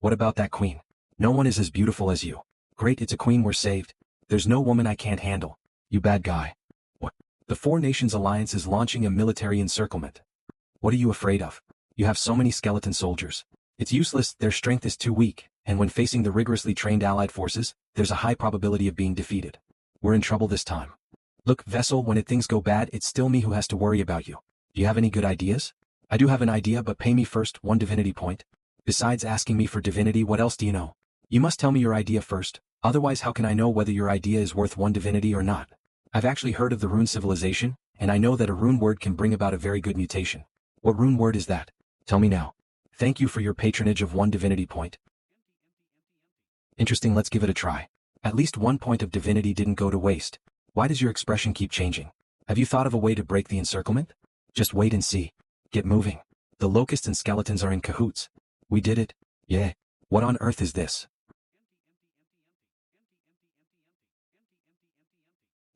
What about that queen? No one is as beautiful as you. Great, it's a queen, we're saved. There's no woman I can't handle. You bad guy. What? The 4 Nations Alliance is launching a military encirclement. What are you afraid of? You have so many skeleton soldiers. It's useless, their strength is too weak, and when facing the rigorously trained allied forces, there's a high probability of being defeated. We're in trouble this time. Look, Vessel, when things go bad, it's still me who has to worry about you. Do you have any good ideas? I do have an idea, but pay me first 1 divinity point. Besides asking me for divinity, what else do you know? You must tell me your idea first, otherwise how can I know whether your idea is worth 1 divinity or not? I've actually heard of the rune civilization, and I know that a rune word can bring about a very good mutation. What rune word is that? Tell me now. Thank you for your patronage of 1 divinity point. Interesting, let's give it a try. At least 1 point of divinity didn't go to waste. Why does your expression keep changing? Have you thought of a way to break the encirclement? Just wait and see. Get moving. The locusts and skeletons are in cahoots. We did it. Yeah. What on earth is this?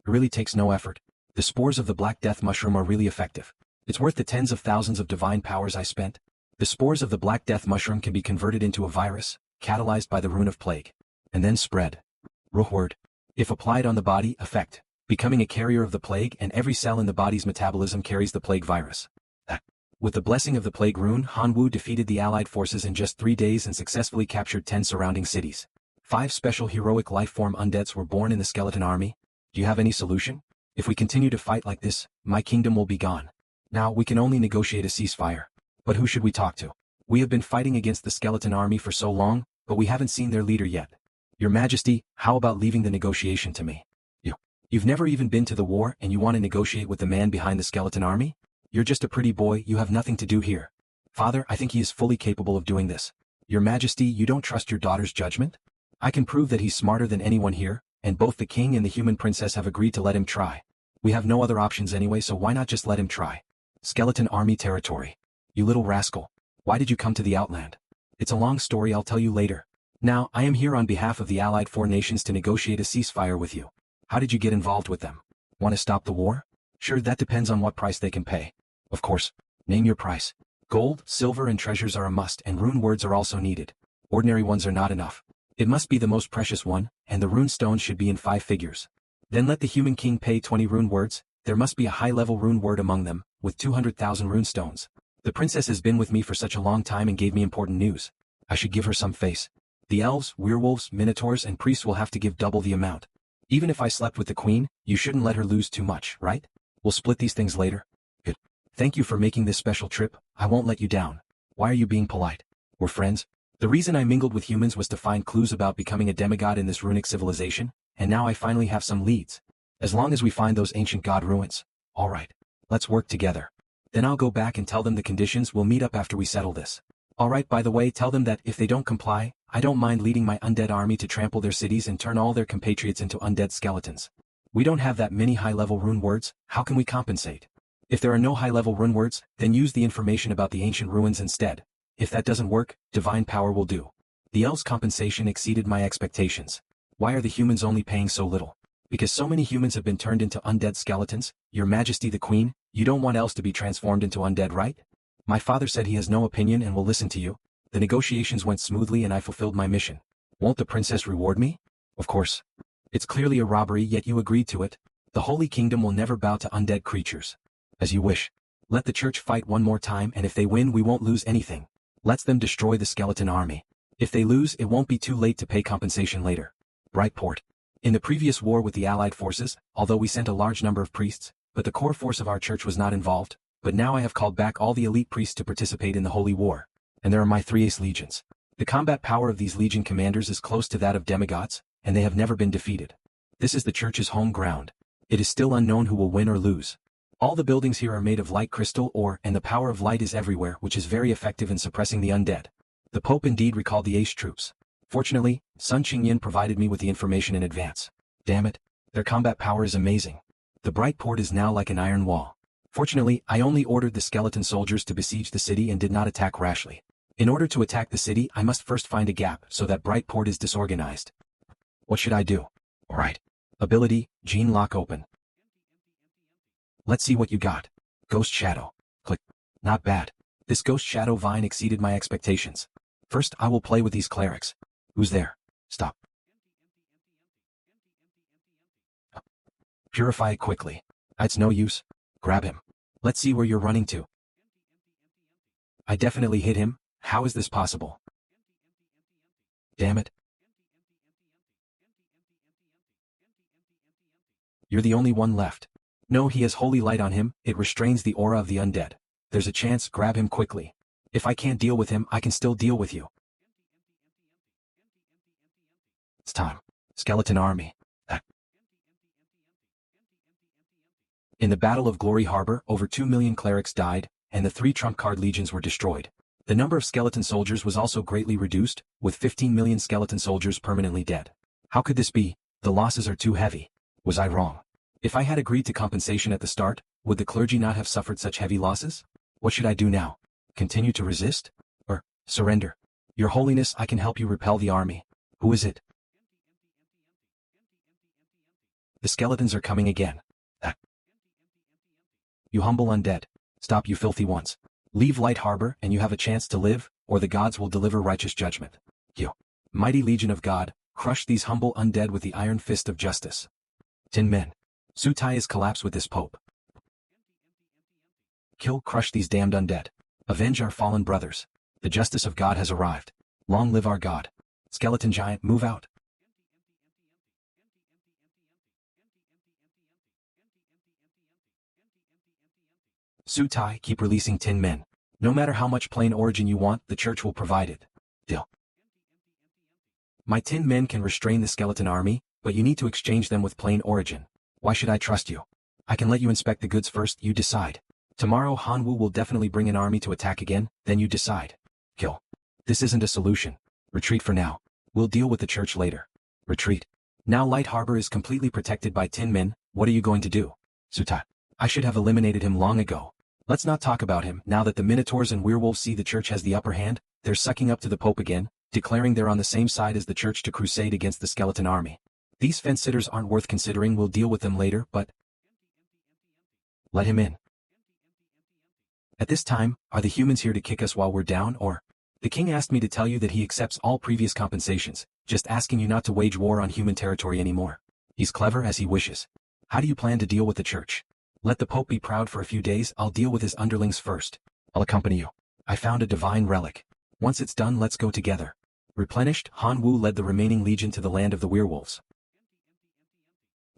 It really takes no effort. The spores of the Black Death mushroom are really effective. It's worth the tens of thousands of divine powers I spent. The spores of the Black Death mushroom can be converted into a virus, catalyzed by the rune of plague, and then spread. Ruh word. If applied on the body, effect. Becoming a carrier of the plague, and every cell in the body's metabolism carries the plague virus. With the blessing of the plague rune, Hanwu defeated the allied forces in just 3 days and successfully captured 10 surrounding cities. 5 special heroic life-form undeads were born in the skeleton army. Do you have any solution? If we continue to fight like this, my kingdom will be gone. Now, we can only negotiate a ceasefire. But who should we talk to? We have been fighting against the skeleton army for so long, but we haven't seen their leader yet. Your Majesty, how about leaving the negotiation to me? You've never even been to the war and you want to negotiate with the man behind the skeleton army? You're just a pretty boy, you have nothing to do here. Father, I think he is fully capable of doing this. Your Majesty, you don't trust your daughter's judgment? I can prove that he's smarter than anyone here, and both the king and the human princess have agreed to let him try. We have no other options anyway, so why not just let him try? Skeleton army territory. You little rascal. Why did you come to the Outland? It's a long story, I'll tell you later. Now, I am here on behalf of the allied 4 nations to negotiate a ceasefire with you. How did you get involved with them? Want to stop the war? Sure, that depends on what price they can pay. Of course. Name your price. Gold, silver and treasures are a must, and rune words are also needed. Ordinary ones are not enough. It must be the most precious one, and the rune stones should be in 5 figures. Then let the human king pay 20 rune words. There must be a high-level rune word among them, with 200,000 rune stones. The princess has been with me for such a long time and gave me important news. I should give her some face. The elves, werewolves, minotaurs and priests will have to give double the amount. Even if I slept with the queen, you shouldn't let her lose too much, right? We'll split these things later. Good. Thank you for making this special trip. I won't let you down. Why are you being polite? We're friends. The reason I mingled with humans was to find clues about becoming a demigod in this runic civilization, and now I finally have some leads. As long as we find those ancient god ruins. All right. Let's work together. Then I'll go back and tell them the conditions. We'll meet up after we settle this. All right, by the way, tell them that if they don't comply, I don't mind leading my undead army to trample their cities and turn all their compatriots into undead skeletons. We don't have that many high-level rune words. How can we compensate? If there are no high-level rune words, then use the information about the ancient ruins instead. If that doesn't work, divine power will do. The elves' compensation exceeded my expectations. Why are the humans only paying so little? Because so many humans have been turned into undead skeletons, Your Majesty the Queen, you don't want else to be transformed into undead, right? My father said he has no opinion and will listen to you. The negotiations went smoothly and I fulfilled my mission. Won't the princess reward me? Of course. It's clearly a robbery, yet you agreed to it. The Holy Kingdom will never bow to undead creatures. As you wish. Let the church fight one more time, and if they win we won't lose anything. Let's them destroy the skeleton army. If they lose, it won't be too late to pay compensation later. Brightport. In the previous war with the Allied forces, although we sent a large number of priests, but the core force of our church was not involved, but now I have called back all the elite priests to participate in the Holy War. And there are my 3 ace legions. The combat power of these legion commanders is close to that of demigods, and they have never been defeated. This is the church's home ground. It is still unknown who will win or lose. All the buildings here are made of light crystal ore, and the power of light is everywhere, which is very effective in suppressing the undead. The Pope indeed recalled the ace troops. Fortunately, Sun Qingyan provided me with the information in advance. Damn it, their combat power is amazing. The Brightport is now like an iron wall. Fortunately, I only ordered the skeleton soldiers to besiege the city and did not attack rashly. In order to attack the city, I must first find a gap so that Brightport is disorganized. What should I do? Alright. Ability, Gene Lock open. Let's see what you got. Ghost Shadow. Click. Not bad. This Ghost Shadow vine exceeded my expectations. First, I will play with these clerics. Who's there? Stop. Purify it quickly. It's no use. Grab him. Let's see where you're running to. I definitely hit him. How is this possible? Damn it. You're the only one left. No, he has holy light on him. It restrains the aura of the undead. There's a chance. Grab him quickly. If I can't deal with him, I can still deal with you. It's time. Skeleton army. In the Battle of Glory Harbor, over 2 million clerics died, and the 3 trump card legions were destroyed. The number of skeleton soldiers was also greatly reduced, with 15 million skeleton soldiers permanently dead. How could this be? The losses are too heavy. Was I wrong? If I had agreed to compensation at the start, would the clergy not have suffered such heavy losses? What should I do now? Continue to resist? Or surrender? Your Holiness, I can help you repel the army. Who is it? The skeletons are coming again. You humble undead. Stop, you filthy ones. Leave Light Harbor and you have a chance to live, or the gods will deliver righteous judgment. You, mighty legion of God, crush these humble undead with the iron fist of justice. Tin Men. Sutai is collapsed with this pope. Kill, crush these damned undead. Avenge our fallen brothers. The justice of God has arrived. Long live our God. Skeleton giant, move out. Sutai, keep releasing Tin Men. No matter how much plain origin you want, the church will provide it. Deal. My Tin Men can restrain the skeleton army, but you need to exchange them with plain origin. Why should I trust you? I can let you inspect the goods first, you decide. Tomorrow Hanwu will definitely bring an army to attack again, then you decide. Kill. This isn't a solution. Retreat for now. We'll deal with the church later. Retreat. Now Light Harbor is completely protected by Tin Men. What are you going to do? Sutai. I should have eliminated him long ago. Let's not talk about him. Now that the Minotaurs and werewolves see the church has the upper hand, they're sucking up to the Pope again, declaring they're on the same side as the church to crusade against the skeleton army. These fence-sitters aren't worth considering. We'll deal with them later, but let him in. At this time, are the humans here to kick us while we're down, or? The king asked me to tell you that he accepts all previous compensations, just asking you not to wage war on human territory anymore. He's clever as he wishes. How do you plan to deal with the church? Let the Pope be proud for a few days. I'll deal with his underlings first. I'll accompany you. I found a divine relic. Once it's done, let's go together. Replenished, Han Wu led the remaining legion to the land of the werewolves.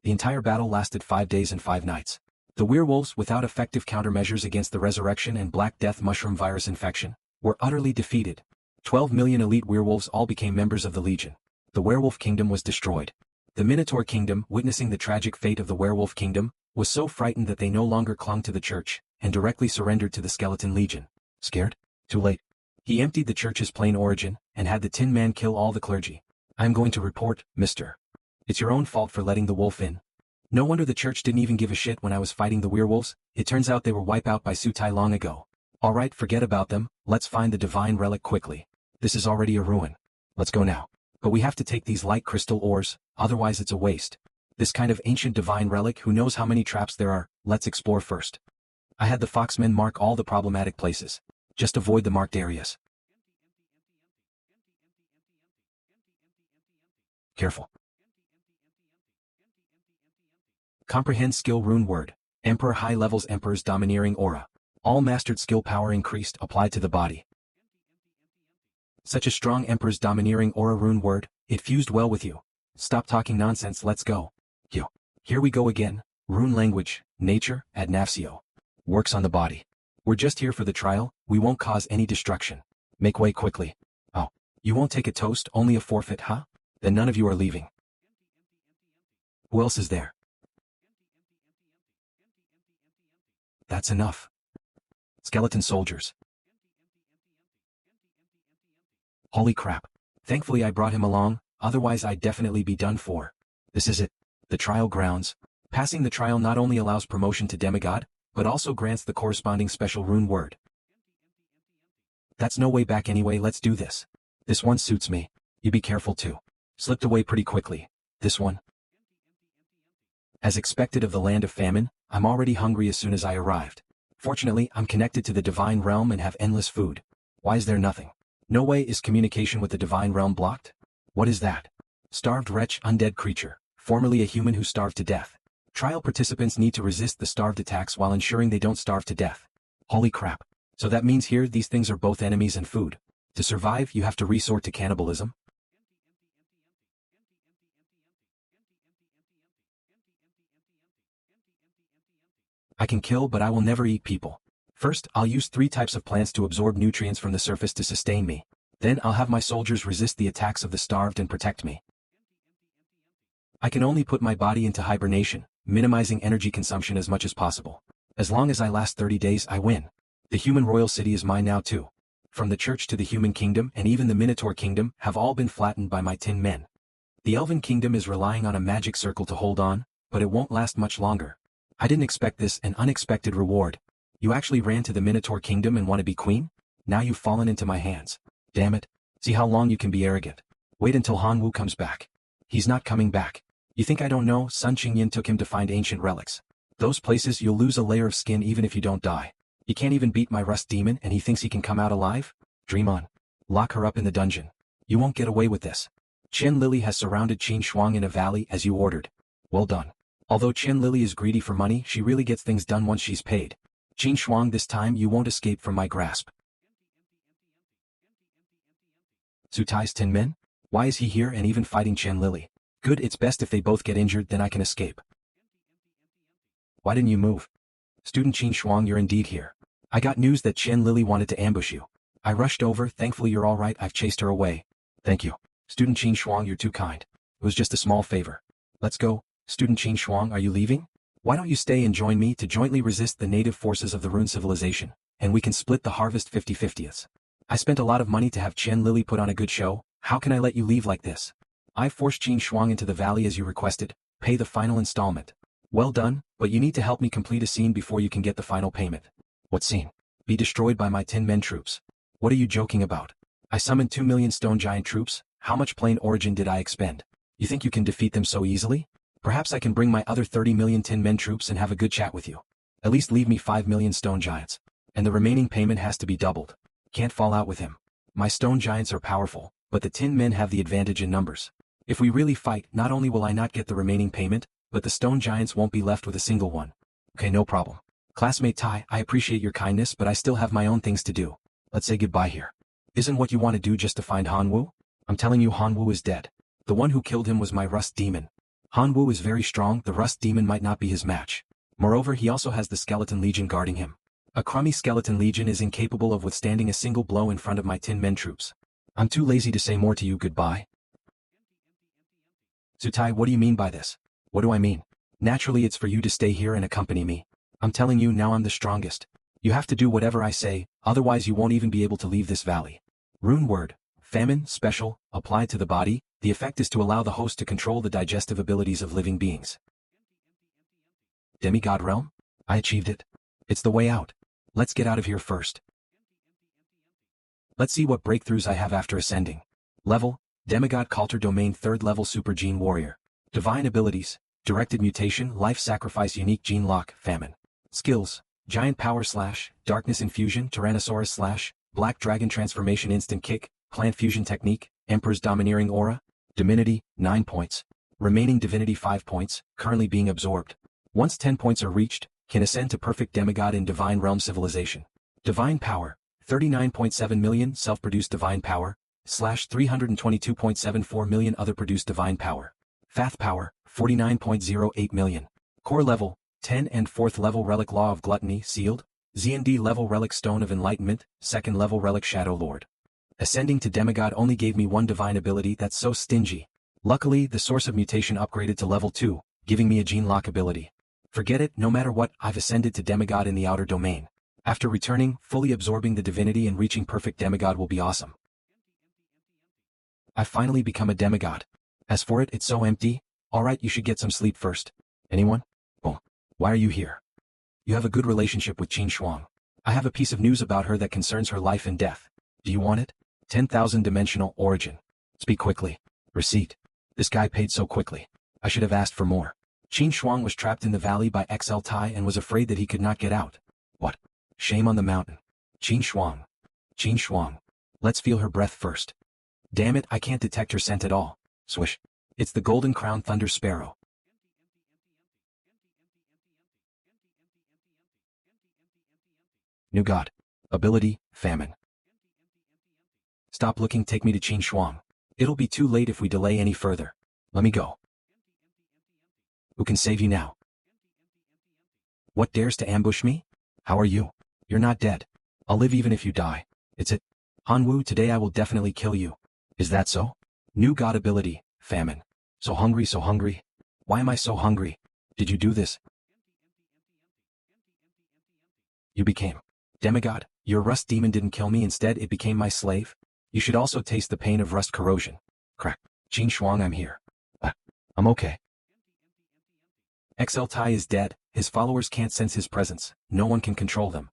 The entire battle lasted 5 days and 5 nights. The werewolves, without effective countermeasures against the resurrection and Black Death mushroom virus infection, were utterly defeated. 12 million elite werewolves all became members of the legion. The werewolf kingdom was destroyed. The Minotaur kingdom, witnessing the tragic fate of the werewolf kingdom, was so frightened that they no longer clung to the church, and directly surrendered to the skeleton legion. Scared? Too late. He emptied the church's plain origin, and had the Tin Man kill all the clergy. I'm going to report, mister. It's your own fault for letting the wolf in. No wonder the church didn't even give a shit when I was fighting the werewolves. It turns out they were wiped out by Sutai long ago. Alright, forget about them, let's find the divine relic quickly. This is already a ruin. Let's go now. But we have to take these light crystal ores, otherwise it's a waste. This kind of ancient divine relic, who knows how many traps there are. Let's explore first. I had the foxmen mark all the problematic places. Just avoid the marked areas. Careful. Comprehend skill rune word. Emperor high levels Emperor's domineering aura. All mastered skill power increased applied to the body. Such a strong Emperor's domineering aura rune word, it fused well with you. Stop talking nonsense, let's go. Yo. Here we go again. Rune language, nature, ad nafcio. Works on the body. We're just here for the trial, we won't cause any destruction. Make way quickly. Oh. You won't take a toast, only a forfeit, huh? Then none of you are leaving. Who else is there? That's enough. Skeleton soldiers. Holy crap. Thankfully I brought him along, otherwise I'd definitely be done for. This is it. The trial grounds. Passing the trial not only allows promotion to demigod, but also grants the corresponding special rune word. That's no way back anyway, let's do this. This one suits me. You be careful too. Slipped away pretty quickly. This one. As expected of the land of famine, I'm already hungry as soon as I arrived. Fortunately, I'm connected to the divine realm and have endless food. Why is there nothing? No way is communication with the divine realm blocked? What is that? Starved wretch, undead creature, formerly a human who starved to death. Trial participants need to resist the starved attacks while ensuring they don't starve to death. Holy crap. So that means here these things are both enemies and food. To survive, you have to resort to cannibalism? I can kill, but I will never eat people. First, I'll use 3 types of plants to absorb nutrients from the surface to sustain me. Then I'll have my soldiers resist the attacks of the starved and protect me. I can only put my body into hibernation, minimizing energy consumption as much as possible. As long as I last 30 days, I win. The human royal city is mine now too. From the church to the human kingdom and even the Minotaur kingdom have all been flattened by my tin men. The elven kingdom is relying on a magic circle to hold on, but it won't last much longer. I didn't expect this, an unexpected reward. You actually ran to the Minotaur kingdom and want to be queen? Now you've fallen into my hands. Damn it. See how long you can be arrogant. Wait until Han Wu comes back. He's not coming back. You think I don't know? Sun Qingyin took him to find ancient relics. Those places you'll lose a layer of skin even if you don't die. You can't even beat my rust demon and he thinks he can come out alive? Dream on. Lock her up in the dungeon. You won't get away with this. Qian Lily has surrounded Qin Shuang in a valley as you ordered. Well done. Although Qian Lily is greedy for money, she really gets things done once she's paid. Qin Shuang, this time you won't escape from my grasp. Sutai's tin men? Why is he here and even fighting Qian Lily? Good, it's best if they both get injured, then I can escape. Why didn't you move? Student Qin Shuang, you're indeed here. I got news that Qian Lily wanted to ambush you. I rushed over, thankfully you're alright, I've chased her away. Thank you. Student Qin Shuang, you're too kind. It was just a small favor. Let's go. Student Qin Shuang, are you leaving? Why don't you stay and join me to jointly resist the native forces of the Rune civilization, and we can split the harvest 50-50ths. I spent a lot of money to have Qian Lily put on a good show, how can I let you leave like this? I forced Qin Shuang into the valley as you requested, pay the final installment. Well done, but you need to help me complete a scene before you can get the final payment. What scene? Be destroyed by my 10 men troops. What are you joking about? I summoned 2 million stone giant troops. How much plain origin did I expend? You think you can defeat them so easily? Perhaps I can bring my other 30 million 10 men troops and have a good chat with you. At least leave me 5 million stone giants. And the remaining payment has to be doubled. Can't fall out with him. My stone giants are powerful, but the 10 men have the advantage in numbers. If we really fight, not only will I not get the remaining payment, but the stone giants won't be left with a single one. Okay, no problem. Classmate Tai, I appreciate your kindness, but I still have my own things to do. Let's say goodbye here. Isn't what you want to do just to find Hanwoo? I'm telling you, Hanwoo is dead. The one who killed him was my rust demon. Hanwoo is very strong, the rust demon might not be his match. Moreover, he also has the skeleton legion guarding him. A crummy skeleton legion is incapable of withstanding a single blow in front of my 10 men troops. I'm too lazy to say more to you goodbye. Sutai, what do you mean by this? What do I mean? Naturally it's for you to stay here and accompany me. I'm telling you now, I'm the strongest. You have to do whatever I say, otherwise you won't even be able to leave this valley. Rune word, famine, special, applied to the body. The effect is to allow the host to control the digestive abilities of living beings. Demigod realm? I achieved it. It's the way out. Let's get out of here first. Let's see what breakthroughs I have after ascending. Level, demigod culture domain 3rd level super gene warrior. Divine abilities, directed mutation, life sacrifice, unique gene lock, famine. Skills, giant power / darkness infusion, tyrannosaurus / black dragon transformation, instant kick, plant fusion technique, emperor's domineering aura. Divinity, 9 points. Remaining divinity 5 points, currently being absorbed. Once 10 points are reached, can ascend to perfect demigod in divine realm civilization. Divine power, 39.7 million self-produced divine power, / 322.74 million other produced divine power. Fath power, 49.08 million. Core level, 10 and 4th level relic law of gluttony sealed. ZND level relic stone of enlightenment, 2nd level relic shadow lord. Ascending to demigod only gave me one divine ability, that's so stingy. Luckily, the source of mutation upgraded to level 2, giving me a gene lock ability. Forget it, no matter what, I've ascended to demigod in the outer domain. After returning, fully absorbing the divinity and reaching perfect demigod will be awesome. I've finally become a demigod. As for it, it's so empty. Alright, you should get some sleep first. Anyone? Oh, why are you here? You have a good relationship with Qin Shuang. I have a piece of news about her that concerns her life and death. Do you want it? 10,000 dimensional origin. Speak quickly. Receipt. This guy paid so quickly. I should have asked for more. Qin Shuang was trapped in the valley by XL Tai and was afraid that he could not get out. What? Shame on the mountain. Qin Shuang. Qin Shuang. Let's feel her breath first. Damn it, I can't detect her scent at all. Swish. It's the golden crown thunder sparrow. New god. Ability, famine. Stop looking, take me to Qin Shuang. It'll be too late if we delay any further. Let me go. Who can save you now? What dares to ambush me? How are you? You're not dead. I'll live even if you die. It's it. Hanwoo, today I will definitely kill you. Is that so? New god ability, famine. So hungry, so hungry. Why am I so hungry? Did you do this? You became demigod. Your rust demon didn't kill me, instead it became my slave. You should also taste the pain of rust corrosion. Crack. Qin Shuang, I'm here. I'm okay. XL Tai is dead, his followers can't sense his presence, no one can control them.